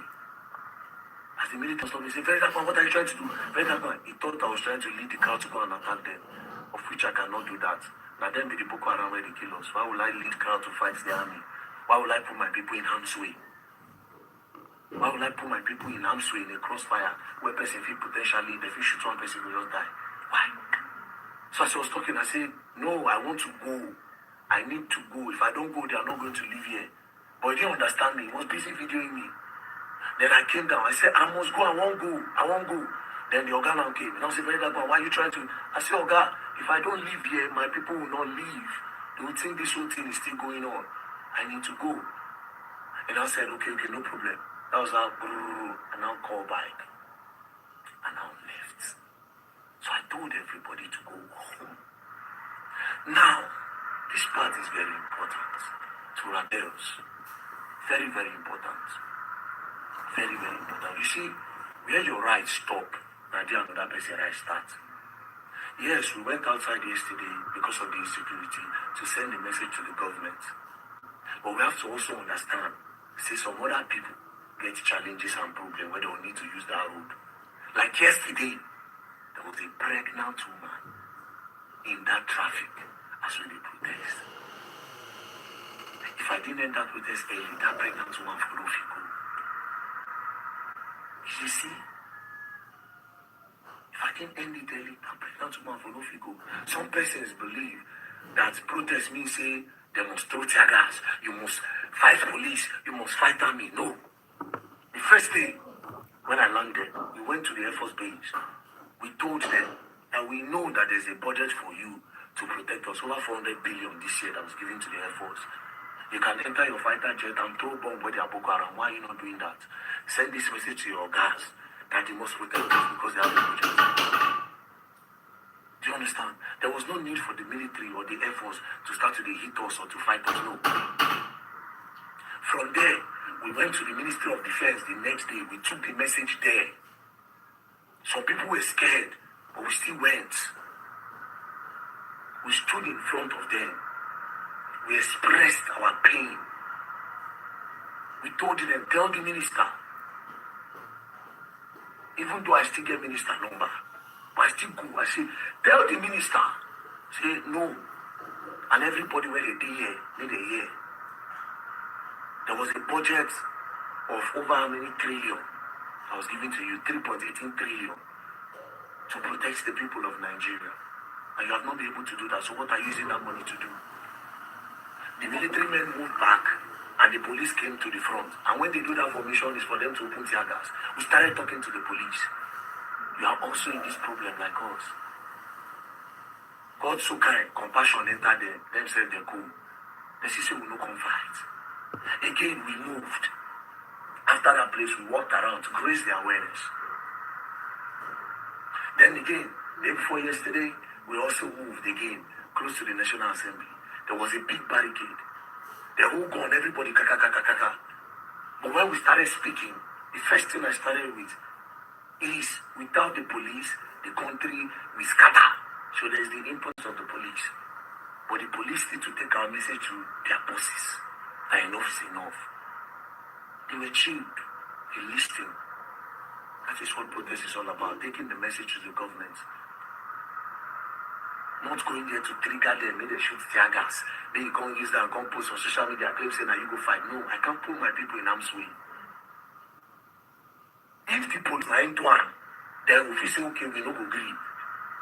As the military stopped me, he said, very what are you trying to do? Very he thought I was trying to lead the crowd to go and attack them. Of which I cannot do that. Now them be the Boko Haram where they kill us. Why will I lead crowd to fight the army? Why will I put my people in harm's way? Why will I put my people in harm's way in a crossfire where person feel potentially, if you shoot one person will just die? Why? So as I was talking, I said, no, I want to go. I need to go. If I don't go, they are not going to live here. But he didn't understand me. He was busy videoing me. Then I came down. I said, I must go. I won't go. I won't go. Then the Oga now came. And I said, why are you trying to? I said, Oga, if I don't live here, my people will not leave. They will think this whole thing is still going on. I need to go. And I said, okay, no problem. That was how, and now call back. And now left. So I told everybody to go home. Now, this part is very important to Ratels. Very, very important. Very, very important. You see, where your rights stop, now there another person right start. Yes, we went outside yesterday because of the insecurity to send a message to the government. But we have to also understand, see, some other people get challenges and problems where they will need to use that road. Like yesterday, there was a pregnant woman in that traffic as we dey protest. If I didn't end that protest early, that pregnant woman for no fit go. You see? If I didn't end it early, that pregnant woman for no fit go. Some persons believe that protest means say they must throw tear gas, you must fight police, you must fight army. No. The first day when I landed, we went to the Air Force base. We told them that we know that there's a budget for you to protect us. Over 400 billion this year that was given to the Air Force. You can enter your fighter jet and throw bomb where they are Boko Haram. Why are you not doing that? Send this message to your guys that they must protect us because they have a budget. Do you understand? There was no need for the military or the Air Force to start to hit us or to fight us. No. From there, we went to the Ministry of Defense the next day. We took the message there. Some people were scared, but we still went. We stood in front of them. We expressed our pain. We told them, tell the minister. Even though I still get minister number, but I still go. I say, tell the minister. Say, no. And everybody where they hear, they hear. There was a budget of over how many trillion I was giving to you, 3.18 trillion to protect the people of Nigeria. And you have not been able to do that. So what are you using that money to do? The military men moved back and the police came to the front. And when they do that formation, it's for them to open tear gas. We started talking to the police. You are also in this problem like us. God so kind, compassion entered them. Themselves they cool. They say we no come fight. Again, we moved. After that place, we walked around to raise the awareness. Then again, day before yesterday, we also moved again, close to the National Assembly. There was a big barricade. They all gone, everybody kaka. But when we started speaking, The first thing I started with is without the police, the country will scatter. So there's the importance of the police. But the police need to take our message to their bosses. That enough is enough. They were chilled. They listened. That is what protest is all about. Taking the message to the government. Not going there to trigger them, make them shoot tear gas. Then you can't use that and can't post on social media claim saying that you go fight. No, I can't put my people in harm's way. If the police are into one, then we say, okay, we no go agree.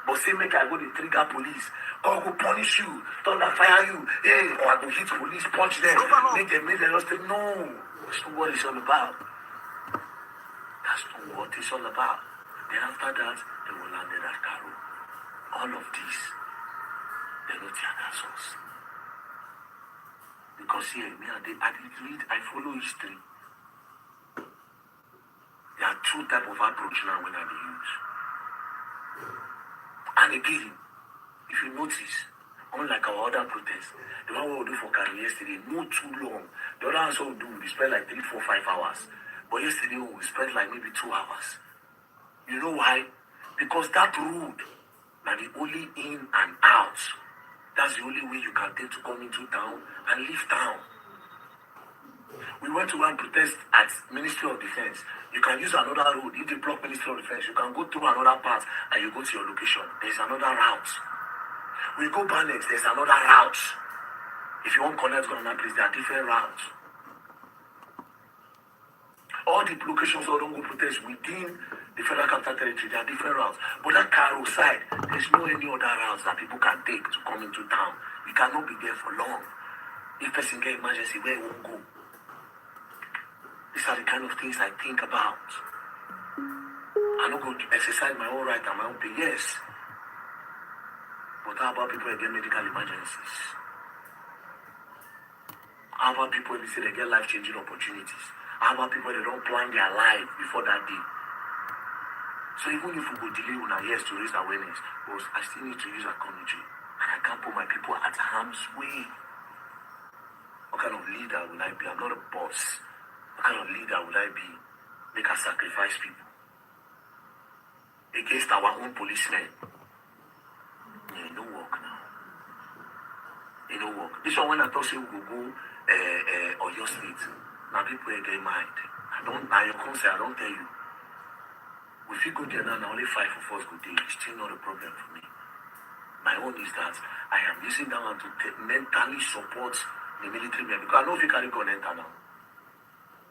But say, make I go to trigger police, or go punish you, thunder fire you, hey, or I go hit police, punch them, make them just say, no, that's not what it's all about. That's not what it's all about. Then after that, they will land in that car. All of this, they don't tear gas us. Because here, me, I did read, I follow history. There are two types of approach now when I use. And again, if you notice, unlike our other protests, the one we will do for Karen yesterday, not too long. The other ones we do, we spend like 3, 4, 5 hours. But yesterday we spent like maybe 2 hours. You know why? Because that road, now the only in and out. That's the only way you can take to come into town and leave town. We went to go and protest at Ministry of Defense. You can use another road. If they block Ministry of Defense, you can go through another path and you go to your location. There's another route. We go Banex, there's another route. If you want connect to another place, there are different routes. All the locations all don't go protest within the Federal Capital Territory, there are different routes. But that Cairo side, there's no any other routes that people can take to come into town. We cannot be there for long. If person get emergency, where won't go? These are the kind of things I think about. I don't go to exercise my own right and my own pay, yes. But how about people that get medical emergencies? How about people that say they get life-changing opportunities? How about people that don't plan their life before that day? So even if we go delay on our years to raise awareness, because I still need to use our community. And I can't put my people at harm's way. What kind of leader will I be? I'm not a boss. What kind of leader would I be? Make us sacrifice people against our own policemen. It don't work now. It don't work. This one when I thought say we will go or your state. Now people are getting mind. Now your concern, I don't tell you. If you go there now, only 5 of us go there. It's still not a problem for me. My own is that I am using that one to mentally support the military men. Because I know if you carry gun enter now.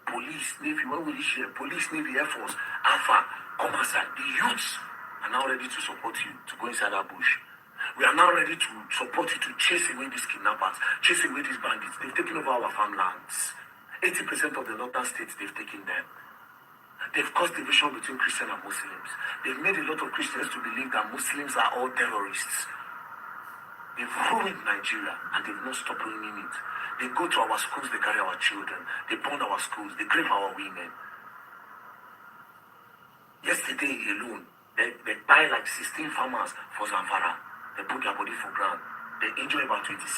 Police, Navy, when we reach here, police, Navy, Air Force, Alpha, come outside. The youths are now ready to support you to go inside that bush. We are now ready to support you to chase away these kidnappers, chase away these bandits. They've taken over our farmlands. 80% of the northern states, they've taken them. They've caused division between Christians and Muslims. They've made a lot of Christians to believe that Muslims are all terrorists. They've ruined Nigeria and they've not stopped ruining it. They go to our schools, they carry our children, they burn our schools, they grave our women. Yesterday alone, they buy like 16 farmers for Zamfara. They put their body for ground. They injure about 26.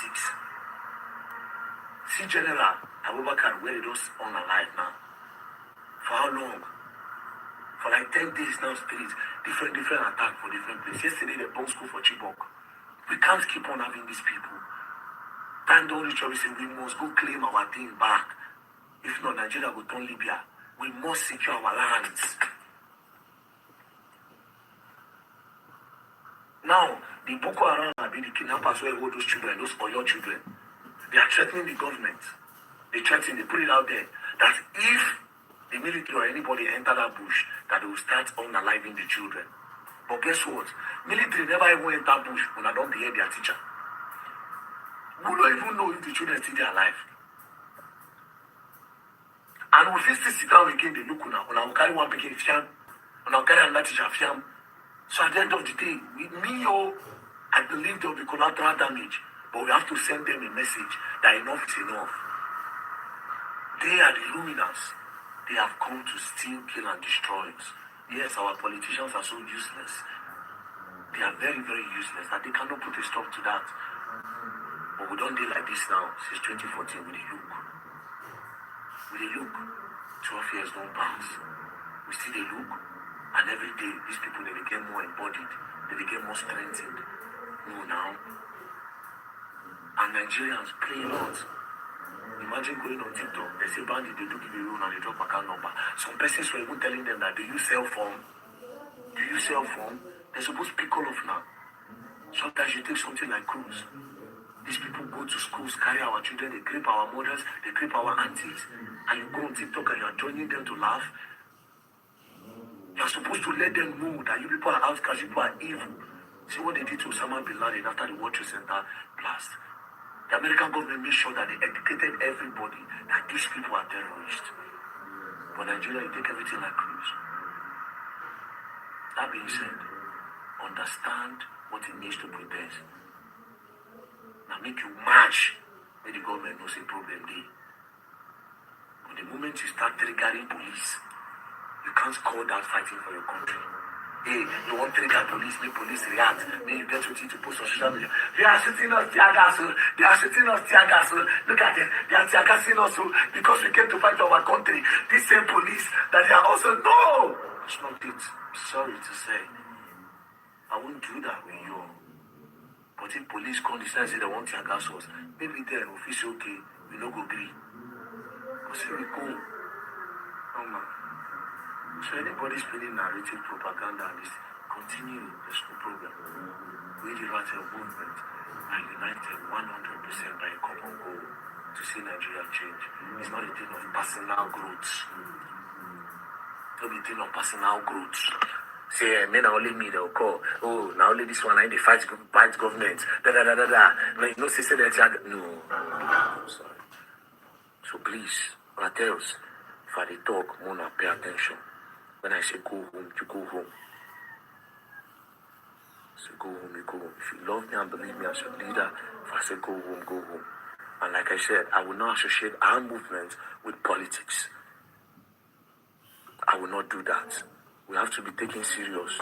See General Abubakar, where he was unalive now. For how long? For like 10 days now straight, different attack for different places. Yesterday they bombed school for Chibok. We can't keep on having these people. Time don't reach, we say we must go claim our thing back. If not, Nigeria will turn Libya. We must secure our lands. Now, the Boko Haram have been the kidnappers where hold those children, those Oyo children. They are threatening the government. They put it out there that if the military or anybody enter that bush, that they will start unaliving the children. But guess what? Military never even enter bush when I don't hear their teacher. We don't even know if the children still there alive. And we still sit down again, they look now. When I will carry one picking fiam, when I will carry another teacher fiam. So at the end of the day, I believe there will be collateral damage. But we have to send them a message that enough is enough. They are the ruiners. They have come to steal, kill, and destroy us. Yes, our politicians are so useless. They are very, very useless that they cannot put a stop to that. But we don't deal like this now since 2014 with the look. 12 years don't pass. We still they look, and every day these people they get more embodied, they get more strengthened. No now. And Nigerians play a lot. Imagine going on TikTok, they say bandit, they do give you a loan and they drop account number. Some persons were even telling them that do you sell phone? Do you sell phone? They're supposed to pick all off now. Sometimes you take something like cruise. These people go to schools, carry our children, they creep our mothers, they creep our aunties, and you go on TikTok and you're joining them to laugh. You're supposed to let them know that you people are outcasts, you people are evil. See what they did to Osama bin Laden after the World Trade Center blast. The American government made sure that they educated everybody that these people are terrorists. But Nigeria, you take everything like cruise. That being said, understand what it means to protest. Now make you match when the government knows a problem there. But the moment you start triggering police, you can't call that fighting for your country. Hey, you want to trigger police, make police react, then you get something to post on social media. They are shooting us tear gas, they are shooting us tear gas. Look at them, they are tear gassing us because we came to fight for our country. This same police that they are also, no! It's not it. Sorry to say. I won't do that with you. But if police come decide say they want tear gas us, maybe then we feel okay, we no go agree. But see we go. Oh man. So anybody spinning narrative propaganda and this, continue, there's no problem. We the Ratels movement are united 100% by a common goal to see Nigeria change. It's not a thing of personal growth. It's not a thing of personal growth. Say, men are only me, they'll call. Oh, now only this one, I the fight government. No, you know, sister, no, sorry. So please, Ratels, if I dey talk, Mona, pay attention. When I say go home, you go home. So go home, you go home. If you love me and believe me as your leader, if I say go home, go home. And like I said, I will not associate our movement with politics. I will not do that. We have to be taken serious.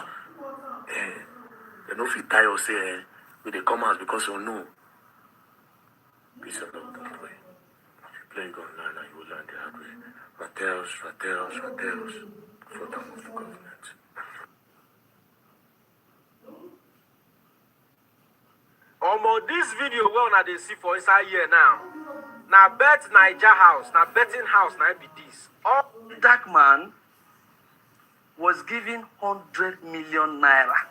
They know if you tie or say, we they come out because you know. Peace and love, don't play. Play God now, you will learn the hard way. Ratels, for them of the government. This video wey una dey see for inside here now. Na Bet Naija house, na betting house, na be this. All dark man was given 100 million naira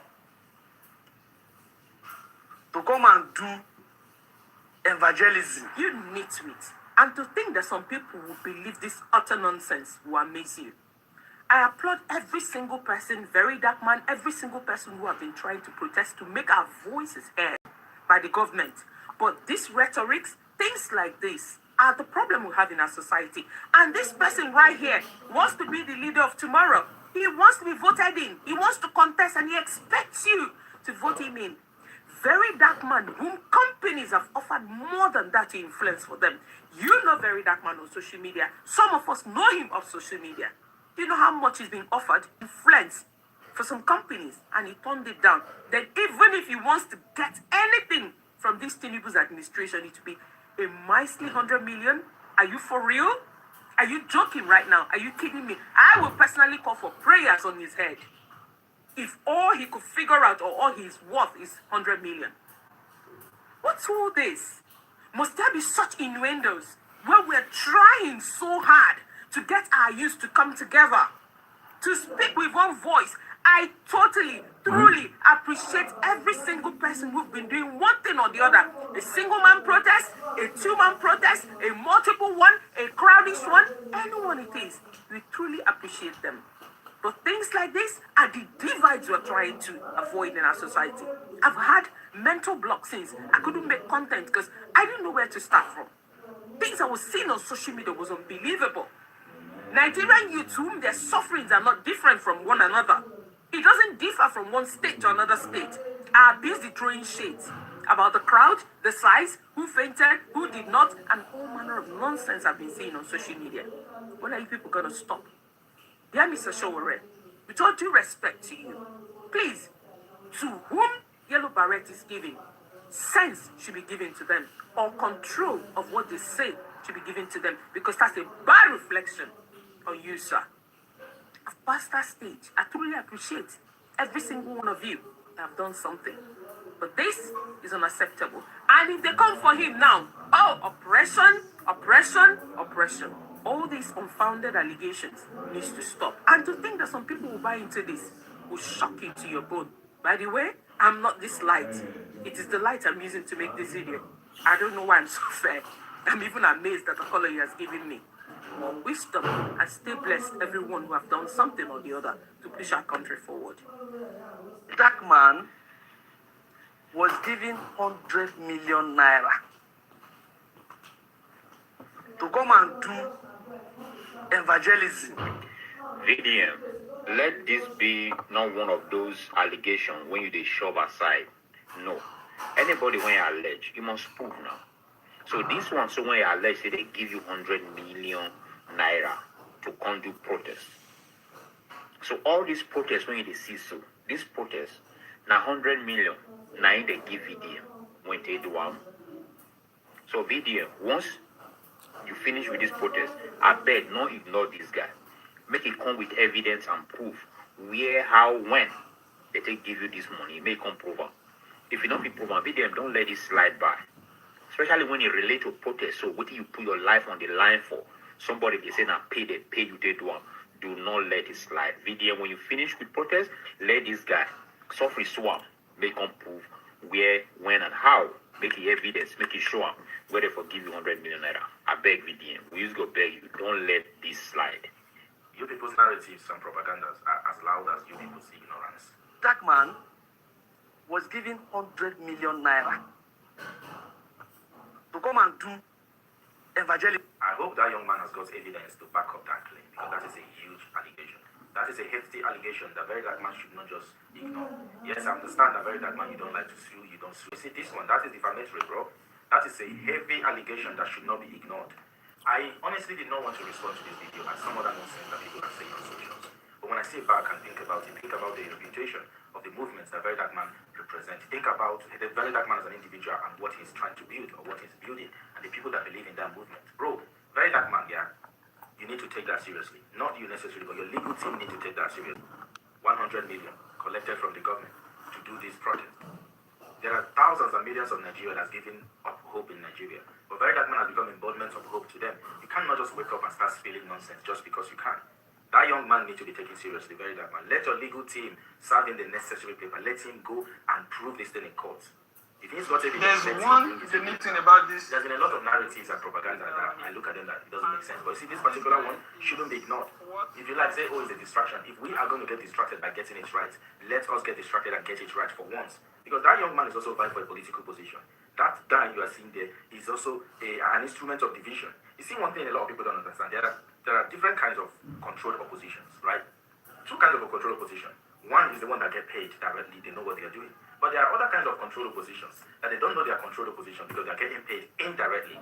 to come and do evangelism. You nitwit. And to think that some people will believe this utter nonsense will amaze you. I applaud every single person, very dark man, every single person who have been trying to protest to make our voices heard by the government. But these rhetorics, things like this, are the problem we have in our society. And this person right here wants to be the leader of tomorrow. He wants to be voted in. He wants to contest and he expects you to vote him in. Very dark man whom companies have offered more than that to influence for them. You know very dark man on social media. Some of us know him off social media. You know how much is being offered, influence for some companies, and he turned it down. Then even if he wants to get anything from this Tinubu's administration, it will be a measly 100 million. Are you for real? Are you joking right now? Are you kidding me? I will personally call for prayers on his head. If all he could figure out or all his worth is 100 million. What's all this? Must there be such innuendos where we're trying so hard to get our youth to come together, to speak with one voice? I totally, truly appreciate every single person who've been doing one thing or the other. A single man protest, a two-man protest, a multiple one, a crowdish one, anyone it is. We truly appreciate them. But things like this are the divides we're trying to avoid in our society. I've had mental blocks since I couldn't make content because I didn't know where to start from. Things I was seeing on social media was unbelievable. Nigerian youths whom their sufferings are not different from one another. It doesn't differ from one state to another state. Are busy throwing shades about the crowd, the size, who fainted, who did not, and all manner of nonsense I've been seeing on social media. When are you people going to stop? Dear Mr. Sowore, with all due respect to you, please, to whom Yellow Barret is giving, sense should be given to them, or control of what they say should be given to them, because that's a bad reflection on you, sir. I've passed that stage. I truly appreciate every single one of you that have done something. But this is unacceptable. And if they come for him now, oh, oppression, oppression, oppression. All these unfounded allegations needs to stop. And to think that some people will buy into this will shock you to your bone. By the way, I'm not this light. It is the light I'm using to make this video. I don't know why I'm so fair. I'm even amazed at the color he has given me. More wisdom and stay blessed, everyone who have done something or the other to push our country forward. That man was given 100 million naira to come and do evangelism. VDM, let this be not one of those allegations when you they shove aside. No. Anybody when you allege, you must prove now. So this one, so when you allege, say they give you 100 million naira to conduct protest. So all these protests when you see so, this protest, now 100 million, now they give VDM when they do one. So VDM, once you finish with this protest, I beg not ignore this guy. Make it come with evidence and proof where, how, when they take give you this money. Make come prove it. If you don't be proven, VDM don't let it slide by. Especially when you relate to protest. So what do you put your life on the line for? Somebody they say now pay, they pay you, they do one. Do not let it slide. VDM, when you finish with protest, let this guy suffer swap. Make him prove where, when, and how. Make it evidence. Make it show him where they forgive you 100 million naira. I beg VDM. We just go beg you. Don't let this slide. You people's narratives and propagandas are as loud as you people's ignorance. That man was given 100 million naira to come and do evangelism. I hope that young man has got evidence to back up that claim, because that is a huge allegation. That is a hefty allegation that very dark man should not just ignore. Yes, I understand that very dark man, you don't like to sue, you don't sue. You see this one, that is defamatory, bro. That is a heavy allegation that should not be ignored. I honestly did not want to respond to this video as some other nonsense that people are saying on socials. But when I sit back and think about it, think about the reputation of the movements that very dark man represent. Think about the very dark man as an individual and what he's trying to build or what he's building and the people that believe in that movement. Bro, very dark man, yeah, you need to take that seriously. Not you necessarily, but your legal team need to take that seriously. 100 million collected from the government to do this project. There are thousands and millions of Nigeria that's giving up hope in Nigeria. But very dark man has become embodiment of hope to them. You cannot just wake up and start spilling nonsense just because you can. That young man needs to be taken seriously, very dark man. Let your legal team serve him the necessary paper. Let him go and prove this thing in court. If he's got evidence, there's one unique thing about this. There's been a lot of narratives and propaganda that I look at them that it doesn't make sense. But you see, this particular one shouldn't be ignored. If you like say, oh, it's a distraction. If we are going to get distracted by getting it right, let us get distracted and get it right for once. Because that young man is also vying for a political position. That guy you are seeing there is also an instrument of division. You see, one thing a lot of people don't understand. There are different kinds of controlled oppositions, right? Two kinds of controlled opposition. One is the one that get paid directly, they know what they are doing. But there are other kinds of controlled oppositions that they don't know they are controlled opposition because they are getting paid indirectly.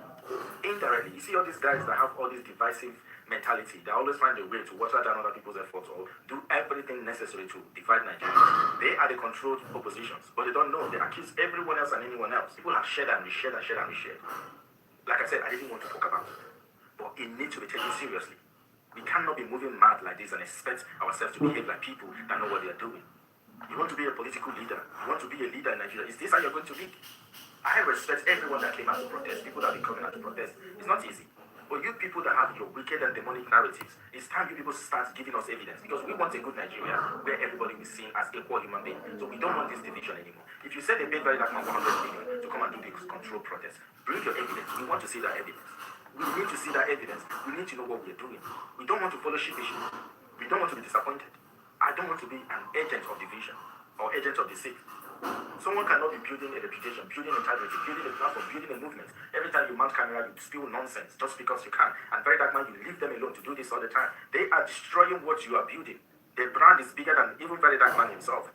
Indirectly. You see all these guys that have all this divisive mentality. They always find a way to water down other people's efforts or do everything necessary to divide Nigeria. They are the controlled oppositions, but they don't know. They accuse everyone else and anyone else. People have shared and reshared and shared and reshared. Like I said, I didn't want to talk about it, but it needs to be taken seriously. We cannot be moving mad like this and expect ourselves to behave like people that know what they are doing. You want to be a political leader. You want to be a leader in Nigeria. Is this how you're going to be? I respect everyone that came out to protest, people that have been coming out to protest. It's not easy. But you people that have your wicked and demonic narratives, it's time you people start giving us evidence. Because we want a good Nigeria where everybody is seen as equal human beings. So we don't want this division anymore. If you said they paid very dark man 100 million to come and do this control protest, bring your evidence. We want to see that evidence. We need to see that evidence. We need to know what we're doing. We don't want to follow sheep issues. We don't want to be disappointed. I don't want to be an agent of division or agent of deceit. Someone cannot be building a reputation, building integrity, building a platform, building a movement. Every time you mount camera, you spill nonsense just because you can. And very dark man, you leave them alone to do this all the time. They are destroying what you are building. Their brand is bigger than even very dark man himself.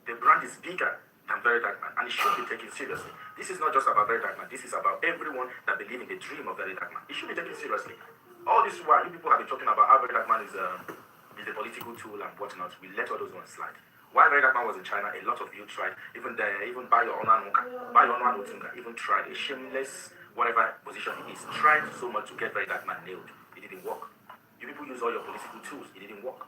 Their brand is bigger than very dark man, and it should be taken seriously. This is not just about very dark man. This is about everyone that believes in the dream of very dark man. It should be taken seriously. All this while, you people have been talking about how very dark man is a political tool and whatnot. We let all those ones slide. While very dark man was in China, a lot of you tried, even Bayo Onanuka, even tried a shameless whatever position he is, tried so much to get very dark man nailed. It didn't work. You people use all your political tools. It didn't work.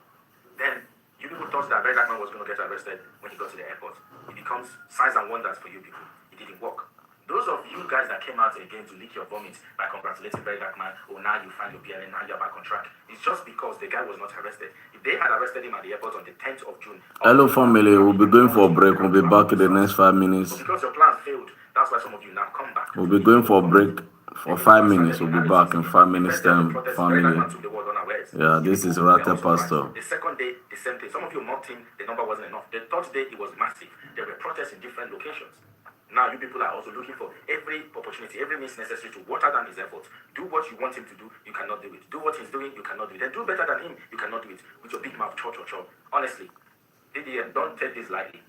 Then you people thought that Very Dark Man was going to get arrested when he got to the airport. It becomes signs and wonders for you people. It didn't work. Those of you guys that came out again to lick your vomit by congratulating Very Dark Man, oh, now you find your PLN, now you're back on track. It's just because the guy was not arrested. If they had arrested him at the airport on the 10th of June... Hello, family. We'll be going for a break. We'll be back in the next 5 minutes. But because your plans failed, that's why some of you now come back. We'll be going for a break for 5 minutes. We'll be back in 5 minutes time, family. Yeah, this is Ratels Pastor. The second day, the same thing. Some of you mocked him, the number wasn't enough. The third day, it was massive. There were protests in different locations. Now you people are also looking for every opportunity, every means necessary to water down his efforts. Do what you want him to do, you cannot do it. Do what he's doing, you cannot do it. Then do better than him, you cannot do it. With your big mouth, cho. Honestly, VDM, don't take this lightly.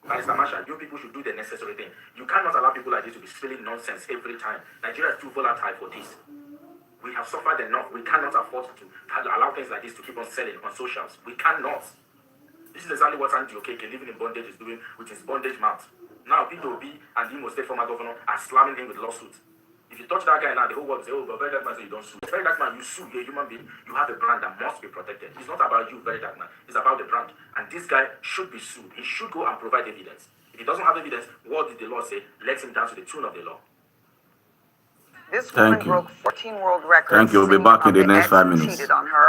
Mr. Masha, you people should do the necessary thing. You cannot allow people like this to be spilling nonsense every time. Nigeria is too volatile for this. We have suffered enough. We cannot afford to allow things like this to keep on selling on socials. We cannot. This is exactly what Andy Okeke living in bondage is doing with his bondage mouth. Now, P2B and the Imo State former governor are slamming him with lawsuits. If you touch that guy now, the whole world will say, oh, but Very Dark Man say you don't sue. Very Dark Man, you sue. You're a human being. You have a brand that must be protected. It's not about you, Very Dark Man. It's about the brand. And this guy should be sued. He should go and provide evidence. If he doesn't have evidence, what did the law say? Let him down to the tune of the law. This woman broke 14 world records. Thank you. We'll be back in the next 5 minutes. Cheated on her.